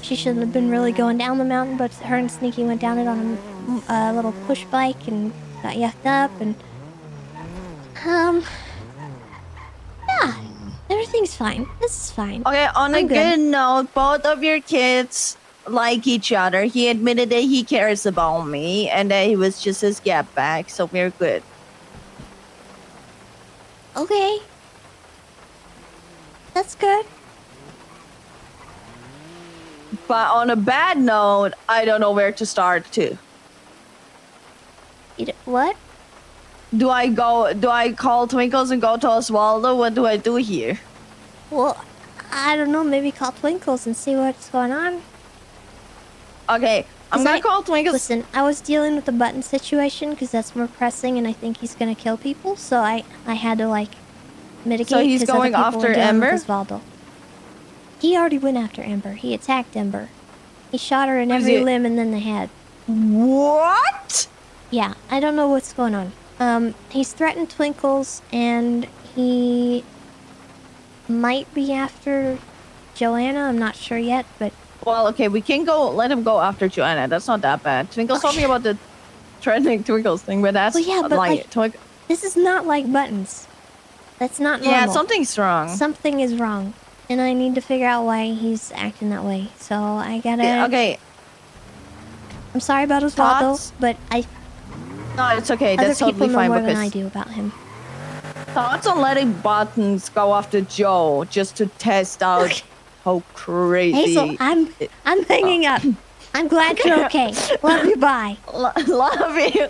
she shouldn't have been really going down the mountain, but her and Sneaky went down it on a little push bike and got yucked up, and yeah, everything's fine. This is fine. Okay, on a I'm good note, both of your kids like each other. He admitted that he cares about me and that he was just his get back, so we're good. Okay. That's good. But on a bad note, I don't know where to start too. What? Do I call Twinkles and go to Osvaldo? What do I do here? Well, I don't know. Maybe call Twinkles and see what's going on. Okay, I'm gonna call Twinkles. Listen, I was dealing with the button situation because that's more pressing, and I think he's gonna kill people. So I had to like mitigate. So he's 'cause other going people after were dealing with Ember? Osvaldo. He already went after Ember. He attacked Ember. He shot her in What is every it? limb and then the head. What? Yeah, I don't know what's going on. He's threatened Twinkles, and he might be after Joanna. I'm not sure yet, but Well, okay, we can go. Let him go after Joanna. That's not that bad. Twinkles told me about the threatening Twinkles thing, but that's well, yeah, but like, this is not like buttons. That's not normal. Yeah, something's wrong. Something is wrong, and I need to figure out why he's acting that way. So I gotta. Okay. I'm sorry about Osvaldo, but No, it's okay. other That's people totally know fine more than because I do about him. thoughts on letting buttons go after Joe just to test out how crazy. Hazel, I'm hanging up. I'm glad you're okay. Love you. Bye. Love you.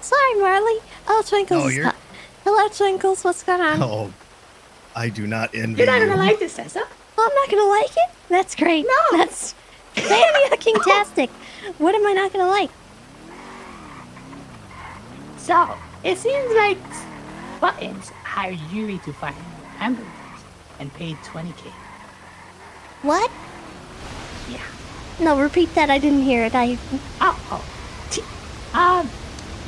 Sorry, Marley. Oh, Twinkles. No, is you're- Hello, Twinkles. What's going on? Oh, I do not envy You're not you. gonna like this, Tessa. Oh, I'm not gonna like it? That's great. No. That's fantastic. What am I not gonna like? So, it seems like Buttons hired Yuri to find Amber and paid 20K. What? Yeah. No, repeat that. I didn't hear it.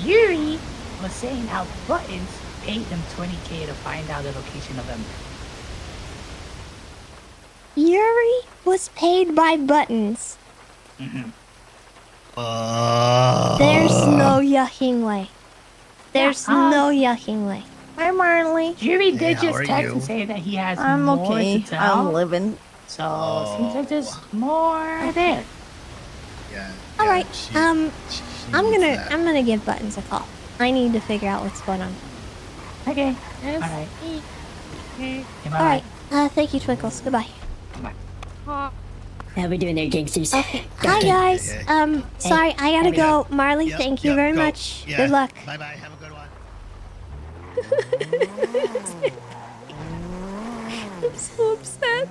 Yuri was saying how Buttons paid him 20K to find out the location of Ember. Yuri was paid by Buttons. Mm-hmm. There's no yucking way. There's no yucking way. Hi, Marley. Yuri Hey, did how just are text you? and say that he has I'm more okay. to tell. I'm living. So, it seems like there's more there. Yeah. All right. I'm gonna give Buttons a call. I need to figure out what's going on. Okay. Yes. All right. Okay, All right. Thank you, Twinkles. Goodbye. How we doing there, gangsters? Okay. Hi, guys. Sorry, I gotta go. Marley, thank you very go. much. Yeah. Good luck. Bye bye. Have a good one. I'm so upset.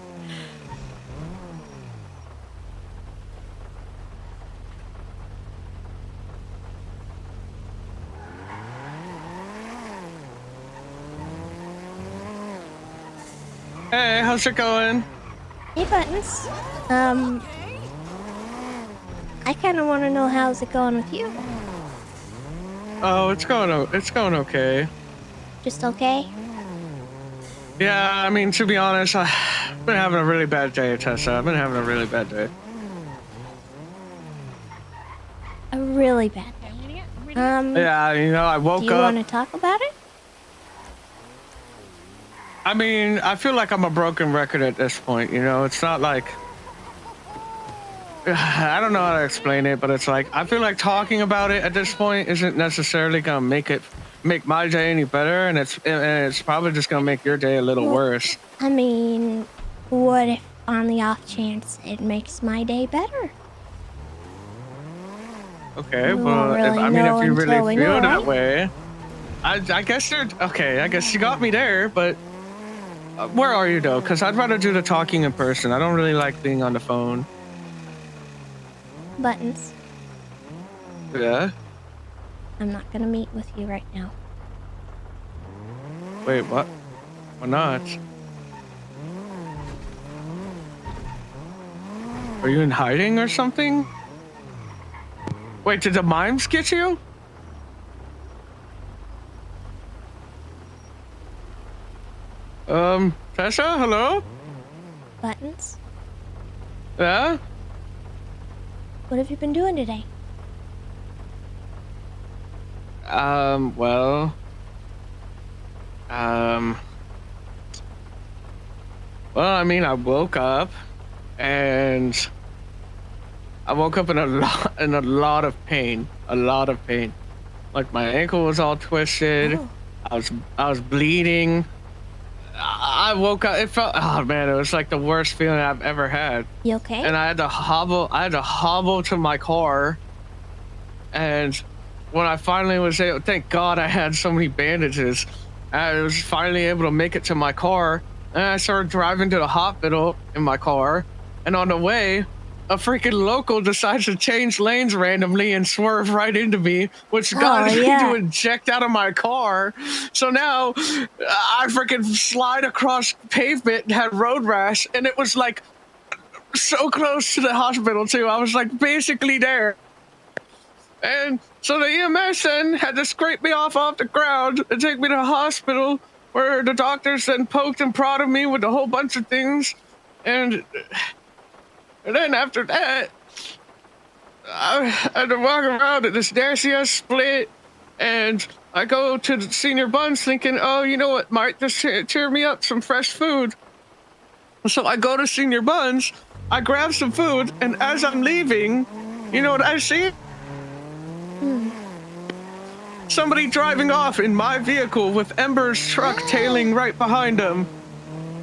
Hey, how's it going? Hey, Buttons. I kind of want to know how's it going with you. Oh, it's going okay. Just okay? Yeah, I mean, to be honest, I've been having a really bad day, Tessa. I've been having a really bad day. A really bad day. Yeah, you know, I woke do you up. want to talk about it? I mean, I feel like I'm a broken record at this point, you know? It's not like... I don't know how to explain it, but it's like, I feel like talking about it at this point isn't necessarily gonna make my day any better, and it's probably just gonna make your day a little worse. I mean, what if on the off chance it makes my day better? Okay, We well, won't really I mean, know if you until we really feel know, that right? way, I guess you're okay. I guess you got me there, but where are you though? Because I'd rather do the talking in person. I don't really like being on the phone. Buttons. Yeah. I'm not gonna meet with you right now. Wait, what? Why not? Are you in hiding or something? Wait, did the mimes get you? Tessa, hello? Buttons? Yeah? What have you been doing today? Well... Well, I mean, I woke up, and... I woke up in a lot of pain. A lot of pain. Like, my ankle was all twisted. Oh. I was bleeding. I woke up, it felt, oh man, it was like the worst feeling I've ever had. You okay? And I had to hobble to my car. And when I finally was able, thank God I had so many bandages. I was finally able to make it to my car. And I started driving to the hospital in my car. And on the way, a freaking local decides to change lanes randomly and swerve right into me, which got me to eject out of my car. So now I freaking slide across pavement and had road rash, and it was like so close to the hospital too. I was like basically there. And so the EMS then had to scrape me off the ground and take me to the hospital, where the doctors then poked and prodded me with a whole bunch of things. And then after that, I had to walk around at this nasty ass split, and I go to the senior buns thinking, oh, you know what, might just cheer me up, some fresh food. So I go to senior buns, I grab some food, and as I'm leaving, you know what I see? Somebody driving off in my vehicle with Ember's truck tailing right behind him.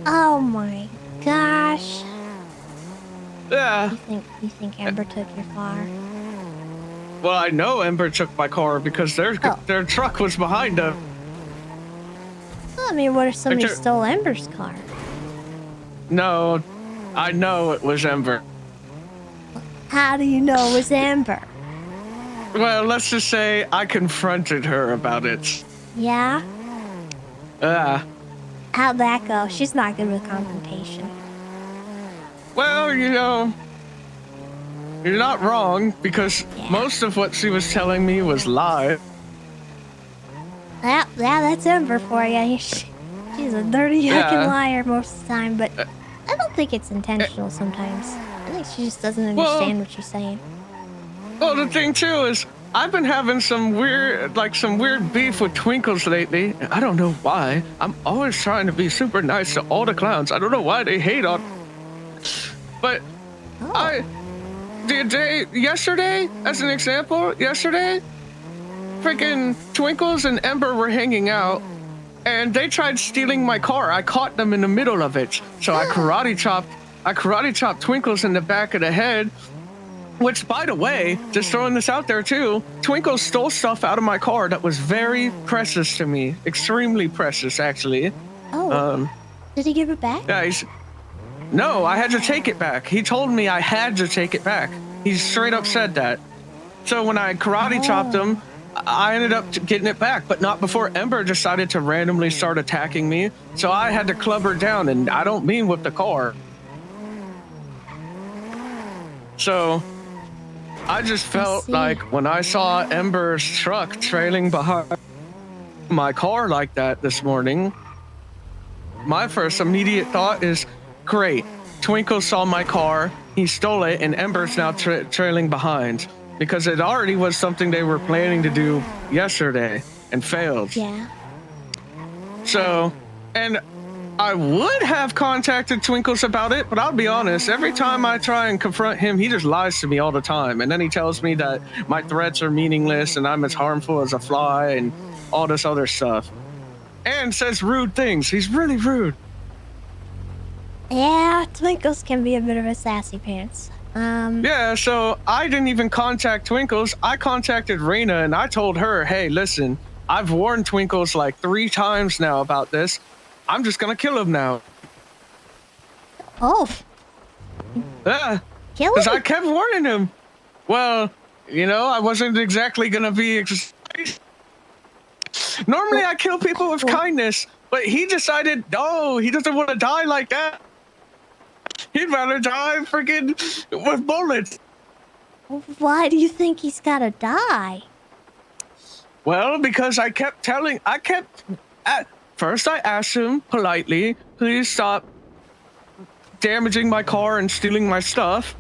Oh my gosh. Yeah. You think Ember took your car? Well, I know Ember took my car because their truck was behind them. Well, I mean, what if somebody stole Ember's car? No, I know it was Ember. How do you know it was Ember? Well, let's just say I confronted her about it. Yeah? How'd that go? She's not good with confrontation. Well, you know, you're not wrong, because most of what she was telling me was lies. Yeah, that's Ember for you. She's a dirty fucking liar most of the time, but I don't think it's intentional sometimes. I think she just doesn't understand what she's saying. Well, the thing too is, I've been having some weird beef with Twinkles lately. I don't know why. I'm always trying to be super nice to all the clowns. I don't know why they hate on. But yesterday, as an example, freaking Twinkles and Ember were hanging out, and they tried stealing my car. I caught them in the middle of it, so I karate chopped Twinkles in the back of the head. Which, by the way, just throwing this out there too, Twinkles stole stuff out of my car that was very precious to me, extremely precious, actually. Oh. Did he give it back? Yeah, no, I had to take it back. He told me I had to take it back. He straight up said that. So when I karate chopped him, I ended up getting it back, but not before Ember decided to randomly start attacking me. So I had to club her down, and I don't mean with the car. So I just felt like when I saw Ember's truck trailing behind my car like that this morning, my first immediate thought is, great, Twinkle saw my car, he stole it, and Ember's now trailing behind. Because it already was something they were planning to do yesterday and failed. Yeah. So, and I would have contacted Twinkles about it, but I'll be honest, every time I try and confront him, he just lies to me all the time. And then he tells me that my threats are meaningless and I'm as harmful as a fly and all this other stuff. And says rude things. He's really rude. Yeah, Twinkles can be a bit of a sassy pants. Yeah, so I didn't even contact Twinkles. I contacted Raina and I told her, hey, listen, I've warned Twinkles like 3 times now about this. I'm just gonna kill him now. Oh. Yeah. Kill him? Because I kept warning him. Well, you know, I wasn't exactly gonna be... Normally I kill people with kindness, but he decided, no, he doesn't want to die like that. He'd rather die freaking with bullets. Why do you think he's gotta die? Well, because first I asked him politely, please stop damaging my car and stealing my stuff.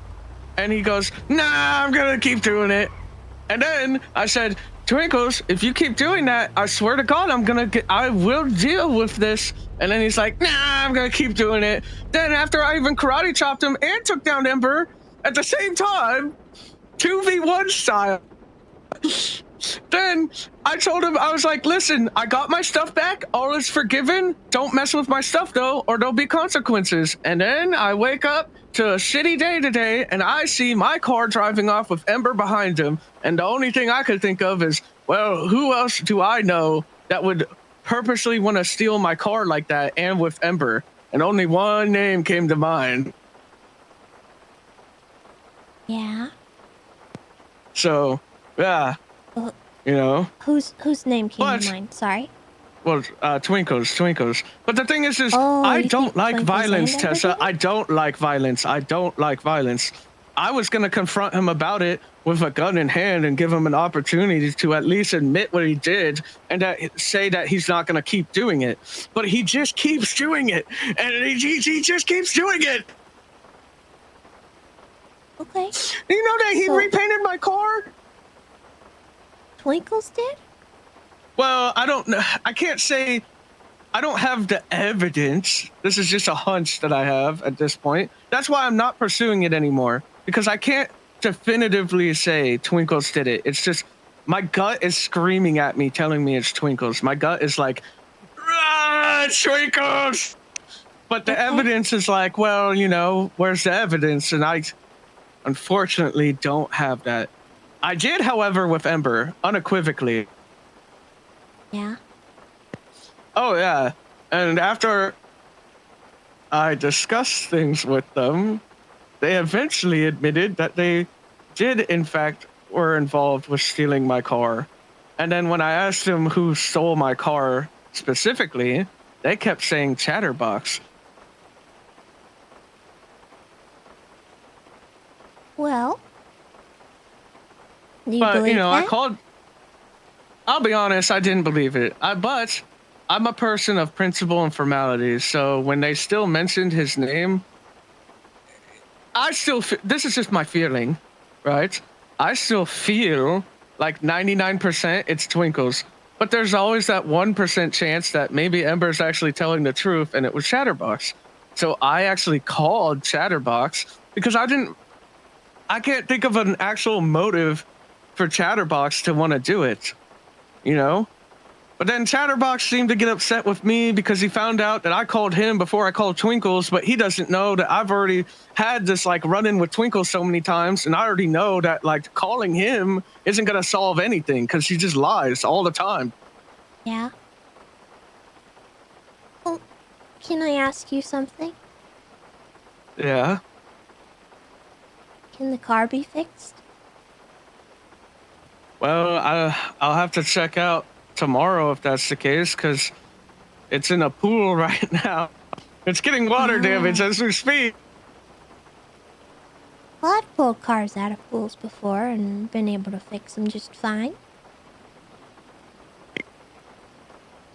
And he goes, nah, I'm gonna keep doing it. And then I said, Twinkles, if you keep doing that, I swear to God, I will deal with this. And then he's like, nah, I'm gonna keep doing it. Then after I even karate chopped him and took down Ember at the same time, 2v1 style. Then I told him, I was like, listen, I got my stuff back. All is forgiven. Don't mess with my stuff, though, or there'll be consequences. And then I wake up to a shitty day today, and I see my car driving off with Ember behind him. And the only thing I could think of is, well, who else do I know that would purposely want to steal my car like that and with Ember? And only one name came to mind. Yeah. So, yeah. You know. Whose name came to mind? Sorry. Well, Twinkles. But the thing is Oh, I you don't think like Twinkles violence, and Ember Tessa. did it? I don't like violence. I was gonna confront him about it with a gun in hand and give him an opportunity to at least admit what he did and say that he's not gonna keep doing it. But he just keeps doing it, and he just keeps doing it. Okay. You know that he So- repainted my car? Twinkles did? Well, I don't know. I can't say. I don't have the evidence. This is just a hunch that I have at this point. That's why I'm not pursuing it anymore, because I can't definitively say Twinkles did it. It's just my gut is screaming at me, telling me it's Twinkles. My gut is like, ah, it's Twinkles. But the evidence is like, well, you know, where's the evidence? And I unfortunately don't have that. I did, however, with Ember, unequivocally. Yeah. Oh, yeah. And after I discussed things with them, they eventually admitted that they did, in fact, were involved with stealing my car. And then when I asked them who stole my car specifically, they kept saying Chatterbox. Well. Do you But, believe you know, that? I called. I'll be honest, I didn't believe it. But I'm a person of principle and formalities. So when they still mentioned his name, I still, this is just my feeling, right? I still feel like 99% it's Twinkles. But there's always that 1% chance that maybe Ember's actually telling the truth and it was Chatterbox. So I actually called Chatterbox because I can't think of an actual motive for Chatterbox to want to do it, you know? But then Chatterbox seemed to get upset with me because he found out that I called him before I called Twinkles, but he doesn't know that I've already had this like run-in with Twinkles so many times, and I already know that like calling him isn't gonna solve anything because he just lies all the time. Yeah. Well, can I ask you something? Yeah. Can the car be fixed? Well, I'll have to check out tomorrow if that's the case, because it's in a pool right now. It's getting water damage as we speak. Well, I've pulled cars out of pools before and been able to fix them just fine.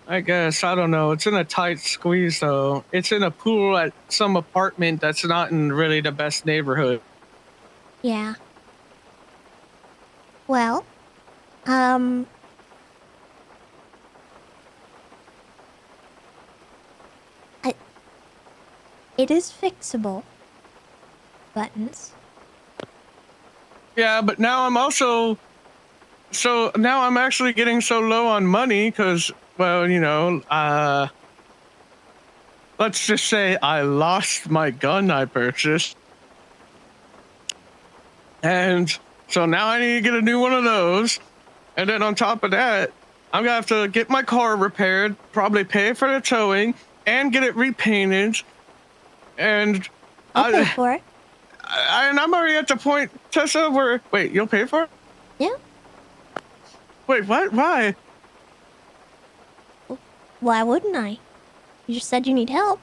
I guess, I don't know. It's in a tight squeeze, though. It's in a pool at some apartment that's not in really the best neighborhood. Yeah. Well, it is fixable. Buttons. Yeah, but now I'm also... So now I'm actually getting so low on money because, well, you know, let's just say I lost my gun I purchased. And so now I need to get a new one of those. And then on top of that, I'm going to have to get my car repaired, probably pay for the towing, and get it repainted. And I'll pay for it. And I'm already at the point, Tessa, where... Wait, you'll pay for it? Yeah. Wait, what? Why? Why wouldn't I? You just said you need help.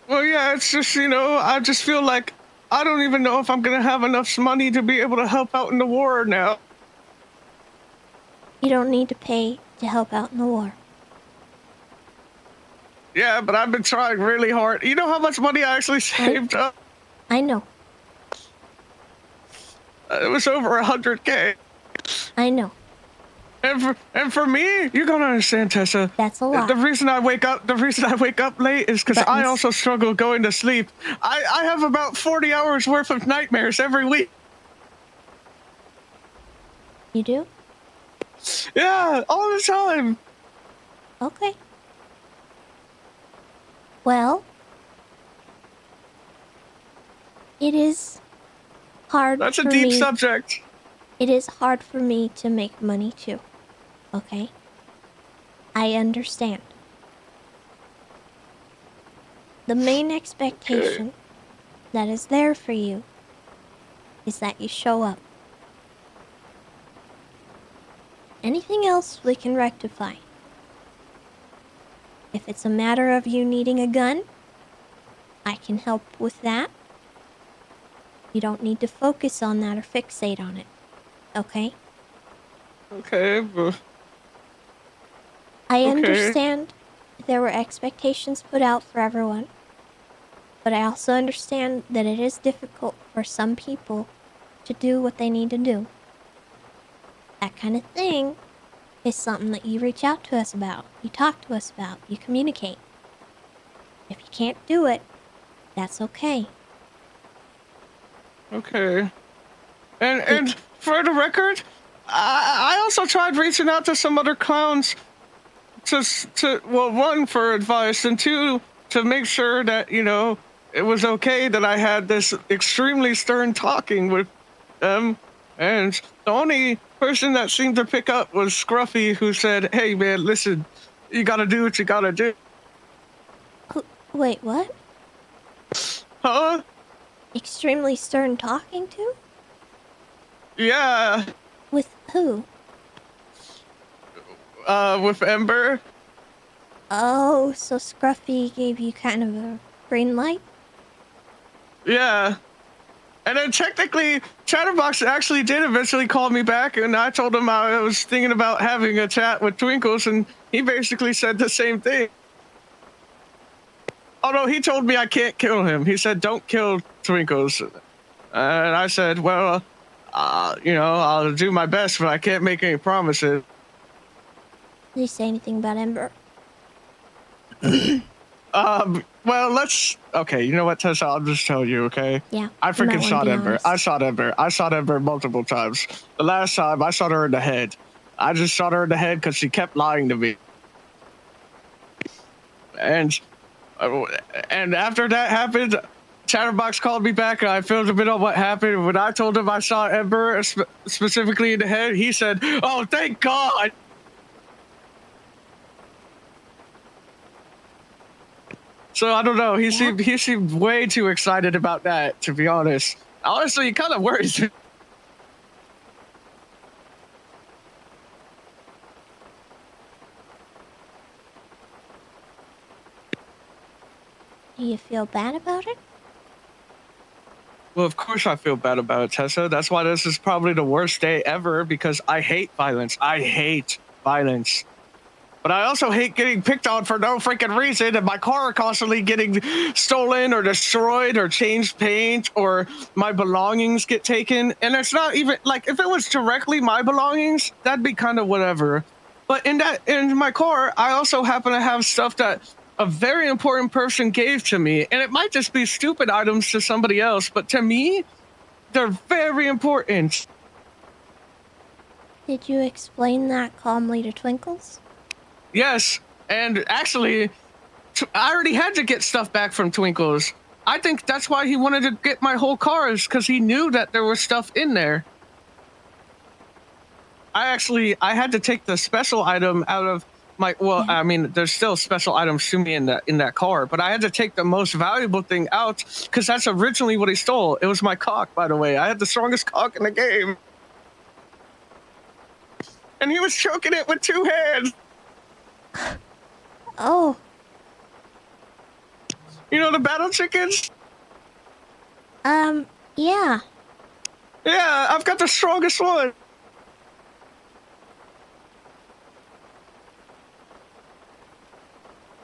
Well, yeah, it's just, you know, I just feel like I don't even know if I'm going to have enough money to be able to help out in the war now. You don't need to pay to help out in the war. Yeah, but I've been trying really hard. You know how much money I actually saved up? I know. It was over 100K. I know. And for me, you're gonna understand, Tessa. That's a lot. The reason I wake up late is because I also struggle going to sleep. I have about 40 hours worth of nightmares every week. You do? Yeah, all the time. Okay. Well, it is hard. That's a for deep me. subject. It is hard for me to make money too. Okay? I understand. The main expectation that is there for you is that you show up. Anything else we can rectify. If it's a matter of you needing a gun, I can help with that. You don't need to focus on that or fixate on it. Okay? Okay, but... I Okay. understand there were expectations put out for everyone. But I also understand that it is difficult for some people to do what they need to do. That kind of thing is something that you reach out to us about, you talk to us about, you communicate. If you can't do it, that's okay. Okay. And for the record, I also tried reaching out to some other clowns to well, one, for advice, and two, to make sure that, you know, it was okay that I had this extremely stern talking with them. And the only person that seemed to pick up was Scruffy, who said, "Hey man, listen, you gotta do what you gotta do." Wait, what? Huh? Extremely stern talking to? Yeah. With who? With Ember. Oh, so Scruffy gave you kind of a green light? Yeah. And then technically, Chatterbox actually did eventually call me back, and I told him I was thinking about having a chat with Twinkles, and he basically said the same thing. Although he told me I can't kill him. He said, "Don't kill Twinkles." And I said, "Well, you know, I'll do my best, but I can't make any promises." Did you say anything about Ember? Well, okay, you know what, Tessa, I'll just tell you, okay? Yeah. I you might freaking wanna shot be Ember. honest. I shot Ember multiple times. The last time, I shot her in the head. I just shot her in the head because she kept lying to me. And after that happened, Chatterbox called me back, and I filled him in on what happened. When I told him I shot Ember specifically in the head, he said, "Oh, thank God." So I don't know. He seemed way too excited about that, to be honest. Honestly, it kind of worries me. Do you feel bad about it? Well, of course I feel bad about it, Tessa. That's why this is probably the worst day ever, because I hate violence. I hate violence. But I also hate getting picked on for no freaking reason, and my car constantly getting stolen or destroyed or changed paint, or my belongings get taken. And it's not even like, if it was directly my belongings, that'd be kind of whatever. But in my car, I also happen to have stuff that a very important person gave to me, and it might just be stupid items to somebody else, but to me, they're very important. Did you explain that calmly to Twinkles? Yes, and actually, I already had to get stuff back from Twinkles. I think that's why he wanted to get my whole car, is because he knew that there was stuff in there. I had to take the special item out of my, well, I mean, there's still special items to me in that car, but I had to take the most valuable thing out, because that's originally what he stole. It was my cock, by the way. I had the strongest cock in the game. And he was choking it with 2 hands. Oh. You know the battle chickens? Yeah. Yeah, I've got the strongest one.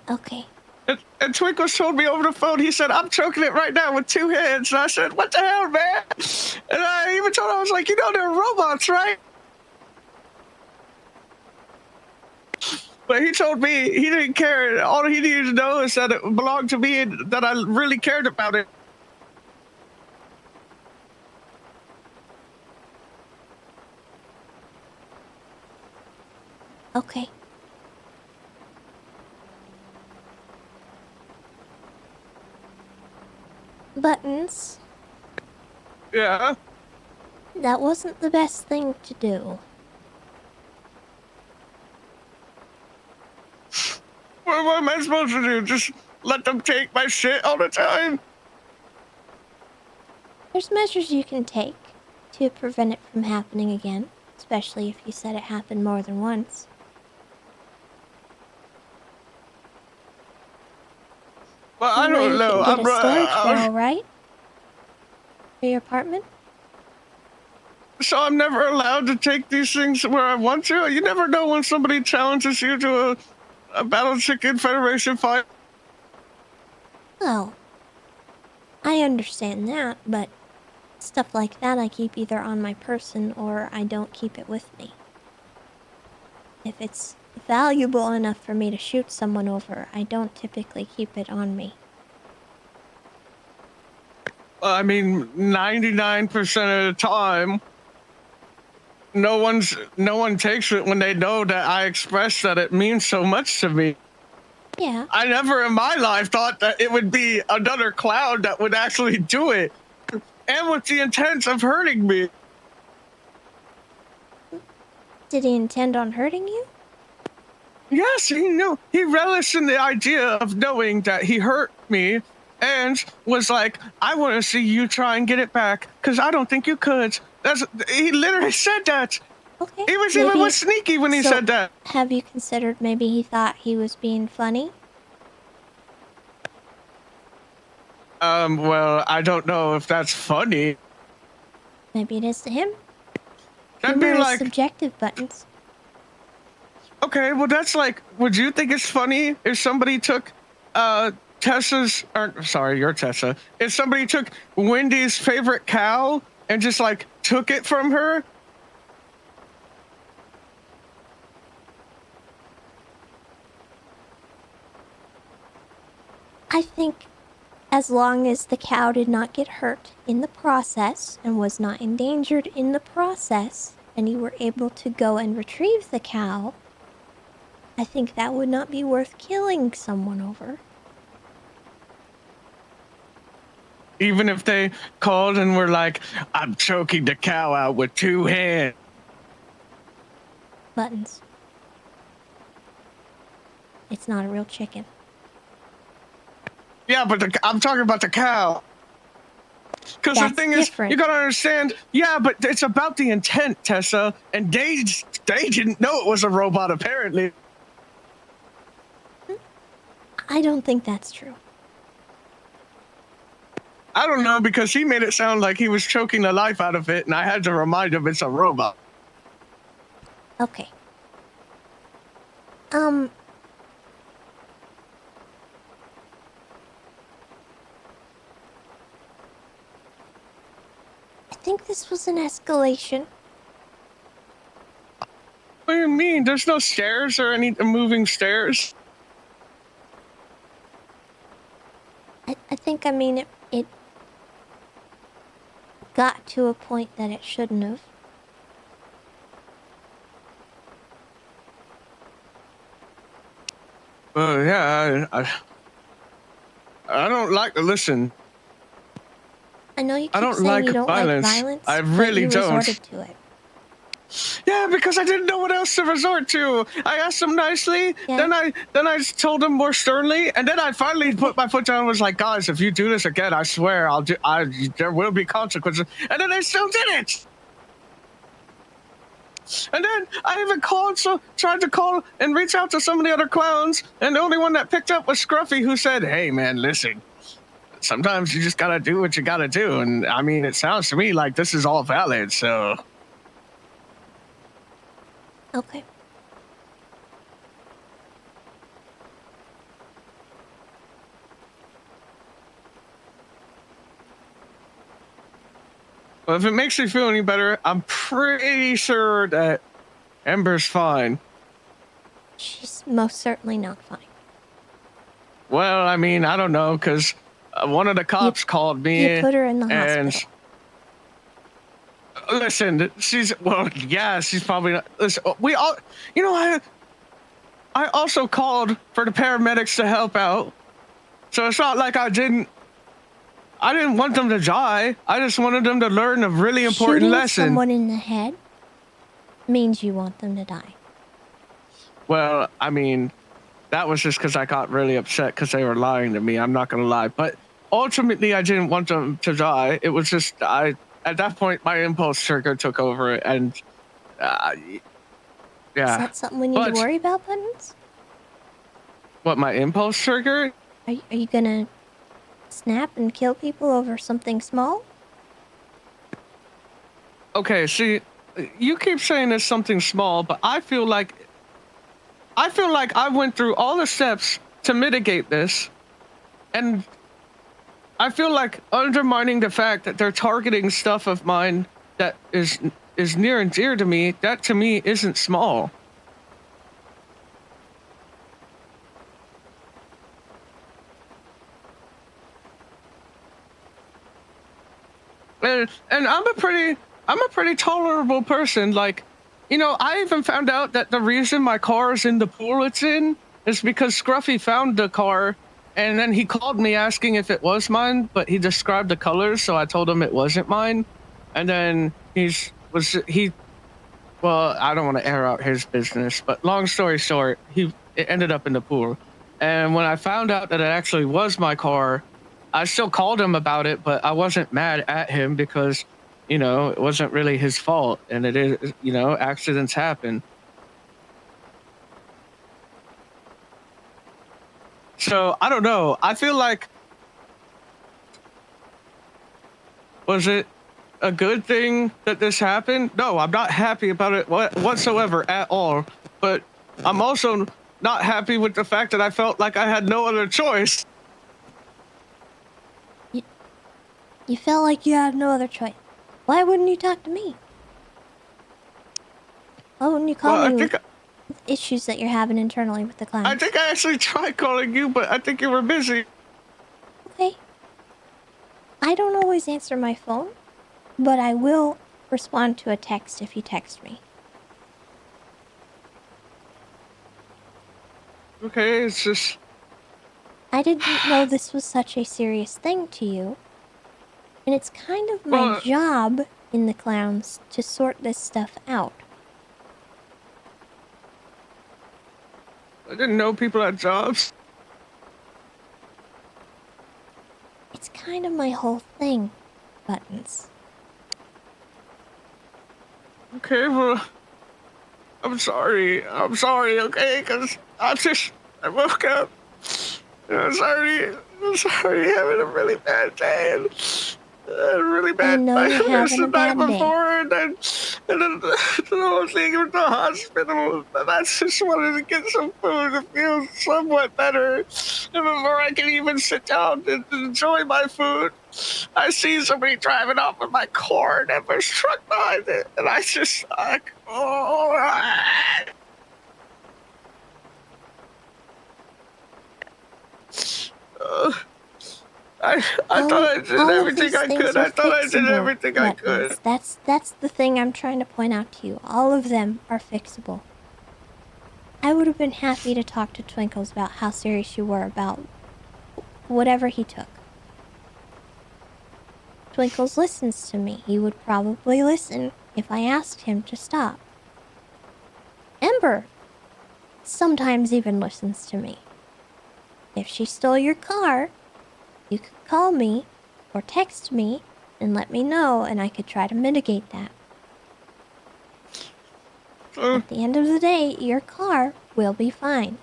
Okay. And Twinkles told me over the phone, he said, "I'm choking it right now with 2 hands." And I said, "What the hell, man?" And I even told him, I was like, "You know, they're robots, right?" But he told me he didn't care. All he needed to know is that it belonged to me and that I really cared about it. Okay. Buttons. Yeah? That wasn't the best thing to do. What am I supposed to do? Just let them take my shit all the time? There's measures you can take. to prevent it from happening again, especially if you said it happened more than once. Well, I You don't know. can get a storage barrel, right? For your apartment? So I'm never allowed to take these things where I want to? You never know when somebody challenges you to a Battle Chicken Federation fight. Well, I understand that, but stuff like that I keep either on my person or I don't keep it with me. If it's valuable enough for me to shoot someone over, I don't typically keep it on me. I mean, 99% of the time, no one takes it when they know that I express that it means so much to me. Yeah. I never in my life thought that it would be another clown that would actually do it, and with the intent of hurting me. Did he intend on hurting you? Yes, he knew. He relished in the idea of knowing that he hurt me and was like, I want to see you try and get it back because I don't think you could. He literally said that. Okay. He was even sneaky when he said that. Have you considered maybe he thought he was being funny? Well, I don't know if that's funny. Maybe it is to him. That'd Humor be is like, subjective, Buttons. okay, well, that's like, would you think it's funny if somebody took, your Tessa, if somebody took Wendy's favorite cow and just like took it from her? I think as long as the cow did not get hurt in the process and was not endangered in the process, and you were able to go and retrieve the cow, I think that would not be worth killing someone over. Even if they called and were like, I'm choking the cow out with 2 hands. Buttons. It's not a real chicken. Yeah, but I'm talking about the cow. Because the thing is, you gotta understand, yeah, but it's about the intent, Tessa, and they didn't know it was a robot, apparently. I don't think that's true. I don't know, because he made it sound like he was choking the life out of it, and I had to remind him it's a robot. Okay. I think this was an escalation. What do you mean? There's no stairs or any moving stairs? I think, I mean, it got to a point that it shouldn't have. Yeah, I don't like to listen. I know you keep I don't saying like you don't violence. like violence, I but really you don't. resorted to it. Yeah, because I didn't know what else to resort to. I asked him nicely, then I told him more sternly, and then I finally put my foot down and was like, guys, if you do this again, I swear there will be consequences. And then they still did it. And then I even tried to call and reach out to some of the other clowns, and the only one that picked up was Scruffy, who said, hey man, listen, sometimes you just gotta do what you gotta do. And I mean, it sounds to me like this is all valid, so. Okay. Well, if it makes you feel any better, I'm pretty sure that Ember's fine. She's most certainly not fine. Well, I mean, I don't know, because one of the cops called me. You put her in the and hospital. Listen, she's probably not. Listen, we all, I also called for the paramedics to help out. So it's not like I didn't want them to die. I just wanted them to learn a really important Shooting lesson. someone in the head means you want them to die. Well, I mean, that was just because I got really upset because they were lying to me. I'm not going to lie. But ultimately, I didn't want them to die. It was just, I at that point, my impulse trigger took over, and yeah. Is that something we need to worry about, Buttons? What, my impulse trigger? Are you gonna snap and kill people over something small? Okay, see, you keep saying it's something small, but I feel like I went through all the steps to mitigate this, and I feel like undermining the fact that they're targeting stuff of mine that is near and dear to me, that to me isn't small. And I'm a pretty tolerable person. Like, you know, I even found out that the reason my car is in the pool it's in is because Scruffy found the car, and then he called me asking if it was mine, but he described the colors, so I told him it wasn't mine. And then well, I don't want to air out his business, but long story short, it ended up in the pool. And when I found out that it actually was my car, I still called him about it, but I wasn't mad at him because, you know, it wasn't really his fault. And it is, you know, accidents happen. So I don't know. I feel like, was it a good thing that this happened? No, I'm not happy about it whatsoever at all. But I'm also not happy with the fact that I felt like I had no other choice. You felt like you had no other choice. Why wouldn't you talk to me? Why wouldn't you call me with issues that you're having internally with the clowns? I think I actually tried calling you, but I think you were busy. Okay. I don't always answer my phone, but I will respond to a text if you text me. Okay, it's just... I didn't know this was such a serious thing to you. And it's kind of my job in the clowns to sort this stuff out. I didn't know people had jobs. It's kind of my whole thing, Buttons. Okay, well, I'm sorry, okay, because I woke up, and I'm sorry having a really bad day, and a really bad nightmares the night before, and then I was thinking of the hospital, and I just wanted to get some food to feel somewhat better, and before I can even sit down and enjoy my food, I see somebody driving off with my car and never struck behind it, and I just like, I thought I did everything I could. I thought I did everything I could. That's the thing I'm trying to point out to you. All of them are fixable. I would have been happy to talk to Twinkles about how serious you were about whatever he took. Twinkles listens to me. He would probably listen if I asked him to stop. Ember sometimes even listens to me. If she stole your car, you could call me or text me and let me know, and I could try to mitigate that. At the end of the day, your car will be fine.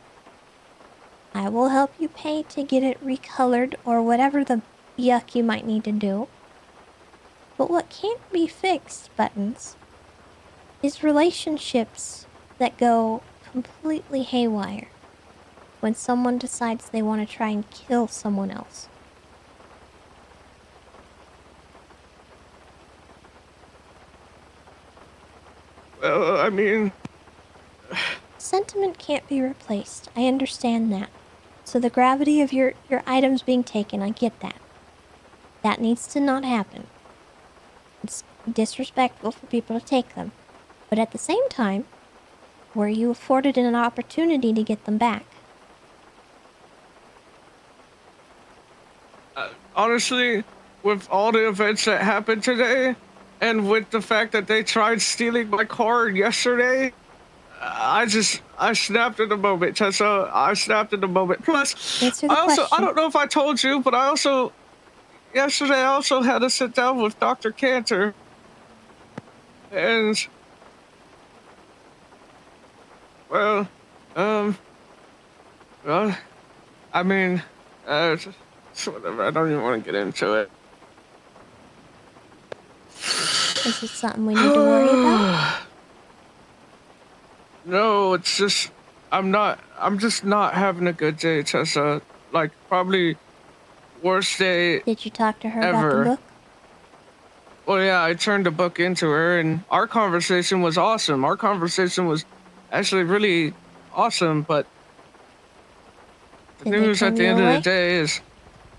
I will help you pay to get it recolored or whatever the yuck you might need to do. But what can't be fixed, Buttons, is relationships that go completely haywire when someone decides they want to try and kill someone else. Well, I mean... Sentiment can't be replaced. I understand that. So the gravity of your items being taken, I get that. That needs to not happen. It's disrespectful for people to take them. But at the same time, were you afforded an opportunity to get them back? Honestly, with all the events that happened today, and with the fact that they tried stealing my car yesterday, I snapped in the moment, Tessa. I snapped in the moment. Plus, I don't know if I told you, but I also, yesterday I also had to sit down with Dr. Cantor. And, well, I mean, whatever. I don't even want to get into it. Is it something we need to worry about? No, it's just I'm just not having a good day, Tessa. Like, probably worst day Did you talk to her ever. about the book? Well, yeah, I turned the book into her, and our conversation was awesome. Our conversation was actually really awesome, but the Did they news turn at the you end of away? the day is,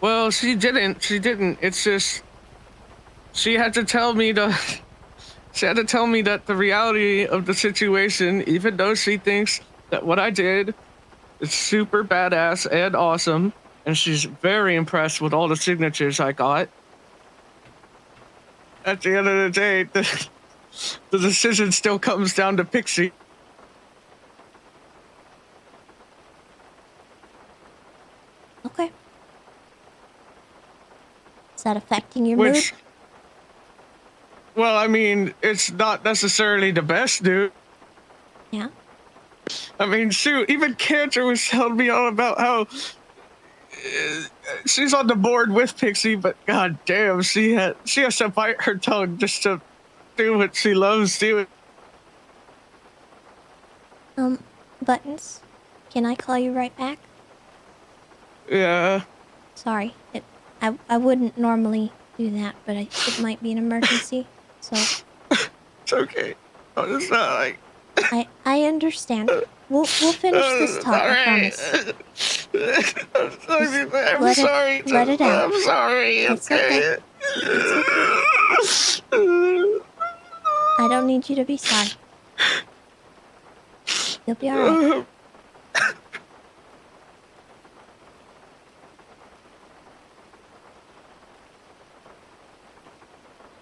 well, she didn't. It's just she had to tell me that the reality of the situation, even though she thinks that what I did is super badass and awesome, and she's very impressed with all the signatures I got. At the end of the day, the decision still comes down to Pixie. Okay. Is that affecting your mood? Well, I mean, it's not necessarily the best, dude. Yeah. I mean, shoot, even Cantor was telling me all about how she's on the board with Pixie, but god damn, she has to bite her tongue just to do what she loves doing. Buttons, can I call you right back? Yeah. Sorry, I wouldn't normally do that, but it might be an emergency, so. It's okay. Oh, it's not like. I understand. We'll finish this talk. I promise. I'm sorry. Let it out. I'm sorry. It's okay. It's okay. I don't need you to be sorry. You'll be alright.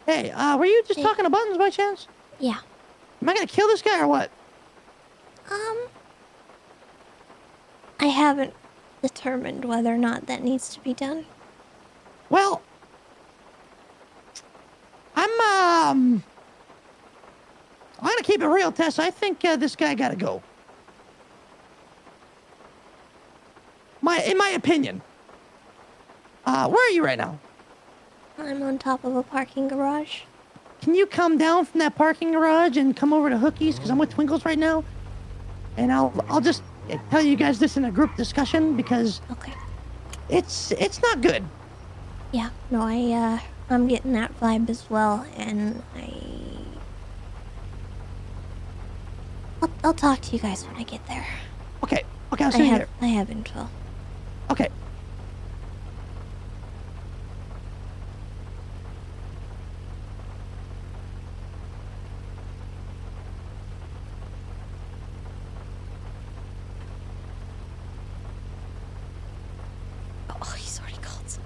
Hey, were you just talking to Buttons by chance? Yeah. Am I gonna kill this guy or what? I haven't determined whether or not that needs to be done. Well, I'm gonna keep it real, Tess. I think this guy gotta go. In my opinion. Where are you right now? I'm on top of a parking garage. Can you come down from that parking garage and come over to Hookie's? Because I'm with Twinkles right now. And I'll just tell you guys this in a group discussion because it's not good. Yeah, no, I'm getting that vibe as well, and I'll talk to you guys when I get there. Okay, I'll see you later. I have info. Okay. Oh, he's already called some.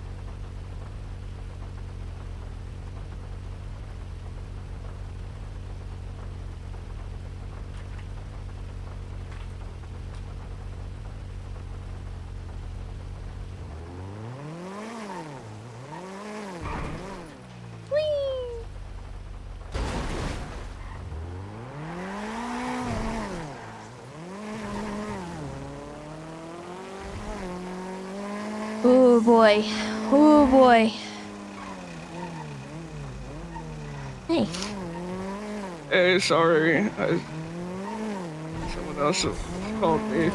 Oh boy. Oh boy. Hey. Hey, sorry. Someone else called me.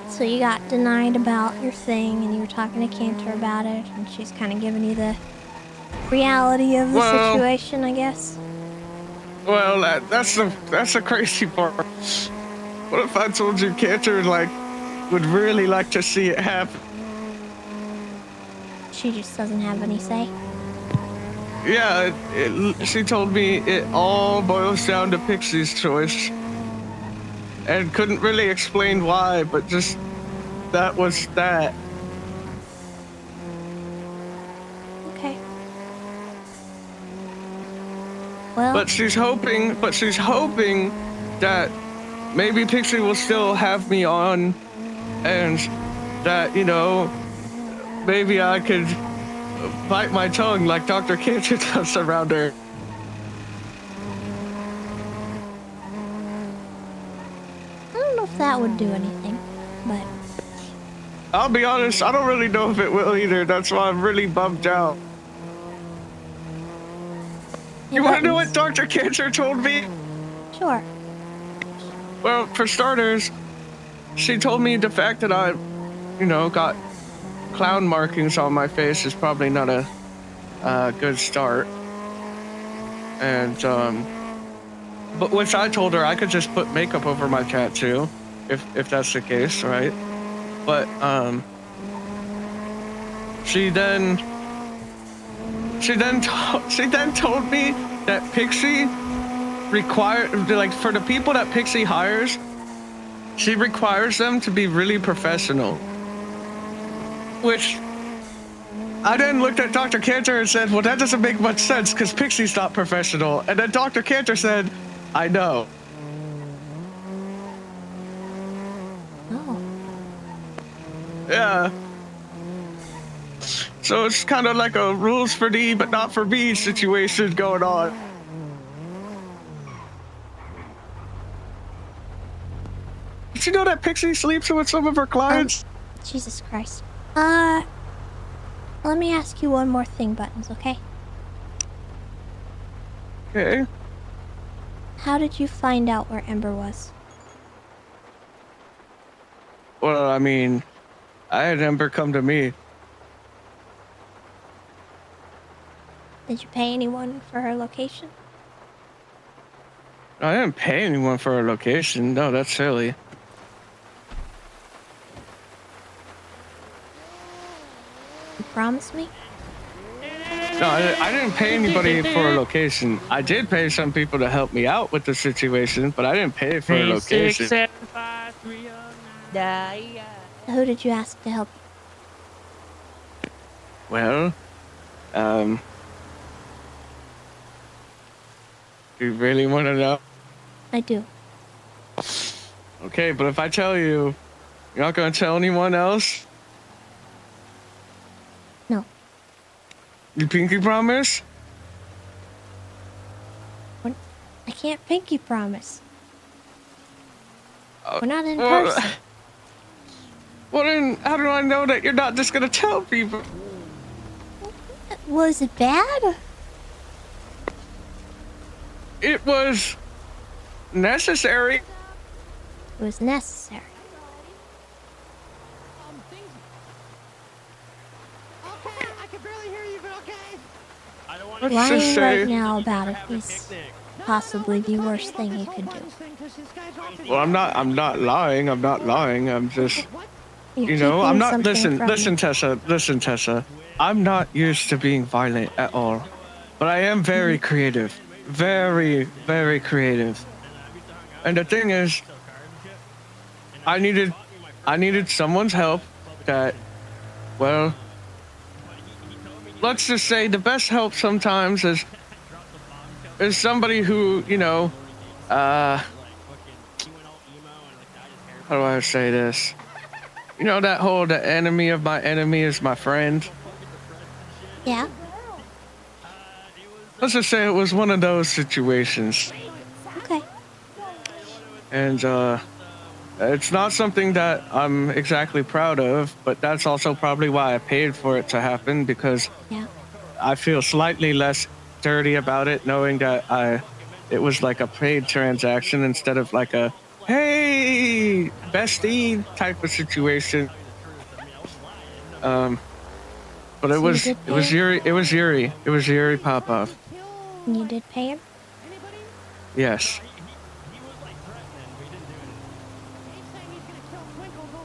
So you got denied about your thing, and you were talking to Cantor about it, and she's kind of giving you the reality of the situation, I guess. Well, that's the crazy part. What if I told you Cantor would really like to see it happen? She just doesn't have any say. Yeah, she told me it all boils down to Pixie's choice. And couldn't really explain why, but just that was that. Okay. Well, But she's hoping that maybe Pixie will still have me on, and that, maybe I could bite my tongue like Dr. Cantor does around her. I don't know if that would do anything, but I'll be honest, I don't really know if it will either. That's why I'm really bummed out. Hey, You want to know Buttons. what Dr. Cantor told me? Sure. Well, for starters, she told me the fact that I, got clown markings on my face is probably not a good start. And, but which I told her I could just put makeup over my tattoo, if that's the case, right? But, she then told me that Pixie for the people that Pixie hires, she requires them to be really professional. Which I then looked at Dr. Cantor and said, well, that doesn't make much sense because Pixie's not professional. And then Dr. Cantor said, I know. Oh. Yeah. So it's kind of like a rules for thee, but not for me situation going on. Did you know that Pixie sleeps with some of her clients? Jesus Christ. Let me ask you one more thing, Buttons, okay? Okay. How did you find out where Ember was? Well, I mean, I had Ember come to me. Did you pay anyone for her location? I didn't pay anyone for a location. No, that's silly. You promise me? No, I didn't pay anybody for a location. I did pay some people to help me out with the situation, but I didn't pay for a location. 6, 7, 5, 3, 9. Who did you ask to help? Well, do you really want to know? I do. Okay, but if I tell you, you're not going to tell anyone else? No. You pinky promise? I can't pinky promise. We're not in well, person. Well, then, how do I know that you're not just going to tell people? Was it bad? It was necessary. It was necessary. Let's Lying just say, right now about it is possibly the worst thing you could do. well, I'm not lying. I'm just, You're I'm keeping not, something from listen, me. Tessa. I'm not used to being violent at all, but I am very creative. Very, very creative. And the thing is, I needed someone's help that, well, let's just say the best help sometimes is somebody who, how do I say this? You know that whole, the enemy of my enemy is my friend? Yeah. Let's just say it was one of those situations. Okay. And, it's not something that I'm exactly proud of, but that's also probably why I paid for it to happen, because I feel slightly less dirty about it, knowing that it was like a paid transaction instead of like a, hey, bestie type of situation. But it was Yuri Popov. And you did pay him? Yes.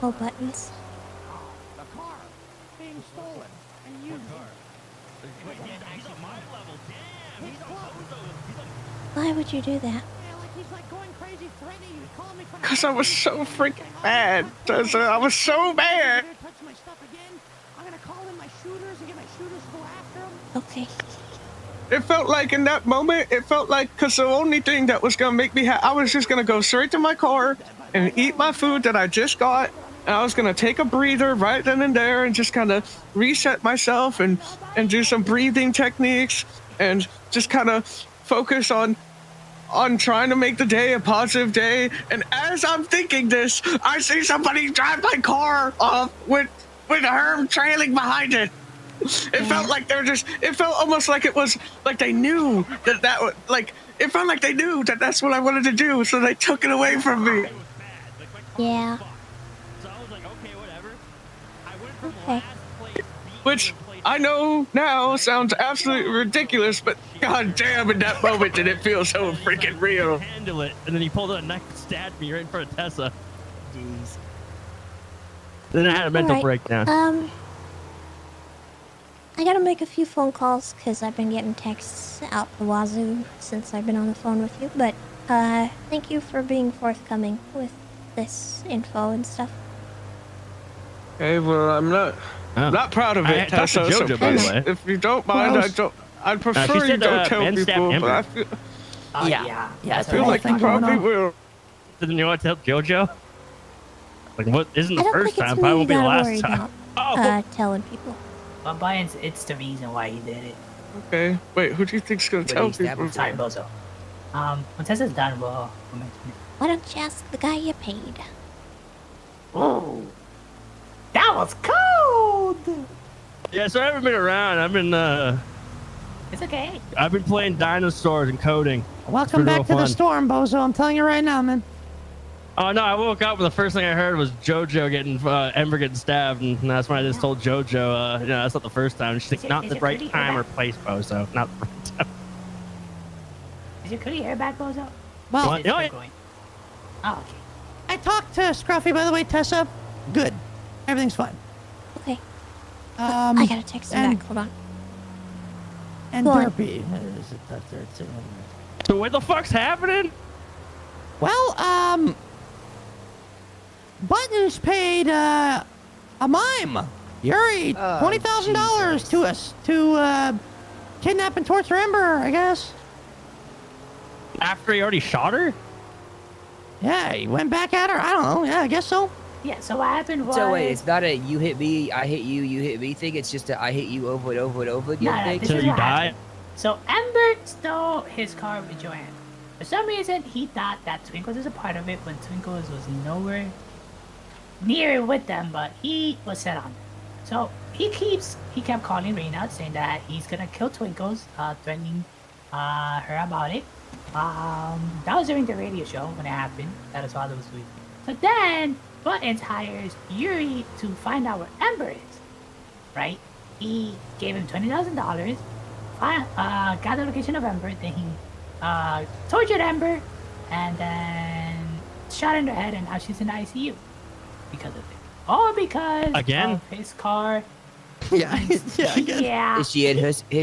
Oh, Buttons. Why would you do that? Because I was so freaking mad. I was so mad. Okay. It felt like in that moment, because the only thing that was going to make me I was just going to go straight to my car and eat my food that I just got and I was gonna take a breather right then and there and just kind of reset myself and do some breathing techniques and just kind of focus on trying to make the day a positive day. And as I'm thinking this, I see somebody drive my car off with her trailing behind it. It felt like it felt almost like it was like they knew it felt like they knew that that's what I wanted to do, so they took it away from me. Yeah. So I was like, okay, whatever. I went from Okay. last place. Which I know now sounds absolutely ridiculous, but god damn, in that moment did it feel so freaking real. Handle it, and then he pulled out a knife and stabbed me right in front of Tessa. Jeez. Then I had a mental Alright, breakdown. I gotta make a few phone calls because I've been getting texts out the wazoo since I've been on the phone with you. But thank you for being forthcoming with this info and stuff. Okay, well, I'm not proud of it, Tessa. Jojo, So by the please, way. if you don't mind, I'd prefer she you said, don't tell Ben stabbed people. But Ember. I feel, Yeah. I feel like you probably will. Didn't you want to tell Jojo? Like, what isn't I the don't first think it's time? me Probably you won't be the gotta last worry time. about telling people. But Brian, it's the reason why he did it. Okay, wait, who do you think's gonna tell people? Sorry, Bozo. When Tessa's done, we'll mention it. Why don't you ask the guy you paid? Oh, that was cold. Yeah, so I haven't been around. I've been It's okay. I've been playing dinosaurs and coding. Welcome back to the storm, Bozo. I'm telling you right now, man. Oh no, I woke up and the first thing I heard was Jojo getting Ember getting stabbed, and that's when I just told Jojo, that's not the first time. She's like, not the right time or place, Bozo. Not the right time. Is your curly hair back, Bozo? Well, Is it still going? Oh, okay. I talked to Scruffy, by the way, Tessa. Good. Everything's fine. Okay. I gotta text him back. Hold on. And Go on. Derpy. So what the fuck's happening? Well, Buttons paid a mime, Yuri, $20,000 to us to kidnap and torture Ember, I guess. After he already shot her? Yeah, he went back at her. I don't know. Yeah, I guess so. Yeah, so what happened was... So wait, it's not a you hit me, I hit you, you hit me thing. It's just a I hit you over and over and over again thing. This is what happened. So Ember stole his car with Joanne. For some reason, he thought that Twinkles was a part of it when Twinkles was nowhere near with them, but he was set on them. So he kept calling Reina, saying that he's gonna kill Twinkles, threatening her about it. That was during the radio show when it happened. That is all that was doing. So then Buttons hires Yuri to find out where Ember is. Right? He gave him $20,000. Got the location of Ember. Then he tortured Ember, and then shot in her head, and now she's in the ICU because of it. All because of his car. Yeah, yeah, I guess. Yeah. Is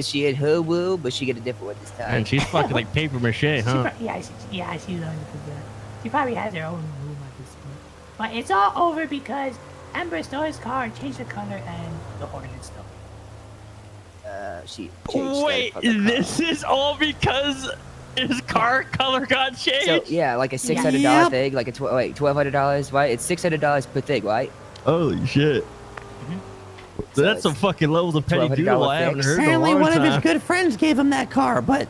she in her womb, but she get a different one this time? And she's fucking like paper mache, huh? She's on she probably has her own room at this point. But it's all over because Ember stole his car, changed the color, and the horn and stuff. She Wait, this is all because his car color got changed? So yeah, like a $600 thing, like a $1,200, right? It's $600 per thing, right? Holy shit. So that's some fucking levels of petty doodle I haven't heard in a Apparently long one of his time. good friends gave him that car, but...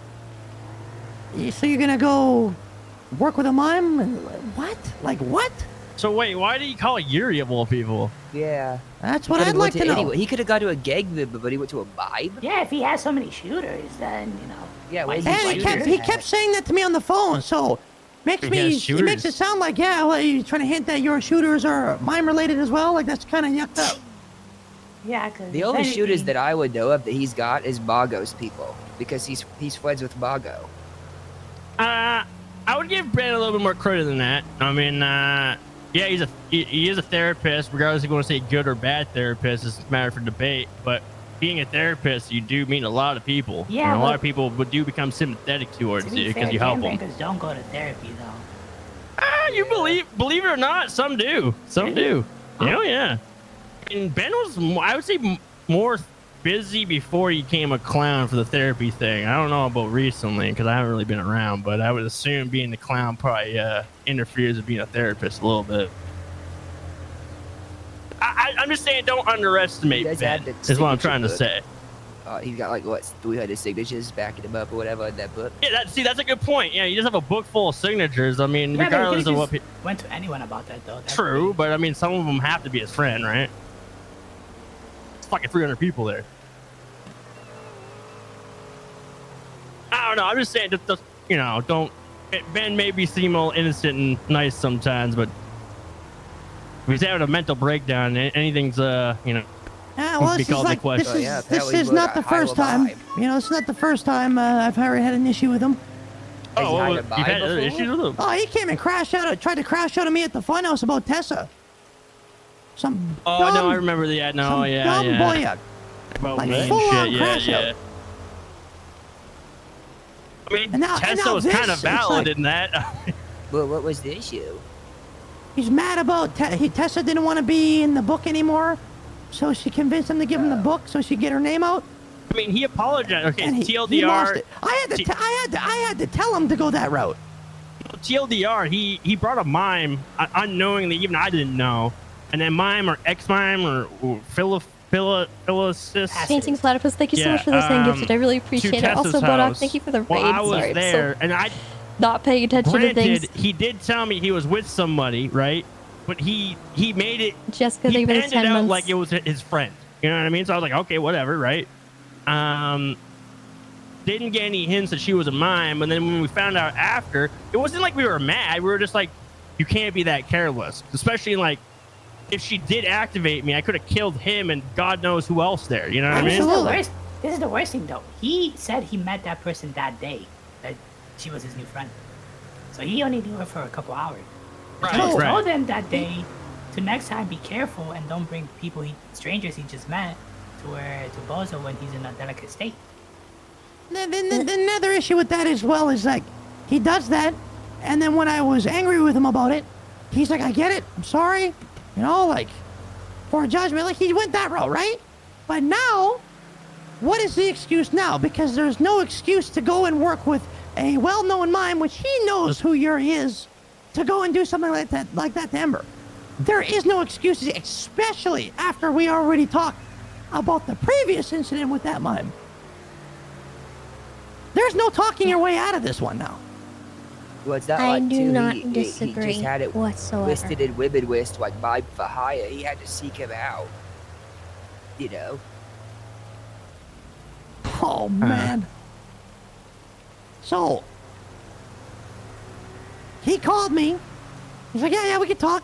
So you're gonna go work with a mime? What? Like what? So wait, why did he call Yuri of all people? Yeah. That's what I'd like to know. Anyway, he could have gone to a gang member, but he went to a mime? Yeah, if he has so many shooters, then, you know. Yeah, why where's is And he kept saying that to me on the phone, so... He makes it sound like, yeah, well, you're trying to hint that your shooters are mime related as well? Like, that's kind of yucked up. Yeah, because... The only shooters that I would know of that he's got is Margot's people, because he's friends with Margot. I would give Brandon a little bit more credit than that. I mean, yeah, he is a therapist, regardless if you want to say good or bad therapist. It's a matter for debate. But being a therapist, you do meet a lot of people. Yeah, and a lot of people do become sympathetic towards you because you help them. Don't go to therapy, though. You believe it or not, some do. Some do. Oh yeah. And Ben was, I would say, more busy before he became a clown for the therapy thing. I don't know about recently because I haven't really been around, but I would assume being the clown probably interferes with being a therapist a little bit. I'm just saying, don't underestimate Ben. Is what I'm trying to say. He's got like what 300 signatures backing him up or whatever in that book. Yeah, that's a good point. Yeah, you just have a book full of signatures. I mean, Yeah, regardless of what. Went to anyone about that though. That's True, but I mean, some of them have to be his friend, right? It's fucking 300 people there. I don't know. I'm just saying, just you know, don't. Ben maybe seem all innocent and nice sometimes, but if he's having a mental breakdown, anything's you know. Yeah, well, this is not the first time. You know, it's not the first time I've ever had an issue with him. Oh, you've had other issues with him? Oh, he came and tried to crash out of me at the funhouse about Tessa. Some Oh no, I remember the ad. No, yeah, dumb yeah. boy, About like me and full-on shit. Yeah, crash yeah. out. I mean, And now Tessa was this, kind of it's valid like- in that. Well, what was the issue? He's mad about Tessa didn't want to be in the book anymore, so she convinced him to give him the book so she'd get her name out. I mean, he apologized. Okay, And TLDR. he lost it. I had to tell him to go that route. TLDR. He brought a mime unknowingly, even I didn't know. And then mime or ex-mime or Phyllis. Painting Platypus, thank you so much for the same gifted. I really appreciate it. Tessa's Also, Bodok, house. thank you for the raid. Well, I was Sorry, I'm there, so and I not paying attention to things. granted, he did tell me he was with somebody, right? But he made it. Jessica, he thank you for the panned 10 it out months. like it was his friend. You know what I mean? So I was like, okay, whatever, right? Didn't get any hints that she was a mime, and then when we found out after, it wasn't like we were mad. We were just like, you can't be that careless, especially like. If she did activate me, I could have killed him and God knows who else there. You know what I mean? This is the worst thing though. He said he met that person that day, that she was his new friend. So he only knew her for a couple hours. He told them that day to next time be careful and don't bring strangers he just met to Bozo when he's in a delicate state. Another issue with that as well is like, he does that, and then when I was angry with him about it, he's like, I get it, I'm sorry. You know, like, for judgment, like he went that route, right? But now, what is the excuse now? Because there's no excuse to go and work with a well-known mime, which he knows who he is, to go and do something like that to Ember. There is no excuses, especially after we already talked about the previous incident with that mime. There's no talking your way out of this one now. Well, it's not I like do too, not he disagree just had it whatsoever. listed in Women List like mime for hire. He had to seek him out. You know. Oh man. So he called me. He's like, yeah, we can talk.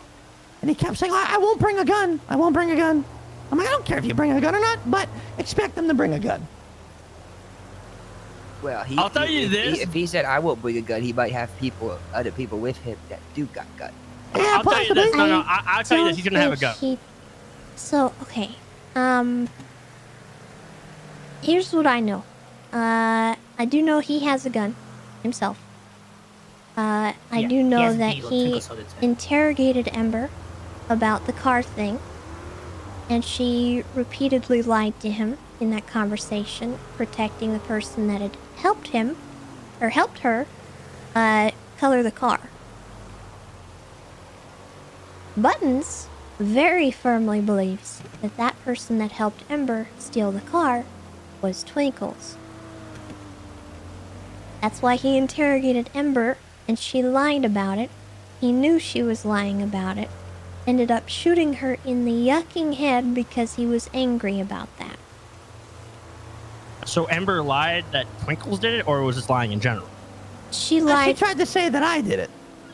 And he kept saying, I won't bring a gun. I won't bring a gun. I'm like, I don't care if you bring a gun or not, but expect them to bring a gun. Well, I'll tell you this. If he said I won't bring a gun, he might have other people with him that do got guns. Yeah, I'll tell you this. No, I'll tell you this. He's gonna have a gun. So, okay. Here's what I know. I do know he has a gun himself. I do know that he interrogated Ember about the car thing, and she repeatedly lied to him in that conversation, protecting the person that had helped him, or helped her, color the car. Buttons very firmly believes that that person that helped Ember steal the car was Twinkles. That's why he interrogated Ember, and she lied about it. He knew she was lying about it. Ended up shooting her in the yucking head because he was angry about that. So Ember lied that Twinkles did it, or was just lying in general? She lied. She tried to say that I did it.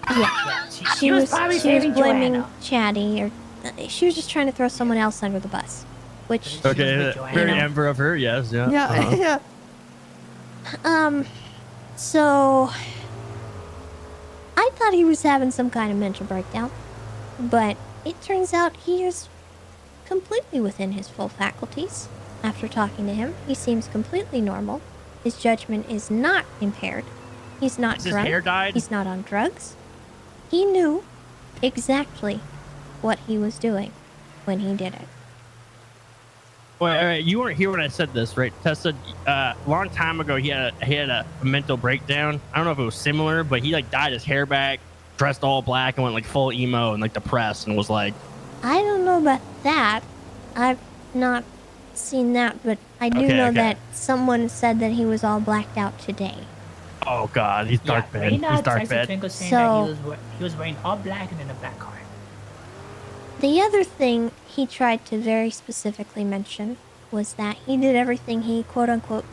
Yeah. She was probably saving blaming Joanna. Chatty, or she was just trying to throw someone else under the bus. Which, Okay, very Ember of her, yes, yeah. Yeah, yeah. So I thought he was having some kind of mental breakdown, but it turns out he is completely within his full faculties. After talking to him, he seems completely normal. His judgment is not impaired. He's not His drunk. hair dyed? He's not on drugs. He knew exactly what he was doing when he did it. Well, all right, you weren't here when I said this, right? Tessa, a long time ago, he had a mental breakdown. I don't know if it was similar, but he like dyed his hair back, dressed all black, and went like full emo and like depressed, and was like I don't know about that. I've not seen that, but I do know that someone said that he was all blacked out today. Oh God, he's dark bad. Reina He's dark texted bad. Twinkle saying So- that he was wearing all black and in a black car. The other thing he tried to very specifically mention was that he did everything he quote-unquote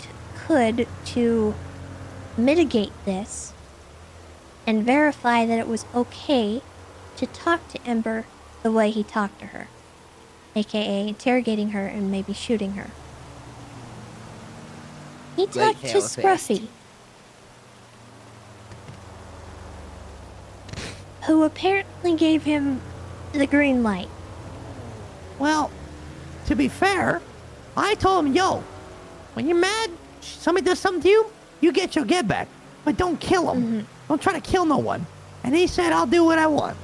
could to mitigate this and verify that it was okay to talk to Ember the way he talked to her, aka interrogating her and maybe shooting her. He Great talked to therapist. Scruffy, who apparently gave him the green light. Well, to be fair, I told him, yo, when you're mad, somebody does something to you, you get your get back. But don't kill him. Don't try to kill no one. And he said, I'll do what I want.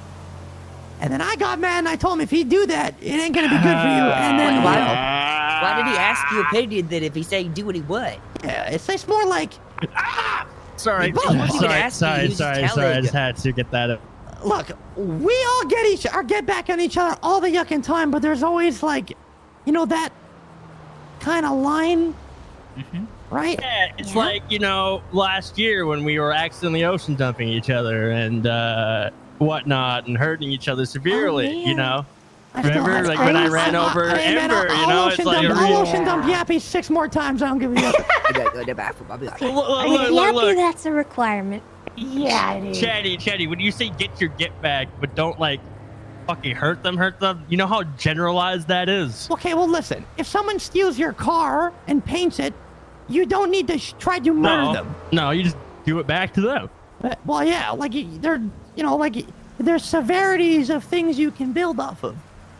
And then I got mad and I told him, if you do that, it ain't going to be good for you. And then, Why did he ask your opinion then if he said do what he would? yeah, it's more like, Sorry, He wasn't even sorry, asking you, he was just I telling. just had to get that up. look, we all get back on each other all the yucking time, but there's always like, you know, that kind of line, right? Yeah, it's like, you know, last year when we were accidentally ocean dumping each other and whatnot and hurting each other severely, you know? Remember, like when I ran over Ember, you know, it's like I'll ocean dump Yappy 6 more times. I don't give a yuck. I gotta go to the bathroom. I'll be like, Yappy, that's a requirement. Yeah, it is. Chatty, when you say get your get back, but don't like fucking hurt them, you know how generalized that is? Okay, well, listen. If someone steals your car and paints it, you don't need to try to murder them. No, you just do it back to them. Well, yeah, like they're, you know, like there's severities of things you can build off of.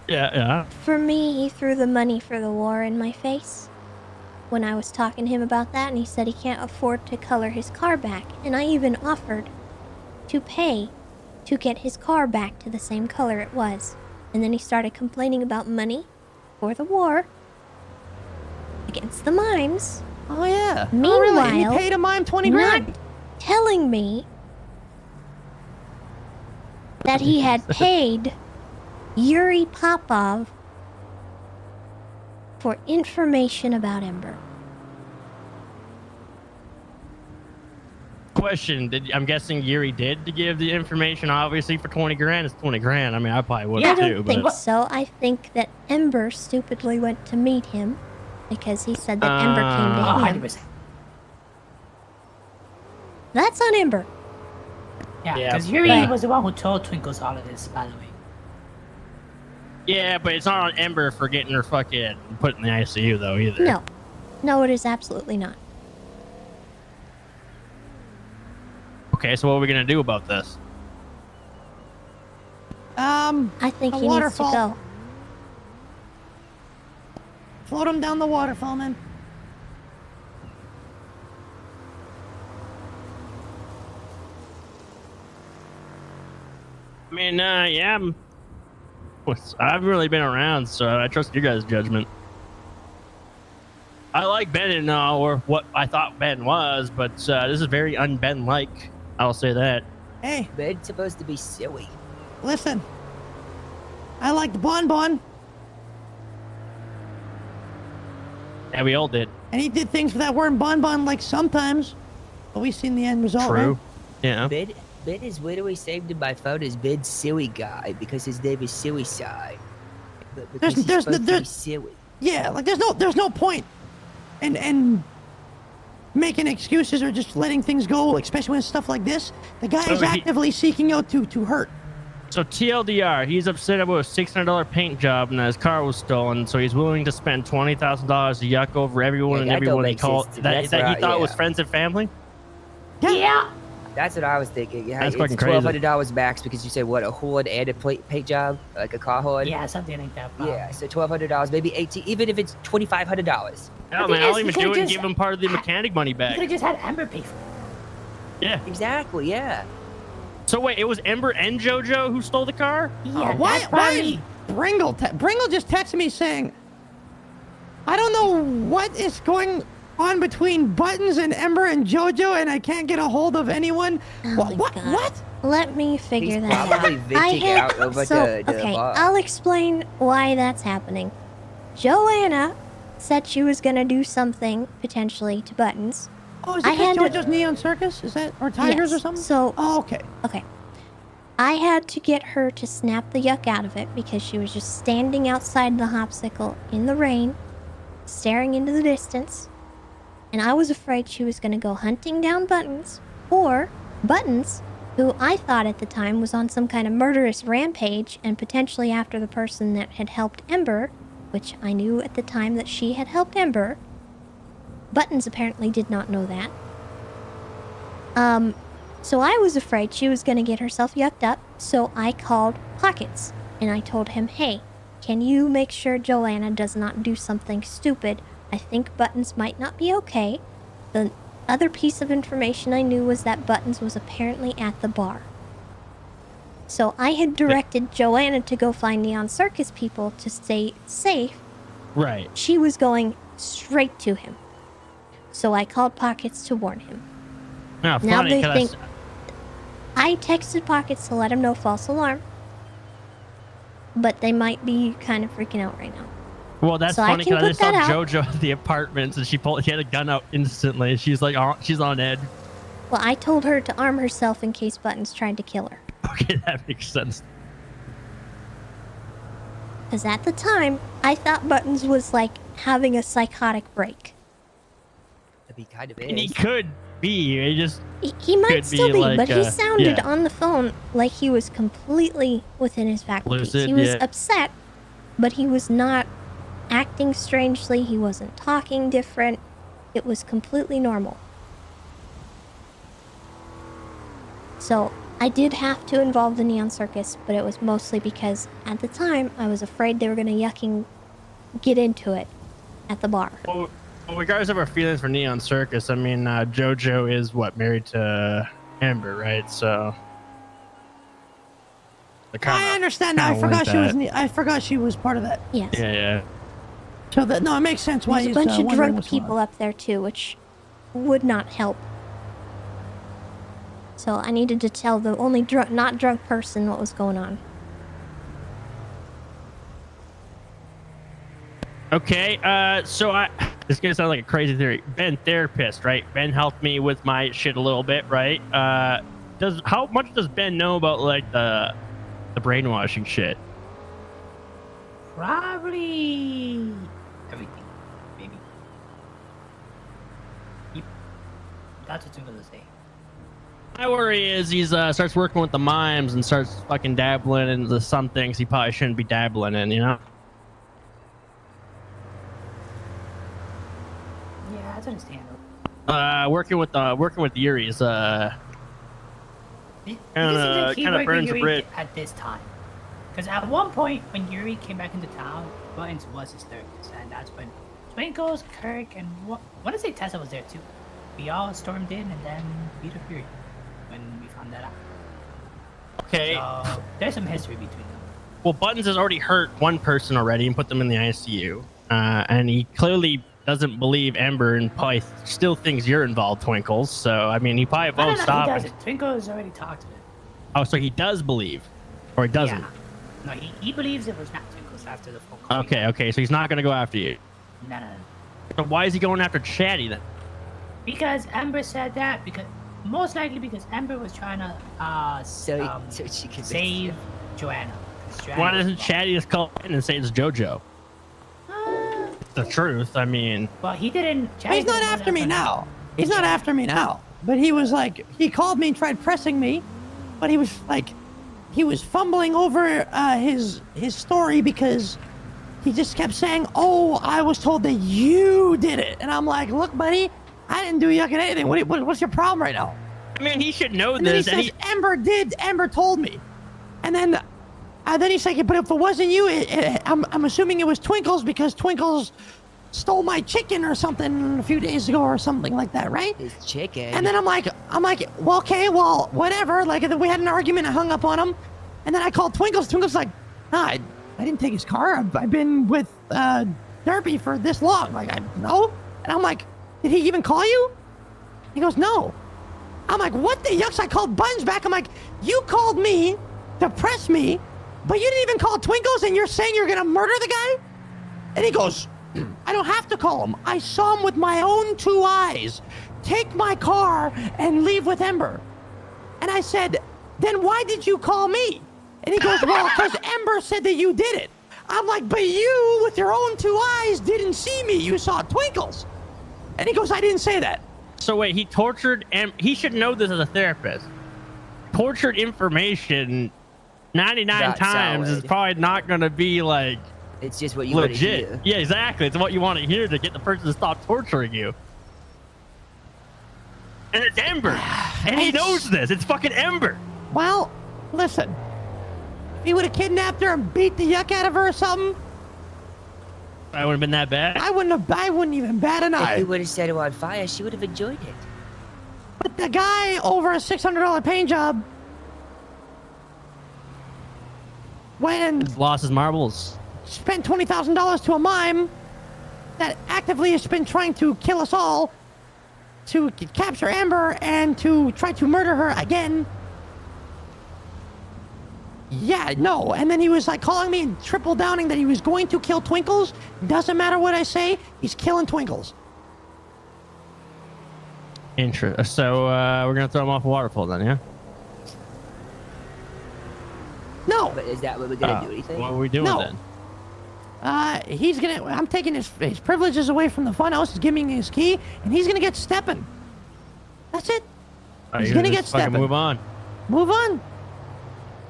Yeah. For me, he threw the money for the war in my face when I was talking to him about that, and he said he can't afford to color his car back. And I even offered to pay to get his car back to the same color it was. And then he started complaining about money for the war against the mimes. Oh, yeah. Meanwhile, oh, really? And you paid a mime 20 grand? Not telling me that he had paid Yuri Popov for information about Ember. Question, I'm guessing Yuri did to give the information, obviously, for 20 grand. It's 20 grand. I mean, I probably would I have don't too, think but... so. I think that Ember stupidly went to meet him because he said that Ember came to him. 100%. That's on Ember. Yeah, Yeah, because Yuri but- was the one who told Twinkles all of this, by the way. Yeah, but it's not on Ember for getting her fucking put in the ICU, though, either. No. No, it is absolutely not. Okay, so what are we going to do about this? I think a he waterfall. needs to go. Float him down the waterfall, man. I mean, yeah, I've really been around, so I trust your guys' judgment. I like Ben and or what I thought Ben was, but this is very un-Ben-like. I'll say that. Hey. Ben's supposed to be silly. Listen. I liked Bon Bon, Yeah, we all did. and he did things that weren't Bon Bon like sometimes. But we seen the end result, True. right? Yeah. Ben is literally saved in my phone as Ben's silly guy because his name is Silly Side. But because he's supposed to be silly. Yeah, like there's no point in making excuses or just letting things go, especially when stuff like this. The guy is So he- actively seeking out to hurt. So TLDR, he's upset about a $600 paint job and that his car was stolen, so he's willing to spend $20,000 to yuck over everyone Yeah, and that everyone don't he make called sense to me. that, That's that he right, thought was yeah. friends and family. Yeah. That's what I was thinking. Yeah, That's it's fucking crazy. $1,200 max because you said what, a hood and a paint job, like a car hood. Yeah, something like that. Yeah, so $1,200, maybe $18, even if it's $2,500. No, thing man, I'll is, even you do could've it and just- give him part of the mechanic money You back. could have just had Ember pay for it. Yeah. Exactly, yeah. So wait, it was Ember and JoJo who stole the car? Yeah, why that's probably... is Bringle just texted me saying, I don't know what is going on between Buttons and Ember and JoJo, and I can't get a hold of anyone. Oh What? Let me figure He's that probably out. venting out over the okay, bar. I'll explain why that's happening. Joanna said she was gonna do something potentially to Buttons. Oh, is it JoJo's Neon Circus? Is that or Tigers Yes, or something? So, okay. Okay. I had to get her to snap the yuck out of it because she was just standing outside the hopsicle in the rain, staring into the distance, and I was afraid she was going to go hunting down Buttons, or Buttons, who I thought at the time was on some kind of murderous rampage and potentially after the person that had helped Ember, which I knew at the time that she had helped Ember. Buttons apparently did not know that. So I was afraid she was going to get herself yucked up, so I called Pockets, and I told him, hey, can you make sure Joanna does not do something stupid? I think Buttons might not be okay. The other piece of information I knew was that Buttons was apparently at the bar. So I had directed Joanna to go find Neon Circus people to stay safe. Right. She was going straight to him. So I called Pockets to warn him. Oh, Now funny, they think... I texted Pockets to let him know false alarm. But they might be kind of freaking out right now. Well, that's So I funny can because I put just saw that out. JoJo at the apartments and she had a gun out instantly. She's like, she's on edge. Well, I told her to arm herself in case Buttons tried to kill her. Okay, that makes sense. Because at the time, I thought Buttons was like having a psychotic break. He kind of And he is. could be. He just He might could still be, like, but he sounded yeah. on the phone like he was completely within his faculties. Lucid, He was yeah. upset, but he was not acting strangely. He wasn't talking different. It was completely normal. So I did have to involve the Neon Circus, but it was mostly because at the time I was afraid they were going to get into it at the bar. Well, regardless of our feelings for Neon Circus, I mean, JoJo is married to Amber, right? So I understand now. I forgot she was. I forgot she was part of that. Yes. Yeah. So that no, it makes sense why There's a he's bunch of wondering drunk what's going on. people up there too, which would not help. So I needed to tell the only not drunk person what was going on. Okay, so this is gonna sound like a crazy theory. Ben, therapist, right? Ben helped me with my shit a little bit, right? How much does Ben know about like the brainwashing shit? Probably everything, maybe. That's what Twinkle to say. My worry is he starts working with the mimes and starts fucking dabbling into some things he probably shouldn't be dabbling in, you know? Yeah, that's understandable. Working with Yuri's kind of burns the bridge. At this time, because at one point when Yuri came back into town, Buttons was his therapist, and that's when Twinkles, Kirk, and I want to say Tessa was there too. We all stormed in and then beat up Yuri when we found that out. Okay. So there's some history between them. Well, Buttons has already hurt one person already and put them in the ICU, and he clearly doesn't believe Ember and probably still thinks you're involved, Twinkles. So I mean, he probably won't stop. He doesn't. Twinkles already talked to him. Oh, so he does believe, or he doesn't? Yeah. No, he believes it was not Twinkles after the phone call. Okay, so he's not gonna go after you. No. So why is he going after Chatty then? Because Ember said that. Because most likely because Ember was trying to so she could save Joanna. Why doesn't Chatty just call in and say it's JoJo? It's the truth. I mean, well, he didn't. He's not after me now. He's not after me now. But he was like, he called me and tried pressing me, but he was like, he was fumbling over his story because he just kept saying, "Oh, I was told that you did it," and I'm like, "Look, buddy, I didn't do yucking anything. What's your problem right now?" I mean, he should know and then this. He says, Ember did. Ember told me, and then he's like, "But if it wasn't you, I'm assuming it was Twinkles because Twinkles stole my chicken or something a few days ago or something like that, right?" His chicken. And then I'm like, well, okay, well, whatever. Like, we had an argument. I hung up on him, and then I called Twinkles. Twinkles like, nah, I didn't take his car. I've been with Derpy for this long. Like, I know. And I'm like, did he even call you? He goes, no. I'm like, what the yucks? I called Buns back. I'm like, you called me to press me, but you didn't even call Twinkles, and you're saying you're gonna murder the guy? And he goes, I don't have to call him. I saw him with my own 2 eyes take my car and leave with Ember. And I said, then why did you call me? And he goes, well, because Ember said that you did it. I'm like, but you, with your own 2 eyes, didn't see me. You saw Twinkles. And he goes, I didn't say that. So wait, he tortured, and he should know this as a therapist. Tortured information 99 Not times solid. is probably not going to be like It's just what you want to legit. hear. Yeah, exactly. It's what you want to hear to get the person to stop torturing you. And it's Ember. And he knows this. It's fucking Ember. Well, listen. If he would have kidnapped her and beat the yuck out of her or something, I wouldn't have been that bad. I wouldn't even bat an If eye. he would have set her on fire, she would have enjoyed it. But the guy over a $600 paint job went and Lost his marbles. spent $20,000 to a mime that actively has been trying to kill us all, to capture Amber and to try to murder her again. Yeah, no. And then he was like calling me and triple downing that he was going to kill Twinkles. Doesn't matter what I say, he's killing Twinkles. So we're going to throw him off a waterfall then, yeah? No. But is that what we're gonna do? Anything? What are we doing No. then? I'm taking his privileges away from the funhouse, he's giving me his key, and he's gonna get stepping. That's it. Are He's you gonna just get fucking stepping. move on? Move on.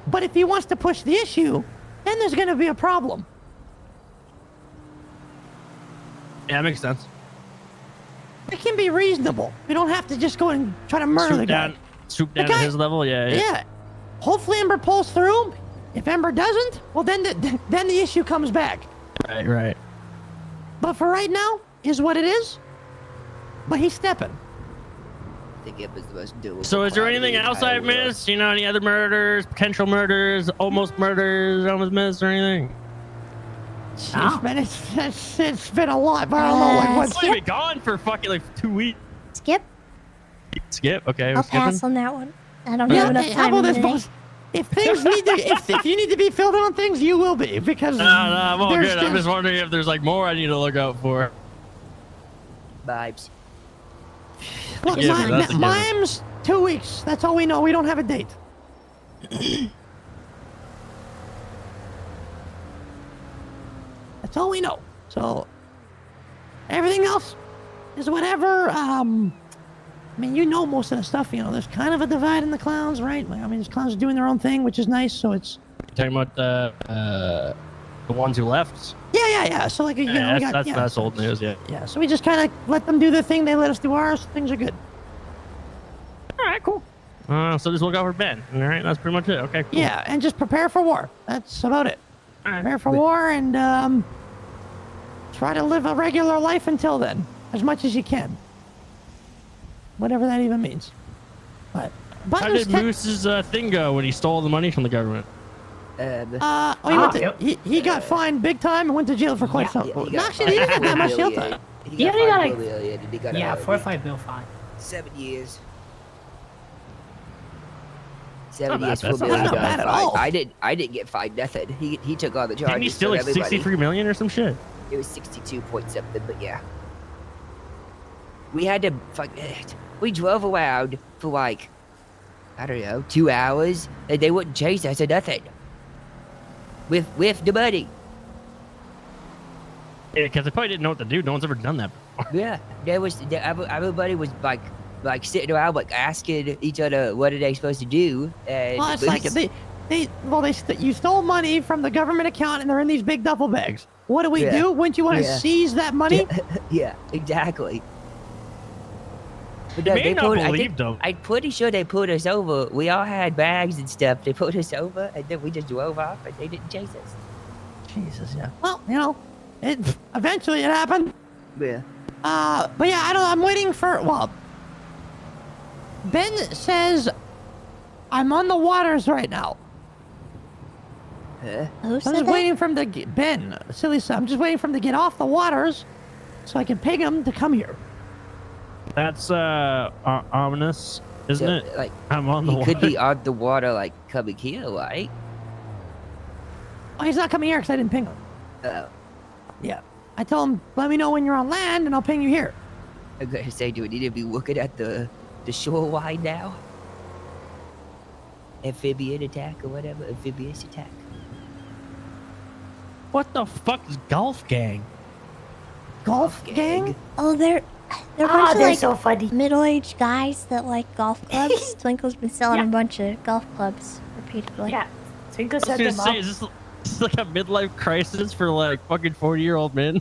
But if he wants to push the issue, then there's gonna be a problem. Yeah, that makes sense. It can be reasonable. We don't have to just go and try to murder the guy. Swoop down The to guy- his level? Yeah. Yeah. Hopefully Ember pulls through. If Ember doesn't, well then the issue comes back. Right. But for right now, is what it is. But he's stepping. I think it was the most doable. So is there crime in the anything else entire I've world. missed? You know, any other murders, potential murders, almost missed or anything? It's been a lot, but I don't know like It's what's only been gone for fucking like 2 weeks. Skip. Skip. Okay. I'll we're skipping. pass on that one. I don't Yeah, have enough hey, how time about in this, the day. boss? If things need to, if you need to be filled in on things, you will be because No, I'm all there's good. I'm just- just wondering if there's like more I need to look out for. Vibes. Look, Yeah, but that's a given. mime's 2 weeks. That's all we know. We don't have a date. That's all we know. So everything else is whatever. I mean, you know most of the stuff. You know, there's kind of a divide in the clowns, right? I mean, the clowns are doing their own thing, which is nice. So it's Talking about the ones who left. yeah. So like, you know, Yeah, we got that's old news. Yeah. Yeah, so we just kind of let them do their thing. They let us do ours. Things are good. All right. Cool. So just look out for Ben. All right. That's pretty much it. Okay. Cool. Yeah, and just prepare for war. That's about it. All right. Prepare for war and try to live a regular life until then, as much as you can. Whatever that even means. But How did Moose's thing go when he stole the money from the government? He got fined big time and went to jail for quite some. Actually, he didn't get that much jail time. He got fined $4 million. He got Yeah, a 4 or 5 bill fine. 7 years. 7 Not years, bad. $4 That's million. not bad at fine. all. I didn't get fined nothing. He took all the charges. Didn't he steal from like everybody. 63 million or some shit? It was 62 point something, but yeah. We had to we drove around for like, I don't know, 2 hours, and they wouldn't chase us or nothing. With the money. Yeah, because they probably didn't know what to do. No one's ever done that before. Yeah, everybody was like sitting around like asking each other what are they supposed to do. And Well, it's like you stole money from the government account and they're in these big duffel bags. What do we Yeah. do? Wouldn't you want to Yeah. seize that money? Yeah, exactly. But You no, may they not pulled, believe them. I'm pretty sure they pulled us over. We all had bags and stuff. They pulled us over, and then we just drove off, and they didn't chase us. Jesus, yeah. Well, you know, eventually it happened. Yeah. But yeah, I'm waiting for. Well, Ben says I'm on the waters right now. Huh? I'm just waiting for him to get Ben. Silly son. I'm just waiting for him to get off the waters, so I can ping him to come here. That's ominous, isn't So, it? like, I'm on the he water. could be on the water, like, coming here, right? Oh, he's not coming here because I didn't ping him. Yeah. I told him, let me know when you're on land and I'll ping you here. I'm gonna say, do we need to be looking at the shoreline now? Amphibian attack or whatever, amphibious attack. What the fuck is golf gang? Golf gang? Oh, they're a Oh, bunch of they're like so funny. middle-aged guys that like golf clubs. Twinkle's been selling a bunch of golf clubs repeatedly. Yeah, Twinkle I was set gonna them say, up. is this like a midlife crisis for like fucking 40-year-old men?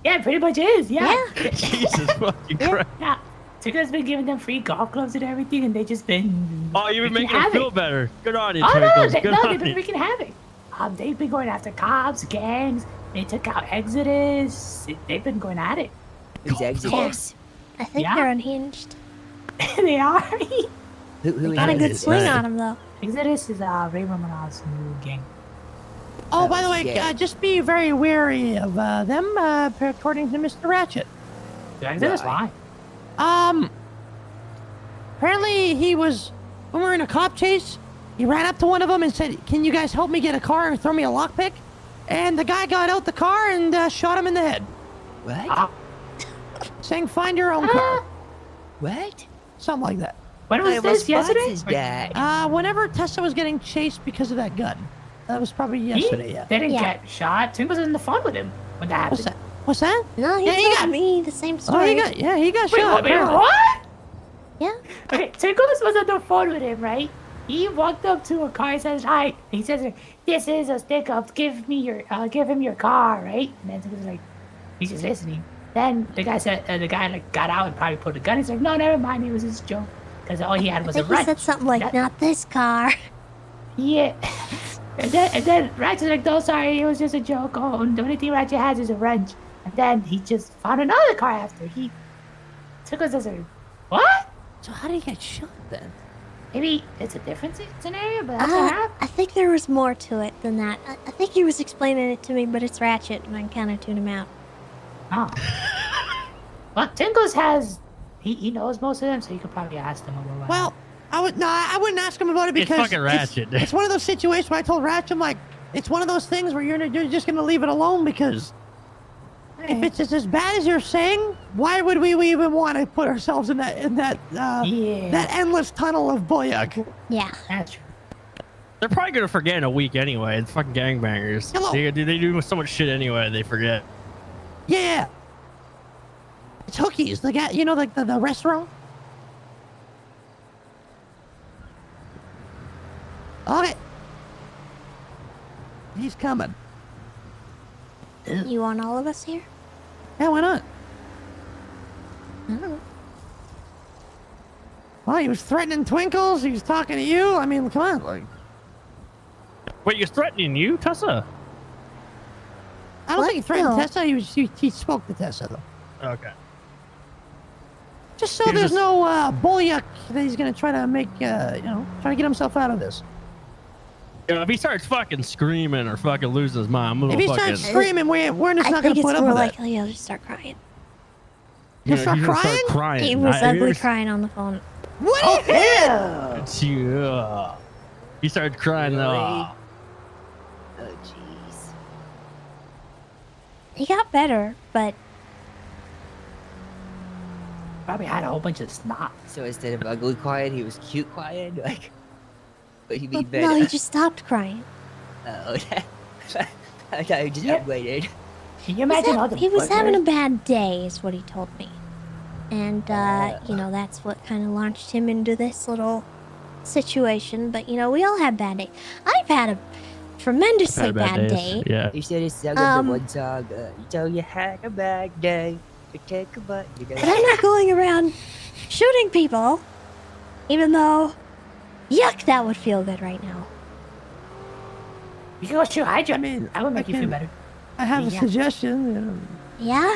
Yeah, pretty much is. Yeah. Jesus fucking Christ. Yeah. Twinkle's been giving them free golf clubs and everything, and they just been. Oh, you've been making them feel better. Good on you, Oh no, Twinkles. they, Good no, on they've been you. wreaking havoc. They've been going after cops, gangs. They took out Exodus. They've been going at it. Who's Exodus? I think Yeah. they're unhinged. They are. Who Got a good is swing this? on them though. Exodus is Ray Romanov's new gang. Oh, by the way, yeah. just be very wary of them, according to Mr. Ratchet. Exodus, why? Apparently he was, when we were in a cop chase, he ran up to one of them and said, can you guys help me get a car and throw me a lockpick? And the guy got out the car and shot him in the head. What? Saying, find your own car. What? Something like that. When was this? Yesterday? Is that? Whenever Tessa was getting chased because of that gun. That was probably yesterday, yeah. They didn't get shot. Twinkle was on the phone with him when that happened. What's that? No, he Yeah, he told got- me the same Oh, story. he got Wait, shot. wait, apparently. what? Yeah. Okay, Twinkle was on the phone with him, right? He walked up to a car and says, "Hi." He says, "This is a stick up. Give him your car, right?" And then Twinkle's like, he's just listening. Then the guy said, the guy like got out and probably pulled a gun. He's like, "No, never mind. It was just a joke." Because all he had was I a think he wrench. said something like, "Not this car." Yeah. And then Ratchet's like, "No, sorry, it was just a joke. Oh, the only thing Ratchet has is a wrench." And then he just found another car after. He took us as a what? So how did he get shot then? Maybe it's a different scenario, but that's what happened. I think there was more to it than that. I think he was explaining it to me, but it's Ratchet, and I kind of tuned him out. Oh. Well, Tinkles has he knows most of them, so you could probably ask them about. Well, I wouldn't ask him about it It's because fucking Ratchet. It's one of those situations where I told Ratchet, I'm like, it's one of those things where you're just gonna leave it alone because if it's as bad as you're saying, why would we even want to put ourselves in that endless tunnel of boyak? Yeah, that's true. They're probably gonna forget in a week anyway. It's fucking gangbangers. Hello. They do so much shit anyway. They forget. Yeah. It's Hookies, the guy, you know, like the restaurant. Okay. He's coming. You want all of us here? Yeah, why not? Oh. Well, he was threatening Twinkles. He was talking to you. I mean, come on, like. Wait, you're threatening you, Tessa? I don't think he threatened No. Tessa. He spoke to Tessa though. Okay. Just so He was there's just- no bullyuck that he's gonna try to make, try to get himself out of this. You know, if he starts fucking screaming or fucking losing his mind, I'm gonna If he fucking. starts screaming, we're just I not think gonna it's put up more with it. likely he'll just start crying. He'll Yeah, start he's gonna crying? start crying. He was Have you ugly ever- crying on the phone. What? Yeah. He started crying though. Oh, jeez. He got better, but Probably had a whole bunch of snot. So instead of ugly quiet, he was cute quiet? Like, what do you mean better? no, he just stopped crying. Oh, I thought he just upgraded. Can you imagine all the He was burglars? having a bad day, is what he told me. And, that's what kind of launched him into this little situation. But, we all have bad days. I've had a tremendously bad day. Yeah. You said it's sung the one song, so you had a bad day. You take a butt. You But I'm not going around shooting people, even though, yuck, that would feel good right now. You can go shoot Hydra. I would make you feel better. I have a Yeah. suggestion. Yeah?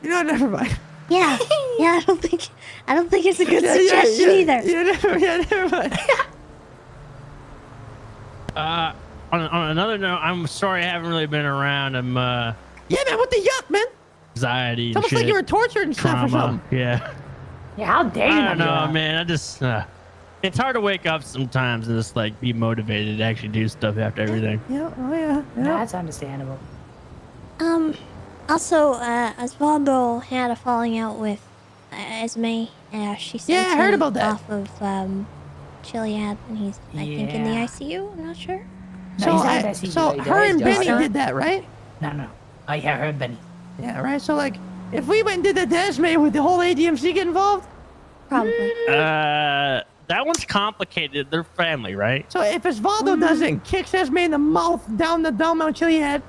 Never mind. Yeah. Yeah, I don't think it's a good suggestion either. Never mind. On another note, I'm sorry I haven't really been around. I'm Yeah, man, what the yuck, man? anxiety. It's and almost like shit. you were tortured and stuff or Trauma. something. Yeah. Yeah, how dare you? I don't know, man. I just it's hard to wake up sometimes and just like be motivated to actually do stuff after everything. Yeah, oh yeah. That's understandable. Also, Osvaldo had a falling out with Esme. She sent Yeah, I heard him about that. off of Chiliad, and he's, I think, in the Yeah. ICU. I'm not sure. No, he's not ICU. So He her and does. Benny did that, right? No. Oh, yeah, her and Benny. Yeah, right. So like, if we went and did that to Esme, would the whole ADMC get involved? Probably. That one's complicated. They're family, right? So if Osvaldo does it and kicks Esme in the mouth down Mount Chiliad,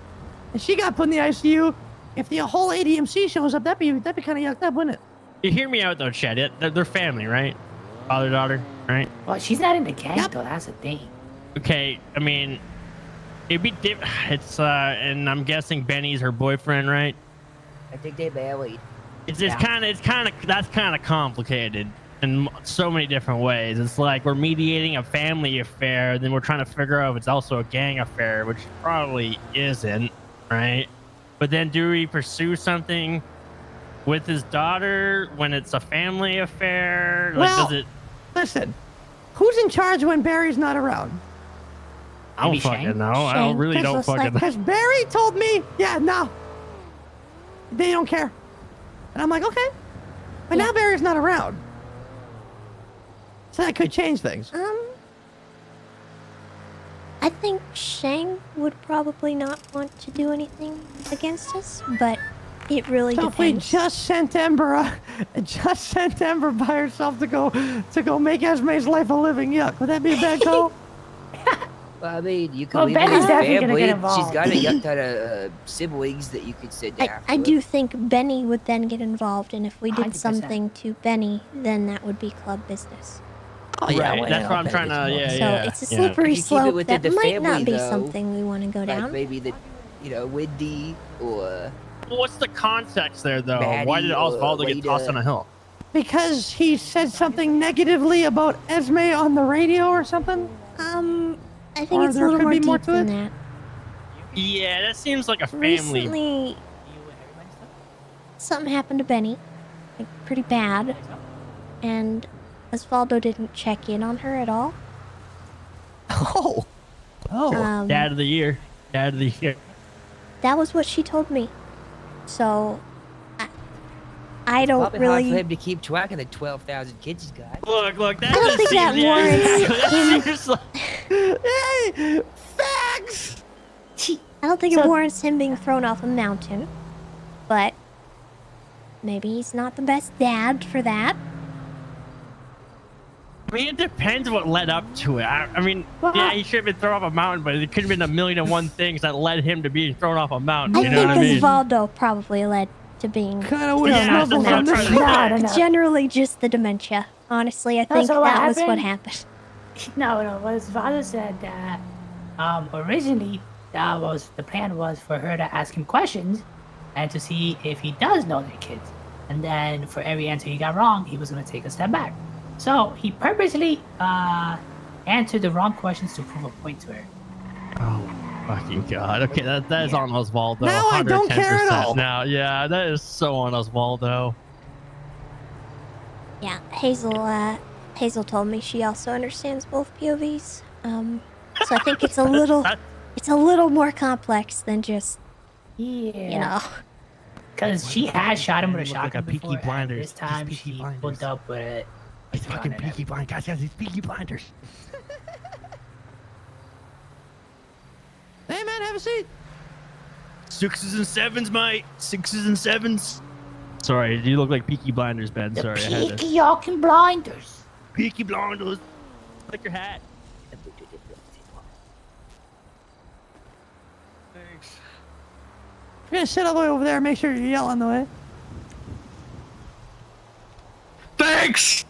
and she got put in the ICU, if the whole ADMC shows up, that'd be kind of yucked up, wouldn't it? You hear me out though, Chad. They're family, right? Father, daughter, right? Well, she's not in the gang, though. That's the thing. Okay, I mean, it'd be it's and I'm guessing Benny's her boyfriend, right? I think they married. It's kind of that's kind of complicated in so many different ways. It's like we're mediating a family affair, then we're trying to figure out if it's also a gang affair, which probably isn't, right? But then do we pursue something with his daughter when it's a family affair? Like, Well, does it? Listen, who's in charge when Barry's not around? I don't fucking know. I really don't fucking know. Because Barry told me, yeah, no, they don't care. And I'm like, okay. But now Barry's not around. So that could change things. I think Shang would probably not want to do anything against us, but it really So if we depends. just sent Ember by herself to go make Esme's life a living yuck, would that be a bad call? Well, I mean, you could Well, leave Benny's it definitely with gonna family. get involved. She's got a young ton of siblings that you could sit down. I do think Benny would then get involved, and if we did 100%. something to Benny, then that would be club business. Oh, yeah, Right, that's what I'm trying to. Yeah, So yeah. it's a yeah. slippery If you keep it slope within that the might family, not be though, something we want to go Like down. maybe Wendy or Well, what's the context there, though? Maddie Why did Osvaldo get Rita. tossed on a hill? Because he said something negatively about Esme on the radio or something? I think Or it's a there little could more be more deep to than it? that. Yeah, that seems like a family. Recently, something happened to Benny, like pretty bad, and Osvaldo didn't check in on her at all. Oh. Dad of the year. Dad of the year. That was what she told me. So, I don't probably hard for really. him to keep track of the 12,000 kids he's got. Look, that I don't think that warrants him. Hey, facts. I don't think it warrants him being thrown off a mountain, but maybe he's not the best dad for that. I mean, it depends what led up to it. I mean, yeah, he should have been thrown off a mountain, but it could have been a million and one things that led him to being thrown off a mountain. I You know think what I mean? Osvaldo probably led to being Kinda thrown wish off a Nuzzle had mountain. this No. Generally, just the dementia. Honestly, I think so what that was what happened? happened. No. What his father said that originally the plan was for her to ask him questions and to see if he does know their kids, and then for every answer he got wrong, he was gonna take a step back. So he purposely answered the wrong questions to prove a point to her. Oh, fucking God. Okay, that is on Osvaldo. Now I don't care at 110%. all. Now, yeah, that is so on Osvaldo. Yeah, Hazel told me she also understands both POVs. So I think it's a little more complex than just, you know. Because she had shot him with a Look like shotgun a Peaky before, and Blinders. this time He's Peaky she Blinders. pulled up with it. It's fucking Peaky Blinders. Guys, these Peaky Blinders. Hey, man, have a seat. 6s and 7s, mate. 6s and 7s. Sorry, you look like Peaky Blinders, Ben. The Sorry, I had to. Peaky Yawkin Blinders. Peaky Blinders. Like your hat. You're gonna sit all the way over there and make sure you yell on the way. Thanks!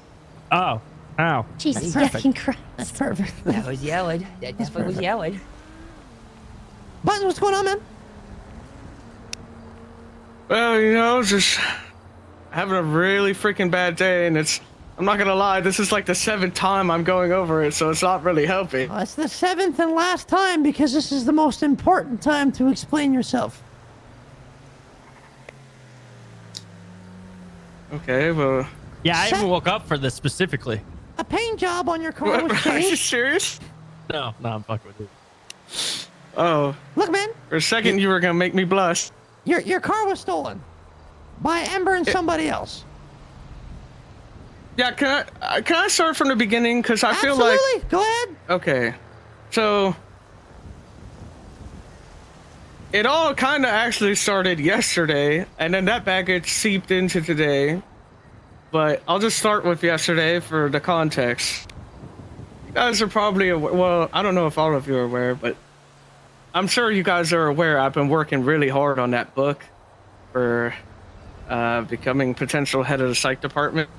Oh. Ow. Jesus That's perfect. fucking Christ. That's perfect. That was yelling. That just was yelling. Buttons, what's going on, man? Well, just having a really freaking bad day, and I'm not gonna lie, this is like the 7th time I'm going over it, so it's not really helping. It's the 7th and last time because this is the most important time to explain yourself. Okay, well. Yeah, I even woke up for this specifically. A paint job on your car was Are you changed. serious? No, I'm fucking with you. Oh. Look, man. For a second, you were gonna make me blush. Your car was stolen by Ember and somebody else. Yeah, can I start from the beginning? Because I feel like. Absolutely. Go ahead. Okay, so it all kind of actually started yesterday, and then that baggage seeped into today. But I'll just start with yesterday for the context. You guys are probably aware, well, I don't know if all of you are aware, but I'm sure you guys are aware I've been working really hard on that book for becoming potential head of the psych department.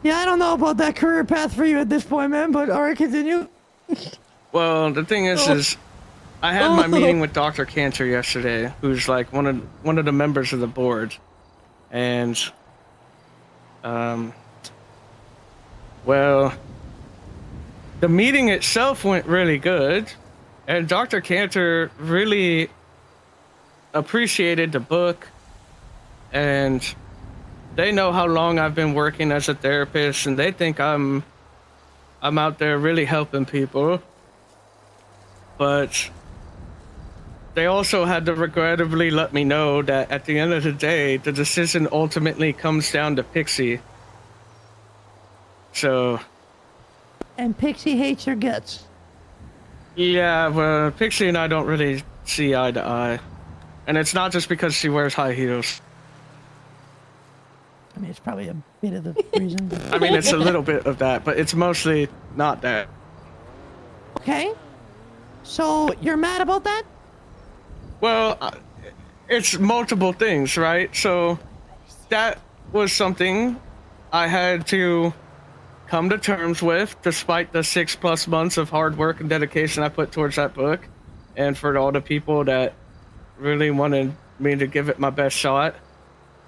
Yeah, I don't know about that career path for you at this point, man, but all right, continue. Well, the thing is I had my meeting with Dr. Cantor yesterday, who's like one of the members of the board. And, well, the meeting itself went really good, and Dr. Cantor really appreciated the book, and they know how long I've been working as a therapist, and they think I'm out there really helping people. But they also had to regrettably let me know that at the end of the day, the decision ultimately comes down to Pixie. So. And Pixie hates your guts. Yeah, well, Pixie and I don't really see eye to eye. And it's not just because she wears high heels. I mean, it's probably a bit of the reason. I mean, it's a little bit of that, but it's mostly not that. Okay. So, you're mad about that? Well, it's multiple things, right? So that was something I had to come to terms with, despite the 6+ months of hard work and dedication I put towards that book, and for all the people that really wanted me to give it my best shot.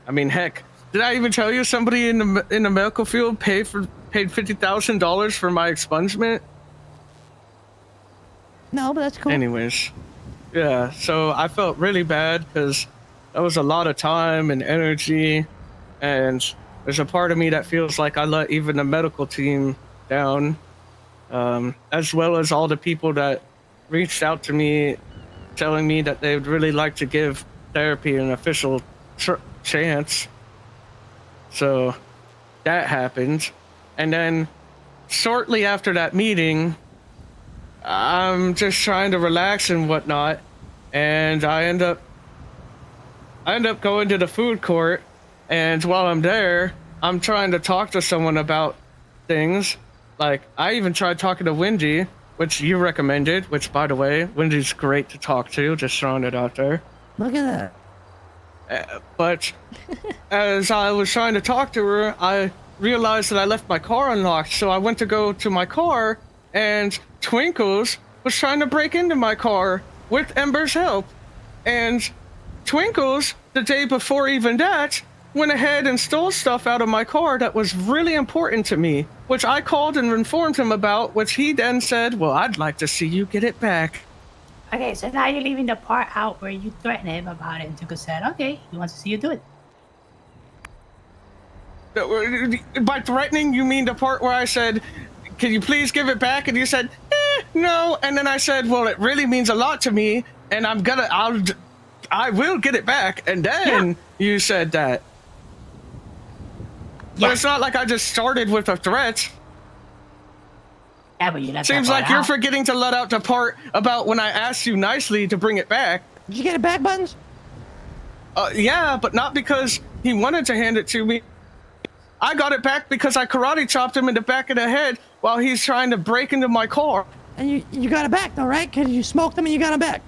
I mean, heck, did I even tell you somebody in the medical field paid $50,000 for my expungement? No, but that's cool. Anyways. Yeah, so I felt really bad because that was a lot of time and energy, and there's a part of me that feels like I let even the medical team down, as well as all the people that reached out to me telling me that they'd really like to give therapy an official chance. So that happened, and then shortly after that meeting, I'm just trying to relax and whatnot, and I end up going to the food court, and while I'm there, I'm trying to talk to someone about things. Like, I even tried talking to Wendy, which you recommended, which, by the way, Wendy's great to talk to, just throwing it out there. Look at that. But as I was trying to talk to her, I realized that I left my car unlocked, so I went to go to my car, and Twinkles was trying to break into my car with Ember's help. And Twinkles, the day before even that, went ahead and stole stuff out of my car that was really important to me, which I called and informed him about, which he then said, well, I'd like to see you get it back. Okay, so now you're leaving the part out where you threaten him about it, and Tuka said, okay, he wants to see you do it. By threatening, you mean the part where I said, can you please give it back? And you said, no. And then I said, well, it really means a lot to me, and I will get it back. And then you said that. But it's not like I just started with a threat. Yeah, but you let Seems that part like you're out. forgetting to let out the part about when I asked you nicely to bring it back. Did you get it back, Buttons? Yeah, but not because he wanted to hand it to me. I got it back because I karate chopped him in the back of the head while he's trying to break into my car. And you got it back though, right? Because you smoked him and you got it back.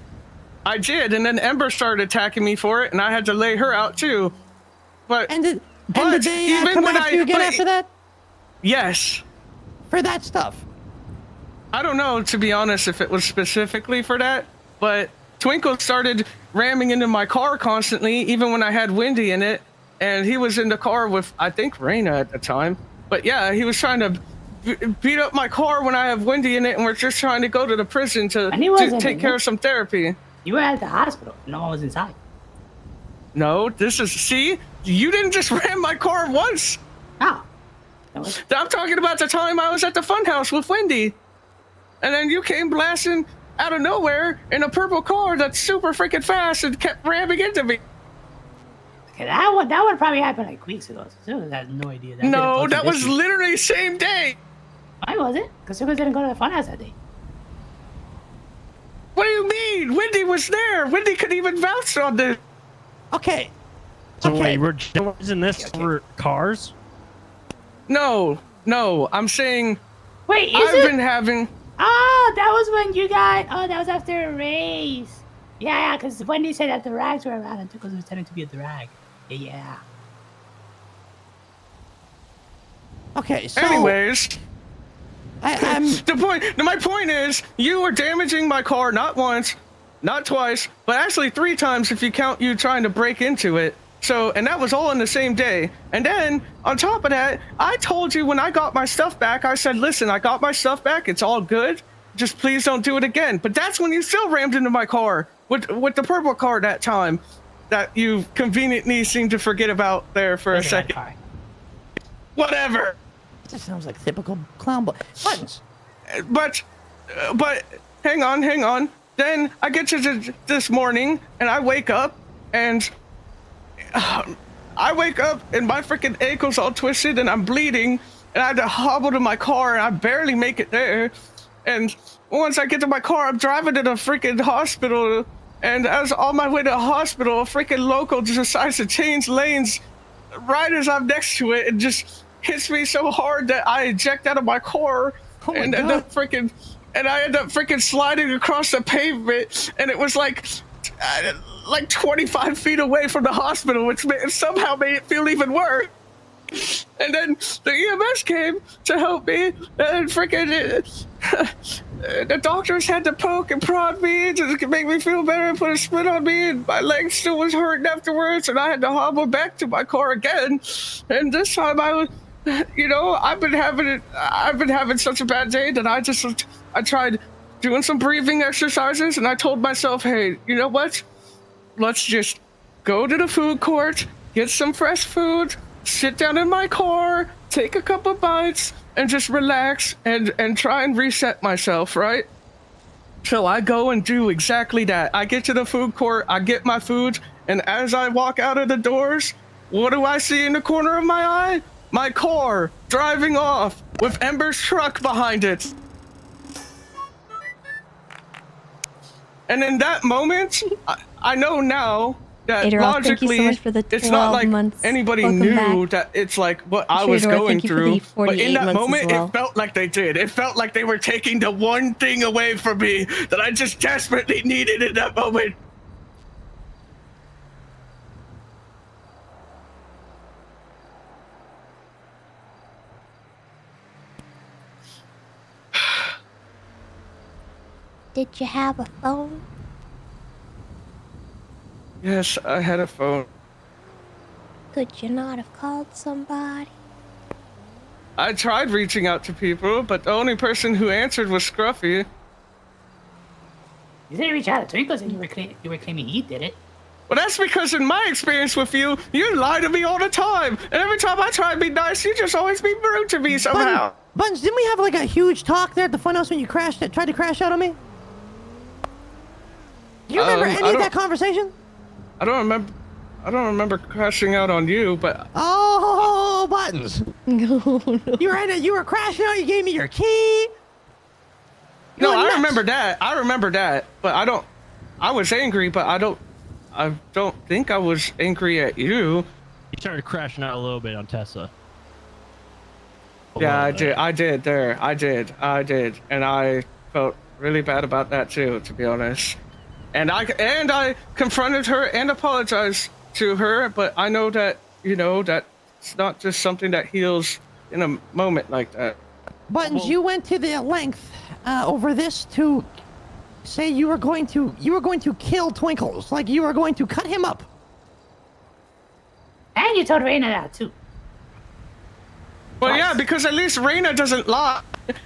I did, and then Ember started attacking me for it, and I had to lay her out too. But and did they come after you again after that? Yes. For that stuff. I don't know, to be honest, if it was specifically for that, but Twinkle started ramming into my car constantly, even when I had Wendy in it, and he was in the car with, I think, Raina at the time. But yeah, he was trying to beat up my car when I have Wendy in it, and we're just trying to go to the prison to take care of some therapy. You were at the hospital. No one was inside. No, this is, see, you didn't just ram my car once. Oh. I'm talking about the time I was at the funhouse with Wendy. And then you came blasting out of nowhere in a purple car that's super freaking fast and kept ramming into me. Okay, that one probably happened like weeks ago. So I had no idea. No, that was literally same day. Why was it? Because Sugar didn't go to the funhouse that day. What do you mean? Wendy was there. Wendy could even vouch on this. Okay. So wait, we're using this for cars? No, I'm saying. Wait, I've been having. Oh, that was when you got. Oh, that was after a race. Yeah, because Wendy said that the rags were around and Tickles was tending to be a drag. Yeah. Okay, so. Anyways. I'm. My point is, you were damaging my car not once, not twice, but actually 3 times if you count you trying to break into it. So, and that was all in the same day. And then, on top of that, I told you when I got my stuff back, I said, listen, I got my stuff back, it's all good. Just please don't do it again. But that's when you still rammed into my car with the purple car that time that you conveniently seemed to forget about there for a second. Whatever. This sounds like typical clown buttons. But hang on. Then I get to this morning and I wake up and my freaking ankle's all twisted and I'm bleeding and I had to hobble to my car and I barely make it there. And once I get to my car, I'm driving to the freaking hospital. And as on my way to the hospital, a freaking local just decides to change lanes right as I'm next to it and just hits me so hard that I eject out of my car and I end up freaking sliding across the pavement. And it was like 25 feet away from the hospital, which somehow made it feel even worse. And then the EMS came to help me, and freaking the doctors had to poke and prod me to make me feel better and put a spit on me, and my leg still was hurting afterwards, and I had to hobble back to my car again. And this time I was, I've been having such a bad day that I tried doing some breathing exercises, and I told myself, hey, you know what? Let's just go to the food court, get some fresh food, sit down in my car, take a couple bites, and just relax and try and reset myself, right? So I go and do exactly that. I get to the food court, I get my food, and as I walk out of the doors, what do I see in the corner of my eye? My car driving off with Ember's truck behind it. And in that moment, I know now that Adriel, logically, thank you so much for the it's not 12 like months. anybody Welcome knew back. that it's like what I was Theodore, going thank you for the through. But in 48 that months moment, as well. it felt like they did. It felt like they were taking the one thing away from me that I just desperately needed in that moment. Did you have a phone? Yes, I had a phone. Could you not have called somebody? I tried reaching out to people, but the only person who answered was Scruffy. You didn't reach out to Twinkles and you were claiming he did it. Well, that's because in my experience with you, you lie to me all the time. And every time I try to be nice, you just always be rude to me somehow. Buttons, didn't we have like a huge talk there at the funhouse when you tried to crash out on me? Do you remember any of that conversation? I don't remember crashing out on you, but Oh, Buttons! No. You were crashing out. You gave me your key. no, I remember that. But I was angry, but I don't think I was angry at you. You started crashing out a little bit on Tessa. Yeah, I did, and I felt really bad about that too, to be honest. And I confronted her and apologized to her, but I know that that it's not just something that heals in a moment like that. Buttons, you went to the length over this to say you were going to kill Twinkles, like you were going to cut him up. And you told Raina that too. Well, yeah, because at least Raina doesn't lie.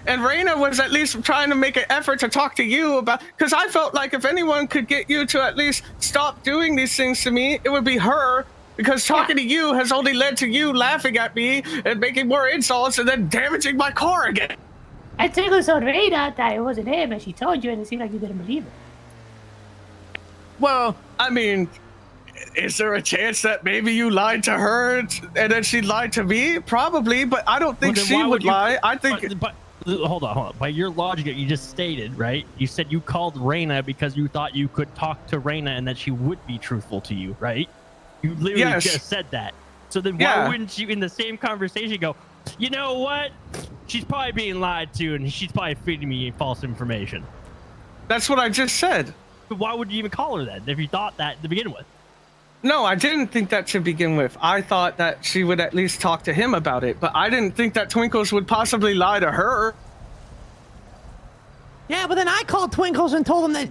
And Raina was at least trying to make an effort to talk to you about, because I felt like if anyone could get you to at least stop doing these things to me, it would be her, because talking to you has only led to you laughing at me and making more insults and then damaging my car again. I Twinkle told Raina that it wasn't him, and she told you, and it seemed like you didn't believe it. Well, I mean, is there a chance that maybe you lied to her and then she lied to me? Probably, but I don't think she would lie. I think... But hold on. By your logic that you just stated, right? You said you called Raina because you thought you could talk to Raina and that she would be truthful to you, right? You literally just said that. So then why wouldn't you, in the same conversation, go, you know what? She's probably being lied to and she's probably feeding me false information. That's what I just said. But why would you even call her then if you thought that to begin with? No, I didn't think that to begin with. I thought that she would at least talk to him about it, but I didn't think that Twinkles would possibly lie to her. Yeah, but then I called Twinkles and told him that,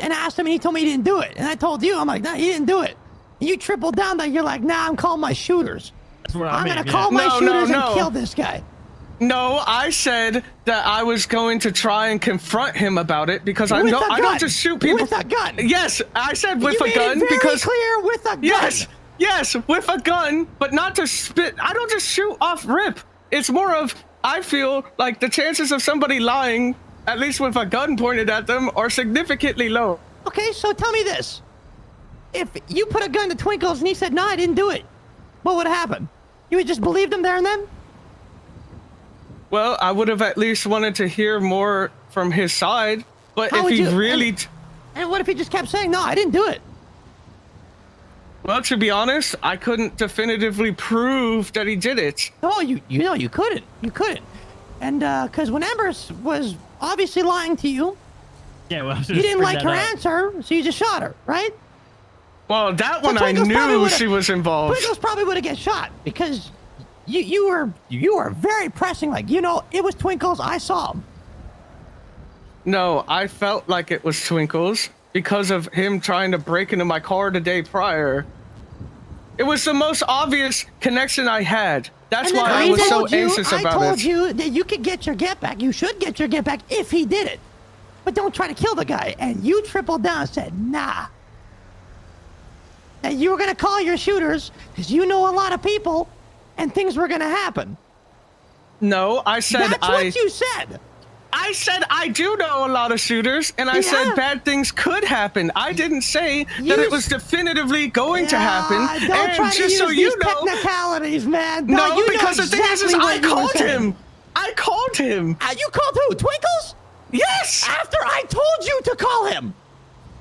and asked him, and he told me he didn't do it. And I told you, I'm like, nah, he didn't do it. And you tripled down that you're like, nah, I'm calling my shooters. That's what I'm gonna call my shooters and kill this guy. No, I said that I was going to try and confront him about it because I don't just shoot people with a gun. Yes, I said with you a gun made it very because clear with a gun. Yes, with a gun, but not to spit. I don't just shoot off rip. It's more of I feel like the chances of somebody lying, at least with a gun pointed at them, are significantly low. Okay, so tell me this: if you put a gun to Twinkles and he said, "No, I didn't do it," what would happen? You would just believe him there and then? Well, I would have at least wanted to hear more from his side, but How if would he you- really... And what if he just kept saying, "No, I didn't do it"? Well, to be honest, I couldn't definitively prove that he did it. No, you couldn't. You couldn't. And because when Ember was obviously lying to you, yeah, well, you didn't like her answer, so you just shot her, right? Well, that one I knew she was involved. Twinkles probably would have get shot because you were very pressing. Like, it was Twinkles. I saw him. No, I felt like it was Twinkles because of him trying to break into my car the day prior. It was the most obvious connection I had. That's why I was so anxious about it. I told you that you could get your get back. You should get your get back if he did it. But don't try to kill the guy. And you tripled down and said, nah. That you were going to call your shooters because you know a lot of people and things were going to happen. No, I said That's what you said. I said I do know a lot of shooters, and I said bad things could happen. I didn't say that it was definitively going to happen. Don't and try to just use so these you know, technicalities, man. No, you because know the thing is I called him. I called him. You called who? Twinkles? Yes. After I told you to call him.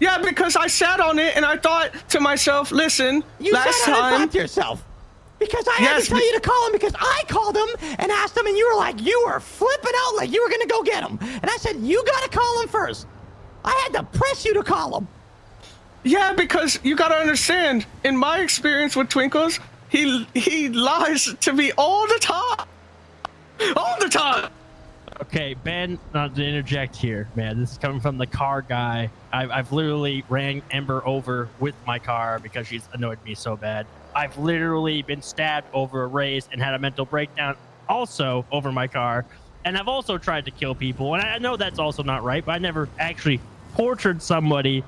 Yeah, because I sat on it and I thought to myself, listen, last sat on it and time. thought to yourself. Because I had to tell you to call him because I called him and asked him and you were like, you were flipping out like you were going to go get him. And I said, you got to call him first. I had to press you to call him. Yeah, because you got to understand, in my experience with Twinkles, he lies to me all the time. All the time. Okay, Ben, not to interject here, man. This is coming from the car guy. I've literally ran Ember over with my car because she's annoyed me so bad. I've literally been stabbed over a race and had a mental breakdown also over my car. And I've also tried to kill people. And I know that's also not right, but I never actually tortured somebody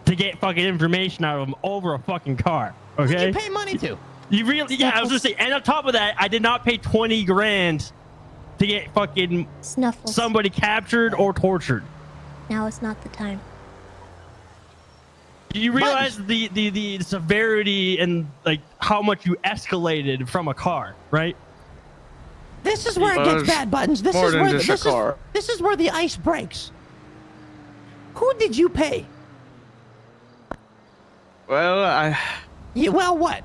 to get fucking information out of them over a fucking car. Okay? Who'd you pay money to? You really, yeah, I was gonna say, and on top of that, I did not pay 20 grand to get fucking Snuffles. somebody captured or tortured. Now is not the time. You realize the severity and like how much you escalated from a car, right? This is where it gets bad, Buttons. This is where this is where the ice breaks. Who did you pay? Well, well, what?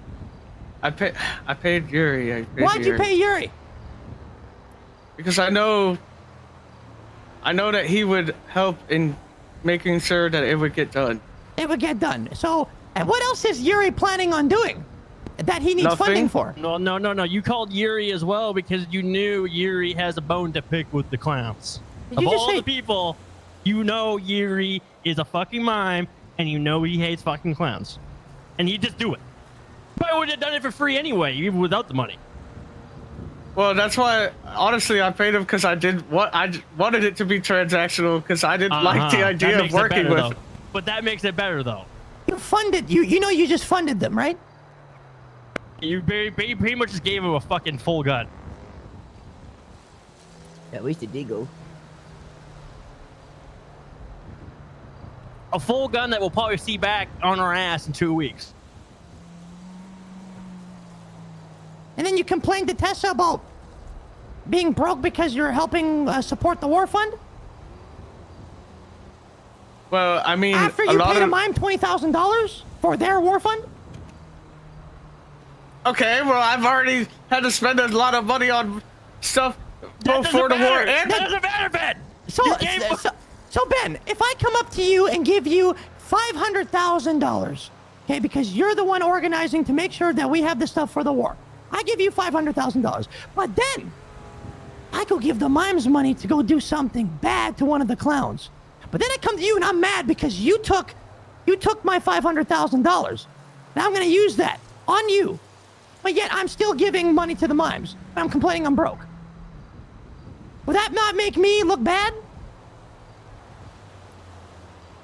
I paid Yuri. Why'd you pay Yuri? Because I know that he would help in making sure that it would get done. It would get done. So, and what else is Yuri planning on doing that he needs funding for? No. You called Yuri as well because you knew Yuri has a bone to pick with the clowns. Of all the people, you know Yuri is a fucking mime, and you know he hates fucking clowns. And he'd just do it. Probably would have done it for free anyway, even without the money. Well, that's why, honestly, I paid him because I wanted it to be transactional because I didn't like the idea of working with. Though. But that makes it better, though. You funded, you know you just funded them, right? You pretty much just gave him a fucking full gun. At least a deagle. A full gun that we'll probably see back on our ass in 2 weeks. And then you complained to Tessa about being broke because you're helping support the war fund? Well, I mean, after you paid a mime $20,000 for their war fund? Okay, well, I've already had to spend a lot of money on stuff both for the war and... That doesn't matter, Ben! So Ben, if I come up to you and give you $500,000, okay, because you're the one organizing to make sure that we have the stuff for the war, I give you $500,000. But then, I go give the mimes money to go do something bad to one of the clowns. But then I come to you and I'm mad because you took my $500,000. Now I'm gonna use that on you. But yet I'm still giving money to the mimes. I'm complaining I'm broke. Would that not make me look bad?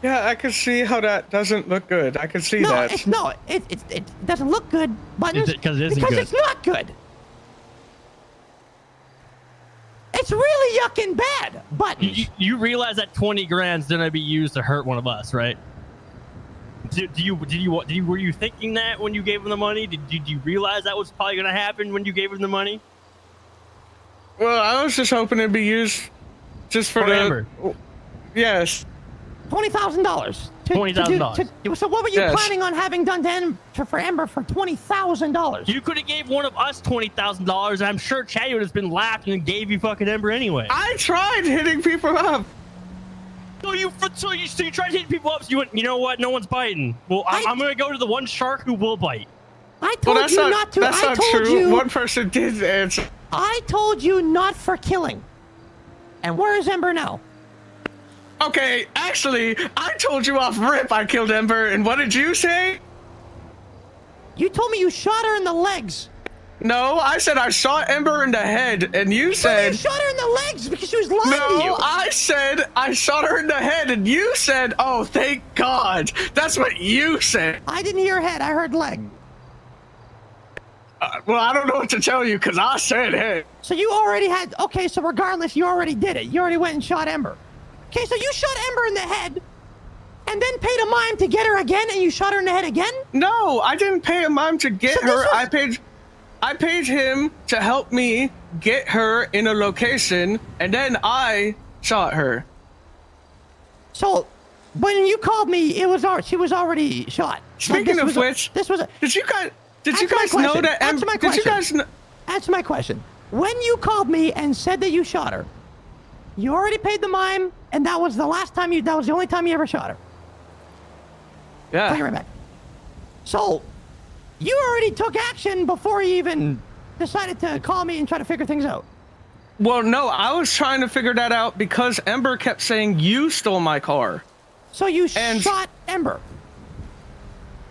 Yeah, I can see how that doesn't look good. I can see that. It doesn't look good, Buttons. Because it's not good. It's really yucking bad, Buttons. You realize that 20 grand's gonna be used to hurt one of us, right? Were you thinking that when you gave him the money? Did you realize that was probably gonna happen when you gave him the money? Well, I was just hoping it'd be used just for the... Amber. Yes. $20,000. $20,000. So what were you planning on having done for Amber for $20,000? You could have gave one of us $20,000, and I'm sure Chatty would have been laughing and gave you fucking Ember anyway. I tried hitting people up. So you tried hitting people up. So you went, you know what? No one's biting. Well, I'm gonna go to the one shark who will bite. I told you not to. That's not true. One person did answer. I told you not for killing. And where is Ember now? Okay, actually, I told you off rip I killed Ember, and what did you say? You told me you shot her in the legs. No, I said I shot Ember in the head, and you said... You shot her in the legs because she was lying to you. No, I said I shot her in the head, and you said, oh, thank God. That's what you said. I didn't hear head, I heard leg. Well, I don't know what to tell you, because I said head. So you already had... Okay, so regardless, you already did it. You already went and shot Ember. Okay, so you shot Ember in the head, and then paid a mime to get her again, and you shot her in the head again? No, I didn't pay a mime to get her. I paid him to help me get her in a location, and then I shot her. So, when you called me, she was already shot. Speaking of which, did you guys know that? Answer my question. When you called me and said that you shot her, you already paid the mime, and that was the only time you ever shot her. Yeah. Take it right back. So, you already took action before you even decided to call me and try to figure things out. Well, no, I was trying to figure that out because Ember kept saying you stole my car. So you shot Ember.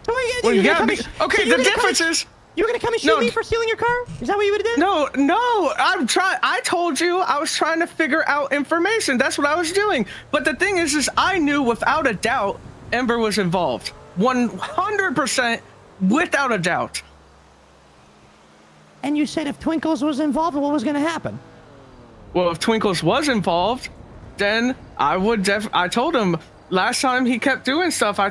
So what are you gonna do? The difference is... You were gonna come and shoot me for stealing your car? Is that what you would have done? No, I told you I was trying to figure out information. That's what I was doing. But the thing is I knew without a doubt Ember was involved. 100% without a doubt. And you said if Twinkles was involved, what was gonna happen? Well, if Twinkles was involved, then I told him last time he kept doing stuff. I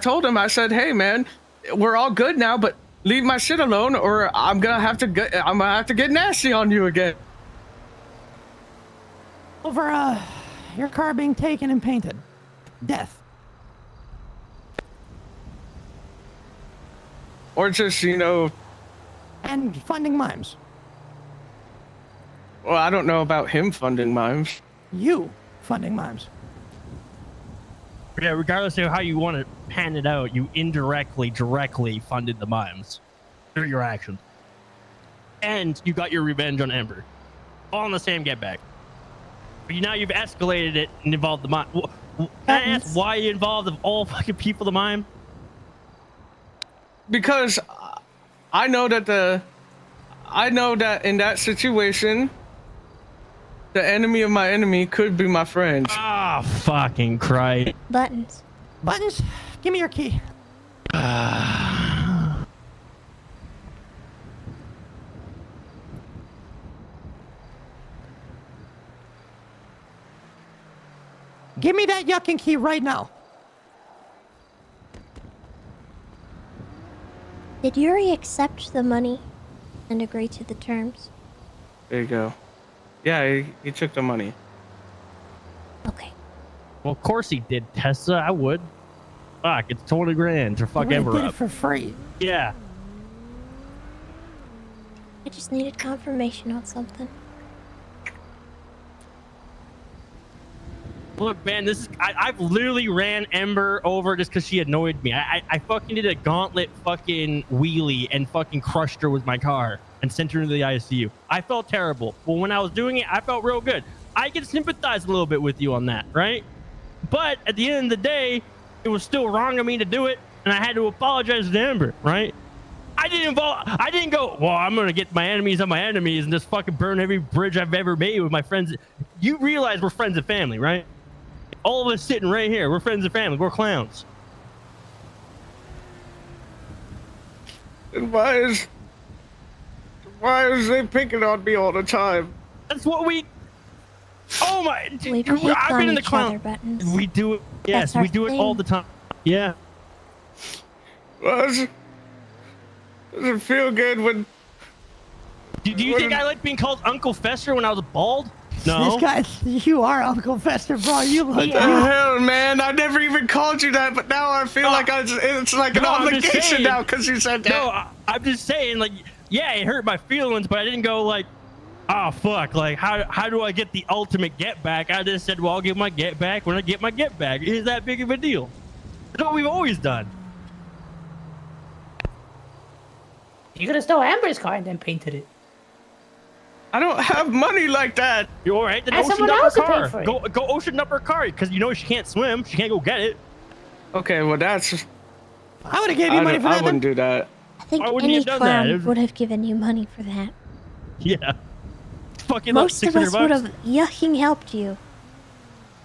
said, hey man, we're all good now, but leave my shit alone, or I'm gonna have to get nasty on you again. Over your car being taken and painted. Death. Or just, and funding mimes. Well, I don't know about him funding mimes. You funding mimes. Yeah, regardless of how you want to pan it out, you directly funded the mimes through your actions. And you got your revenge on Ember. All in the same get back. But now you've escalated it and involved the mime. Can I ask why you involved of all fucking people the mime? Because I know that in that situation, the enemy of my enemy could be my friend. Ah, fucking Christ. Buttons. Buttons, give me your key. Give me that yucking key right now. Did Yuri accept the money and agree to the terms? There you go. Yeah, he took the money. Okay. Well, of course he did, Tessa. I would. Fuck, it's 20 grand to fuck I Ember did up. it for free. Yeah. I just needed confirmation on something. Look, man, this is I've literally ran Ember over just because she annoyed me. I fucking did a gauntlet fucking wheelie and fucking crushed her with my car and sent her into the ICU. I felt terrible. Well, when I was doing it, I felt real good. I can sympathize a little bit with you on that, right? But at the end of the day, it was still wrong of me to do it, and I had to apologize to Ember, right? I didn't go, well, I'm gonna get my enemies on my enemies and just fucking burn every bridge I've ever made with my friends. You realize we're friends and family, right? All of us sitting right here, we're friends and family. We're clowns. And why is they picking on me all the time? That's what we. Oh my! We pick I've on been in the each clown. other, Buttons. We do it. Yes, That's our we do it all thing. the time. Yeah. Does it feel good when? Do you think I like being called Uncle Fester when I was bald? No. This guy, you are Uncle Fester, bro. You look. What the hell, man? I never even called you that, but now I feel like it's like an obligation now because you said that. No, I'm just saying, like, yeah, it hurt my feelings, but I didn't go like, oh fuck, like how do I get the ultimate get back? I just said, well, I'll get my get back when I get my get back. Is that big of a deal? That's what we've always done. You could have stole Amber's car and then painted it. I don't have money like that. You all right? Then And ocean someone up her else will pay car. for it. Go ocean up her car because you know she can't swim. She can't go get it. Okay, well that's. I would have gave you money for that. I wouldn't do that. I think Why wouldn't you any have done that? clown It was- would have given you money for that. Yeah. Fucking Most of us would $600. have yucking helped you.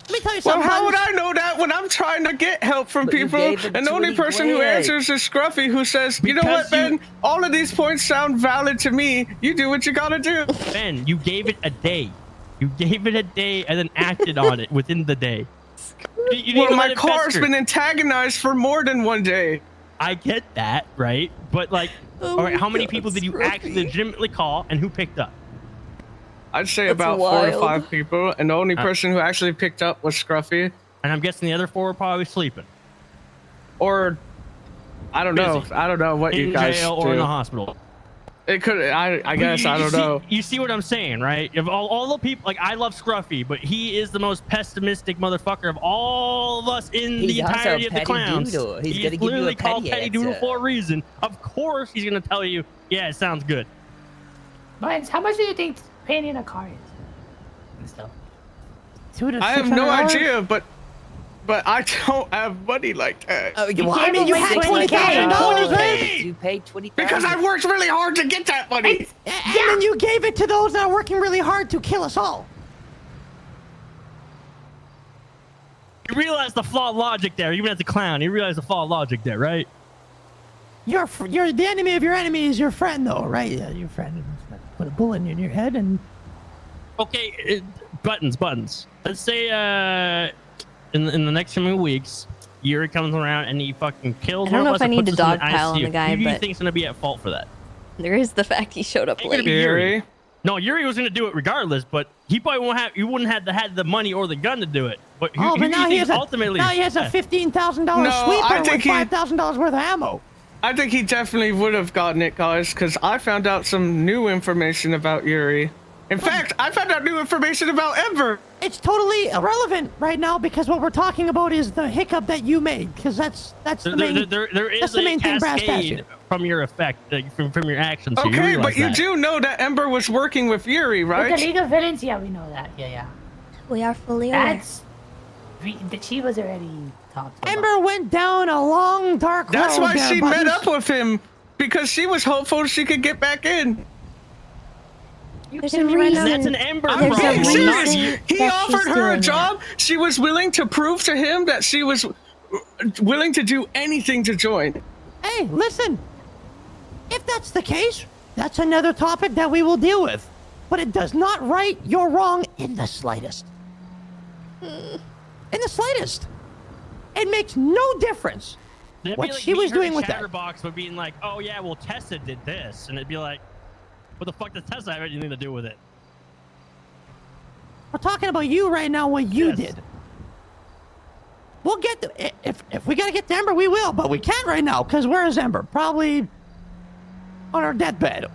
Let me tell you Well, something. how would Buttons. I know that when I'm trying to get help from But you people, gave them and the only 20 person who grand. answers is Scruffy, who says, "You know Because what, Ben? All of these points sound valid to me. You do what you gotta do." Ben, you gave it a day. You gave it a day and then acted on it within the day. You didn't Well, let my it car's fester. been antagonized for more than one day. I get that, right? But like, all right, how many people did you actually legitimately call and who picked up? I'd say That's about 4 to wild. 5 people, and the only person who actually picked up was Scruffy. And I'm guessing the other 4 were probably sleeping. Or, I don't know. Busy. I don't know what In you guys jail do. or in the hospital. It could. I guess I don't know. You see what I'm saying, right? Of all the people, like I love Scruffy, but he is the most pessimistic motherfucker of all of us in He's the also entirety of the Petty clowns. Doodle. He's gonna give you a literally called petty Petty Doodle answer. for a reason. Of course, he's gonna tell you, yeah, it sounds good. Buttons, how much do you think painting a car is? And stuff. I have no idea, but I don't have money like that. Oh, well, I mean, you had $20,000, right? You paid $20,000. Because I worked really hard to get that money. And then you gave it to those that are working really hard to kill us all. You realize the flawed logic there, even as a clown. You realize the flawed logic there, right? You're the enemy of your enemy is your friend, though, right? Yeah, your friend put a bullet in your head and. Okay, buttons. Let's say in the next few weeks, Yuri comes around and he fucking kills I don't one know of if us I and need puts to us in dogpile on ICU. the guy, Who do you but- think's gonna be at fault for that? There is the fact he showed up Ain't gonna late. be Yuri. No, Yuri was gonna do it regardless, but he probably won't have. You wouldn't have had the money or the gun to do it. But who, Oh, who but do now you he think has ultimately? a $15,000 No, I sweeper with think he- $5,000 worth of ammo. I think he definitely would have gotten it, guys, because I found out some new information about Yuri. In fact, I found out new information about Ember. It's totally irrelevant right now because what we're talking about is the hiccup that you made. Because that's the main. There that's is the a main thing Brass asked you. cascade from your effect, from your actions. So you Okay, realize but you that. do know that Ember was working with Yuri, With right? the League of Villains, yeah, we know that. Yeah. We are fully aware. She was already talked about. Ember went down a long dark road. That's why there, she met Buttons. up with him, because she was hopeful she could get back in. There's a reason. That's an Ember I'm problem. being serious. reason He that offered she's her a doing job. She was willing to prove to him that she was willing to do anything to join. Hey, listen. If that's the case, that's another topic that we will deal with. But it does not right your wrong in the slightest. In the slightest. It makes no difference That'd what be like she me was and her doing with that. Chatterbox would being like, oh yeah, well Tessa did this, and it'd be like, what the fuck does Tessa have anything to do with it? We're talking about you right now, what you did. We'll get to, if we gotta get to Ember, we will, but we can't right now, because where is Ember? Probably on her deathbed.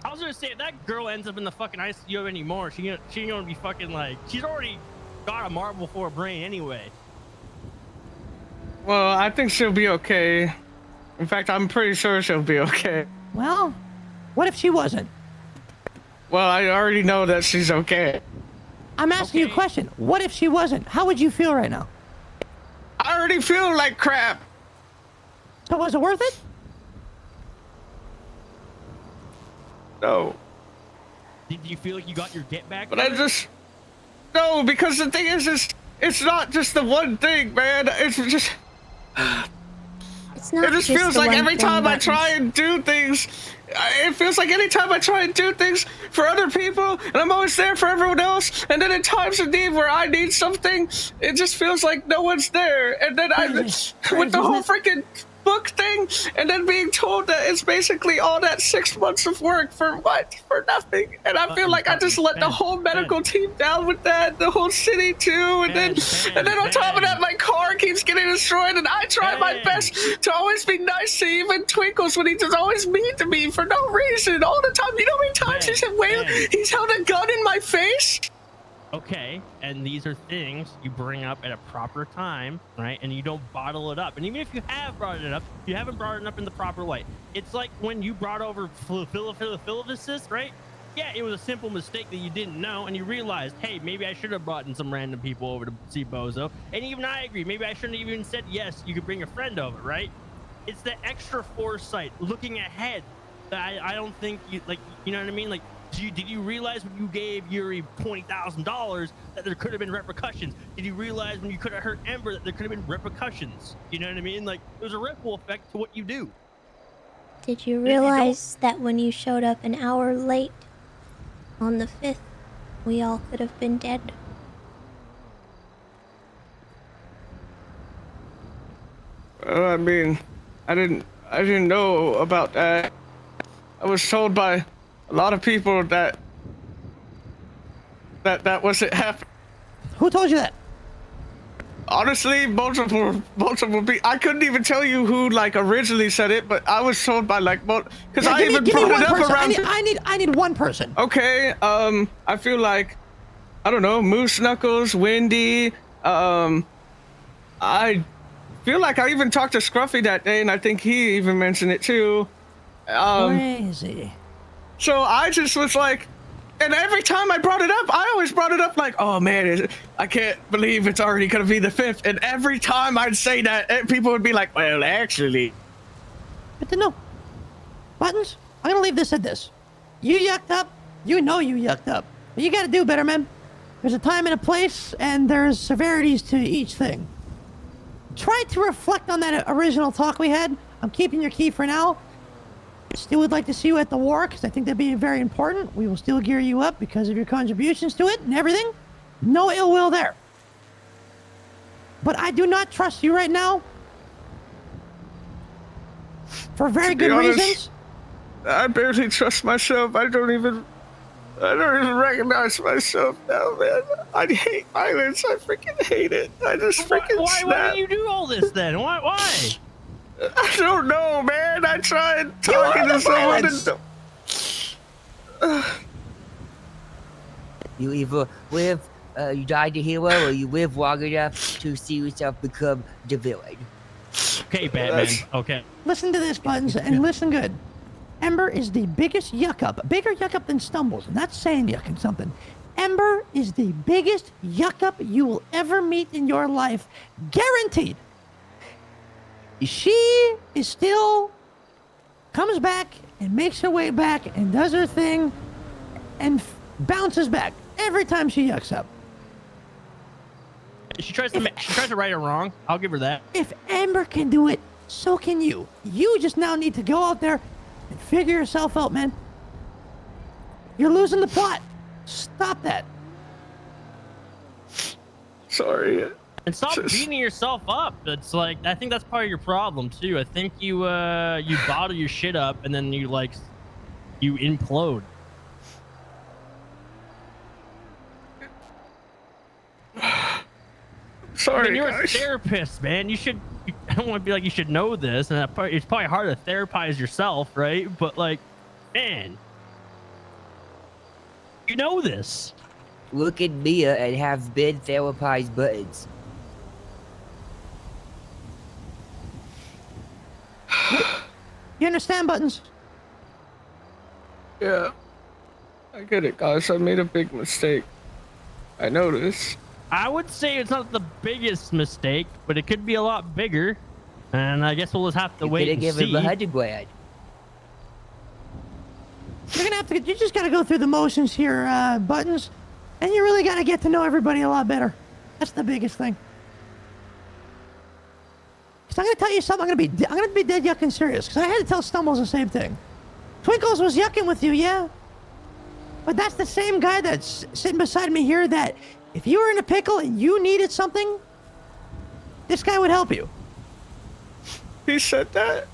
I was gonna say, if that girl ends up in the fucking ICU anymore, she ain't gonna be fucking like, she's already got a marble for a brain anyway. Well, I think she'll be okay. In fact, I'm pretty sure she'll be okay. Well, what if she wasn't? Well, I already know that she's okay. I'm asking you a question. What if she wasn't? How would you feel right now? I already feel like crap. So was it worth it? No. Did you feel like you got your get back? But I just... No, because the thing is it's not just the one thing, man. It's just... It's not it just just feels the like one every thing, time I Buttons. try and do things, it feels like anytime I try and do things for other people, and I'm always there for everyone else, and then in times of need where I need something, it just feels like no one's there. And then with the whole freaking book thing, and then being told that it's basically all that 6 months of work for what? For nothing. And I feel like I just let the whole medical team down with that, the whole city too, and then on top of that, my car keeps getting destroyed, and I try my best to always be nice to even Twinkles when he's always mean to me for no reason all the time. You know how many times he's held a gun in my face? Okay, and these are things you bring up at a proper time, right? And you don't bottle it up. And even if you have brought it up, you haven't brought it up in the proper way. It's like when you brought over philophysis, right? Yeah, it was a simple mistake that you didn't know, and you realized, hey, maybe I should have brought in some random people over to see Bozo. And even I agree, maybe I shouldn't have even said, yes, you could bring a friend over, right? It's the extra foresight, looking ahead, that I don't think you, like, you know what I mean? Like, did you realize when you gave Yuri $20,000 that there could have been repercussions? Did you realize when you could have hurt Ember that there could have been repercussions? You know what I mean? Like, there's a ripple effect to what you do. Did you realize that when you showed up an hour late on the 5th, we all could have been dead? Well, I mean, I didn't know about that. I was told by a lot of people that wasn't happening. Who told you that? Honestly, multiple people. I couldn't even tell you who like originally said it, but I was told by like because I even brought it up around. I need one person. Okay. I feel like I don't know, Moose Knuckles, Wendy. I feel like I even talked to Scruffy that day, and I think he even mentioned it too. Crazy. So I just was like, and every time I brought it up, I always brought it up like, oh man, I can't believe it's already gonna be the 5th. And every time I'd say that, people would be like, well, actually. Good to know. Buttons, I'm gonna leave this at this. You yucked up. You know you yucked up. But you gotta do better, man. There's a time and a place, and there's severities to each thing. Try to reflect on that original talk we had. I'm keeping your key for now. Still would like to see you at the war, because I think that'd be very important. We will still gear you up because of your contributions to it and everything. No ill will there. But I do not trust you right now. For very good reasons. I barely trust myself. I don't even recognize myself now, man. I hate violence. I freaking hate it. I just freaking snap. Why do you do all this then? Why? I don't know, man. I tried talking to someone and You either live, you die the hero, or you live long enough to see yourself become the villain. Okay, Batman. Okay. Listen to this, Buttons, and listen good. Ember is the biggest yuck up, bigger yuck up than Stumbles, and that's saying yucking something. Ember is the biggest yuck up you will ever meet in your life, guaranteed. She is still comes back and makes her way back and does her thing and bounces back every time she yucks up. She tries to right it wrong. I'll give her that. If Amber can do it, so can you. You just now need to go out there and figure yourself out, man. You're losing the plot. Stop that. Sorry. And stop beating yourself up. It's like, I think that's part of your problem too. I think you bottle your shit up and then you implode. Sorry, I mean, you're guys. a therapist, man. I don't want to be like you should know this, and it's probably hard to therapize yourself, right? But like, man, you know this. Look at Mia and have been therapized buttons. You understand, Buttons? Yeah. I get it, guys. I made a big mistake. I know this. I would say it's not the biggest mistake, but it could be a lot bigger. And I guess we'll just have to wait and give see. him $100,000. You're gonna have to. You just gotta go through the motions here, Buttons, and you really gotta get to know everybody a lot better. That's the biggest thing. Cause I'm gonna tell you something. I'm gonna be dead yucking serious. Cause I had to tell Stumbles the same thing. Twinkles was yucking with you, yeah. But that's the same guy that's sitting beside me here. That if you were in a pickle and you needed something, this guy would help you. He said that.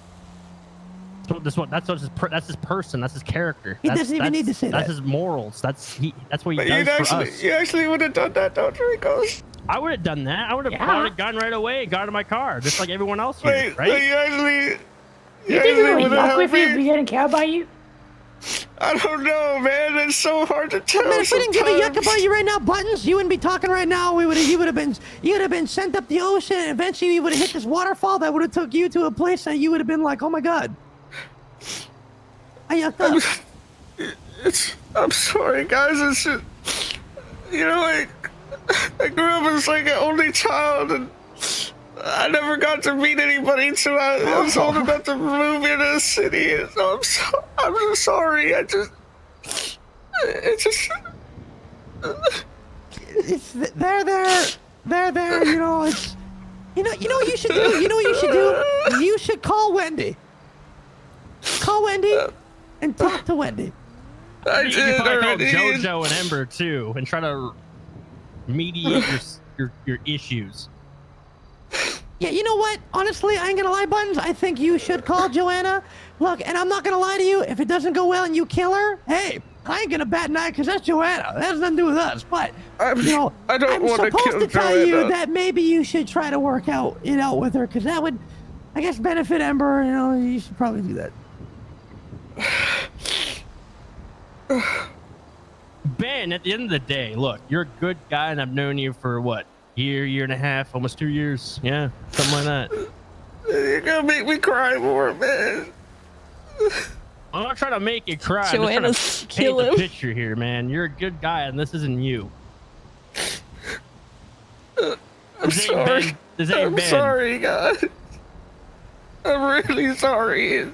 That's his person. That's his character. He doesn't even need to say that. That's his morals. That's what he But does for us. You actually would have done that, don't you, Rico's? I would have done that. I would have brought a gun right away, got in my car, just like everyone else here, Wait, right? you actually You think we would would've yuck helped with you if me? we didn't care about you? I don't know, man. It's so hard to tell. Man, if we didn't give a yuck sometimes. about you right now, Buttons, you wouldn't be talking right now. You would have been sent up the ocean, and eventually you would have hit this waterfall that would have took you to a place that you would have been like, oh my god. I yucked up. I'm sorry, guys. It's just, I grew up as like an only child, and I never got to meet anybody until I was old enough to move into the city. So I'm just sorry. They're there. You know, it's, you know what you should do. You know what you should do. You should call Wendy. Call Wendy and talk to Wendy. You can probably call JoJo and Ember too, and try to mediate your issues. Yeah, you know what? Honestly, I ain't gonna lie, Buttons. I think you should call Joanna. Look, and I'm not gonna lie to you. If it doesn't go well and you kill her, hey, I ain't gonna bat an eye because that's Joanna. That has nothing to do with us. But I don't want to supposed kill to tell you Joanna. that maybe you should try to work it out with her because that would, I guess, benefit Ember. You know, you should probably do that. Ben, at the end of the day, look, you're a good guy, and I've known you for what, year and a half, almost 2 years, yeah, something like that. You're gonna make me cry more, man. I'm not trying to make you cry. Joanna's I'm just trying to kill paint him. the picture here, man. You're a good guy, and this isn't you. I'm sorry. I'm sorry, guys. I'm really sorry.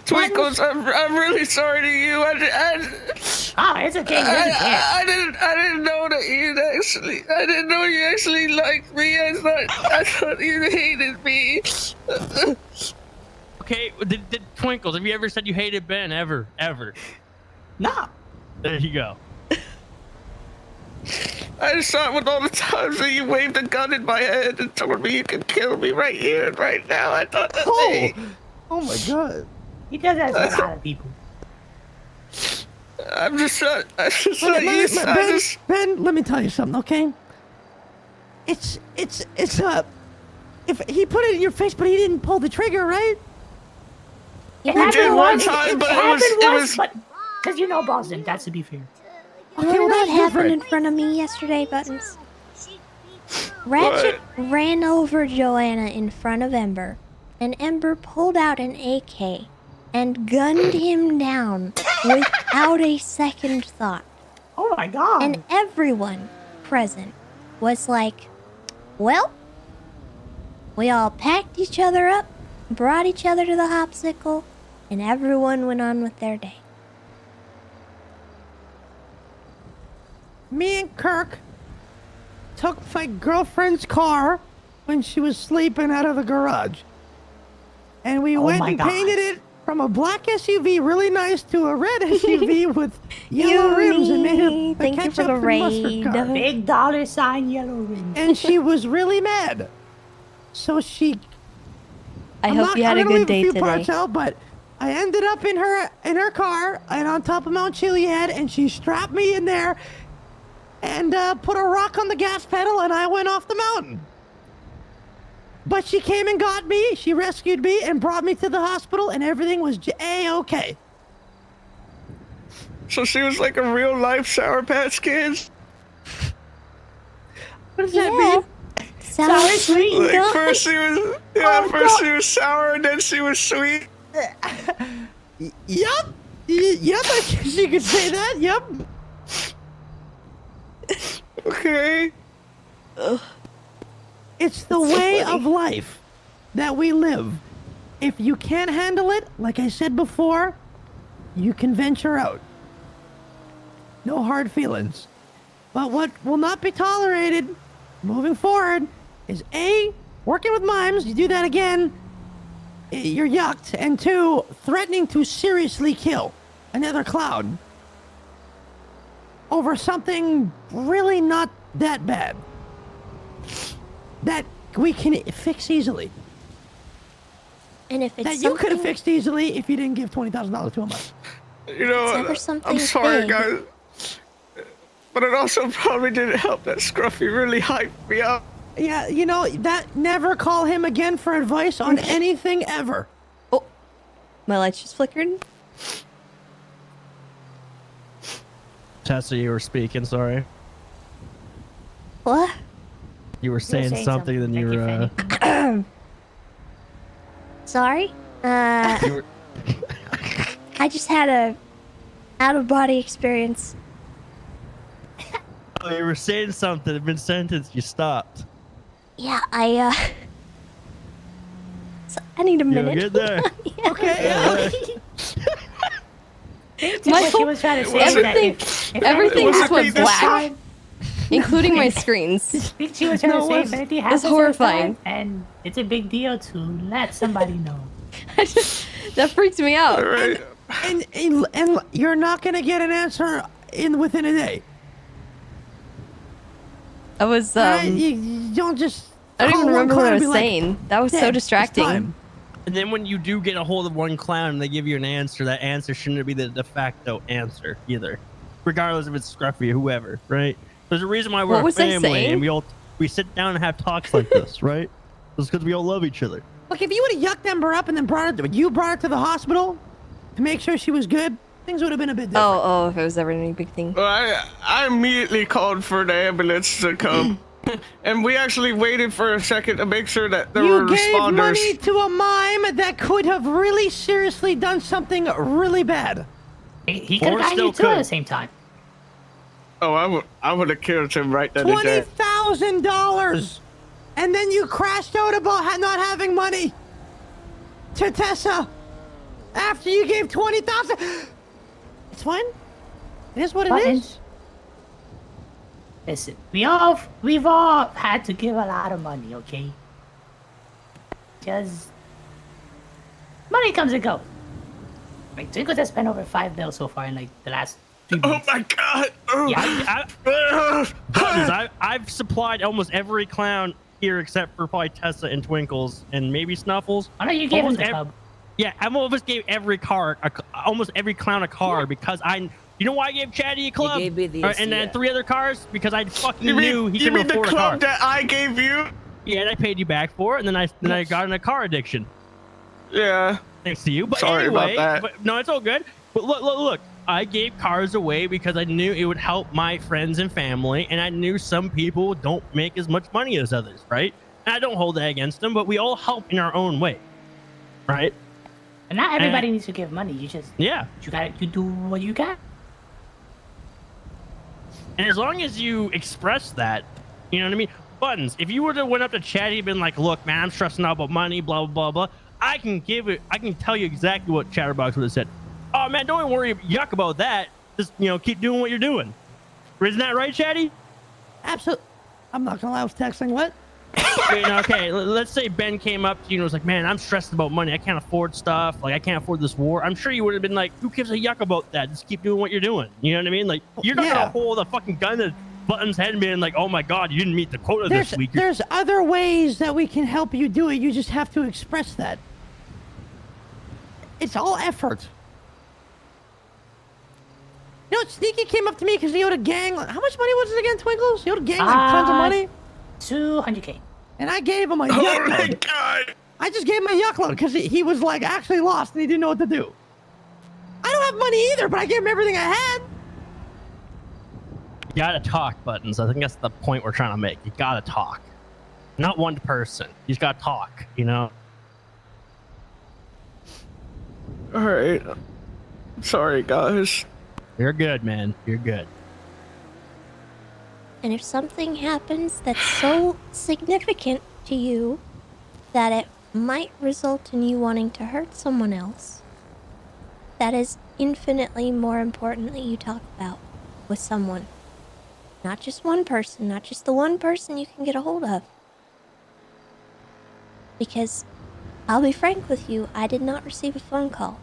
Twinkles, I'm really sorry to you. It's okay. I didn't know that I didn't know you actually liked me. I thought you hated me. Okay, did Twinkles, have you ever said you hated Ben? Ever? No. There you go. I just thought with all the times that you waved a gun in my head and told me you could kill me right here and right now, I thought that Oh my god. He does that to a lot of people. I'm just not used to Ben, let me tell you something, okay? It's if he put it in your face, but he didn't pull the trigger, right? It We did happened one once. time, but it was because you know Boston. That's to be fair. You know what happened in front of me yesterday, Buttons? Ratchet ran over Joanna in front of Ember, and Ember pulled out an AK and gunned him down without a second thought. Oh my god. And everyone present was like, well, we all packed each other up, brought each other to the hopsicle, and everyone went on with their day. me and Kirk took my girlfriend's car when she was sleeping out of the garage. And we went and painted it from a black SUV really nice to a red SUV with yellow rims and made it a ketchup and mustard car. Big $sign yellow rims. And she was really mad. So she... I hope you had a good day I'm gonna leave a few today. parts out, but I ended up in her car and on top of Mount Chiliad, and she strapped me in there and put a rock on the gas pedal, and I went off the mountain. But she came and got me. She rescued me and brought me to the hospital, and everything was A-okay. So she was like a real life Sour Patch Kid? What does that mean? Sour, sweet, and Like gum. first she was, first she was sour, and then she was sweet. Yup. Yup, I guess you could say that. Yup. Okay. It's the way of life that we live. If you can't handle it, like I said before, you can venture out. No hard feelings. But what will not be tolerated moving forward is A, working with mimes, you do that again, you're yucked, and 2, threatening to seriously kill another clown over something really not that bad that we can fix easily. And if it's that you could have something- fixed easily if you didn't give $20,000 to him. You know, never something I'm sorry, big. guys. But it also probably didn't help that Scruffy really hyped me up. Yeah, you know, that never call him again for advice on anything ever. Oh, my lights just flickered. Tessa, you were speaking, sorry. What? You were saying saying something, then you were, Sorry? you were I just had a out-of-body experience. oh, you were saying something mid-sentence, you stopped. Yeah, so I need a You minute. get there. Okay. What she was trying to say is that everything, if everything anything just went happens this black, time- including my screens. I think she was trying to say if anything It's happens this horrifying. time, and it's a big deal to let somebody know. That freaks me out. And you're not gonna get an answer within a day. I was you don't just. I don't call even one remember clown what I and was be like, saying. That was so "Dead, it's distracting. time." And then when you do get a hold of one clown and they give you an answer, that answer shouldn't be the de facto answer either, regardless if it's Scruffy or whoever, right? There's a reason why we're What a was I family saying? and we sit down and have talks like this, right? It's because we all love each other. Look, if you would have yucked Ember up and then brought her to the hospital to make sure she was good, things would have been a bit different. Oh, if it was ever any big thing. Well, I immediately called for the ambulance to come. And we actually waited for a second to make sure that there were You gave responders. money to a mime that could have really seriously done something really bad. He could have gotten you two at the same time. Oh, I would have killed him right then and there. $20,000, and then you crashed out about not having money to Tessa after you gave $20,000. It's fine. It is what it is. Listen, we've all had to give a lot of money, okay? Just money comes and goes. Like Twinkles has spent over $5 bills so far in like the last 3 weeks. Oh my god! Yeah. I've supplied almost every clown here except for probably Tessa and Twinkles and maybe Snuffles. I know you gave him Almost the club. Yeah, I almost gave every car, almost every clown a car because you know why I gave Chatty a club? gave me the And then 3 other cars because I fucking You knew mean, he you couldn't mean the afford a car. club that I gave you? Yeah, and I paid you back for it, and then I got in a car addiction. Yeah. Thanks to you. But Sorry about anyway, that. But, no, it's all good. But look. I gave cars away because I knew it would help my friends and family, and I knew some people don't make as much money as others, right? And I don't hold that against them, but we all help in our own way, right? And not everybody needs to give money. You just Yeah. you do what you got. And as long as you express that, you know what I mean? Buttons, if you were to went up to Chatty and been like, look, man, I'm stressing out about money, blah, blah, blah, blah, I can tell you exactly what Chatterbox would have said. Oh, man, don't worry, yuck about that. Just, keep doing what you're doing. Isn't that right, Chatty? Absolutely. I'm not gonna lie, I was texting. What? Okay, let's say Ben came up to you and was like, man, I'm stressed about money. I can't afford stuff. Like, I can't afford this war. I'm sure you would have been like, who gives a yuck about that? Just keep doing what you're doing. You know what I mean? Like, you're not going to hold a fucking gun at Button's head and being like, oh my God, you didn't meet the quota this week. There's other ways that we can help you do it. You just have to express that. It's all effort. You know, Sneaky came up to me because he owed a gang. How much money was it again, Twinkles? He owed a gang like tons of money. 200K. And I gave him a yuck load. God. I just gave him a yuck load because he was like actually lost and he didn't know what to do. I don't have money either, but I gave him everything I had. You gotta talk, Buttons. I think that's the point we're trying to make. You gotta talk. Not one person. You just gotta talk, you know? Alright. Sorry, guys. You're good, man. You're good. And if something happens that's so significant to you that it might result in you wanting to hurt someone else, that is infinitely more important that you talk about with someone. Not just one person, not just the one person you can get a hold of. Because, I'll be frank with you, I did not receive a phone call.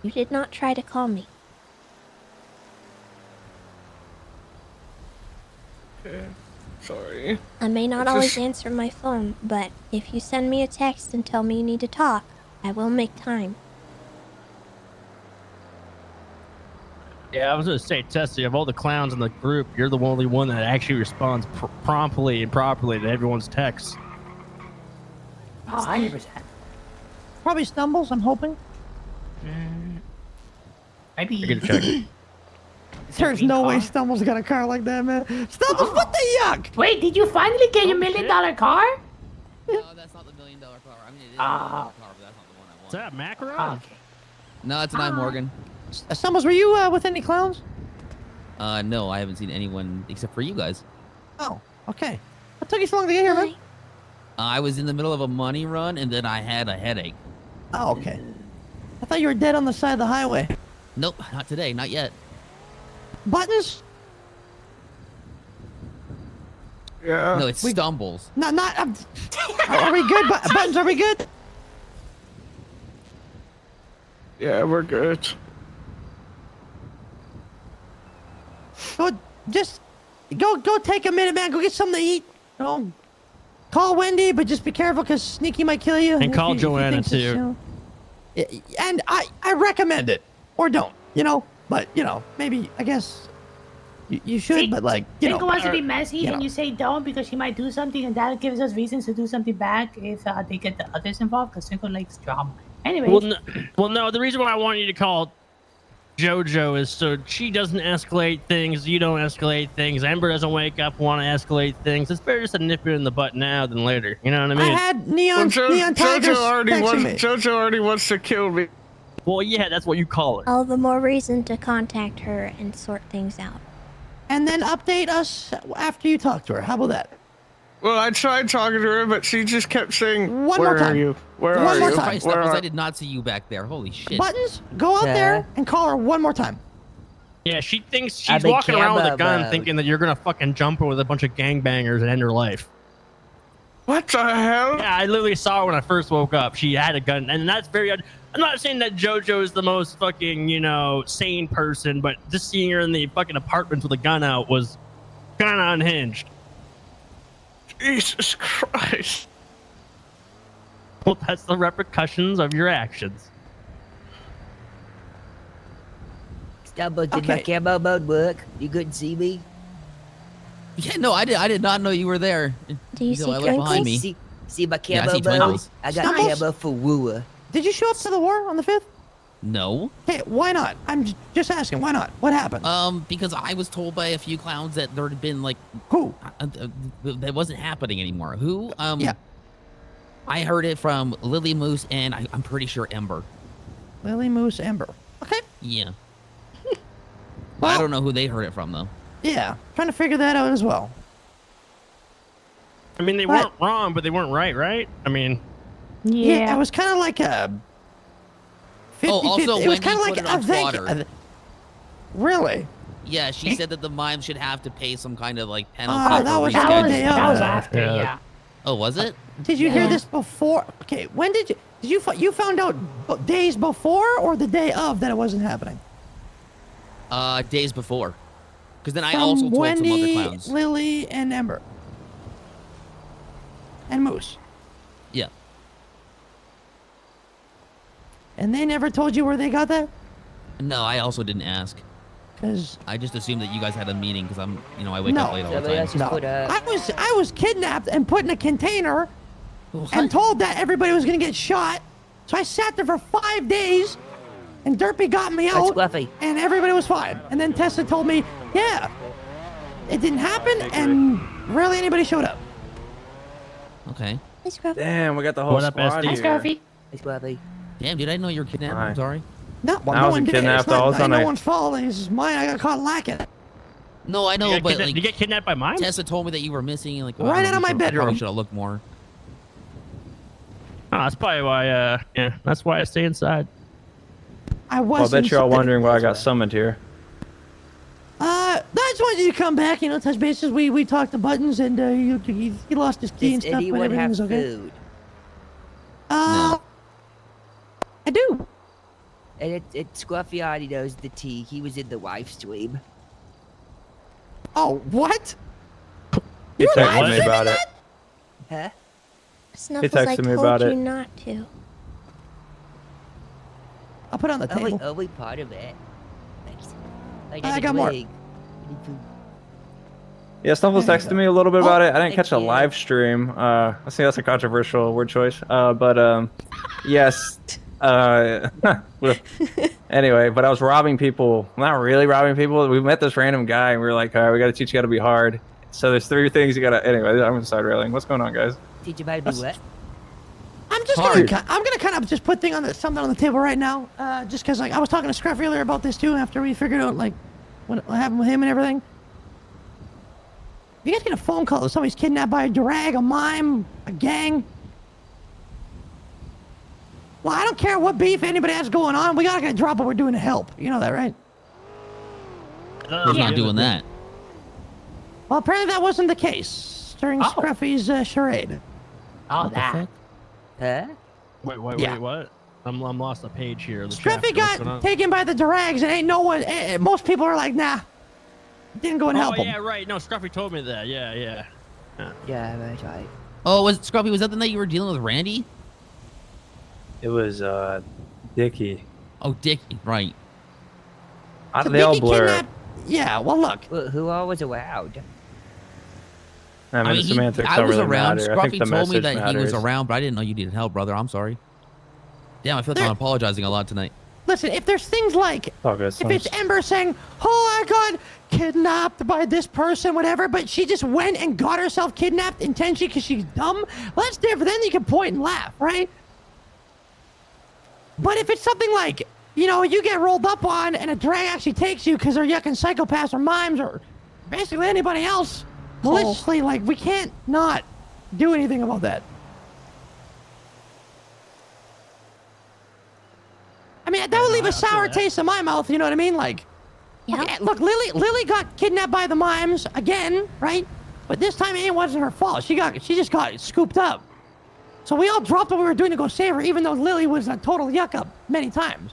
You did not try to call me. Okay. Sorry. I may not always answer my phone, but if you send me a text and tell me you need to talk, I will make time. Yeah, I was gonna say, Tessa, of all the clowns in the group, you're the only one that actually responds promptly and properly to everyone's texts. Oh, 100%. Probably stumbles, I'm hoping. Maybe. You're gonna check. There's no way Stumbles got a car like that, man. Stumbles, what the yuck? Wait, did you finally get your $1 million car? No, that's not the $1 million car. I mean, it is a $1 million car, but that's not the one I want. Is that Macaron? Okay. No, it's not Morgan. Stumbles, were you with any clowns? No, I haven't seen anyone except for you guys. Oh, okay. What took you so long to get here, man? I was in the middle of a money run, and then I had a headache. Oh, okay. I thought you were dead on the side of the highway. Nope, not today, not yet. Buttons? Yeah. No, it's Stumbles. No, not. Are we good? Buttons, are we good? Yeah, we're good. Go take a minute, man. Go get something to eat. Call Wendy, but just be careful because Sneaky might kill you. And call Joanna too. And I recommend it, or don't. But maybe I guess you should. See, but Tinker wants to be messy, and you say don't because he might do something, and that gives us reasons to do something back if they get the others involved. Because Tinker likes drama. Anyway. Well, no. The reason why I want you to call JoJo is so she doesn't escalate things, you don't escalate things, Ember doesn't wake up want to escalate things. It's better just to nip it in the butt now than later. You know what I mean? I had neon tigers JoJo already wants to kill me. Well, yeah, that's what you call it. All the more reason to contact her and sort things out. And then update us after you talk to her. How about that? Well, I tried talking to her, but she just kept saying, One "Where more time. are you? Where One are more you?" time. Where are I did not see you back there. Holy shit. Buttons, go out there and call her one more time. Yeah, she thinks she's walking around with a gun thinking that you're gonna fucking jump her with a bunch of gangbangers and end her life. What the hell? Yeah, I literally saw her when I first woke up. She had a gun, and that's very. I'm not saying that JoJo is the most fucking, sane person, but just seeing her in the fucking apartment with a gun out was kind of unhinged. Jesus Christ. Well, that's the repercussions of your actions. Stumble, did my camo mode work? You couldn't see me? Yeah, no, I did not know you were there. Do you see I looked behind me. See my Yeah, I camo see mode? Twinkles. I got camo for Wooa. Did you show up to the war on the 5th? No. Hey, why not? I'm just asking. Why not? What happened? Because I was told by a few clowns that there had been who? That wasn't happening anymore. Who? Yeah. I heard it from Lily Moose and I'm pretty sure Ember. Lily Moose, Ember. Okay. Yeah. I don't know who they heard it from though. Yeah, trying to figure that out as well. I mean, they weren't wrong, but they weren't right? I mean, yeah, it was kind of like a Oh, also, it was Wendy kind of put like it on fodder. Really? Yeah, she said that the mime should have to pay some kind of like penalty Oh, for that was rescheduling. the day of. That was after, Yeah. yeah. Oh, was it? Did you hear this before? Okay, when did you found out days before or the day of that it wasn't happening? Days before. Because then I From also told Wendy, some other clowns. Lily, and Ember. And Moose. Yeah. And they never told you where they got that? No, I also didn't ask. 'Cause I just assumed that you guys had a meeting because I wake No. up late all the time. I was kidnapped and put in a container and told that everybody was gonna get shot. So I sat there for 5 days and Derpy got me That's out Fluffy. and everybody was fine. And then Tessa told me, yeah, it didn't happen and rarely anybody showed up. Okay. Damn, we got the whole What up, squad SD? here. Scruffy. It's Fluffy. Damn, dude, I didn't know you were kidnapped. Hi. I'm sorry. No, well, I no wasn't one did. kidnapped, It's not, I was on no a- one's fault. It's mine. I got caught lacking. No, I know, You got but kidnapped- like you get kidnapped by mine? Tessa told me that you were missing, and like Right out of my I bedroom. probably should have looked more. Oh, that's probably why. Yeah, that's why I stay inside. I Well, I wasn't. bet you're all wondering why I got summoned here. I just wanted you to come back, touch bases. We talked to Buttons, and he lost his key and Does stuff, but anyone everything have was okay. food? I do. And Scruffy already knows the tea. He was in the wife stream. Oh, what? He texted me about it. Huh? Snuffles, texted I me told about you it. not to. I'll put it on the table. Only part of it. Thanks. I got more. Yeah, Snuffles texted me a little bit about it. I didn't catch a live stream. I think that's a controversial word choice. But yes. Anyway, but I was robbing people. Not really robbing people. We met this random guy, and we were like, all right, we got to teach you how to be hard. So there's 3 things you got to... Anyway, I'm side railing. What's going on, guys? Teach you how to do what? I'm gonna kind of just put something on the table right now. Just because I was talking to Scruff earlier about this too. After we figured out what happened with him and everything. You guys get a phone call that somebody's kidnapped by a drag, a mime, a gang. Well, I don't care what beef anybody has going on. We gotta drop what we're doing to help. You know that, right? We're not doing that. Well, apparently that wasn't the case during Scruffy's charade. Oh, that. Huh? Wait, Yeah. what? I'm lost a page here. The Scruffy chapter. What's going got on? taken by the drags, and ain't no one. Most people are like, nah. Didn't go and help him. yeah, right. No, Scruffy told me that. Yeah. Yeah, that's right. Oh, was Scruffy? Was that the night you were dealing with Randy? It was Dickie. Oh, Dickie, right. They all blur. Yeah, well, look. Who all was around? I mean, the semantics I don't was really around. matter. I Scruffy think the told me message that he was matters. around, but I didn't know you needed help, brother. I'm sorry. Damn, I feel like I'm apologizing a lot tonight. Listen, if there's things like, all good, if it's Ember saying, oh, I got kidnapped by this person, whatever, but she just went and got herself kidnapped intentionally because she's dumb, well, that's different. Then you can point and laugh, right? But if it's something like, you get rolled up on and a drag actually takes you because they're yucking psychopaths or mimes or basically anybody else maliciously, we can't not do anything about that. I mean, that would leave a sour taste in my mouth, you know what I mean? Look, Lily got kidnapped by the mimes again, right? But this time it wasn't her fault. She just got scooped up. So we all dropped what we were doing to go save her, even though Lily was a total yuck up many times.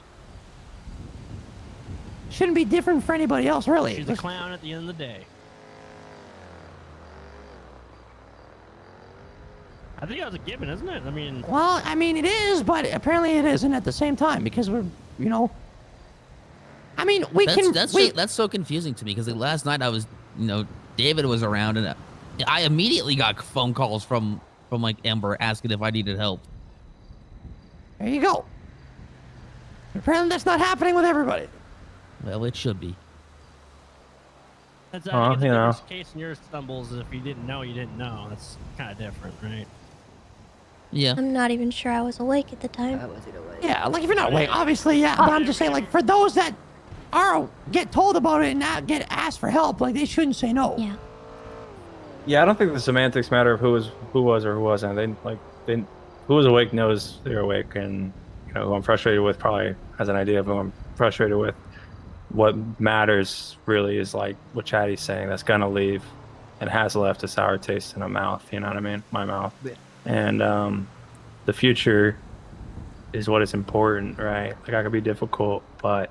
Shouldn't be different for anybody else, really. She's a clown at the end of the day. I think that was a given, isn't it? I mean... Well, it is, but apparently it isn't at the same time because we're, I mean, That's so confusing to me because last night I was, David was around and I immediately got phone calls from Ember asking if I needed help. There you go. Apparently that's not happening with everybody. Well, it should be. That's you know. case in your stumbles is if you didn't know, you didn't know. That's kind of different, right? Yeah. I'm not even sure I was awake at the time. I wasn't awake. Yeah, if you're not awake, obviously, yeah. But I'm just saying, for those that get told about it and not get asked for help, they shouldn't say no. Yeah. Yeah, I don't think the semantics matter of who was or who wasn't. Who was awake knows they're awake, and you know, who I'm frustrated with probably has an idea of who I'm frustrated with. What matters really is like what Chatty's saying, that's gonna leave and has left a sour taste in my mouth, you know what I mean? My mouth. And the future is what is important, right? Like I could be difficult, but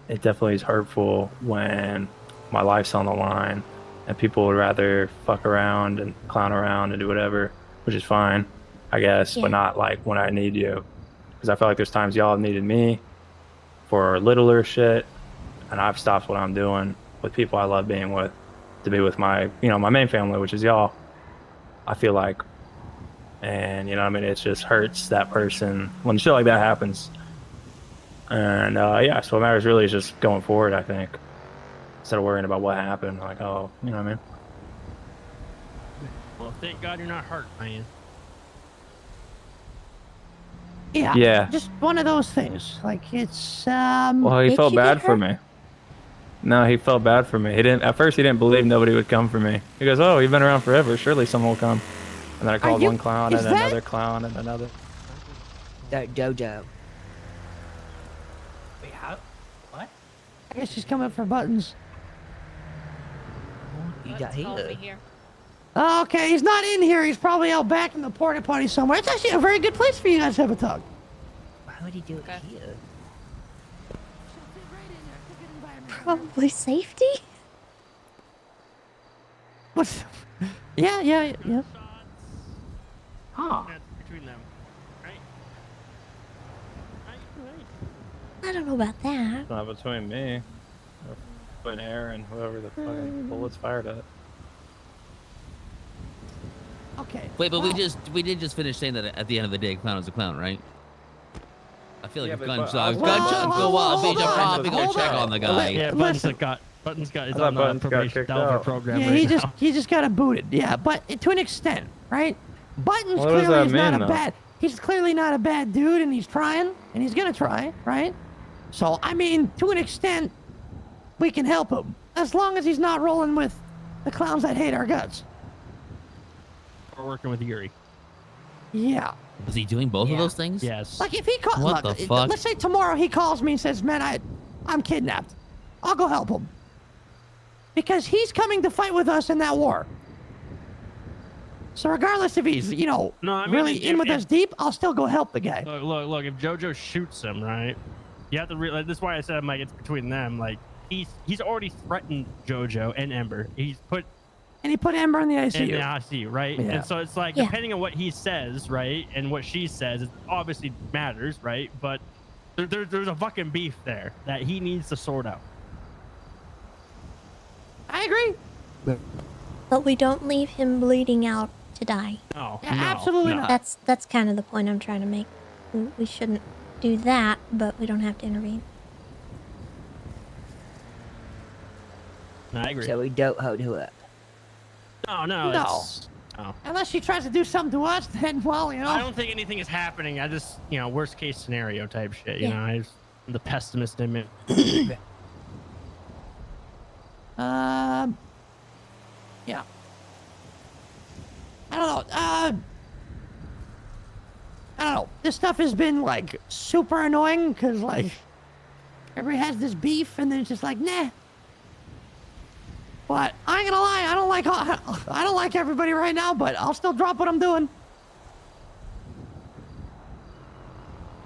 it definitely is hurtful when my life's on the line and people would rather fuck around and clown around and do whatever, which is fine, I guess, but not like when I need you. Because I feel like there's times y'all have needed me for littler shit, and I've stopped what I'm doing with people I love being with to be with my, you know, my main family, which is y'all. I feel like, and you know what I mean, it just hurts that person when shit like that happens. And yeah, so what matters really is just going forward, I think, instead of worrying about what happened. Like, oh, you know what I mean? Well, thank God you're not hurt, man. Yeah. Yeah. Just one of those things. Like it's Well, he felt bad for me. No, he felt bad for me. He didn't. At first, he didn't believe nobody would come for me. He goes, "Oh, you've been around forever. Surely someone will come." And then I called one clown and another clown and another. That Dojo. Wait, how? What? I guess she's coming for buttons. You got here. Okay, he's not in here. He's probably out back in the porta potty somewhere. It's actually a very good place for you guys to have a talk. Why would he do it here? Probably safety? What's? Yeah. Huh. Between them, right? I don't know about that. It's not between me, or between Aaron, whoever the fucking bullets fired at. Okay. Wait, but we did just finish saying that at the end of the day, clown is a clown, right? I feel like if gunshots go off, we should probably go check on the guy. Yeah, Buttons got is on the probation Delver program. Yeah, right he just got booted. Yeah, but to an extent, right? Buttons What does clearly that is not mean, a though? bad. He's clearly not a bad dude, and he's trying, and he's gonna try, right? So I mean, to an extent, we can help him as long as he's not rolling with the clowns that hate our guts. We're working with Yuri. Yeah. Was he doing both of those things? Yes. Like if he calls, What the fuck? let's say tomorrow he calls me and says, "Man, I'm kidnapped." I'll go help him because he's coming to fight with us in that war. So regardless if he's, you know, really in with us deep, I'll still go help the guy. Look. If JoJo shoots him, right? You have to realize. This is why I said, I'm like, it's between them. Like, he's already threatened JoJo and Ember. He put Ember in the ICU. In the ICU, right? Yeah. And so it's like, depending on what he says, right, and what she says, it obviously matters, right? But there's a fucking beef there that he needs to sort out. I agree. But we don't leave him bleeding out to die. No, absolutely not. That's kind of the point I'm trying to make. We shouldn't do that, but we don't have to intervene. I agree. So we don't hold her up. No. Unless she tries to do something to us, then well, you know. I don't think anything is happening. I just, worst case scenario type shit. You know, I'm the pessimist in me. Yeah. I don't know. I don't know. This stuff has been like super annoying because like everybody has this beef and then it's just like nah. But I ain't gonna lie, I don't like everybody right now, but I'll still drop what I'm doing.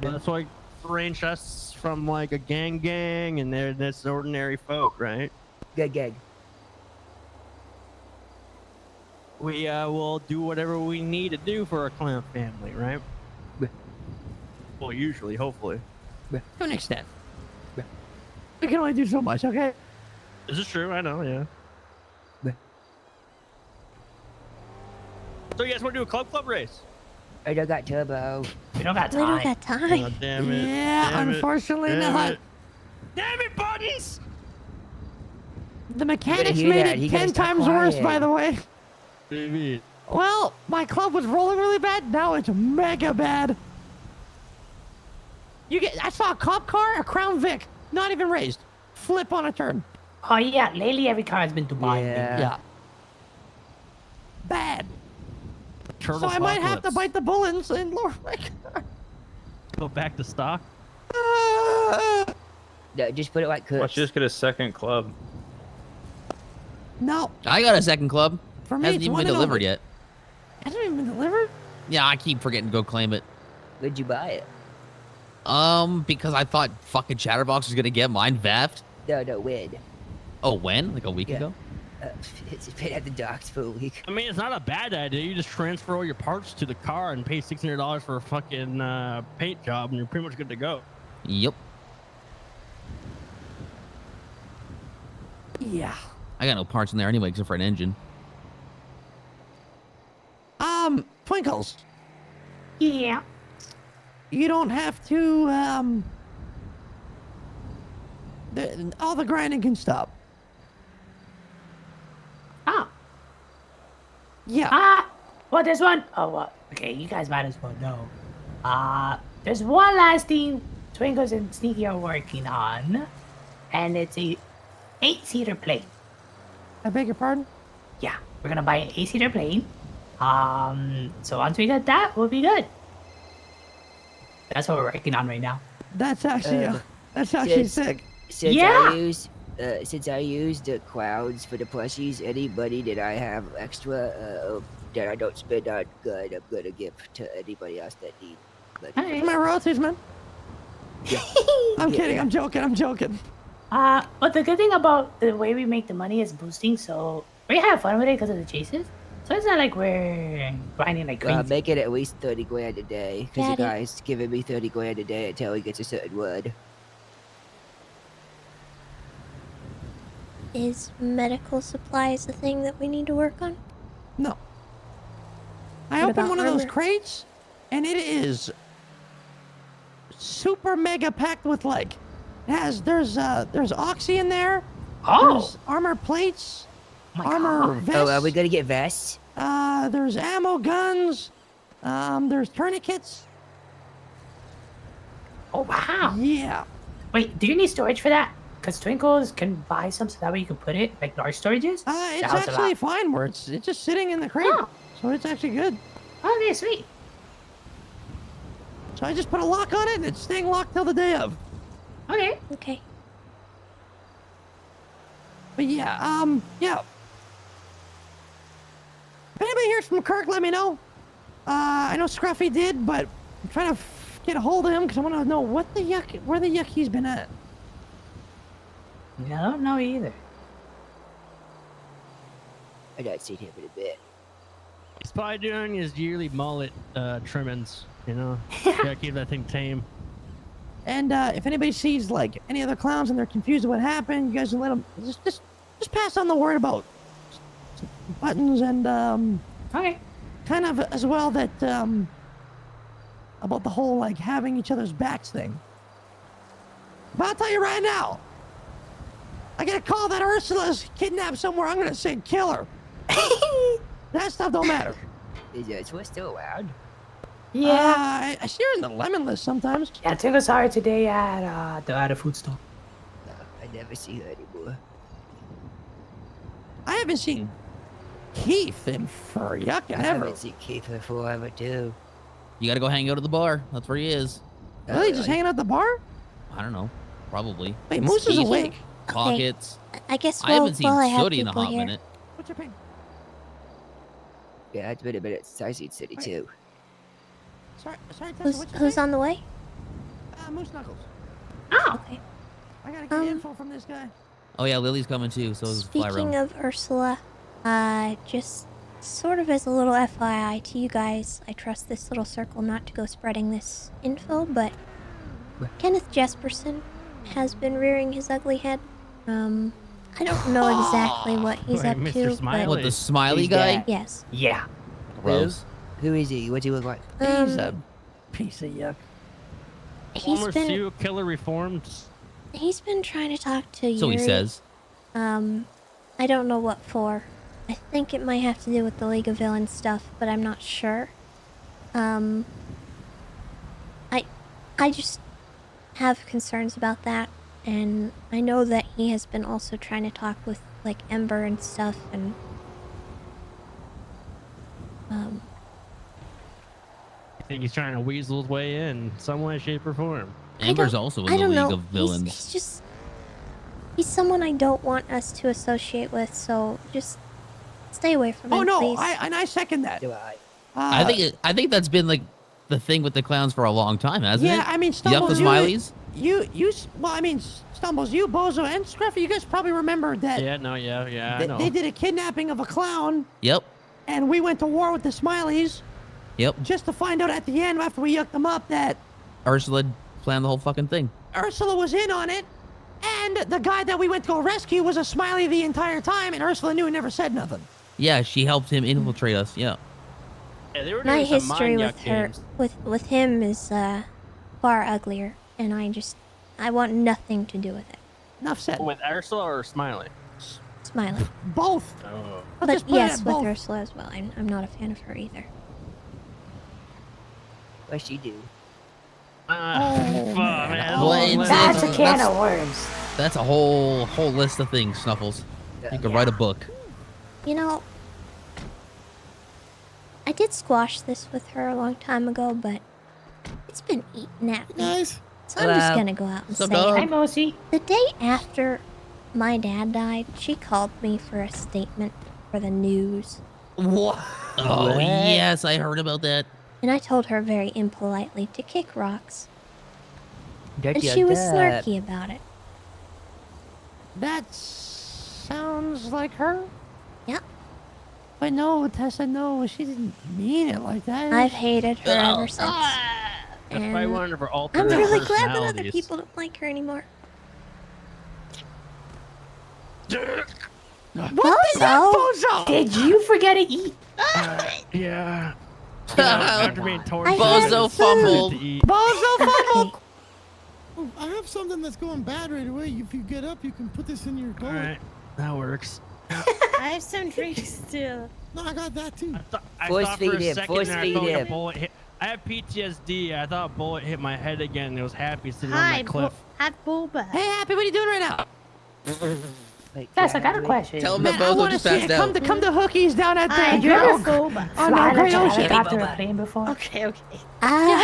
That's like range us from like a gang, and they're this ordinary folk, right? Gang. We will do whatever we need to do for our clan family, right? Well, usually, hopefully. To an extent. We can only do so much, okay? This is true. I know, yeah. So you guys want to do a club race? I don't got turbo. We don't got time. We don't got time. Oh, damn it. Yeah, Damn it. unfortunately Damn not. it. Damn it, Buttons! The mechanics hear made that. it He 10 gotta stop times worse, quiet. by the way. Maybe. Well, my club was rolling really bad. Now it's mega bad. I saw a cop car, a Crown Vic, not even raised. Flip on a turn. Oh yeah, lately every car has been Dubai. Yeah. Bad. Turtle So I might have to apocalypse. bite the bullets and lower my car. go back to stock? No, just put it like Why don't cooks. you just get a second club? No. I got a second club. For me, Hasn't it's even one been and delivered only. yet. Hasn't even been delivered? Yeah, I keep forgetting to go claim it. Where'd you buy it? Because I thought fucking Chatterbox was gonna get mine theft. No, when? Oh, when? Like a week ago? It's been at the docks for a week. I mean, it's not a bad idea. You just transfer all your parts to the car and pay $600 for a fucking paint job, and you're pretty much good to go. Yep. Yeah. I got no parts in there anyway, except for an engine. Twinkles. Yeah. You don't have to, all the grinding can stop. Oh. Yeah. Well, there's one. Oh, well, okay, you guys might as well know. There's one last thing Twinkles and Sneaky are working on, and it's a 8-seater plane. I beg your pardon? Yeah, we're gonna buy an 8-seater plane. So once we get that, we'll be good. That's what we're working on right now. That's actually sick. Since Yeah. Since I used the clouds for the plushies, any money that I have extra that I don't spend on good, I'm gonna give to anybody else that needs money. My royalties, man. I'm kidding. I'm joking. But the good thing about the way we make the money is boosting, so we have fun with it because of the chases. So it's not like we're grinding like crazy. Make it at least 30 grand a day, because the Daddy. guy's giving me 30 grand a day until he gets a certain word. Is medical supplies a thing that we need to work on? No. I What opened about one of those armor? crates, and it is super mega packed with like, there's oxy in there. Oh. There's armor plates, armor vests. Oh, are we gonna get vests? There's ammo guns. There's tourniquets. Oh, wow. Yeah. Wait, do you need storage for that? Because Twinkles can buy some so that way you can put it like large storages. It's actually fine where it's just sitting in the crate, so it's actually good. Okay, sweet. So I just put a lock on it, and it's staying locked till the day of. Okay. Okay. But yeah, yeah. If anybody hears from Kirk, let me know. I know Scruffy did, but I'm trying to get a hold of him because I want to know where the yuck he's been at. I don't know either. I don't see him in a bit. He's probably doing his yearly mullet trimmings, you know? Gotta keep that thing tame. And if anybody sees like any other clowns and they're confused what happened, you guys can let them just pass on the word about buttons and okay, kind of as well that about the whole like having each other's backs thing. But I'll tell you right now, I get a call that Ursula's kidnapped somewhere. I'm gonna say kill her. That stuff don't matter. Is Ursula still around? Yeah. I see her in the lemon list sometimes. Yeah, Twinkles saw her today at the food store. I never see her anymore. I haven't seen Keith in for yuck I ever. haven't seen Keith in forever too. You gotta go hang out at the bar. That's where he is. Really, just hanging out at the bar? I don't know. Probably. Wait, Moose is Keith, awake. Pockets. I guess I haven't seen while I have Sooty in a people hot here. minute. What's your ping? Yeah, it's been a minute since I've seen City too. Sorry, Tessa, what's your Who's name? on the way? Moose Knuckles. Oh. Okay. I gotta get info from this guy. Oh yeah, Lily's coming too, so is Fly Speaking Realm. of Ursula, just sort of as a little FYI to you guys, I trust this little circle not to go spreading this info, but Kenneth Jesperson has been rearing his ugly head. I don't know exactly what he's up to, but What, the smiley He's guy? dead. yes. Yeah. Gross. Who is he? What's he look like? He's a piece of yuck. He's Former been serial killer reformed. he's been trying to talk to Yuri. So he says. I don't know what for. I think it might have to do with the League of Villains stuff, but I'm not sure. I just have concerns about that, and I know that he has been also trying to talk with like Ember and stuff, and think he's trying to weasel his way in some way, shape, or form. Amber's also in I the don't league know. of villains. He's someone I don't want us to associate with, so just stay away from him, Oh no, please. I second that. Do I? I think that's been like the thing with the clowns for a long time, hasn't it? Yeah, I mean, Yup, the Stumbles, smileys. well, I mean, Stumbles, you, Bozo, and Scruffy, you guys probably remember that. Yeah, no, yeah, I know. They did a kidnapping of a clown. Yep. And we went to war with the Smileys. Yep. Just to find out at the end, after we yucked them up, that Ursula planned the whole fucking thing. Ursula was in on it. And the guy that we went to go rescue was a Smiley the entire time, and Ursula knew and never said nothing. Yeah, she helped him infiltrate us. Yeah. Yeah, they were My doing some history mind with yuck her, games. with him is far uglier, and I want nothing to do with it. Enough said. With Ursula or Smiley? Smiley. Both. Oh. But yes, with Ursula as well. I'm not a fan of her either. What she do? Man. Well, That's a can of worms. That's a whole list of things, Snuffles. You could write a book. You know, I did squash this with her a long time ago, but it's been eating at me. Guys. So I'm just Hello. gonna go out and What's up, say dog? it. Hi, Mosi. The day after my dad died, she called me for a statement for the news. What? Oh, What? yes, I heard about that. And I told her very impolitely to kick rocks. Dirty And she was like that. snarky about it. That sounds like her. Yep. But no, Tessa, no, she didn't mean it like that. I've hated her ever since. That's probably And one of her I'm alternate really glad that other personalities. people don't like her anymore. Bozo? Did you forget to eat? Yeah. After being tortured. Bozo fumbled. Bozo fumbled. Oh, I have something that's going bad right away. If you get up, you can put this in your All gullet. right, that works. I have some drinks still. No, I got that too. I Force thought for a feed him, second force there I feed felt like a him. bullet hit. I have PTSD. I thought a bullet hit my head again. And it was Happy sitting on Hi, that cliff. Hat Bulba. Hey, Happy, what are you doing right now? Yes, I got a question. Tell him Man, that I Bozo want to just see passed it. out. Come to Hookies down at Hi, the Did you ever on fly the on Great a Ocean. helicopter plane before? Okay. Yeah,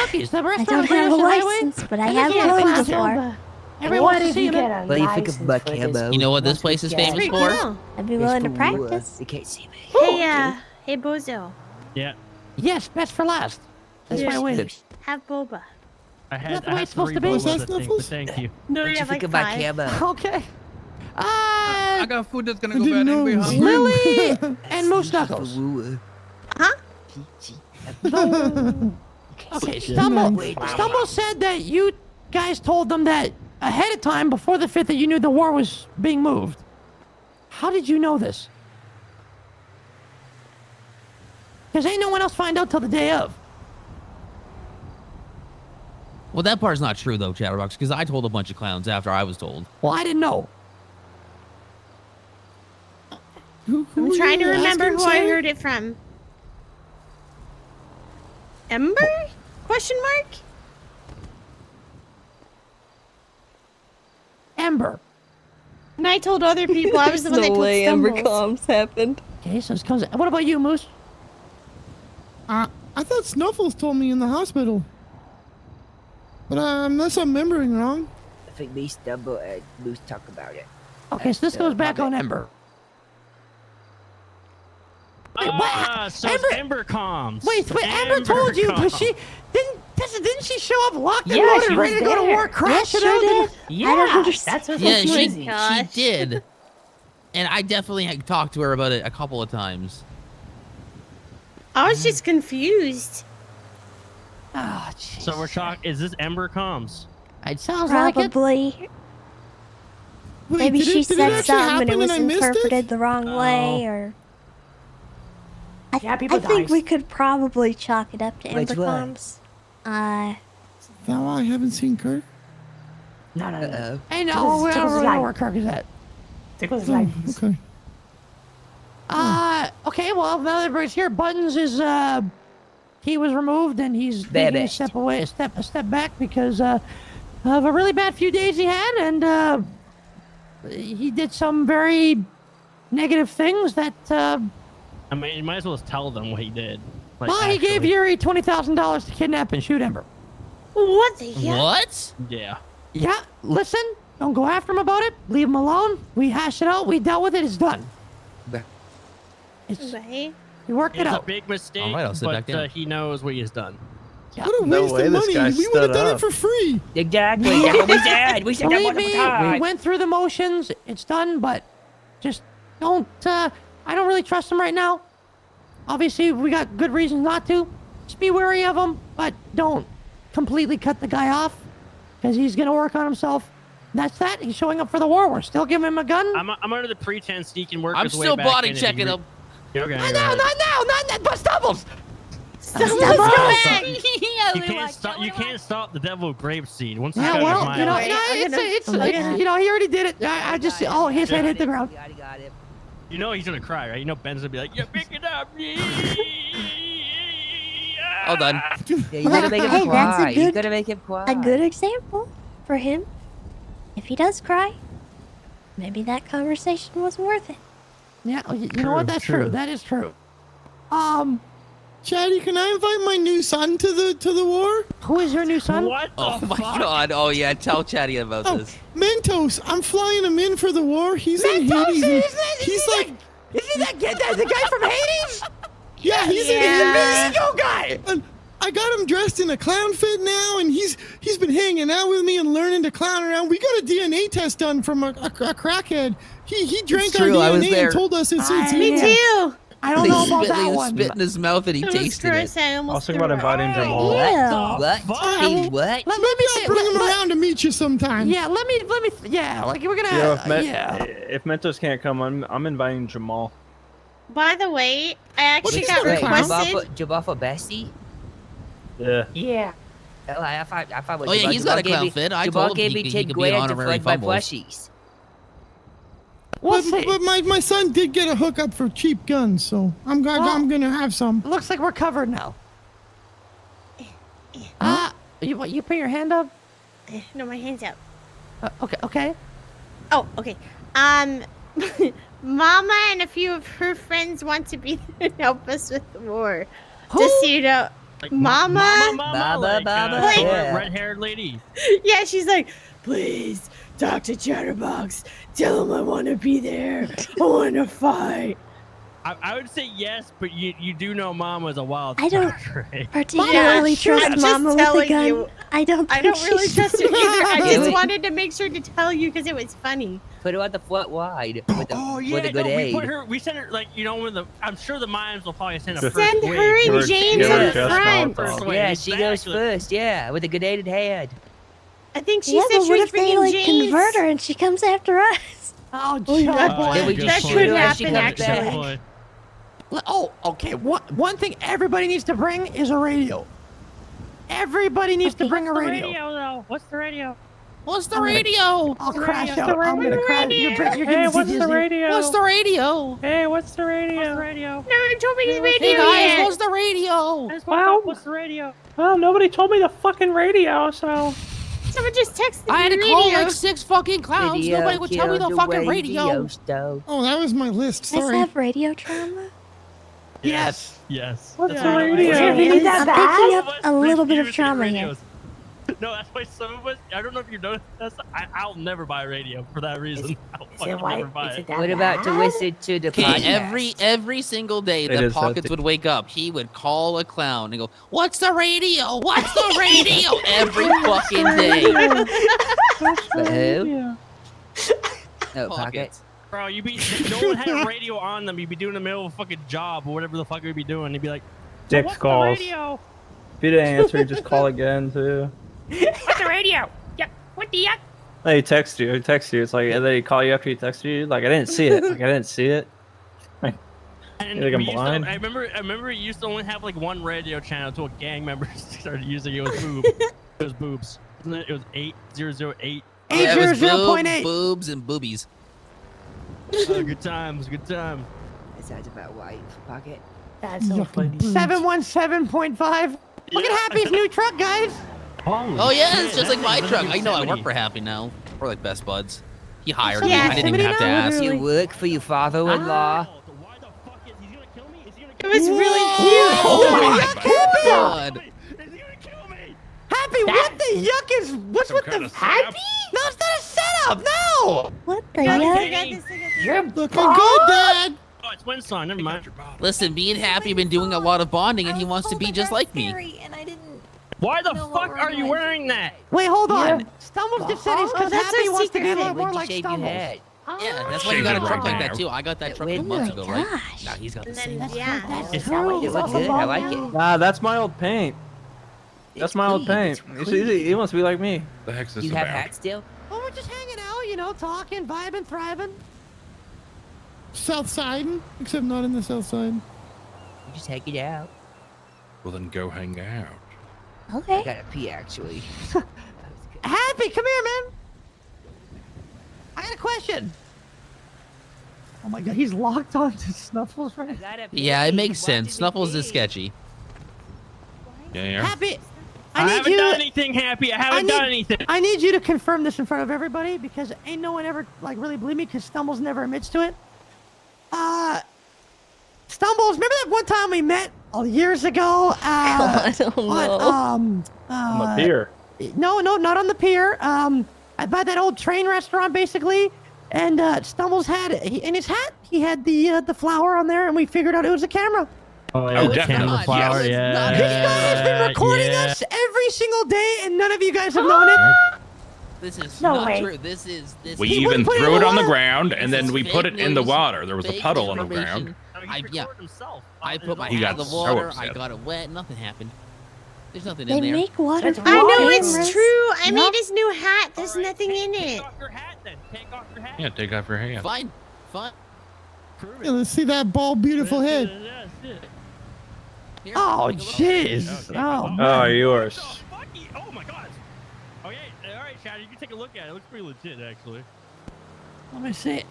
Hookies, the I restaurant don't on Great have a Ocean Highway. license, but I And have yeah, flown class before. Everyone What wants to if see you him. get a What do you think license of Buck for this? Hambo? You know what this Once place you is get famous it? for? I'd be It's willing to for, practice. you can't see me. Hey, Bozo. Yeah. Yes, best for last. That's why I waited. Have Bulba. I Is that had, the I way had it's supposed 3 to be? Bulbas, Is that I think, but Snuffles? thank you. No, What you you have think like about 5. Camo? Okay. I got food that's gonna I go didn't bad know anyway. it was Huh? Lily and Moose Knuckles. Woo. Huh? Okay, Stumble said that you guys told them that ahead of time, before the 5th, that you knew the war was being moved. How did you know this? Because ain't no one else find out till the day of. Well, that part's not true though, Chatterbox, because I told a bunch of clowns after I was told. Well, I didn't know. I'm trying to you remember asking, who I sir? heard it from. Ember? Question mark? Ember. And I told other people I was the one that no told way Ember Stumbles. comms happened. Okay, so it's comes. What about you, Moose? I thought Snuffles told me in the hospital. But unless I'm remembering wrong. I think me, Stumble, and Moose talk about it. Okay, so this goes back on Ember. So it's Ember comms. Wait, Ember told you, but she didn't she show up locked and Yeah, loaded, she ready was to go to there. war, crash Yeah, it sure out? did. Yeah, I don't understand. that's what's Yeah, crazy. she did. And I definitely had talked to her about it a couple of times. I was just confused. Oh, jeez. So we're talking. Is this Ember comms? It sounds like it. Probably. Wait, Maybe did she it said actually something and happen it was I missed it? interpreted the wrong way, or. Yeah, I people think dies. we could probably chalk it up to Which Ember one? comms. Is that why I haven't seen Kirk? No. Uh-oh. Hey, no, Tickles- we Tickles don't is know like- where Kirk is at. Tickles Oh, like okay. Okay, well, now that everybody's here, Buttons is, he was removed and he's taking a Banished. step away, a step back because, of a really bad few days he had, and, he did some very negative things that, I mean, you might as well just tell them what he did. Like, Ma, he gave Yuri $20,000 to kidnap and shoot Ember. What the hell? What? Yeah. Yeah, listen, don't go after him about it. Leave him alone. We hashed it out. We dealt with it. It's done. Right. We worked it It's a out. big mistake, All right, I'll sit back but down. he knows what he has done. What a No waste way of this money. guy We would have stood done up. it for free. Exactly. That's what we said. We said that Believe multiple me, we times. went through the motions. It's done, but just don't. I don't really trust him right now. Obviously, we got good reasons not to. Just be wary of him, but don't completely cut the guy off because he's gonna work on himself. That's that. He's showing up for the war. We're still giving him a gun. I'm under the pretense he can work I'm his way still back body in if checking he him. Okay, Not go now, ahead. not now, not that. But Stubbles. Stubbles, So- come back. You can't stop the devil grape seed. Once Yeah, it's well, got you know, his mind. it's you know, he already did it. I just, oh, his head hit the ground. You know he's gonna cry, right? You know Ben's gonna be like, "You pick it up." All done. Yeah, you gotta make him Hey, that's cry. a You good- gotta make him cry. A good example for him. If he does cry, maybe that conversation was worth it. Yeah, you know what? That's true. That is true. Chatty, can I invite my new son to the war? Who is your new son? What? Oh my god. Oh yeah. Tell Chatty about this. Mentos, I'm flying him in for the war. He's in Mentos, Hades. Is he that kid, the guy from Hades? Yeah, he's in the Hades. Vigo guy. And I got him dressed in a clown fit now, and he's been hanging out with me and learning to clown around. We got a DNA test done from a crackhead. He drank our true, I was DNA there. and told us it's Me too. I don't know about that He one. spit in his mouth and he It was tasted gross. it. I I almost was thinking about threw up. inviting Jamal. What? Hey, what? Let Maybe me I'll bring him around to meet you sometime. Yeah, let me. Yeah, like we're gonna. If Mentos can't come, I'm inviting Jamal. By the way, I actually What's got that requested. Jabba for Bessie? Yeah. Yeah. Oh, I thought Oh, yeah, he's got a clown fit. I Jabal told him gave me he 10 could be an grand to honorary fund my fumbles. plushies. But my son did get a hookup for cheap guns, so I'm gonna have some. Looks like we're covered now. You put your hand up? No, my hand's out. Okay. Oh, okay. Mama and a few of her friends want to be there and help us with the war. Just so you know, Mama. Like, Yeah. red-haired lady. Yeah, she's like, please, talk to Chatterbox. Tell him I want to be there. I want to fight. I would say yes, but you do know Mama's a wild I don't card, right? particularly trust I'm just Mama with a telling gun. you. I don't really she's- trust her either. I Yeah, just we- wanted to make sure to tell you because it was funny. Put her on the foot wide with Oh a, yeah, with a good no, aid. we sent her like I'm sure the mimes will probably send a Just- first Send wave. her and Give her- James give her in just front. Molotov. Wait, Yeah, she goes exactly. first. Yeah, with a grenaded head. I think she Yeah, said but she what was if they bringing like James. convert her and she comes after us? Oh, Then we good just point. shoot could her as she happen, comes back. actually. Oh, okay. One thing everybody needs to bring is a radio. Everybody needs to bring a radio. Though? What's the radio? What's the radio? I'll crash radio? out. I'm gonna crash. You're getting dizzy. radio? What's the radio? Hey, what's the radio? What's the radio? No one told me the radio Hey guys, yet. what's the radio? What's the radio? Well, nobody told me the fucking radio, so. Someone just texted I had me to the call radio. like 6 fucking clowns. Video Nobody would tell me the killed fucking radio radio. stove. Oh, that was my list. Does Sorry. have radio trauma? Yes. Yes. What's That's the why- radio? that's why- I'm picking Some up of us a little bit of refuse to get trauma here. radios. No, that's why some of us. I don't know if you noticed this. I'll never buy a radio for that reason. I'll fucking never buy it. What about to listen to the Okay, podcast? every single day It that is Pockets that would wake up, he would call a clown and go, "What's the radio? What's the radio?" Every fucking day. But who? Oh, Pocket. Pockets. Bro, no one had a radio on them. You'd be doing the middle of a fucking job or whatever the fuck we'd be doing. You'd be like, Dick's what's calls. the radio? If you didn't answer, just call again too. What's the radio? Yeah, what the yuck? They text you. It's like, and they call you after you text you. Like, I didn't see it. Like, I didn't see it. And You think I'm we used to- blind? I remember you used to only have like one radio channel until gang members started using it. It was boobs. Wasn't it? It was 8008. Yeah, it was 800.8. boobs and boobies. Oh, good times, good time. That sounds about right, Pocket. That's so funny. 717.5. Look at Happy's new truck, guys. Oh yeah, it's just like my truck. I know I work for Happy now. We're like best buds. He hired me. Yeah, I didn't even have to ask. You work for your father-in-law. It was really cute. Oh my god! Happy, what the yuck is? What's with the happy? No, it's not a setup. No. What the You're looking good, Dad. Oh, it's Winston. Never mind. Listen, me and Happy have been doing a lot of bonding, and he wants to be just like me. Why the fuck are you wearing that? Wait, hold on. Stumbles just said he's because that's Happy our wants to be a secret little more When'd you like shave your Stumbles. head? Yeah, that's why you got a truck like that too. I got that truck months ago, right? Nah, he's got the same. It's true. It looks good. I like it. Nah, that's my old paint. That's my old paint. He wants to be like me. The heck's this You about? have hats still? Oh, we're just hanging out, you know, talking, vibing, thriving. South side, except not in the south side. You just hang it out. Well, then go hang out. Okay. I gotta pee actually. Happy, come here, man. I got a question. Oh my god, he's locked on to Snuffles right now. Yeah, it makes sense. Snuffles is sketchy. Yeah. Happy, I need haven't you done anything, Happy. I haven't done anything. I need you to confirm this in front of everybody because ain't no one ever like really believe me because Stumbles never admits to it. Stumbles, remember that one time we met years ago? I don't know. On the pier. No, not on the pier. By that old train restaurant, basically. And Stumbles had in his hat. He had the flower on there, and we figured out it was a camera. Oh, yeah, definitely. flower, Yes. yeah. This guy has been recording us every single day, and none of you guys have known it. This is No not way. true. This is. We He even wouldn't put it threw in it the on the water. ground, and This then is we put fake it in the news, water. There was a fake puddle on the information. ground. I put my He hat got in the so water. upset. I got it wet. Nothing happened. There's nothing They in there. make water. That's I know cameras. it's true. I made his new hat. There's nothing in it. Take off your hat, then. Take off your hat. Yeah, take off your hand. Fine. Fine. Yeah, let's see that bald, beautiful head. Here, Oh, take a look. jeez. Oh, Oh, yours. Oh my god. Okay, all right, Chad. You can take a look at it. It looks pretty legit, actually. let me see.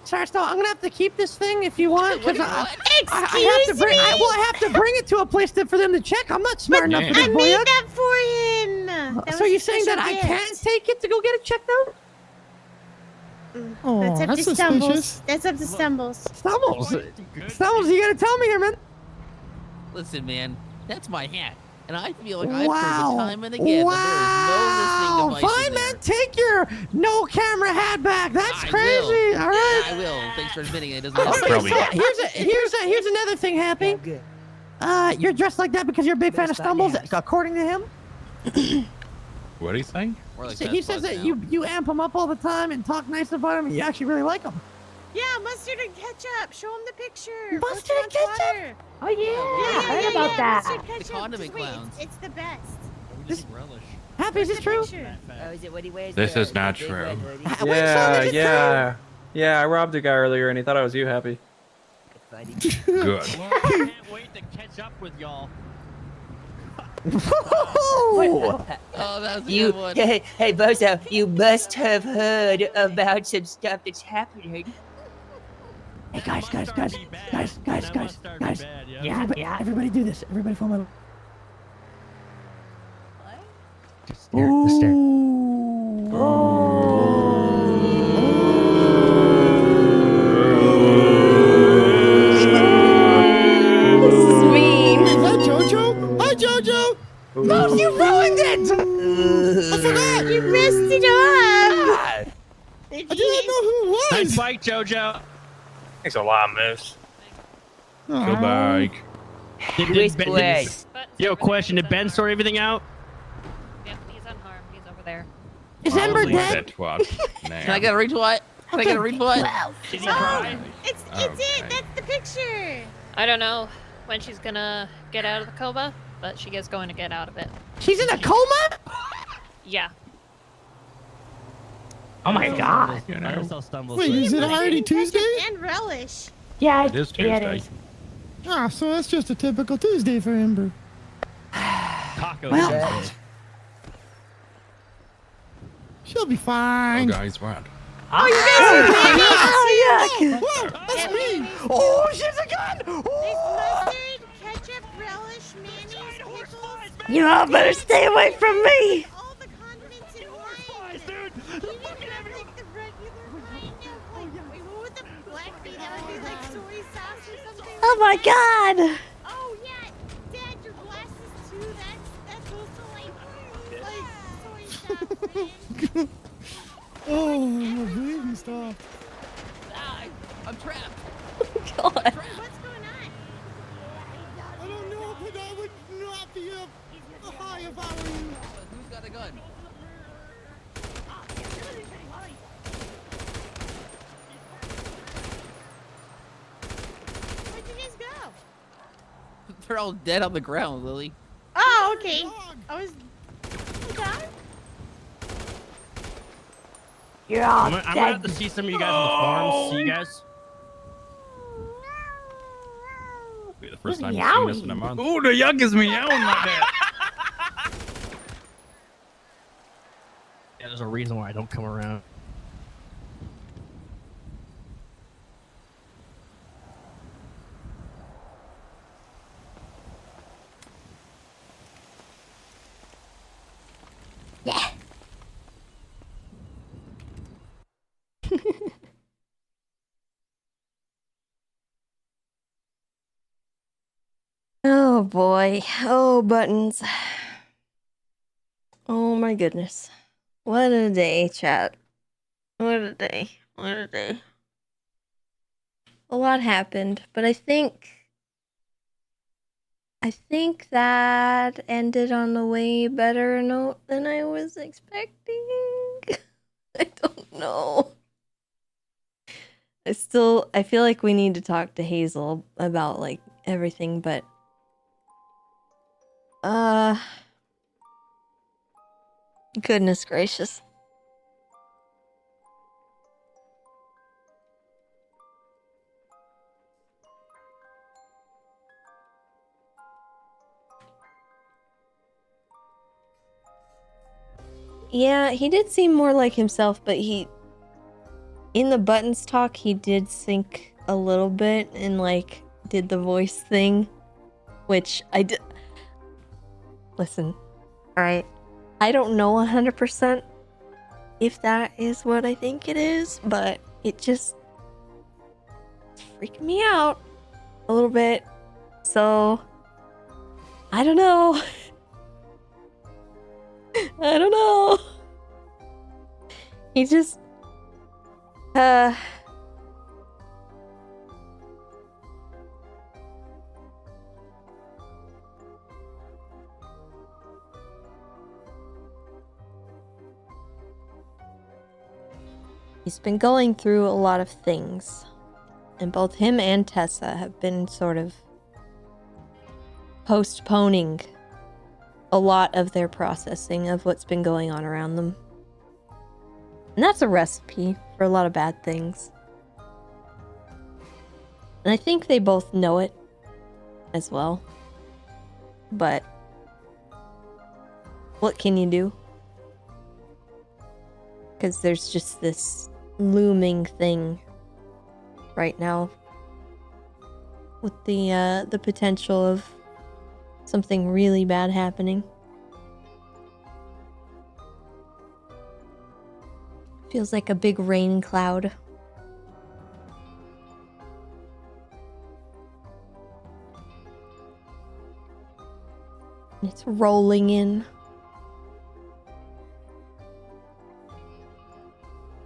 Sorry, Stumble, I'm gonna have to keep this thing if you want, because I have to Excuse bring. me. I have to bring it to a place for them to check. I'm not smart enough for this I boy made yet. that for him. That So was you're a saying that special I gift. can't take it to go get it checked out? Oh, That's up that's to Stumbles. suspicious. That's up to Stumbles. Stumbles, you gotta tell me here, man. Listen, man. That's my hat, and I feel like I've Wow. proven time and again that there is no listening device Fine, in there. man. Take your no camera hat back. That's I crazy. will. All right. Yeah, I will. Thanks for admitting it. It doesn't Okay, matter. so here's another thing, Happy. You're dressed like that because you're a big fan of Stumbles, according to him. What do you think? So he says that you amp him up all the time and talk nice about him, and you actually really like him. Yeah, mustard and ketchup. Show him the picture. Mustard and ketchup? Oh yeah, I heard about that. Mustard, ketchup. The condiment Just wait, clowns. It's the best. Happy, is this true? Oh, is it what he wears? This is not big true. red hoodie? Yeah. I robbed a guy earlier, and he thought I was you, Happy. Buddy. Good. I can't wait to catch up with y'all. Oh, that was a You, good one. hey, Bozo, you must have heard about some stuff that's happening. Hey guys. Yeah. Everybody do this. Everybody follow my. This is mean. Is that JoJo? Hi, JoJo. No, you ruined it. I forgot. You messed it up. I didn't know who it was. Nice bike, JoJo. Thanks a lot, Moose. Good bike. Yo, question. Did Ben sort everything out? Yep, he's unharmed. He's over there. Is Ember Leave dead? that twat. Can I get a retweet? Can I get a retweet? Did he cry? It's Okay. it. That's the picture. I don't know when she's gonna get out of the coma, but she is going to get out of it. She's in a coma? Yeah. Oh my god. You I know, just saw Stumbles. Wait, is it already Tuesday? And relish. Yeah, it is yeah, Tuesday. it is. Ah, so that's just a typical Tuesday for Ember. Tacos. Well- She'll be oh, fine. guys, what? Oh, you guys are Whoa, that's me. Oh, she's a gun. There's mustard, ketchup, relish, mayonnaise, pickles. Y'all better stay away from me. All the condiments in one. You didn't have like the regular kind of like, wait, what would the black be? That would be like soy sauce Oh my god! Oh yeah, Dad, your glasses too. That's also like soy sauce, man. Oh, my bleeding stopped. I'm trapped. God. What's going on? I don't know, but I would not be a high if I were you. Who's got a gun? Where'd you guys go? They're all dead on the ground, Lily. Oh, okay. I was. Dog? You're all I'm gonna have to see some of you guys on the farm. See you guys. Be the first time you've seen us in a month. Ooh, the yuck is meowing like that. Yeah, there's a reason why I don't come around. Yeah. Oh boy. Oh, buttons. Oh my goodness. What a day, chat. What a day. What a day. A lot happened, but I think that ended on a way better note than I was expecting. I don't know. I feel like we need to talk to Hazel about like everything, but goodness gracious. Yeah, he did seem more like himself, but in the buttons talk, he did sync a little bit and like did the voice thing, which I did. Listen, alright, I don't know 100% if that is what I think it is, but it's freaking me out a little bit. So, I don't know. I don't know. He just, he's been going through a lot of things, and both him and Tessa have been sort of postponing a lot of their processing of what's been going on around them. And that's a recipe for a lot of bad things. And I think they both know it as well. But what can you do? Because there's just this looming thing right now with the potential of something really bad happening. Feels like a big rain cloud. It's rolling in.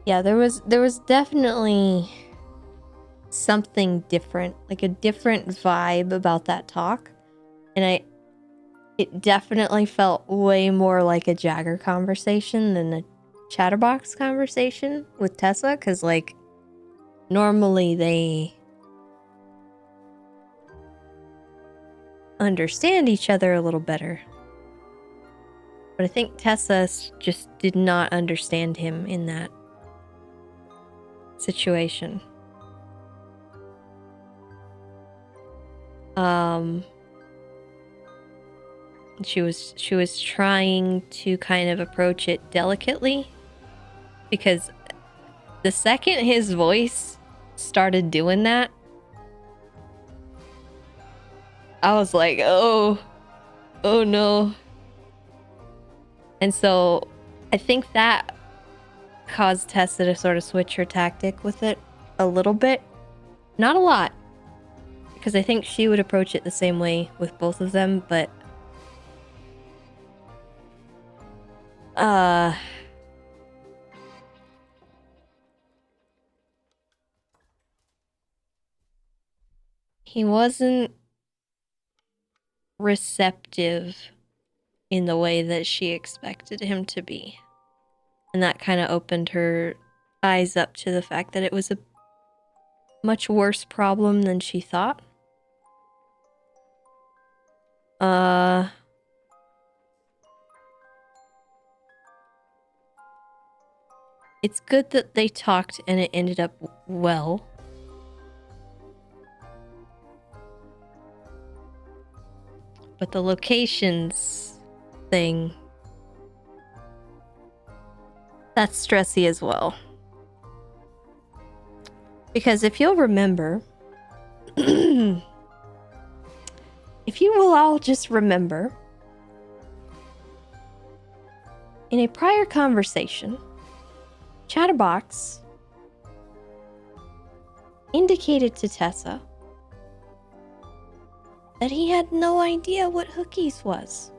Yeah, there was definitely something different, like a different vibe about that talk. And it definitely felt way more like a Jagger conversation than a Chatterbox conversation with Tessa, because like normally they understand each other a little better. But I think Tessa just did not understand him in that situation. She was trying to kind of approach it delicately, because the second his voice started doing that, I was like, oh no. And so I think that caused Tessa to sort of switch her tactic with it a little bit. Not a lot, Because I think she would approach it the same way with both of them, but he wasn't receptive in the way that she expected him to be. And that kind of opened her eyes up to the fact that it was a much worse problem than she thought. It's good that they talked and it ended up well. But the locations thing, that's stressy as well. Because if you'll remember, if you will all just remember, in a prior conversation, Chatterbox indicated to Tessa that he had no idea what Hookies was.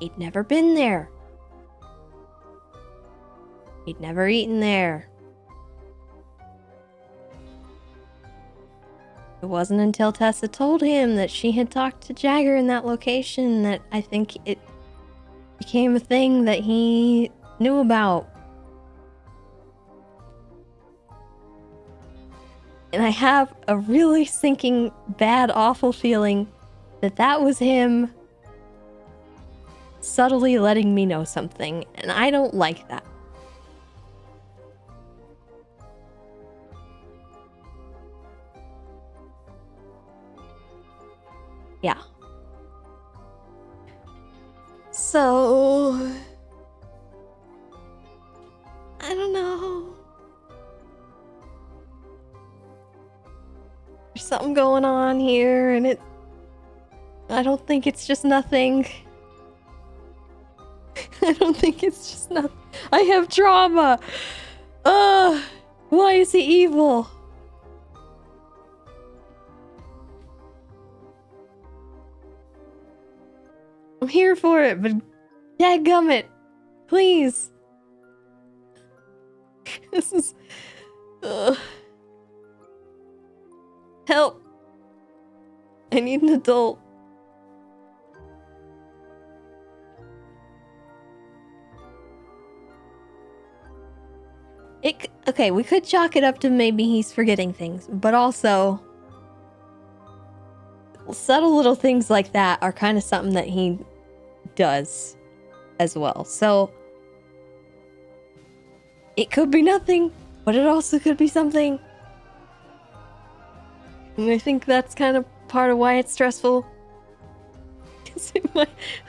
He'd never been there. He'd never eaten there. It wasn't until Tessa told him that she had talked to Jagger in that location that I think it became a thing that he knew about. And I have a really sinking, bad, awful feeling that that was him subtly letting me know something, and I don't like that. Yeah. So, I don't know. There's something going on here, and I don't think it's just nothing. I don't think it's just nothing. I have trauma. Why is he evil? I'm here for it, but dadgummit, please. This is... Help. I need an adult. Okay, we could chalk it up to maybe he's forgetting things, but also subtle little things like that are kind of something that he does as well. So it could be nothing, but it also could be something. And I think that's kind of part of why it's stressful.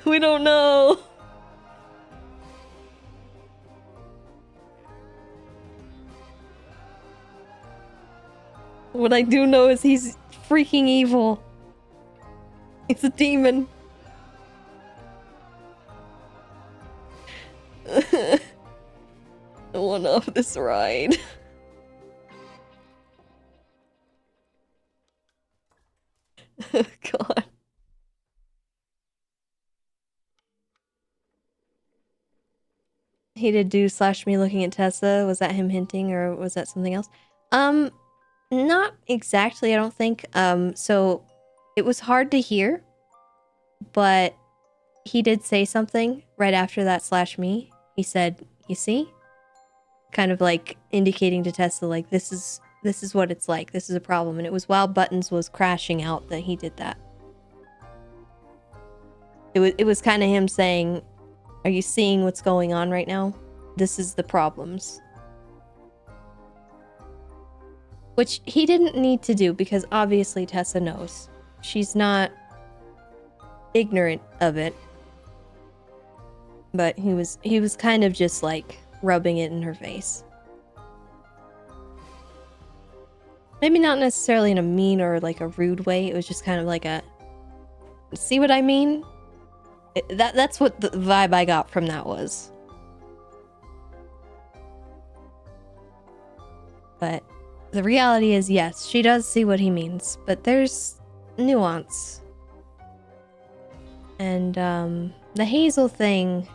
We don't know. What I do know is he's freaking evil. He's a demon. I want off this ride. God. He did do slash me looking at Tessa. Was that him hinting or was that something else? Not exactly, I don't think. So it was hard to hear, but he did say something right after that slash me. He said, "You see?" Kind of like indicating to Tessa, like, this is what it's like. This is a problem. And it was while Buttons was crashing out that he did that. It was kind of him saying, "Are you seeing what's going on right now? This is the problems." Which he didn't need to do because obviously Tessa knows. She's not ignorant of it. But he was kind of just like rubbing it in her face. Maybe not necessarily in a mean or like a rude way. It was just kind of like a, see what I mean? That's what the vibe I got from that was. But The reality is, yes, she does see what he means, but there's nuance. And, the Hazel thing...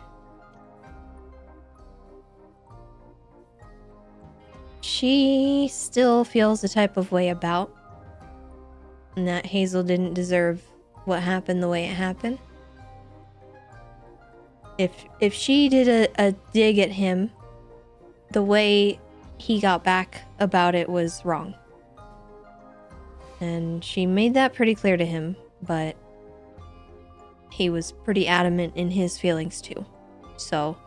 she still feels the type of way about. And that Hazel didn't deserve what happened the way it happened. If she did a dig at him, the way he got back about it was wrong. And she made that pretty clear to him, but he was pretty adamant in his feelings too. So,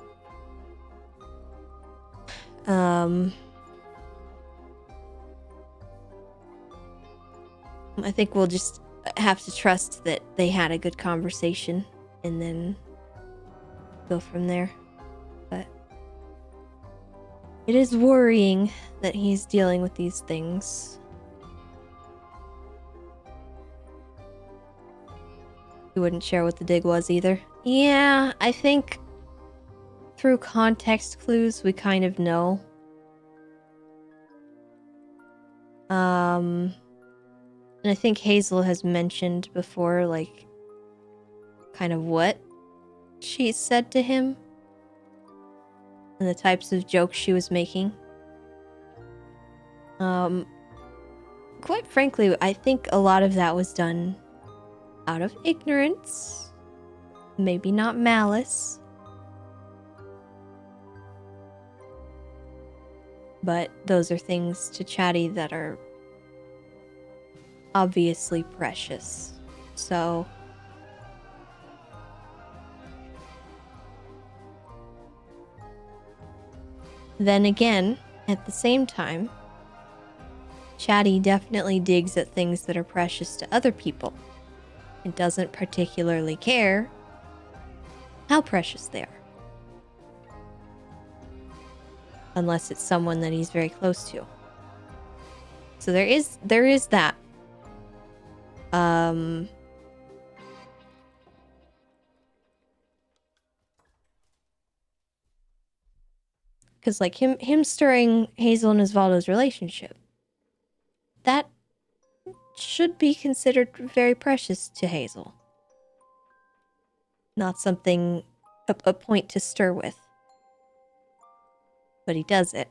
I think we'll just have to trust that they had a good conversation and then go from there. But it is worrying that he's dealing with these things. He wouldn't share what the dig was either. Yeah, I think through context clues we kind of know. And I think Hazel has mentioned before, like, kind of what she said to him and the types of jokes she was making. Quite frankly, I think a lot of that was done out of ignorance, maybe not malice. But those are things to Chatty that are obviously precious. So then again, at the same time, Chatty definitely digs at things that are precious to other people. It doesn't particularly care how precious they are. Unless it's someone that he's very close to. So there is that. Because like him stirring Hazel and Osvaldo's relationship, that should be considered very precious to Hazel. Not something, a point to stir with. But he does it.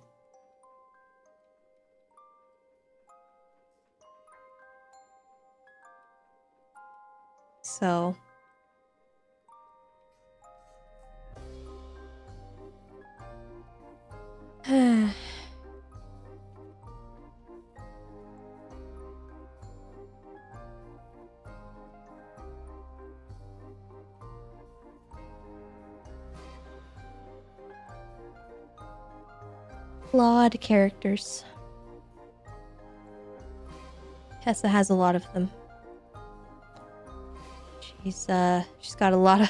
So... flawed characters. Tessa has a lot of them. She's got a lot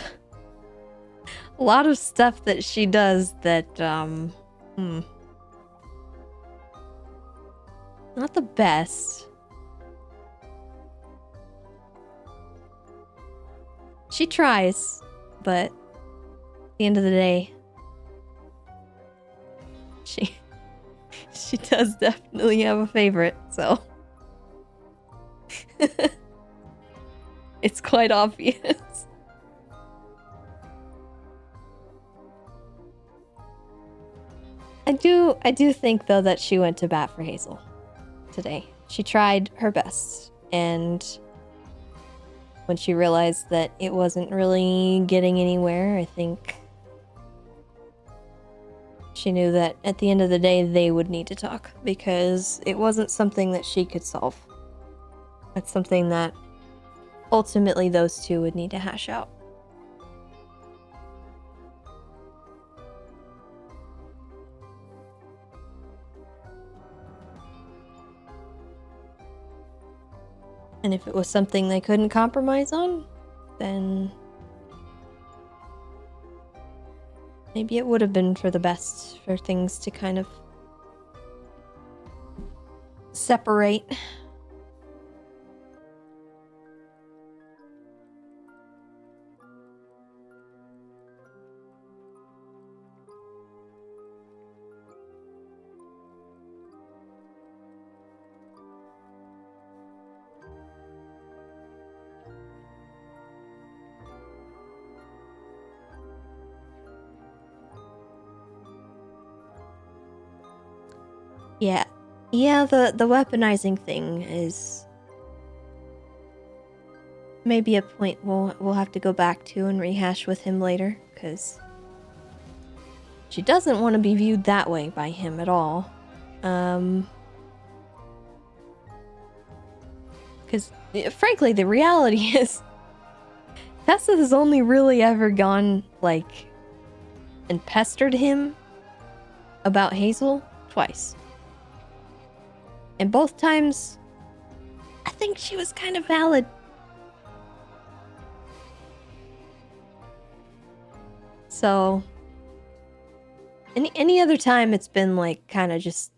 of stuff that she does that not the best. She tries, but at the end of the day, she does definitely have a favorite, so it's quite obvious. I do think though that she went to bat for Hazel today. She tried her best, and when she realized that it wasn't really getting anywhere, I think she knew that at the end of the day they would need to talk, because it wasn't something that she could solve. It's something that ultimately those two would need to hash out. And if it was something they couldn't compromise on, then maybe it would have been for the best for things to kind of separate. Yeah. The weaponizing thing is maybe a point we'll have to go back to and rehash with him later, because she doesn't want to be viewed that way by him at all. Because frankly, the reality is Tessa has only really ever gone like and pestered him about Hazel twice. And both times, I think she was kind of valid. So, any other time it's been like kind of just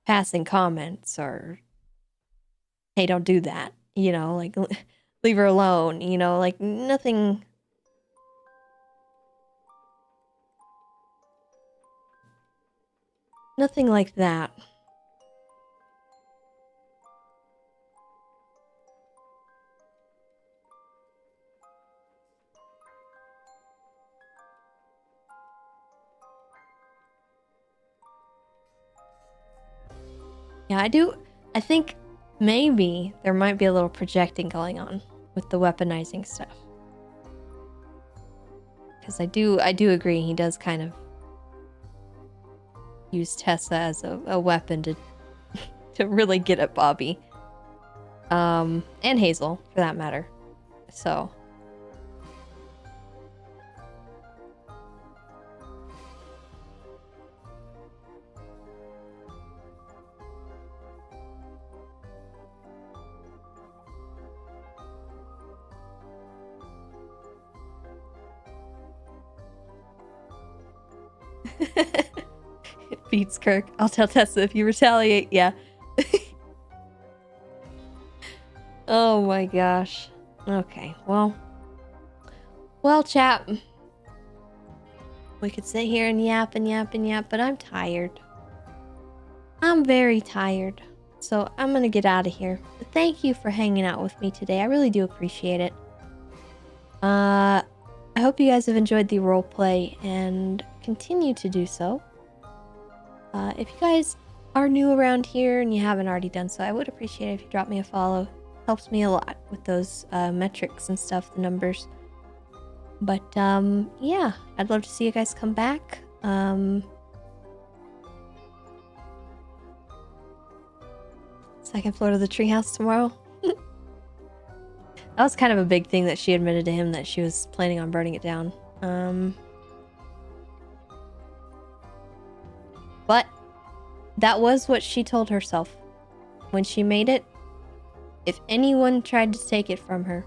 passing comments or, hey, don't do that, you know, like leave her alone, you know, like nothing. Nothing like that. Yeah, I think maybe there might be a little projecting going on with the weaponizing stuff. Because I do agree he does kind of use Tessa as a weapon to to really get at Bobby. And Hazel, for that matter. So. It beats Kirk. I'll tell Tessa if you retaliate. Yeah. Oh my gosh. Okay, well, chap. We could sit here and yap and yap and yap, but I'm tired. I'm very tired. So I'm gonna get out of here. But thank you for hanging out with me today. I really do appreciate it. I hope you guys have enjoyed the roleplay and continue to do so. If you guys are new around here and you haven't already done so, I would appreciate it if you drop me a follow. Helps me a lot with those metrics and stuff, the numbers. But yeah, I'd love to see you guys come back. Second floor to the treehouse tomorrow. That was kind of a big thing that she admitted to him, that she was planning on burning it down. But that was what she told herself when she made it. If anyone tried to take it from her,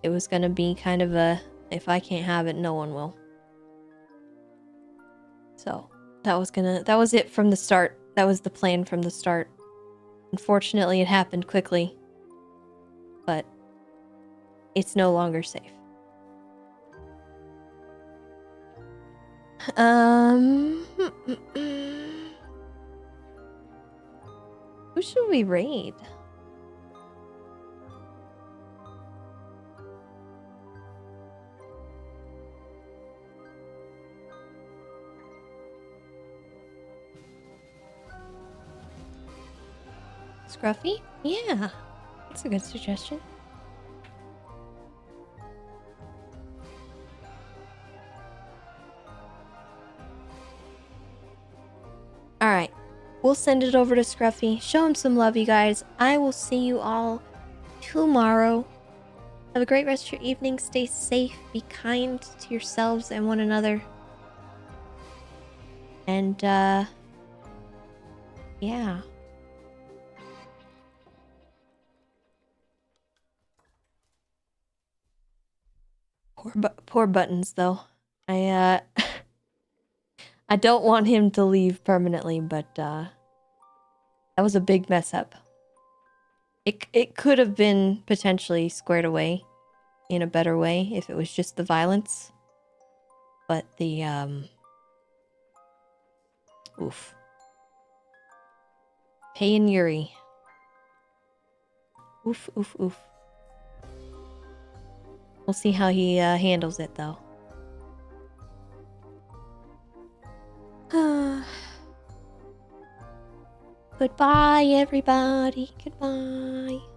it was gonna be kind of a, if I can't have it, no one will. So that was it from the start. That was the plan from the start. Unfortunately, it happened quickly, but it's no longer safe. Who should we raid? Scruffy? Yeah, that's a good suggestion. Alright, we'll send it over to Scruffy. Show him some love, you guys. I will see you all tomorrow. Have a great rest of your evening. Stay safe. Be kind to yourselves and one another. And, yeah. Poor Buttons, though. I don't want him to leave permanently, but, that was a big mess up. It could have been potentially squared away in a better way if it was just the violence. But the, oof. Pei and Yuri. Oof, oof, oof. We'll see how he handles it, though. Goodbye, everybody. Goodbye.